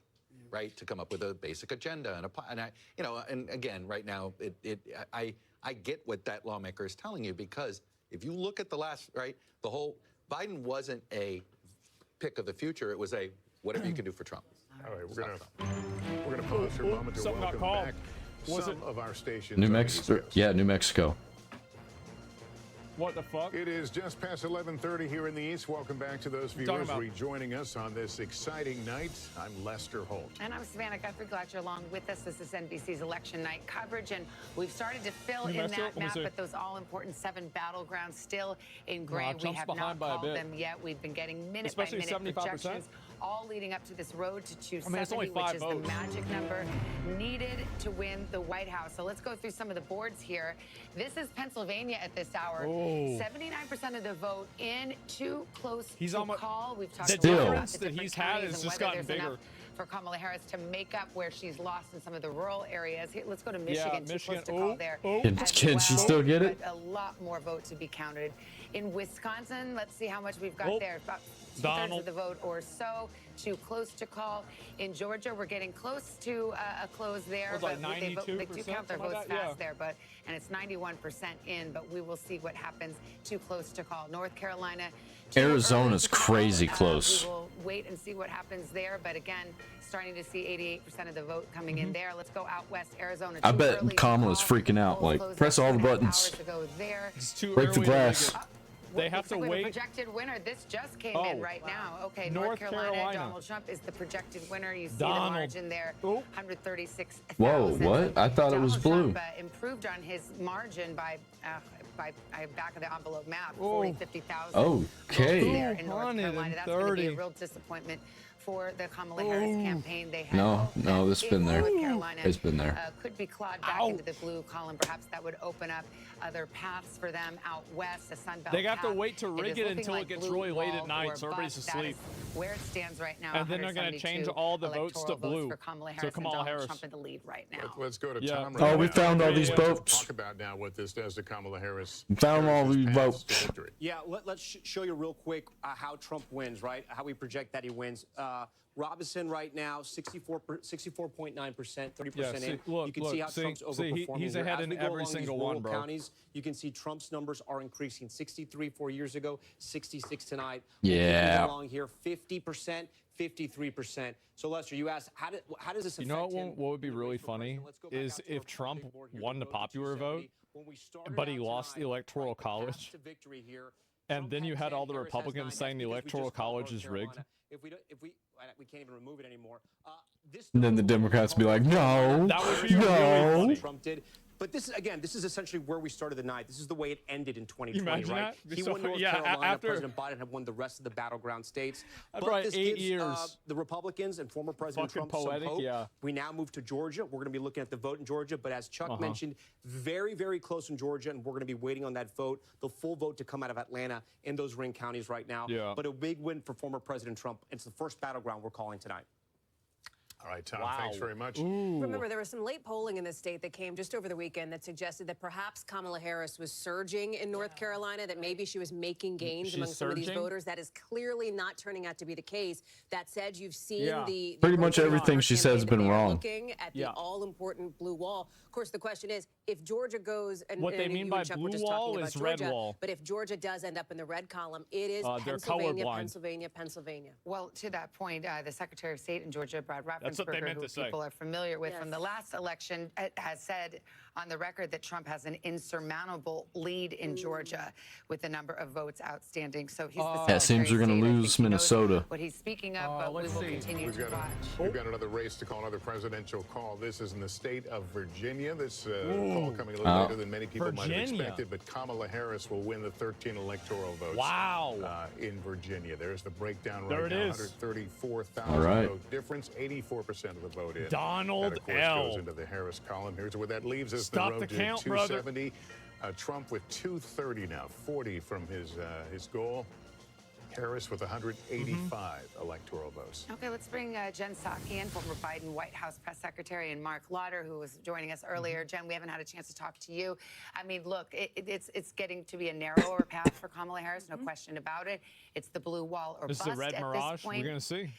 right? To come up with a basic agenda and and again, right now, I get what that lawmaker is telling you, because if you look at the last, right, the whole Biden wasn't a pick of the future. It was a whatever you can do for Trump. All right, we're gonna pause for a moment to something got welcome called. back Was some it of our stations. New on the Mexico. East Coast. Yeah, New Mexico. What the fuck? It is just past 11:30 here in the East. Welcome back to those talking viewers about? rejoining us on this exciting night. I'm Lester Holt. And I'm Savannah Guthrie. Glad you're along with us. This is NBC's election night coverage, and we've started to fill New in Mexico? that Let me map, see. but those all-important 7 battlegrounds still in gray. We Trump's have behind not by a called bit. them yet. We've been getting Especially minute-by-minute 75%? projections, all leading up to this road to 270, I mean, it's only 5 which is votes. the magic number needed to win the White House. So let's go through some of the boards here. This is Pennsylvania at this hour. Oh. 79% of the vote in, too close He's to almost- call. We've talked The a lot about difference the that different he's had counties has and just whether gotten there's enough bigger. for Kamala Harris to make up where she's lost in some of the rural areas. Here, let's go to Michigan. Yeah, Too Michigan. close to call there. Can as she still get it? But a lot more vote to be counted. In Wisconsin, let's see how much we've got Oh. there. About 2/3 Donald. of the vote or so. Too close to call. In Georgia, we're getting close to a close there. Was like but they do 92%, count their something votes like that? fast there, and it's 91% in. But we will see what happens. Too close to call. North Carolina. too Arizona's early to call. crazy close. We will wait and see what happens there. But again, starting to see 88% of the vote coming in there. Let's go out west, Arizona. I Too bet early to Kamala's call. freaking out. Polls Like, closed press out all the 2.5 buttons. hours ago there. It's too Break the early to glass. make it. They have Looks to like we have a wait. projected winner. This just came Oh. in right now. Okay, North Carolina. Donald Trump is the projected winner. You see Donald. the margin there, Oh. 136,000. Whoa, what? I thought it was blue. Trump, improved on his margin by back of the envelope math, Oh. 40, 50,000. Okay. There in North Carolina. That's going to be a 230. real disappointment for the Kamala Harris campaign. They had No, hoped no, that this if been there. North Carolina, It's been there. could be clawed back into the blue column. Perhaps that would open up other paths for them out west, a Sun Belt They have to path. wait to It rig is it looking until like it gets blue really late at wall night, or so everybody's bust. That asleep. is where it stands right now. And then they're gonna 172 change all the votes to electoral blue. votes for Kamala So Harris Kamala and Donald Harris. Trump in the lead right now. Let's go to Yeah. Tom. Oh, we now. found all these Yeah. votes. Talk about now what this does to Kamala Harris. Found all these paths votes. to victory. Yeah, let's show you real quick how Trump wins, right? How we project that he wins. Robinson right now, 64.9%, 30% Yeah, in. see, look, you can see how see, Trump's see, overperforming. he's here. ahead As in we go every along these single rural one, bro. counties, you can see Trump's numbers are increasing. 63 4 years ago, 66 tonight. Yeah. Moving along here, 50%, 53%. So Lester, you asked, how does this affect You know him? what would be really funny is if Trump won the popular vote, but he lost the Electoral College, and then you had all the Republicans saying the Electoral College is rigged. If we can't even remove it anymore. And then the Democrats be like, no, That would be no. really funny. Trump did. But this is essentially where we started the night. This is the way it ended in 2020, Imagine right? that? He So, won North yeah, Carolina. after- President Biden had won the rest of the battleground states. After But like this 8 gives years. the Republicans and former President Fucking Trump poetic, some hope. yeah. We now move to Georgia. We're going to be looking at the vote in Georgia. But as Chuck mentioned, very, very close in Georgia, and we're going to be waiting on that vote, the full vote to come out of Atlanta in those ring counties right now. Yeah. But a big win for former President Trump. It's the first battleground we're calling tonight. All right, Tom, thanks very much. Remember, there was some late polling in the state that came just over the weekend that suggested that perhaps Kamala Harris was surging in North Carolina, that maybe she was making gains among some of these voters. That is clearly not turning out to be the case. That said, you've seen the pretty much everything she says has been wrong. Looking at the all-important blue wall. Of course, the question is, if Georgia goes, and what they and mean you by and Chuck were blue just talking wall about is Georgia, red wall. but if Georgia does end up in the red column, it is they're Pennsylvania, colorblind. Pennsylvania, Pennsylvania. Well, to that point, the Secretary of State in Georgia, Brad That's what they Raffensperger, meant who to say. people are familiar with from the last election, has said on the record that Trump has an insurmountable lead in Georgia with the number of votes outstanding. So he's the That seems they're going to lose Minnesota. what he's speaking of, but we will continue to watch. We've got another race to call, another presidential call. This is in the state of Virginia. This call coming a little later than many people might have expected, but Kamala Harris will win the 13 electoral votes. Wow. In Virginia. There's the breakdown There right it now. is. 134,000 All right. vote difference, 84% of the vote in. Donald that, of course, L. goes into the Harris column. Here's where that leaves us. Stop the road the count, to 270. Trump with 230 now, 40 from his goal. Harris with 185 electoral votes. Okay, let's bring Jen Psaki in, former Biden White House press secretary, and Mark Lauder, who was joining us earlier. Jen, we haven't had a chance to talk to you. I mean, look, it's getting to be a narrower path for Kamala Harris, no question about it. It's the blue wall or This bust is a red at mirage. this point. We're going to see.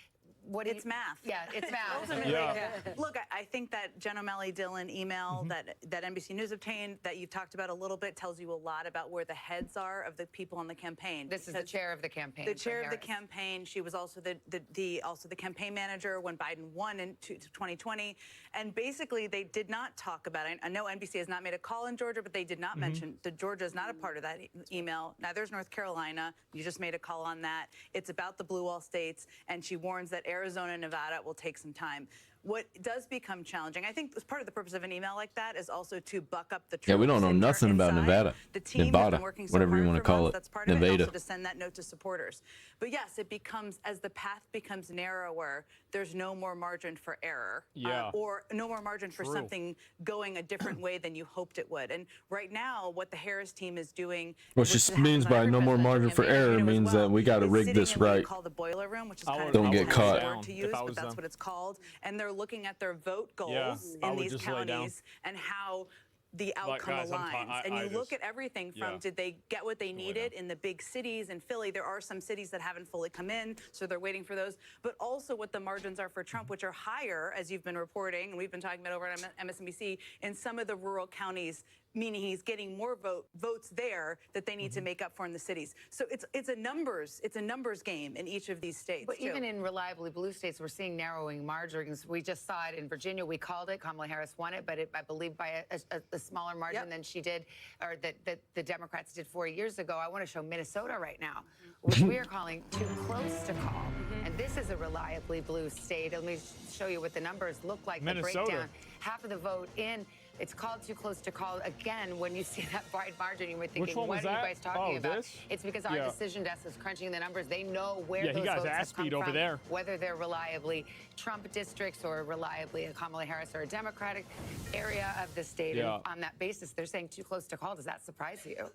It's math. Yeah, it's math. Ultimately, Yeah. Look, I think that Jen O'Malley Dillon email that NBC News obtained that you've talked about a little bit tells you a lot about where the heads are of the people on the campaign. This is the chair of the campaign. The for chair of the Harris. campaign. She was also the campaign manager when Biden won in 2020. And basically, they did not talk about it. I know NBC has not made a call in Georgia, but they did not mention that Georgia is not a part of that email. Neither is North Carolina. You just made a call on that. It's about the blue wall states, and she warns that Arizona and Nevada will take some time. What does become challenging, I think part of the purpose of an email like that is also to buck up the troops. Yeah, we don't know nothing about Nevada. The team has Nevada, been working so whatever you hard want to for call months. it. That's part of it, Nevada. also to send that note to supporters. But yes, it becomes, as the path becomes narrower, there's no more margin for error. Yeah. Or no more margin for True. something going a different way than you hoped it would. And right now, what the Harris team is doing. What she means by no more margin for error means that we got to rig this right. Called the boiler room, which is I kind would- of Don't a get fancy caught. word to use, I but was that's them. what it's called. And they're looking at their vote goals I in would these just lay down. counties and how the outcome guys, aligns. And you look just- at everything from yeah. did they get what they needed in the big cities? In Philly, there are some cities that haven't fully come in, so they're waiting for those. But also what the margins are for Trump, which are higher, as you've been reporting, and we've been talking about over at MSNBC, in some of the rural counties, meaning he's getting more votes there that they need to make up for in the cities. So it's a numbers game in each of these states. But too. even in reliably blue states, we're seeing narrowing margins. We just saw it in Virginia. We called it. Kamala Harris won it, but I believe by a smaller margin than she did, or that the Democrats did 4 years ago. I want to show Minnesota right now, which we are calling too close to call. And this is a reliably blue state. Let me show you what the numbers look like. Minnesota. The breakdown. Half of the vote in. It's called too close to call. Again, when you see that wide margin, you were thinking, one what was are you that? guys talking about? This? It's because our Yeah. decision desk is crunching the numbers. They know where Yeah, he those got his votes ass have come beat over from, there. whether they're reliably Trump districts or reliably a Kamala Harris or a Democratic area of the state. Yeah. And on that basis, they're saying too close to call. Does that surprise you?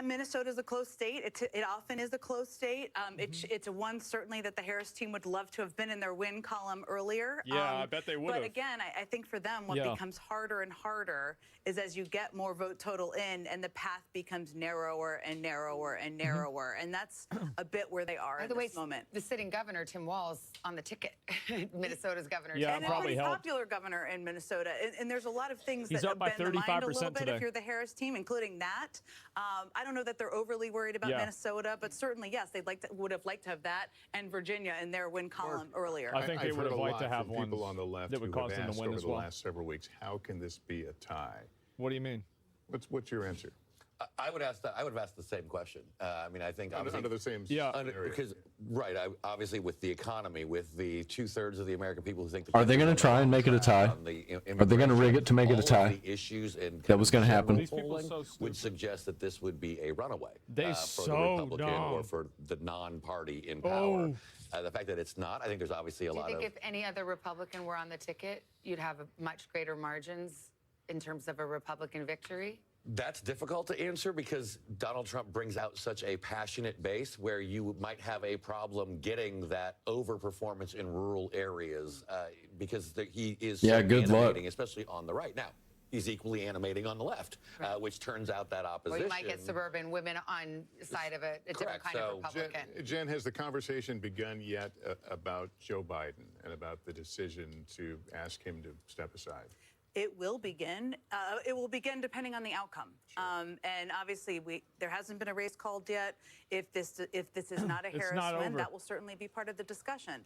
Minnesota's a close state. It often is a close state. It's one certainly that the Harris team would love to have been in their win column earlier. Yeah, I bet they would But have. again, I think for them, what becomes harder and harder is as you get more vote total in, and the path becomes narrower and narrower and narrower, and that's a bit where they are By at the way, this moment. the sitting governor, Tim Walz, on the ticket. Minnesota's governor. Yeah, Tim And a probably pretty helped. popular governor in Minnesota. And there's a lot of things He's that up by bend the mind a 35% little bit today. if you're the Harris team, including that. I don't know that they're overly worried about Yeah. Minnesota, but certainly, yes, would have liked to have that and Virginia in their win column earlier. I think they I've would heard have a liked to lot have from one people on the left that would who cause have them to asked win over as the well. last several weeks, how can this be a tie? What do you mean? What's your answer? I would ask that. I would have asked the same question. I mean, I think obviously Under the same under, because obviously with the economy, with the 2/3 of the American people who think Are they going to try and make it a tie? Are they going to rig it to make it a all tie? of the issues and That was going to happen. These people are so would suggest that this would be a runaway They for the so Republican or dumb. for the non-party in power. Oh. The fact that it's not, I think there's obviously a Do you lot think of. if any other Republican were on the ticket, you'd have much greater margins in terms of a Republican victory? That's difficult to answer because Donald Trump brings out such a passionate base where you might have a problem getting that overperformance in rural areas because he is so good luck. animating, especially on the right. Now, he's equally animating on the left, which turns out that opposition. Or you might get suburban women on side of a different kind of Republican. Jen, has the conversation begun yet about Joe Biden and about the decision to ask him to step aside? It will begin. It will begin depending on the outcome. And obviously, there hasn't been a race called yet. If this is not a Harris win, that will certainly be part of the discussion.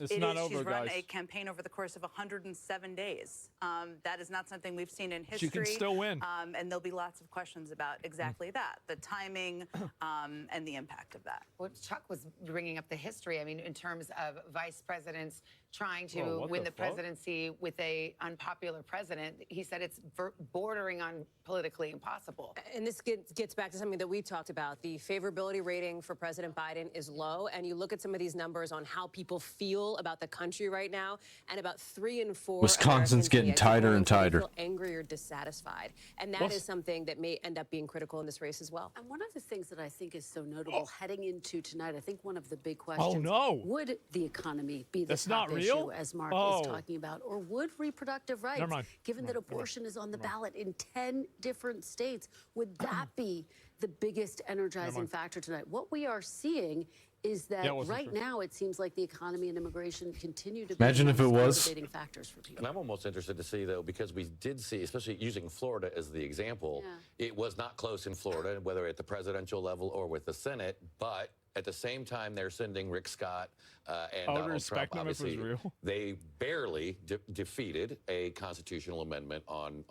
She's run a campaign over the course of 107 days. That is not something we've seen in history. She can still win. And there'll be lots of questions about exactly that, the timing and the impact of that. Well, Chuck was bringing up the history. I mean, in terms of vice presidents trying to win the presidency with a unpopular president, he said it's bordering on politically impossible. And this gets back to something that we talked about. The favorability rating for President Biden is low, and you look at some of these numbers on how people feel about the country right now, and about 3 in 4 Wisconsin's getting tighter and tighter. Feel angry or dissatisfied, and that is something that may end up being critical in this race as well. And one of the things that I think is so notable heading into tonight, I think one of the big questions, would the economy be the top issue, as Mark is talking about, or would reproductive rights, given that abortion is on the ballot in 10 different states, would that be the biggest energizing factor tonight? What we are seeing is that right now it seems like the economy and immigration continue to be motivating factors for people. And I'm almost interested to see, though, because we did see, especially using Florida as the example, it was not close in Florida, whether at the presidential level or with the Senate, but at the same time, they're sending Rick Scott and Donald Trump. Obviously, they barely defeated a constitutional amendment on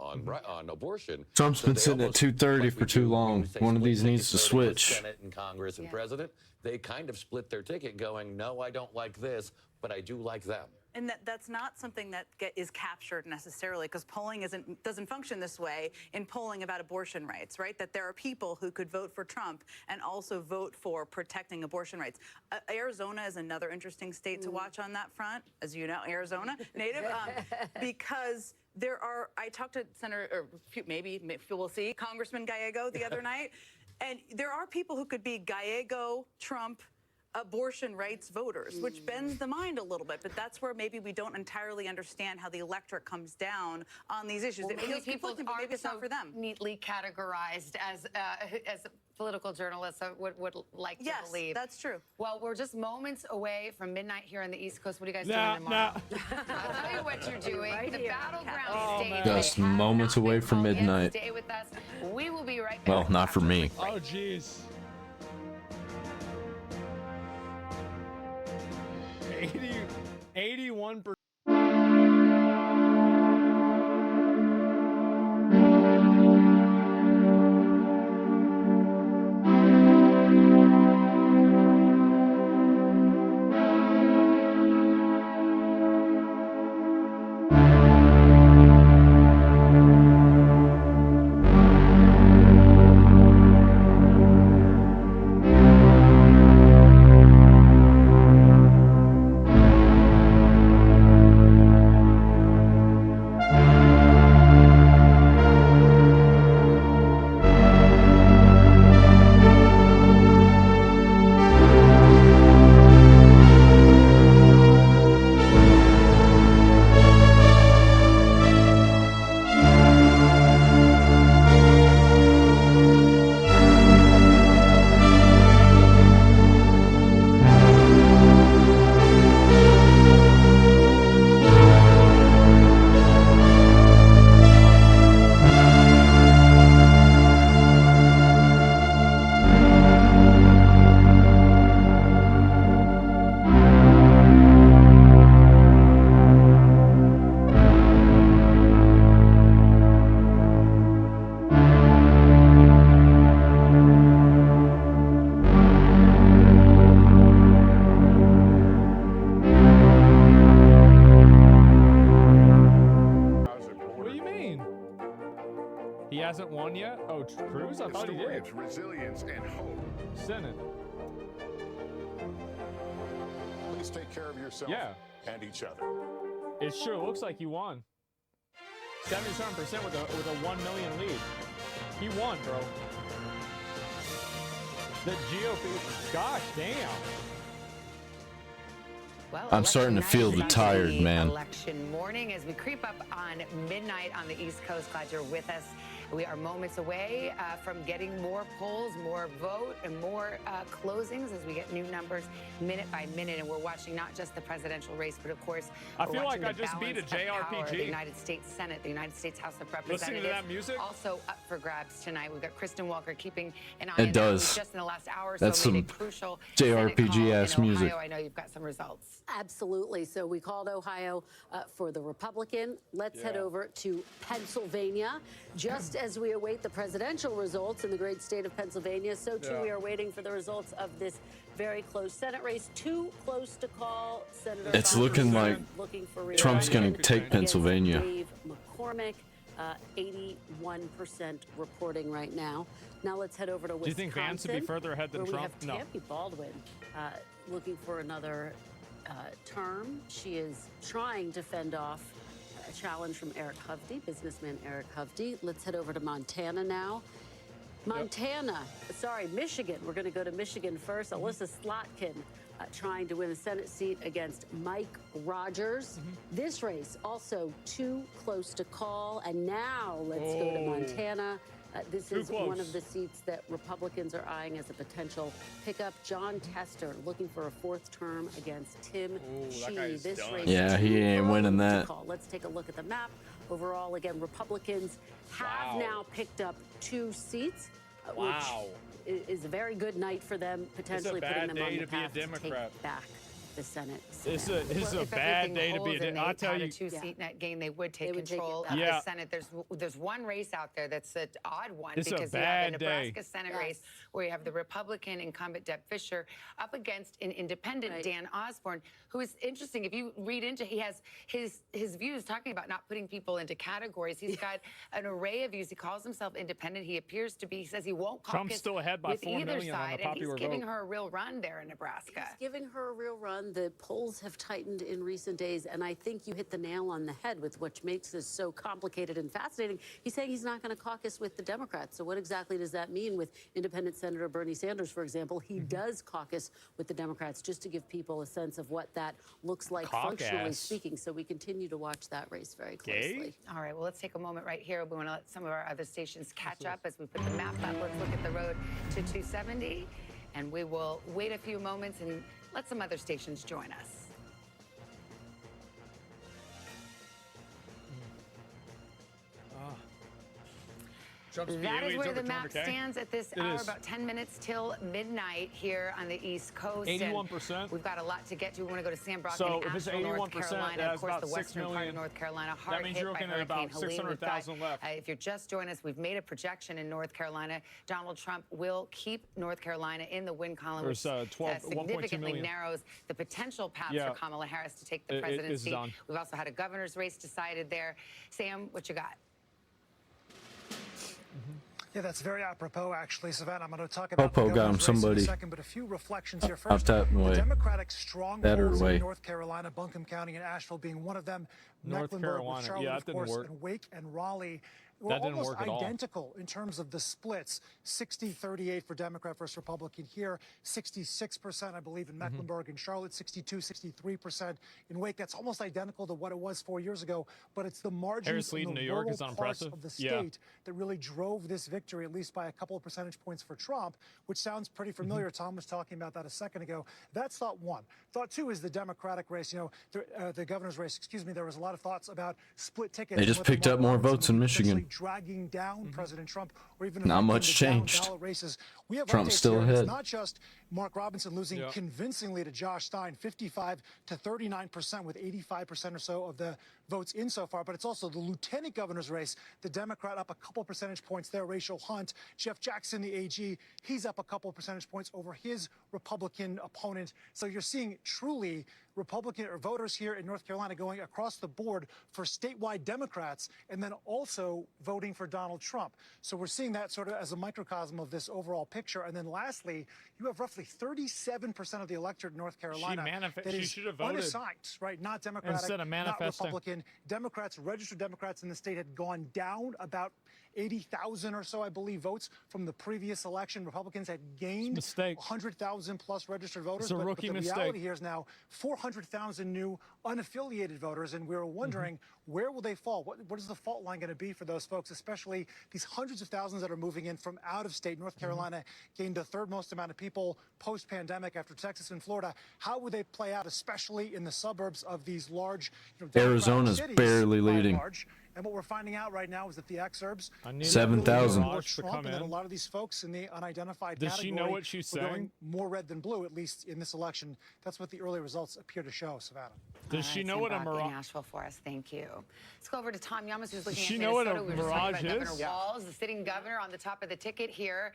abortion. Trump's been sitting at 230 for too long. One of these needs to switch. Senate and Congress and President, they kind of split their ticket, going, "No, I don't like this, but I do like them." And that's not something that is captured necessarily, because polling doesn't function this way in polling about abortion rights, right? That there are people who could vote for Trump and also vote for protecting abortion rights. Arizona is another interesting state to watch on that front, as you know, Arizona native, because I talked to Senator, or maybe we'll see, Congressman Gallego the other night, and there are people who could be Gallego, Trump, abortion rights voters, which bends the mind a little bit, but that's where maybe we don't entirely understand how the electorate comes down on these issues. Well, It feels people conflicting, but maybe it's not for them. Neatly categorized as political journalists would like to believe. Yes, that's true. Well, we're just moments away from midnight here on the East Coast. What are you guys doing tomorrow? I'll tell you what you're doing. The battleground stage. Just moments away from midnight. Stay with us. We will be right back. Well, not for me. Oh, jeez. 81%. He hasn't won yet? Oh, Cruz? I thought he did. It's resilience and hope. Senate. Please take care of yourself and each other. It sure looks like he won. 77% with a 1 million lead. He won, bro. The GOP. Gosh damn. Well, I'm starting to election feel night the is tired, the man. Election morning as we creep up on midnight on the East Coast. Glad you're with us. We are moments away from getting more polls, more vote, and more closings as we get new numbers minute by minute. And we're watching not just the presidential race, but of course, I we're feel watching like the I just beat a balance of power, JRPG. the United States Senate, the United States House of Representatives. Listening to that music? Also up for grabs tonight. We've got Kristen Walker keeping an eye It on does. that. Just in the last hour or That's so made some a crucial JRPG Senate call ass in music. Ohio. I know you've got some results. Absolutely. So we called Ohio for the Republican. Let's head over to Pennsylvania. Just as we await the presidential results in the great state of Pennsylvania, so too we are waiting for the results of this very close Senate race. Too close to call. Senator It's Bob looking like looking for Trump's going to re-election take against Pennsylvania. Dave McCormick, 81% reporting right now. Now let's head over to Wisconsin. Do you think Vance would be further ahead than where Trump? We have Tammy Baldwin looking for another term. She is trying to fend off a challenge from Eric Hovde, businessman Eric Hovde. Let's head over to Montana now. Michigan. We're going to go to Michigan first. Alyssa Slotkin trying to win a Senate seat against Mike Rogers. This race also too close to call. And now let's go to Montana. This is one of the seats that Republicans are eyeing as a potential pickup. John Tester looking for a fourth term against Tim Sheehy. This race Yeah, he ain't winning that. Let's take a look at the map. Overall, again, Republicans have now picked up 2 seats, which is a very good night for them, potentially putting them on the path to take back the Senate. This is a bad day to be a Democrat. I'll tell you. A two-seat net gain, they would take control it of back. the Senate. There's one race out there that's an odd one It's a because you have bad the Nebraska Senate race where you have the Republican incumbent Deb Fischer up against an independent Dan Osborne, who is interesting. If you read into, he has his views talking about not putting people into categories. He's got an array of views. He calls himself independent. He appears to be. He says he won't caucus Trump's still ahead by with 4 either million on side, the and he's popular giving vote. her a real run there in Nebraska. He's giving her a real run. The polls have tightened in recent days, and I think you hit the nail on the head with what makes this so complicated and fascinating. He's saying he's not going to caucus with the Democrats. So what exactly does that mean with independent Senator Bernie Sanders, for example? He does caucus with the Democrats, just to give people a sense of what that looks like functionally speaking. So we continue to watch that race very closely. All right, well, let's take a moment right here. We want to let some of our other stations catch up as we put the map up. Let's look at the road to 270, and we will wait a few moments and let some other stations join us. That is where the map stands at this hour, about 10 minutes till midnight here on the East Coast. 81%. We've got a lot to get to. We want to go to Sam Brock So in if it's Asheville, North 81%, Carolina, that's of course, about the 6 western part of million. North Carolina, That hard means hit you're by looking at about Hurricane Helene. 600,000 left. If you're just joining us, we've made a projection in North Carolina. Donald Trump will keep North Carolina in the win column, which significantly narrows the potential path for Kamala Harris to take the presidency. We've also had a governor's race decided there. Sam, what you got? Yeah, that's very apropos, actually, Savannah. I'm going to talk about Popo got him somebody. in a second, but a few reflections here first. Out that way. The Democratic strongholds way. in North Carolina, Buncombe County and Asheville being one of them. North Mecklenburg, Carolina. with Charlotte, Yeah, that of didn't course, work. and Wake and Raleigh were That didn't almost work at all. identical in terms of the splits. 60-38 for Democrat versus Republican here. 66%, I believe, in Mecklenburg and Charlotte. 63% in Wake. That's almost identical to what it was 4 years ago. But it's the margins in the New York is rural parts unimpressive. of the state that really drove this victory, at least by a couple of percentage points for Trump, which sounds pretty familiar. Tom was talking about that a second ago. That's thought one. Thought two is the Democratic race. You know, the governor's race, excuse me, there was a lot of thoughts about split tickets. They just picked up more votes in Michigan. Dragging down President Trump, or even not much changed. Races. We have Trump's updates still here. ahead. It's not just Mark Robinson losing convincingly to Josh Stein, 55 to 39%, with 85% or so of the votes in so far. But it's also the lieutenant governor's race. The Democrat up a couple percentage points there. Rachel Hunt, Jeff Jackson, the AG, he's up a couple percentage points over his Republican opponent. So you're seeing truly Republican or voters here in North Carolina going across the board for statewide Democrats and then also voting for Donald Trump. So we're seeing that sort of as a microcosm of this overall picture. And then lastly, you have roughly 37% of the electorate in North Carolina that she is should have voted unassigned, right? Not Democratic, instead of not manifesting. Republican. Democrats, registered Democrats in the state had gone down about 80,000 or so, I believe, votes from the previous election. Republicans had gained 100,000 plus registered voters. It's a rookie but the mistake. reality here is now 400,000 new unaffiliated voters, and we were wondering where will they fall? What is the fault line going to be for those folks, especially these hundreds of thousands that are moving in from out of state? North Carolina gained the third most amount of people post-pandemic after Texas and Florida. How would they play out, especially in the suburbs of these large, Arizona's cities, barely by and leading. large? And what we're finding out right now is that the exurbs 7,000. more Trump, and that a lot of these folks in the unidentified Does she category know what she's were going saying? more red than blue, at least in this election. That's what the early results appear to show, Savannah. Does she know what a in mirage? Nashville for us? Thank you. Let's go over to Tom Yamas, who's looking Does she at know what Minnesota. a We were just talking mirage about is? Governor Walz, the sitting governor, on the top of the ticket here,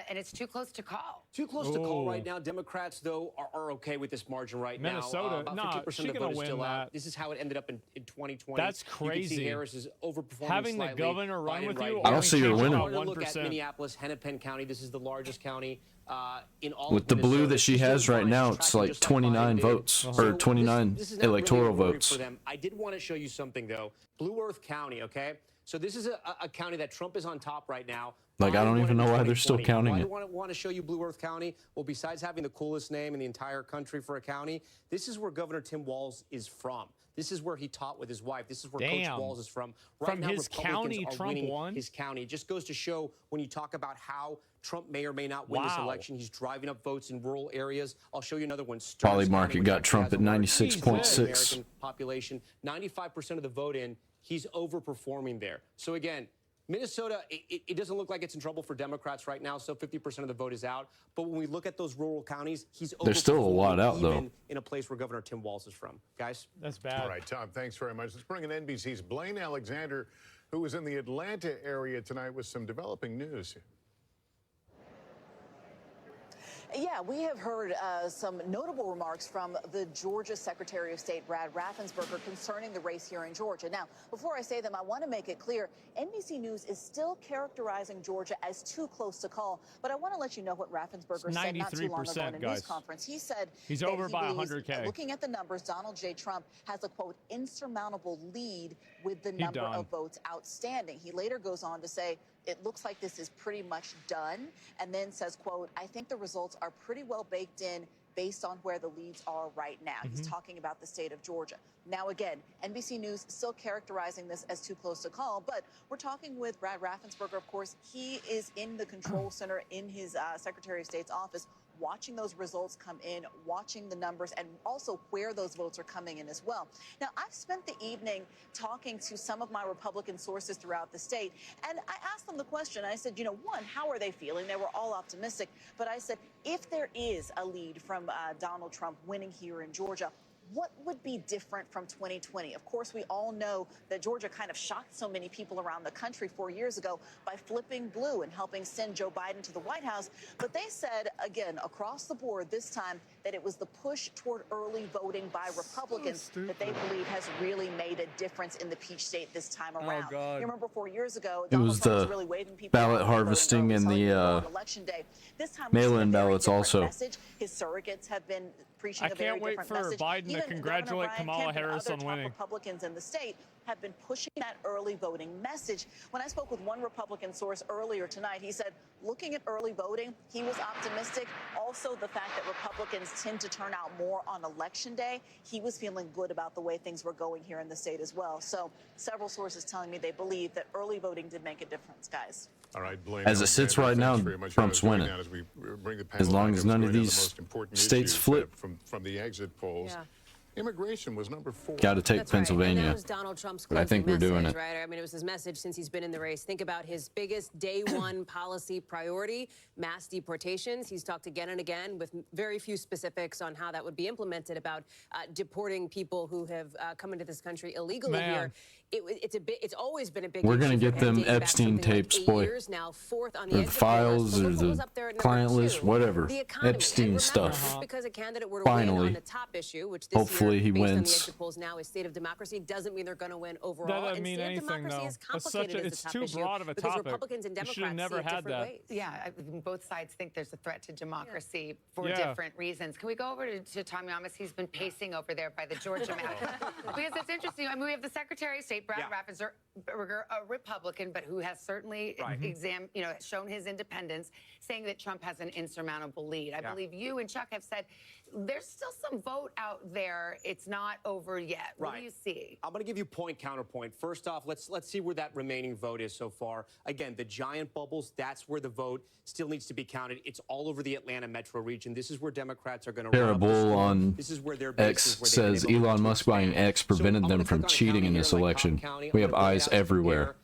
and it's too close to call. Too close to call right now. Democrats, though, are okay with this margin right Minnesota, now. About nah, 50% she of the gonna vote is win still out. that. This is how it ended up in 2020. That's You can crazy. see Harris is overperforming Having the slightly. governor run Biden with right you, here. I don't see her winning. I want to look at 1%. Minneapolis, Hennepin County. This is the largest county in all With of the blue Minnesota. that she She's has doing right fine. now, She's it's tracking like just 29 Biden did. votes, So or 29 this is not electoral really a worry votes. for them. I did want to show you something, though. Blue Earth County, okay? So this is a county that Trump is on top right now. Like, I don't even know why they're still counting it. Why do I want to show you Blue Earth County? Well, besides having the coolest name in the entire country for a county, this is where Governor Tim Walz is from. This is where he taught with his wife. This is where Coach Damn. Walz is from. From now, his Republicans county, are Trump winning won? his county. It just goes to show when you talk about how Trump may or may not win this Wow. election. He's driving up votes in rural areas. I'll show you another one. Poly Stearns market County, which got actually Trump has at over 96.6. American population, 95% of the vote in. He's overperforming there. So again, Minnesota, it doesn't look like it's in trouble for Democrats right now, so 50% of the vote is out. But when we look at those rural counties, he's There's still a lot overperforming out, though. even in a place where Governor Tim Walz is from. Guys? That's bad. All right, Tom, thanks very much. Let's bring in NBC's Blaine Alexander, who was in the Atlanta area tonight with some developing news. Yeah, we have heard some notable remarks from the Georgia Secretary of State, Brad Raffensperger, concerning the race here in Georgia. Now, before I say them, I want to make it clear, NBC News is still characterizing Georgia as too close to call. But I want to let you know what Raffensperger said not too long ago in a news conference. He said he's that over he by believes, 100K. looking at the numbers, Donald J. Trump has a, quote, insurmountable lead with the number of votes outstanding. He later goes on to say, it looks like this is pretty much done, and then says, quote, I think the results are pretty well baked in based on where the leads are right now. He's talking about the state of Georgia. Now, again, NBC News still characterizing this as too close to call, but we're talking with Brad Raffensperger, of course. He is in the control center in his Secretary of State's office, watching those results come in, watching the numbers, and also where those votes are coming in as well. Now, I've spent the evening talking to some of my Republican sources throughout the state, and I asked them the question. I said, you know, one, how are they feeling? They were all optimistic, but I said, if there is a lead from Donald Trump winning here in Georgia, what would be different from 2020? Of course, we all know that Georgia kind of shocked so many people around the country 4 years ago by flipping blue and helping send Joe Biden to the White House. But they said, again, across the board this time, that it was the push toward early voting by Republicans that they believe has really made a difference in the Peach State this time around. God. You remember 4 years ago, It was Donald Trump was the really waving people ballot out, voting harvesting early, and telling people the on election day. This time we're seeing mail-in a very ballots different also. message. His surrogates have been preaching I a very can't wait different for message. Biden to Even congratulate Governor Brian Kamala Kemp and Harris other on top winning. Republicans in the state have been pushing that early voting message. When I spoke with one Republican source earlier tonight, he said, looking at early voting, he was optimistic. Also, the fact that Republicans tend to turn out more on election day, he was feeling good about the way things were going here in the state as well. So several sources telling me they believe that early voting did make a difference, guys. All right, Blaine. As it sits right now, Trump's winning. As long as none of these states flip. From the exit polls. Immigration was number 4. Got to take That's right. And Pennsylvania. that was Donald Trump's But I think we're closing doing message, it. right? I mean, it was his message since he's been in the race. Think about his biggest day one policy priority, mass deportations. He's talked again and again with very few specifics on how that would be implemented about deporting people who have come into this country illegally here. It's always been a big We're issue going to for get him, them dating back Epstein something like tapes, 8 boy. years now, fourth on the Or the exit poll list. files, But or look what was up there the at number client list, 2. whatever. The economy. Epstein And remember, stuff. just because a candidate were to win Finally. on the top issue, which this year hopefully he based on the wins. exit polls now is state of democracy doesn't mean they're going to win overall. That doesn't and mean state of anything, democracy though. is That's complicated it's as a tough too issue broad of a because topic. Republicans and You should have Democrats never see it had different that. ways. Yeah, both sides think there's a threat to democracy for Yeah. different reasons. Can we go over to Tom Yamas? He's been pacing over there by the Georgia map. Because it's interesting. I mean, we have the Secretary of State, Brad Raffensperger, a Republican, but who has certainly shown his independence, saying that Trump has an insurmountable lead. I believe you and Chuck have said there's still some vote out there. It's not over yet. What do you see? I'm going to give you point counterpoint. First off, let's see where that remaining vote is so far. Again, the giant bubbles, that's where the vote still needs to be counted. It's all over the Atlanta metro region. This is where Democrats are going to Terrible on This is where their X says Elon Musk buying X prevented them from cheating in this election. We have eyes everywhere.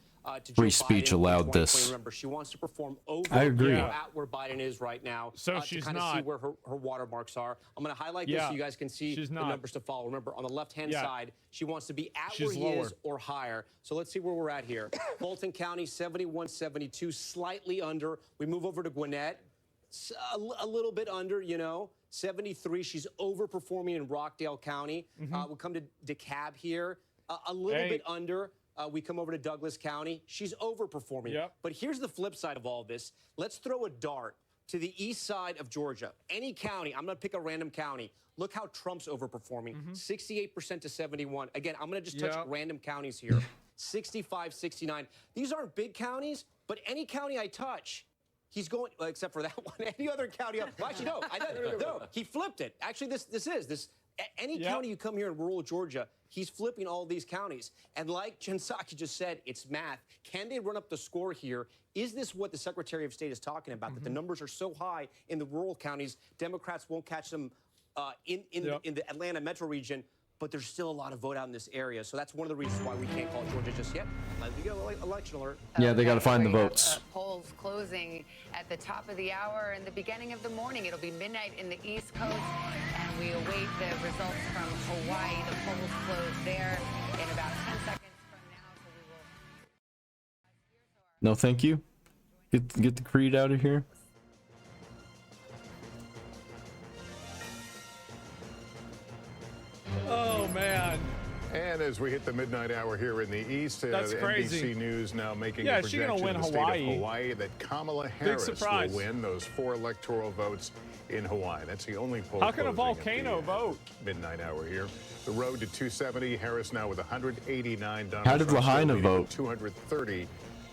Free speech allowed this. Remember, she wants to perform over I agree. at where Biden is right now. So she's to kind of see where her watermarks are. I'm going to highlight this so you guys can see the numbers to follow. Remember, on the left-hand side, she wants to be at where he is or higher. So let's see where we're at here. Fulton County, 71-72, slightly under. We move over to Gwinnett, a little bit under, 73. She's overperforming in Rockdale County. We'll come to DeKalb here, a little bit under. We come over to Douglas County. She's overperforming. But here's the flip side of all this. Let's throw a dart to the east side of Georgia. Any county, I'm going to pick a random county. Look how Trump's overperforming, 68% to 71. Again, I'm going to just touch random counties here. 65, 69. These aren't big counties, but any county I touch, he's going, except for that one, any other county. Well, actually, no, he flipped it. Actually, any county you come here in rural Georgia, he's flipping all these counties. And like Jen Psaki just said, it's math. Can they run up the score here? Is this what the Secretary of State is talking about, that the numbers are so high in the rural counties, Democrats won't catch them in the Atlanta metro region, but there's still a lot of vote out in this area. So that's one of the reasons why we can't call Georgia just yet. Let me go, election alert. Yeah, they got to find the votes. Polls closing at the top of the hour and the beginning of the morning. It'll be midnight in the East Coast, and we await the results from Hawaii. The polls close there in about 10 seconds from now. So we will. No, thank you. Get the creed out of here. Oh, man. And as we hit the midnight hour here in the East, That's crazy. NBC News now making Yeah, a she's projection gonna win in the Hawaii. state of Hawaii that Kamala Harris will win those 4 electoral votes in Hawaii. That's the only poll. How can a closing at volcano the, vote? Midnight hour here. The road to 270. Harris now with 189. Donald How did Trump still Lahaina leading vote? with 230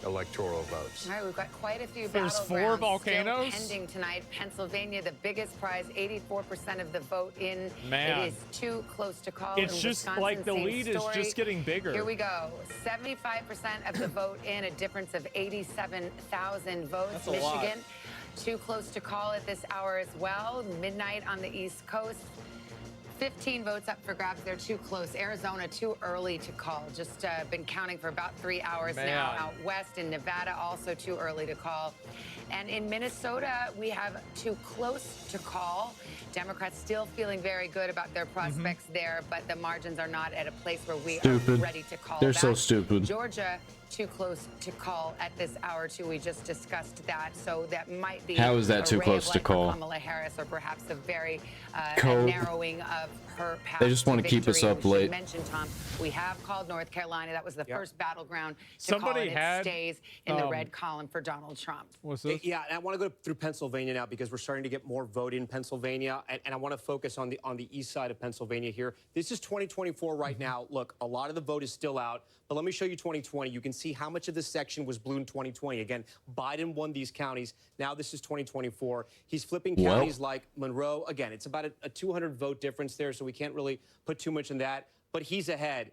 electoral votes. All right, we've got quite a few There's battlegrounds 4 volcanoes? still pending tonight. Pennsylvania, the biggest prize, 84% of the vote in. Man. It is too close to call. It's in just Wisconsin, like the same lead is story. just getting bigger. Here we go. 75% of the vote in, a difference of 87,000 votes. That's a lot. Michigan, too close to call at this hour as well. Midnight on the East Coast. 15 votes up for grabs. They're too close. Arizona, too early to call. Just been counting for about 3 hours now. Out west in Nevada, also too early to call. And in Minnesota, we have too close to call. Democrats still feeling very good about their prospects there, but the margins are not at a place where we are ready to call. They're that. so stupid. Georgia, too close to call at this hour, too. We just discussed that. So that might be How is that too close to call? Kamala Harris, or perhaps a very Code. narrowing of her path. They just want to keep us up You late. mentioned, Tom, we have called North Carolina. That was the first battleground to Somebody call, and had, it stays in the red column for Donald Trump. What's this? Yeah, and I want to go through Pennsylvania now because we're starting to get more vote in Pennsylvania, and I want to focus on the east side of Pennsylvania here. This is 2024 right now. Look, a lot of the vote is still out, but let me show you 2020. You can see how much of this section was blue in 2020. Again, Biden won these counties. Now this is 2024. He's flipping counties like Monroe. Again, it's about a 200 vote difference there, so we can't really put too much in that, but he's ahead.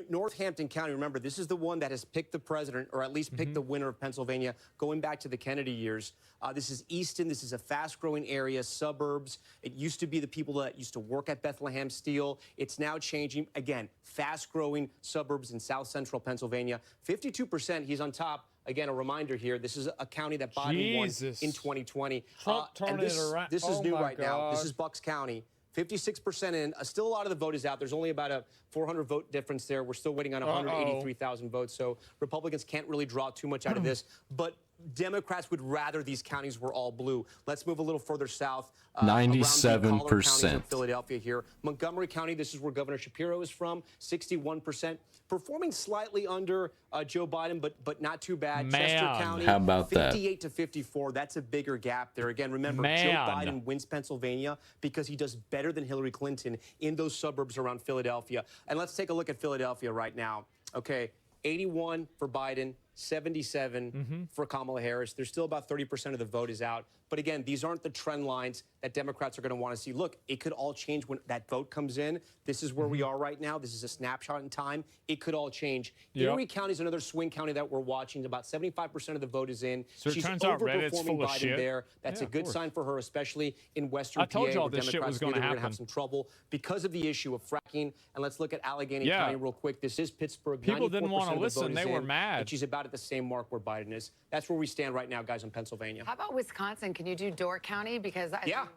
Northampton County, remember, this is the one that has picked the president, or at least picked the winner of Pennsylvania, going back to the Kennedy years. This is Easton. This is a fast-growing area, suburbs. It used to be the people that used to work at Bethlehem Steel. It's now changing. Again, fast-growing suburbs in south-central Pennsylvania. 52%, he's on top. Again, a reminder here, this is a county that Biden won in 2020. Trump turning it around. This is Oh new my right now. This God. is Bucks County. 56% in. Still a lot of the vote is out. There's only about a 400 vote difference there. We're still waiting on 183,000 votes. So Republicans can't really draw too much out of this. But Democrats would rather these counties were all blue. Let's move a little further south. 97%. Philadelphia here. Montgomery County, this is where Governor Shapiro is from, 61%. Performing slightly under Joe Biden, but not too bad. Chester County, how about that? 58 to 54. That's a bigger gap there. Again, remember, Joe Biden wins Pennsylvania because he does better than Hillary Clinton in those suburbs around Philadelphia. And let's take a look at Philadelphia right now. Okay, 81 for Biden, 77 for Kamala Harris. There's still about 30% of the vote is out. But again, these aren't the trend lines that Democrats are going to want to see. Look, it could all change when that vote comes in. This is where we are right now. This is a snapshot in time. It could all change. Erie County is another swing county that we're watching. About 75% of the vote is in. So it She's turns out Reddit's overperforming full of Biden shit. there. That's a good sign for her, especially in Western I told PA, y'all where this shit Democrats was gonna knew they were happen. have some trouble because of the issue of fracking. And let's look at Allegheny County real quick. This is Pittsburgh. People didn't want to 94% of the listen. vote They is were in, mad. And she's about at the same mark where Biden is. That's where we stand right now, guys, in Pennsylvania. How about Wisconsin? Can you do Door County? Because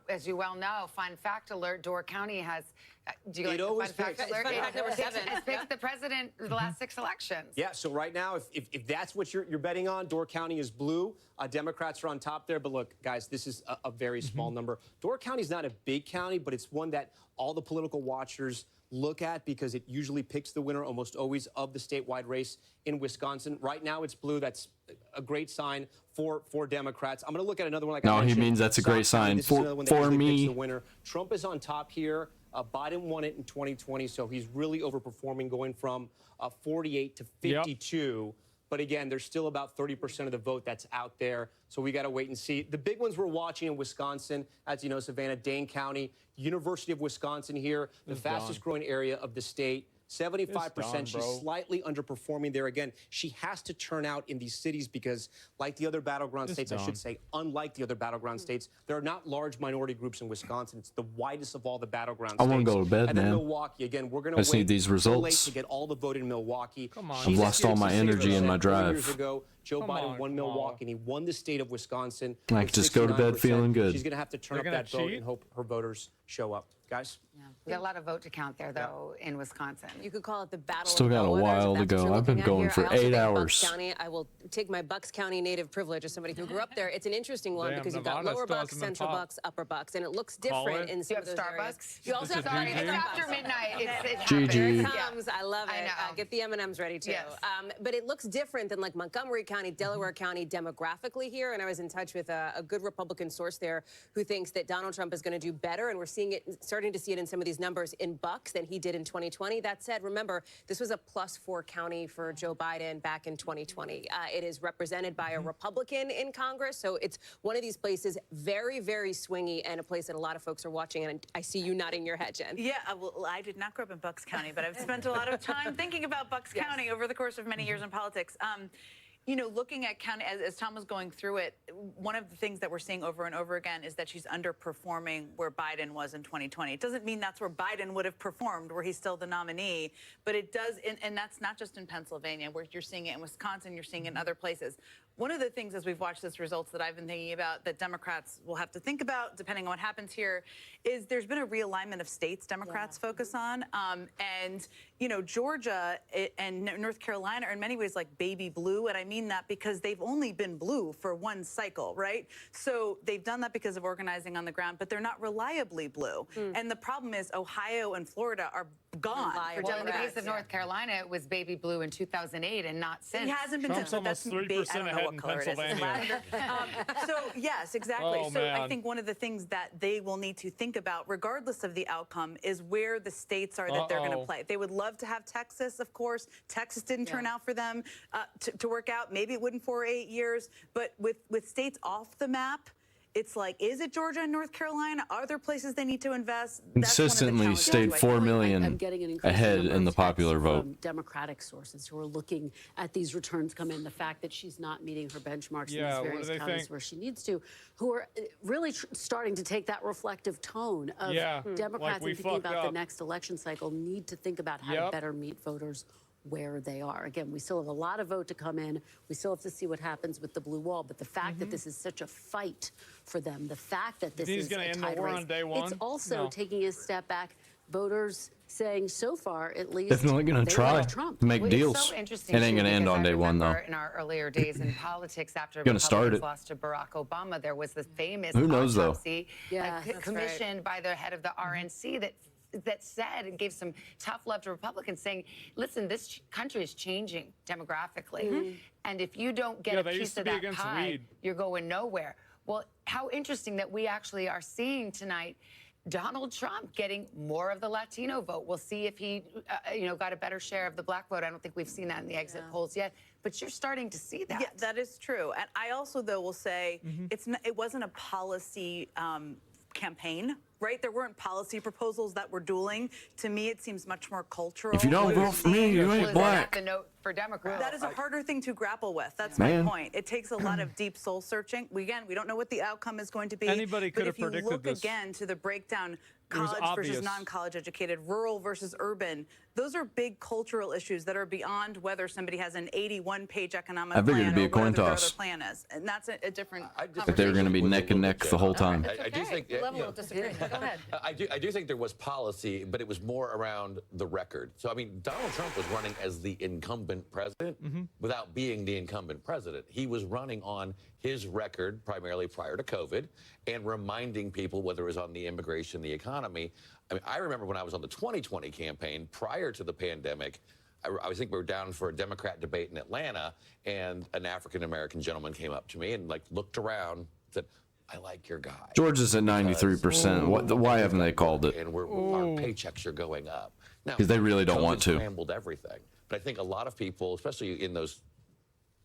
as you well know, fun fact alert, Door County has, do you like the fun fact alert? Fun fact number 7. It's picked the president the last 6 elections. Yeah, so right now, if that's what you're betting on, Door County is blue. Democrats are on top there. But look, guys, this is a very small number. Door County is not a big county, but it's one that all the political watchers look at because it usually picks the winner almost always of the statewide race in Wisconsin. Right now, it's blue. That's a great sign for Democrats. I'm going to look at another one. Like No, I he mentioned, means that's a great South County. sign This is another one that for usually picks me. the winner. Trump is on top here. Biden won it in 2020, so he's really overperforming, going from 48 to 52. But again, there's still about 30% of the vote that's out there. So we got to wait and see. The big ones we're watching in Wisconsin, as you know, Savannah, Dane County, University of Wisconsin here, the fastest growing area of the state. 75%. She's slightly underperforming there. Again, she has to turn out in these cities because, like the other battleground states, I should say, unlike the other battleground states, there are not large minority groups in Wisconsin. It's the widest of all the battleground states. I want to go to bed, and then man. Milwaukee, again, we're going I to just wait need these till late results. to get all the vote in Milwaukee. Come on. I've lost all my energy and my 4 drive. years ago, Joe Biden won Milwaukee, and he won the state of Wisconsin. I could just go to bed 69%. feeling good. She's going to have to turn up that vote and hope her voters show up. Guys? We got a lot of vote to count there, though, in Wisconsin. You could call it the battle Still of got a bellwethers, while if to that's what go. you're I've been looking at going here. for I also 8 think hours. Bucks County, I will take my Bucks County native privilege as somebody who grew up there. It's an interesting one Damn, because you've Nevada got lower still Bucks, hasn't been Central top. Bucks, Upper Bucks, and it looks Call different it. in some You of have those Starbucks? areas. You also This have is Sorry, GG. it's after midnight. It GG. Here it Yeah. comes. I love it. I know. Get the M&Ms ready, too. Yes. But it looks different than like Montgomery County, Delaware County demographically here. And I was in touch with a good Republican source there who thinks that Donald Trump is going to do better. And we're seeing it, starting to see it in some of these numbers in Bucks than he did in 2020. That said, remember, this was a +4 county for Joe Biden back in 2020. It is represented by a Republican in Congress. So it's one of these places very, very swingy and a place that a lot of folks are watching. And I see you nodding your head, Jen. Yeah, well, I did not grow up in Bucks County, but I've spent a lot of time thinking about Bucks County over the course of many years in politics. You know, looking at county, as Tom was going through it, one of the things that we're seeing over and over again is that she's underperforming where Biden was in 2020. It doesn't mean that's where Biden would have performed, where he's still the nominee, but it does, and that's not just in Pennsylvania, where you're seeing it in Wisconsin, you're seeing it in other places. One of the things as we've watched this results that I've been thinking about that Democrats will have to think about, depending on what happens here, is there's been a realignment of states Democrats focus on. And, you know, Georgia and North Carolina are in many ways like baby blue. And I mean that because they've only been blue for one cycle, right? So they've done that because of organizing on the ground, but they're not reliably blue. And the problem is Ohio and Florida are gone for Well, in the Democrats. case of North Carolina, it was baby blue in 2008 and not since. He hasn't been Trump's so almost that's 3% I don't know ahead what in color it is. It's Pennsylvania. lavender. So yes, exactly. Oh, so I man. think one of the things that they will need to think about, regardless of the outcome, is where the states are that they're going to play. They would love to have Texas, of course. Texas didn't turn out for them to work out. Maybe it wouldn't for 8 years. But with states off the map, it's like, is it Georgia and North Carolina? Are there places they need to invest? Consistently stayed 4 million I'm getting an increasing ahead number in the of popular texts vote. from Democratic sources who are looking at these returns come in, the fact that she's not meeting her benchmarks Yeah, in what do these they various counties think? where she needs to, who are really starting to take that reflective tone of Democrats like we and thinking fucked about the up. next election cycle need to think about how to better meet voters where they are. Again, we still have a lot of vote to come in. We still have to see what happens with the blue wall. But the fact that this is such a fight for them, the fact that this He's is gonna a end the tied war race, on day one? it's also No. taking a step back. voters saying so far, at least, Definitely gonna they try love Trump. to make Well, deals. It's so interesting. It ain't too, gonna end because on I day one, though. remember in our earlier days in politics, after Gonna start Republicans it. lost to Barack Obama, there was the famous Who knows, though? autopsy Yeah, that's commissioned by the head of the RNC that said and gave some tough love to Republicans, saying, "Listen, this country is changing demographically, and if you don't get a they used piece to of be that against pie, weed. you're going nowhere." Well, how interesting that we actually are seeing tonight Donald Trump getting more of the Latino vote. We'll see if he, got a better share of the black vote. I don't think we've seen that in the exit polls yet, but you're starting to see that. Yeah, that is true. And I also, though, will say it wasn't a policy campaign, right? There weren't policy proposals that were dueling. To me, it seems much more cultural. If you don't vote for me, you ain't black. The note for Democrats. That is a harder thing to grapple with. That's Man. my point. It takes a lot of deep soul searching. We don't know what the outcome is going to be. Anybody could have But if predicted you look this. again to the breakdown, It was college obvious. versus non-college educated, rural versus urban, those are big cultural issues that are beyond whether somebody has an 81-page economic I figured plan it'd be or a coin whatever their toss. other plan is. And that's a different But they were going to be neck and neck the whole time. I do think Level of disagreement. Go ahead. I do think there was policy, but it was more around the record. So I mean, Donald Trump was running as the incumbent president without being the incumbent president. He was running on his record primarily prior to COVID and reminding people, whether it was on the immigration, the economy. I mean, I remember when I was on the 2020 campaign prior to the pandemic, I think we were down for a Democrat debate in Atlanta, and an African-American gentleman came up to me and looked around and said, "I like your guy." Georgia's at 93%. Why haven't they called it? And our paychecks are going up. Now, 'Cause they really don't want to. Scrambled everything. But I think a lot of people, especially in those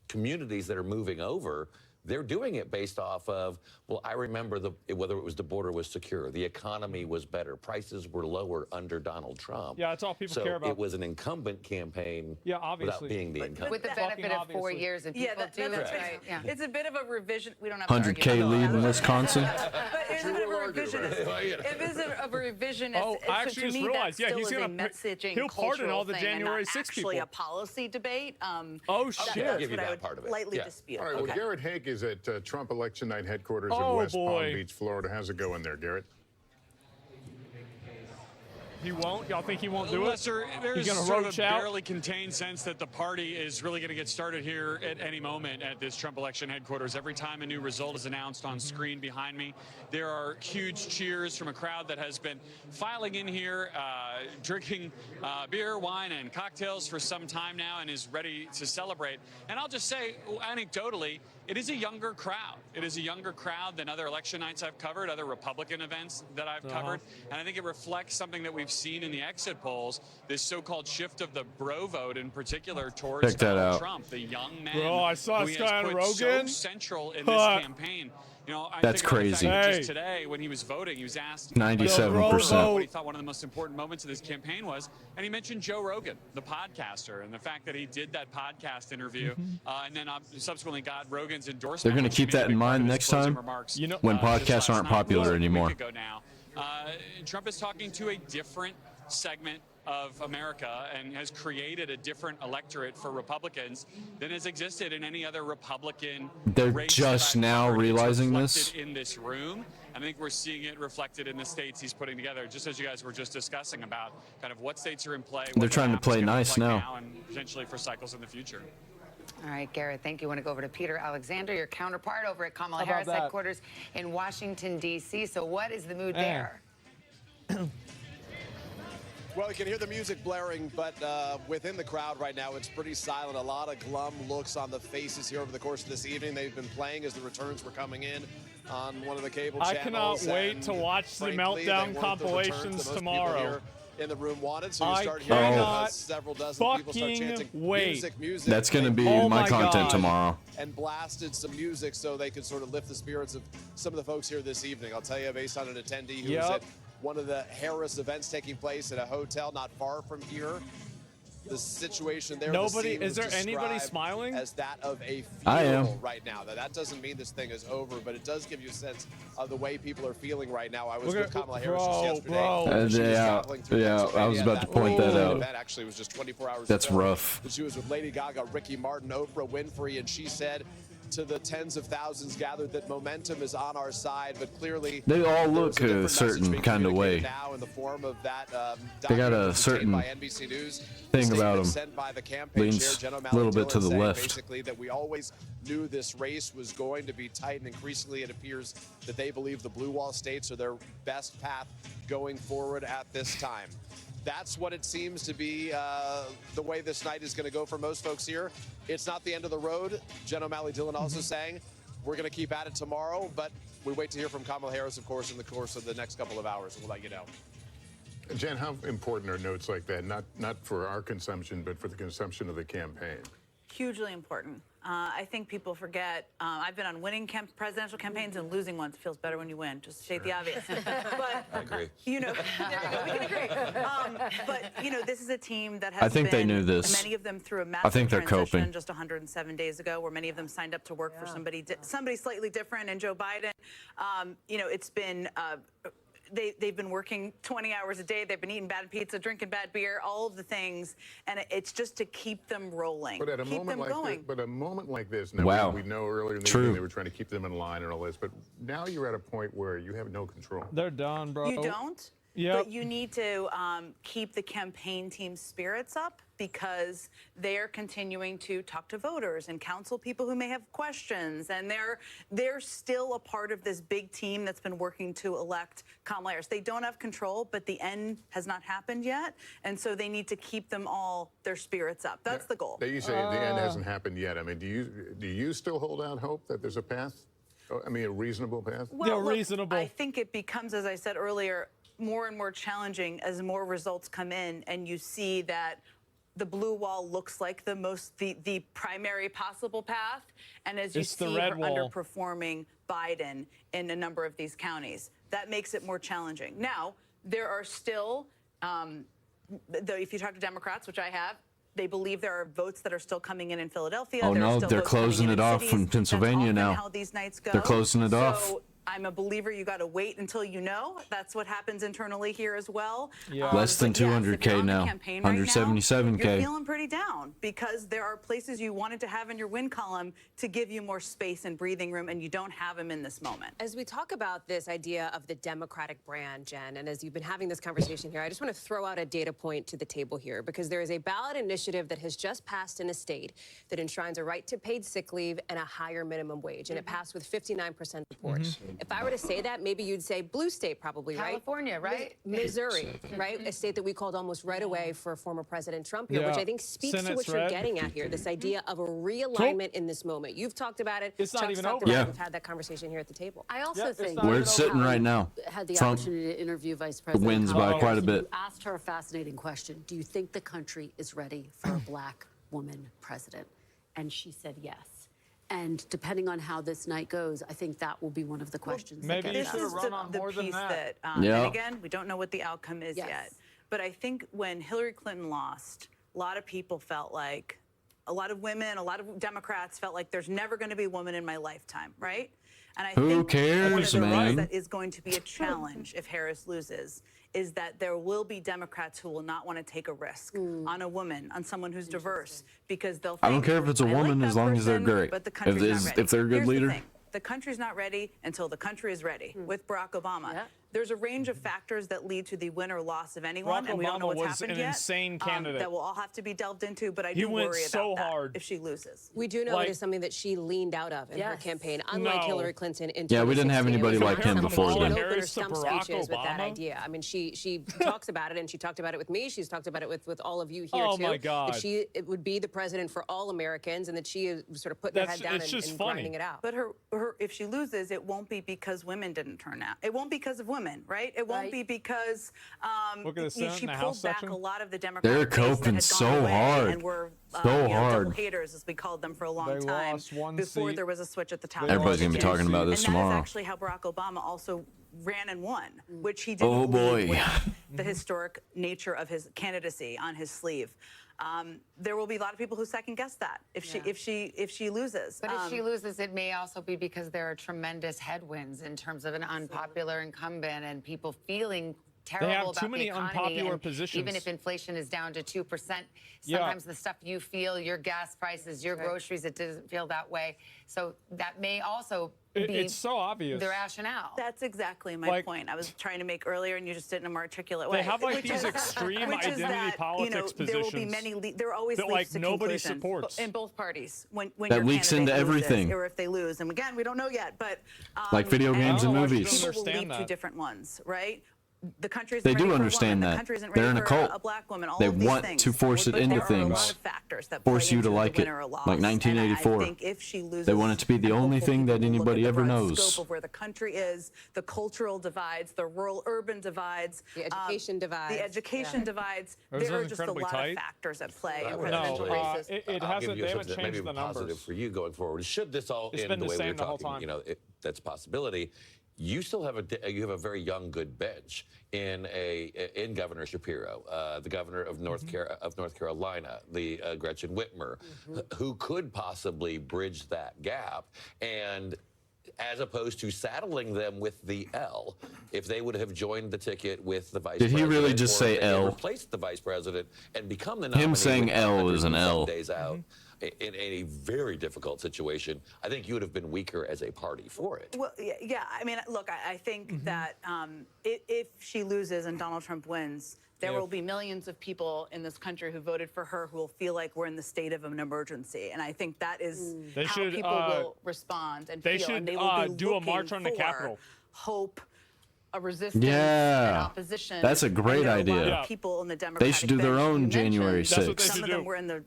communities that are moving over, they're doing it based off of, well, I remember whether it was the border was secure, the economy was better, prices were lower under Donald Trump. Yeah, that's all people so care about. it was an incumbent campaign without obviously. being the incumbent. With the benefit of 4 years, and people that's do. right. Yeah. It's a bit of a revision. We don't have 100K lead in Wisconsin. But it's a bit of a revisionist. It is a revisionist. Oh, I actually to just me, realized, that he's still gonna is a messaging, he'll pardon all the cultural thing January and not 6 actually people. a policy debate. Oh, shit. That's I'll give you what I that would part of it. lightly Yeah. dispute. All right, well, Garrett Haake is at Trump election night headquarters in Oh, West Palm boy. Beach, Florida. How's it going there, Garrett? He won't? Y'all think he won't do it? Lester, there's He's going to sort of roach a out? barely contained sense that the party is really going to get started here at any moment at this Trump election headquarters. Every time a new result is announced on screen behind me, there are huge cheers from a crowd that has been filing in here, drinking beer, wine, and cocktails for some time now and is ready to celebrate. And I'll just say, anecdotally, it is a younger crowd. It is a younger crowd than other election nights I've covered, other Republican events that I've covered. And I think it reflects something that we've seen in the exit polls, this so-called shift of the bro vote in particular towards Check that Donald out. Trump, the young man Bro, I saw who this he guy has on put Rogan. so central in this campaign. You know, I That's think about the crazy. fact that Hey. just today, when he was voting, he was asked 97%. what he thought one of the most important moments of this campaign was, and he mentioned Joe Rogan, the podcaster, and the fact that he did that podcast interview, and then subsequently got Rogan's endorsement. They're going to which he keep made a that big in part of mind his next closing time remarks, when just podcasts last aren't night, popular a week anymore. ago now. Trump is talking to a different segment of America and has created a different electorate for Republicans than has existed in any other Republican They're race just that I've now covered. It's realizing reflected this. in this room. I think we're seeing it reflected in the states he's putting together, just as you guys were just discussing about kind of what states are in play. They're what trying to map is play gonna look nice like now. and potentially for cycles in the future. All right, Garrett, thank you. I want to go over to Peter Alexander, your counterpart over at Kamala How about Harris that? headquarters in Washington, D.C. So what is the mood there? Well, you can hear the music blaring, but within the crowd right now, it's pretty silent. A lot of glum looks on the faces here over the course of this evening. They've been playing as the returns were coming in on one of the cable I channels. cannot wait and to watch the frankly, they meltdown weren't the compilations returns that most tomorrow. people here in the room wanted, so you I start hearing cannot several dozen people start fucking chanting wait. music. That's going to be Oh my my content God. tomorrow. And blasted some music so they could sort of lift the spirits of some of the folks here this evening. I'll tell you, based on an attendee who was Yep. at one of the Harris events taking place at a hotel not far from here. The situation there. Nobody- the scene is was there anybody described smiling? As that of a I am. funeral right now. Now, that doesn't mean this thing is over, but it does give you a sense of the way people are feeling right now. I was Look with at- Kamala Harris bro, just yesterday. bro. She was Yeah, traveling through yeah, I was Pennsylvania. about to That point that whole out. event actually was just 24 hours That's ago. rough. She was with Lady Gaga, Ricky Martin, Oprah Winfrey, and she said to the tens of thousands gathered that momentum is on our side, but clearly They all look there's a different certain message being kind of communicated way. now in the form of that They got document a that was obtained certain by NBC News. thing The about statement them. sent by the campaign chair, Leans Jen a O'Malley little bit to Dillon, the saying left. basically that we always knew this race was going to be tight, and increasingly it appears that they believe the blue wall states are their best path going forward at this time. That's what it seems to be the way this night is going to go for most folks here. It's not the end of the road. Jen O'Malley Dillon also saying we're going to keep at it tomorrow, but we wait to hear from Kamala Harris, of course, in the course of the next couple of hours, and we'll let you know. Jen, how important are notes like that, not for our consumption, but for the consumption of the campaign? Hugely important. I think people forget. I've been on winning presidential campaigns and losing ones. It feels better when you win, just to state the obvious. But, I agree. you know, there we go. We can agree. But, you know, this is a team that has I think they knew this. Many of them through a I massive think they're transition coping. just 107 days ago, where many of them signed up to work for somebody slightly different, and Joe Biden. You know, it's been... They've been working 20 hours a day. They've been eating bad pizza, drinking bad beer, all of the things, and it's just to keep them rolling, But at a keep moment them like going. this, but a moment like this, now Wow. we know earlier in the True. evening they were trying to keep them in line and all this, but now you're at a point where you have no control. They're done, bro. You don't? Yep. But you need to keep the campaign team's spirits up, because they're continuing to talk to voters and counsel people who may have questions, and they're still a part of this big team that's been working to elect Kamala Harris. They don't have control, but the end has not happened yet, and so they need to keep them all their spirits up. That's the goal. Now you say the end hasn't happened yet. I mean, do you still hold out hope that there's a path? I mean, a reasonable path? Well, look, I think it becomes, as I said earlier, more and more challenging as more results come in, and you see that the blue wall looks like the primary possible path, and as you It's the see red her wall. underperforming Biden in a number of these counties, that makes it more challenging. Now, there are still, if you talk to Democrats, which I have, they believe there are votes that are still coming in Philadelphia. Oh There are no, still they're votes coming closing in it off cities. from That's Pennsylvania often now. how these nights go. They're closing it off. So I'm a believer you got to wait until you know. That's what happens internally here as well. Yeah. Less than But yes, if 200K you're on the now. campaign right now, 177K. You're feeling pretty down, because there are places you wanted to have in your win column to give you more space and breathing room, and you don't have them in this moment. As we talk about this idea of the Democratic brand, Jen, and as you've been having this conversation here, I just want to throw out a data point to the table here, because there is a ballot initiative that has just passed in a state that enshrines a right to paid sick leave and a higher minimum wage, and it passed with 59% support. If I were to say that, maybe you'd say blue state probably, right? California, right? Missouri, right? A state that we called almost right away for former President Trump here, which Yeah. I think speaks to Senate's what you're red. getting at here, this idea of a realignment in this moment. You've talked about it. It's not Chuck's even talked over. about it. Yeah. We've had that conversation here at the table. I also think Where it's sitting right now. had the Trump opportunity to interview Vice President wins Kamala by quite a Harris, and bit. You asked her a fascinating question. Do you think the country is ready for a black woman president? And she said yes. And depending on how this night goes, I think that will be one of the questions. maybe that you gets should asked. have run on more than piece that. Yeah. And again, we don't know what the outcome is yet. But I think when Hillary Clinton lost, a lot of people felt like, a lot of women, a lot of Democrats felt like there's never going to be a woman in my lifetime, right? And I Who think cares, one of the man? things that is going to be a challenge if Harris loses is that there will be Democrats who will not want to take a risk on a woman, on someone who's diverse, because they'll think, I don't care if it's a "I like woman that as long as they're person, great. but the If country's it's- not ready." if they're a good Here's the leader. thing. The country's not ready until the country is ready with Barack Obama. There's a range of factors that lead to the win or loss of anyone, Barack and we don't know Obama what's was happened an yet. insane candidate. That will all have to be delved into, but I He do went worry so about that hard. if she loses. We do know Like- it is something that she leaned out of in her Yes. campaign, unlike No. Hillary Clinton in Yeah, we didn't have 2016. It anybody was like not him something before she then. would open her Harris to stump Barack speeches with that Obama? idea. I mean, she talks about it, and she talked about it with me. She's talked about it with all of you here, Oh, too. my God. That it would be the president for all Americans, and that she is sort of putting her head down It's just and funny. grinding it out. But her, if she loses, it won't be because women didn't turn out. It won't be because of women, right? It won't be because Look at the Senate she and the pulled House back section. a lot of the They're Democratic base that coping had so gone away hard. and were So double hard. haters, as we called them for a long They time, lost one before seat. there was a switch at the top. They of the Everybody's gonna be ticket. talking about this and tomorrow. That is actually how Barack Obama also ran and won, which he didn't Oh, lead boy. with the historic nature of his candidacy on his sleeve. There will be a lot of people who second guess that if she loses. But if she loses, it may also be because there are tremendous headwinds in terms of an unpopular incumbent and people feeling terrible too about many the economy. unpopular And positions. even if inflation is down to 2%, Yeah. sometimes the stuff you feel, your gas prices, your groceries, it doesn't feel that way. So that may also be It's so obvious. the rationale. That's exactly my Like- point. I was trying to make earlier, and you just didn't in a more articulate way. They have, like, Which these is- extreme which is identity that, politics there will be positions many. There always that, leads like, to nobody conclusion supports. in both parties when That your leaks candidate into loses, everything. or if they lose. And again, we don't know yet, but Like video games and movies. People will understand lead to that. different ones, right? The country isn't They ready do for a understand woman. that. The country isn't They're ready in a for cult. a black woman. All They of these want things. to force it But into there are a things. lot of factors that Force play you to into like the it. winner or loss. Like And 1984. I think if she loses, They want it to be the and only hopeful thing that people will look anybody at ever the broad knows. scope of where the country is, the cultural divides, the rural-urban divides, The education divides. The education divides. Those There are are just a incredibly lot tight. of factors at play in I would presidential actually- races. It I'll hasn't. give you They haven't something that may changed be the numbers. positive for you going forward. Should this all It's end been the the way same we're the whole talking, time. that's a possibility. You still have a very young, good bench in Governor Shapiro, the governor of North Carolina, the Gretchen Whitmer, who could possibly bridge that gap. And as opposed to saddling them with the L, if they would have joined the ticket with the vice Did he president. really just or say if they had L? replaced the vice president and become the nominee. Him saying with L is an 100 and some L. days out. In a very difficult situation, I think you would have been weaker as a party for it. Well, yeah. I mean, look, I think that if she loses and Donald Trump wins, there will be millions of people in this country who voted for her who will feel like we're in the state of an emergency. And I think that is They how should, people will respond and they feel. should, And they will be do a march looking on the for Capitol. Hope, a resistance, Yeah. an opposition. That's a great and there are idea. A lot Yeah. of people in the Democratic They should do their bench. own You January mentioned 6th. Some of them were in the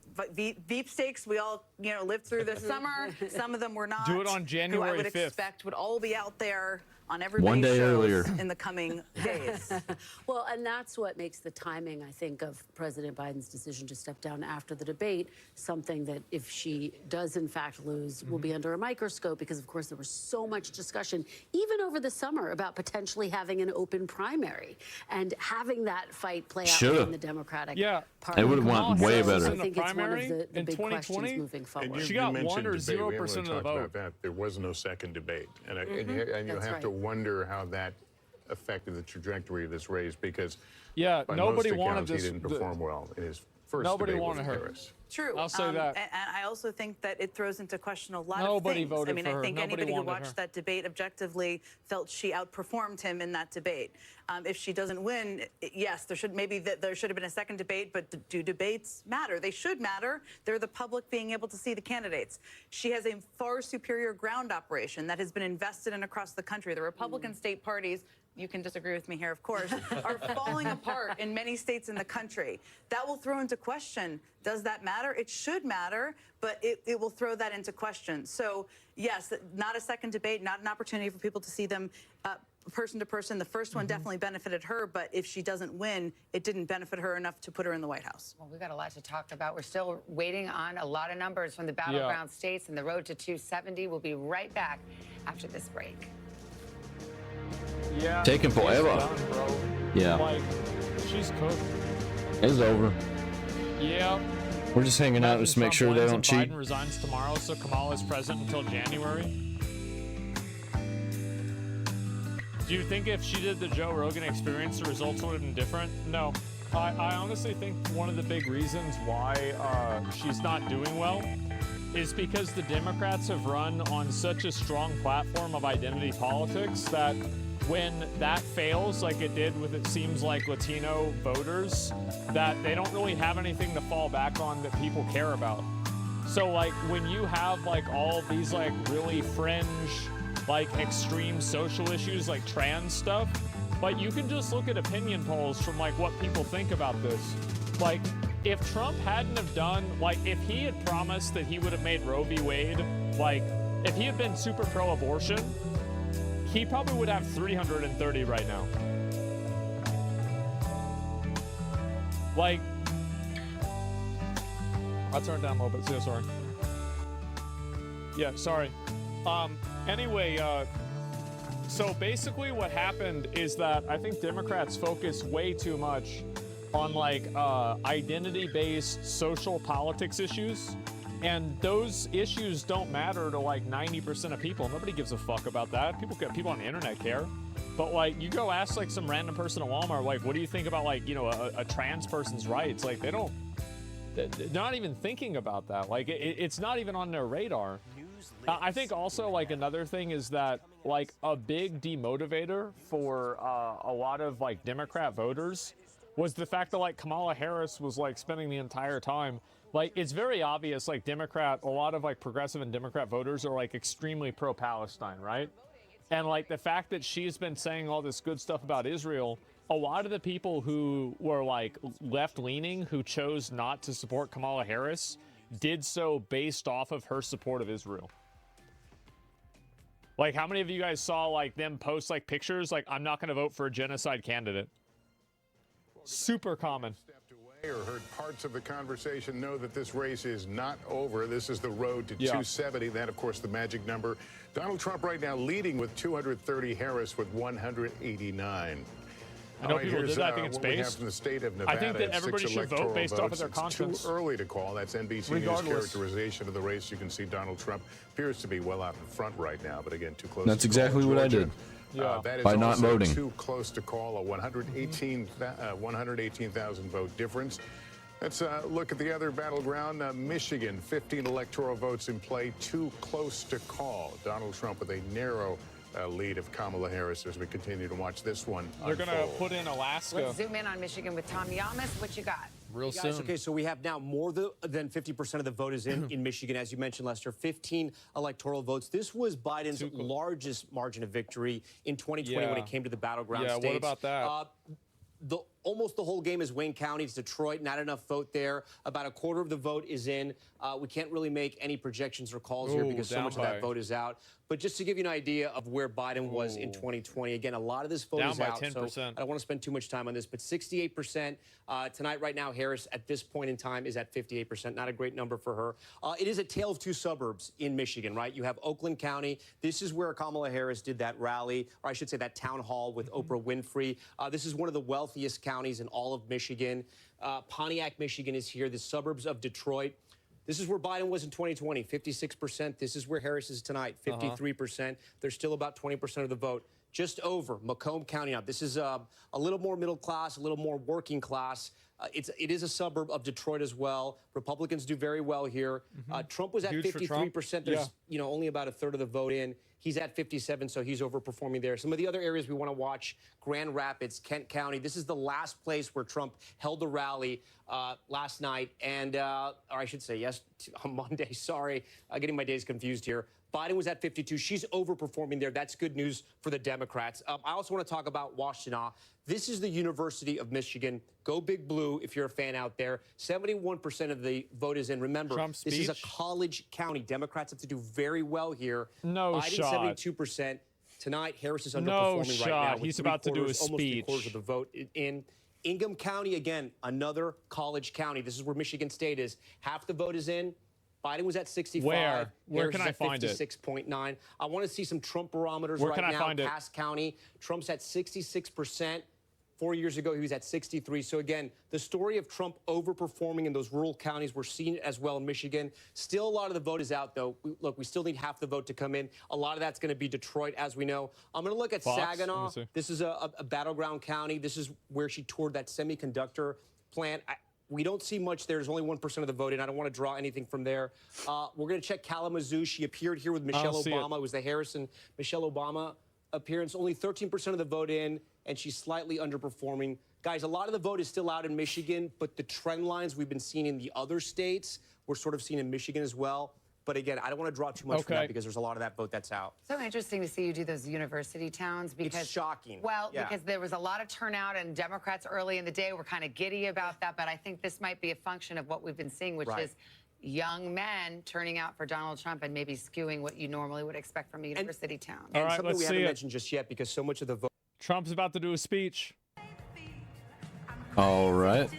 Veep stakes. We all, lived through this summer. Some of them were not. Do it on Who I January would 5th. expect would all be out there on One everybody's day shows earlier. in the coming days. Well, and that's what makes the timing, I think, of President Biden's decision to step down after the debate something that, if she does in fact lose, will be under a microscope, because, of course, there was so much discussion, even over the summer, about potentially having an open primary and having that fight play out Shoulda. within the Democratic Yeah. Party. It would've went way better. I think it's one of the in big 2020? questions moving And forward. She got 1 mentioned or debate. 0% We haven't of the talked vote. about that. There was no second debate, and you That's have right. to wonder how that affected the trajectory of this race, because Yeah, by nobody most wanted accounts, this. he didn't perform well in his first Nobody debate wanted with her. Harris. True. I'll say that. And I also think that it throws into question a lot Nobody of things. voted I mean, for I her. think Nobody anybody who wanted watched her. that debate objectively felt she outperformed him in that debate. If she doesn't win, yes, there should have been a second debate, but do debates matter? They should matter. They're the public being able to see the candidates. She has a far superior ground operation that has been invested in across the country. The Republican state parties, you can disagree with me here, of course, are falling apart in many states in the country. That will throw into question, does that matter? It should matter, but it will throw that into question. So, yes, not a second debate, not an opportunity for people to see them person to person. The first one definitely benefited her, but if she doesn't win, it didn't benefit her enough to put her in the White House. Well, we've got a lot to talk about. We're still waiting on a lot of numbers from the battleground states and the road to 270. We'll be right back after this break. Yeah. Taking she's forever. done, bro. Yeah. Like, she's cooked. It's over. Yeah. We're just hanging out Imagine just to make Trump sure they wins don't and cheat. Biden resigns tomorrow, so Kamala's president until January. Do you think if she did the Joe Rogan Experience, the results would have been different? No. I honestly think one of the big reasons why she's not doing well is because the Democrats have run on such a strong platform of identity politics that when that fails, like it did with, it seems like, Latino voters, that they don't really have anything to fall back on that people care about. So, like, when you have, like, all these, like, really fringe, like, extreme social issues, like trans stuff, like, you can just look at opinion polls from, like, what people think about this. Like, if Trump hadn't have done, like, if he had promised that he would have made Roe v. Wade, like, if he had been super pro-abortion, he probably would have 330 right now. Like, I'll turn it down a little bit. So sorry. Yeah, sorry. Anyway, so basically what happened is that I think Democrats focus way too much on, like, identity-based social politics issues. And those issues don't matter to, like, 90% of people. Nobody gives a fuck about that. People on the internet care. But like, you go ask like some random person at Walmart, like, what do you think about like, you know, a trans person's rights? Like, they're not even thinking about that. Like, it's not even on their radar. I think also like another thing is that like a big demotivator for a lot of like Democrat voters was the fact that like Kamala Harris was like spending the entire time. Like, it's very obvious, like a lot of like progressive and Democrat voters are like extremely pro-Palestine, right? And like the fact that she's been saying all this good stuff about Israel, a lot of the people who were like left-leaning who chose not to support Kamala Harris did so based off of her support of Israel. Like, how many of you guys saw like them post like pictures like, I'm not going to vote for a genocide candidate? Super common. Or heard parts of the conversation, know that this race is not over. This is the road to 270. That, of course, the magic number. Donald Trump right now leading with 230, Harris with 189. I know people did that. I think it's what we have based. from the state of Nevada. I think that everybody should vote based off of their conscience. It's too early to call. That's NBC News characterization of the race. You can see Donald Trump appears to be well out in front right now, but again, too close. That's exactly what I did. That is by not also voting. Too close to call. A 118,000 vote difference. Let's look at the other battleground. Michigan, 15 electoral votes in play. Too close to call. Donald Trump with a narrow lead of Kamala Harris as we continue to watch this one They're going to put in Alaska. Let's zoom in on Michigan with Tom Yamas. What you got? Real soon. Okay, so we have now more than 50% of the vote is in Michigan, as you mentioned, Lester. 15 electoral votes. This was Biden's largest margin of victory in 2020 when it came to the battleground states. What about that? Almost the whole game is Wayne County. It's Detroit. Not enough vote there. About a quarter of the vote is in. We can't really make any projections or calls here because so much of that vote is out. But just to give you an idea of where Biden was in 2020, again, a lot of this vote is out. 10%. So I don't want to spend too much time on this, but 68% tonight, right now, Harris at this point in time is at 58%. Not a great number for her. It is a tale of two suburbs in Michigan, right? You have Oakland County. This is where Kamala Harris did that rally, or I should say that town hall with Oprah Winfrey. This is one of the wealthiest counties in all of Michigan. Pontiac, Michigan is here, the suburbs of Detroit. This is where Biden was in 2020, 56%. This is where Harris is tonight, 53%. There's still about 20% of the vote. Just over Macomb County now. This is a little more middle class, a little more working class. It is a suburb of Detroit as well. Republicans do very well here. Trump was at 53%. There's only about a third of the vote in. He's at 57, so he's overperforming there. Some of the other areas we want to watch, Grand Rapids, Kent County. This is the last place where Trump held a rally last night, and or I should say, on Monday. Sorry, getting my days confused here. Biden was at 52. She's overperforming there. That's good news for the Democrats. I also want to talk about Washtenaw. This is the University of Michigan. Go Big Blue if you're a fan out there. 71% of the vote is in. Remember, this is a college county. Democrats have to do very well here. Biden, 72%. Tonight, Harris is underperforming right now. He's about to do a speech. Almost 3/4 of the vote in. Ingham County, again, another college county. This is where Michigan State is. Half the vote is in. Biden was at 65. Where Harris can is I at find it? 56.9. I want to see some Trump barometers Where right can I now. find it? Cass County, Trump's at 66%. 4 years ago, he was at 63. So again, the story of Trump overperforming in those rural counties, we're seeing it as well in Michigan. Still, a lot of the vote is out, though. Look, we still need half the vote to come in. A lot of that's going to be Detroit, as we know. I'm going to look at Saginaw. This is a battleground county. This is where she toured that semiconductor plant. We don't see much there. There's only 1% of the vote in. I don't want to draw anything from there. We're going to check Kalamazoo. She appeared here with Michelle Obama. It was the Harrison-Michelle Obama appearance. Only 13% of the vote in, and she's slightly underperforming. Guys, a lot of the vote is still out in Michigan, but the trend lines we've been seeing in the other states, we're sort of seeing in Michigan as well. But again, I don't want to draw too much from that because there's a lot of that vote that's out. So interesting to see you do those university towns because it's shocking. Well, because there was a lot of turnout and Democrats early in the day were kind of giddy about that. But I think this might be a function of what we've been seeing, which is young men turning out for Donald Trump and maybe skewing what you normally would expect from a university town. And something we haven't mentioned just yet because so much of the vote. Trump's about to do a speech. All right.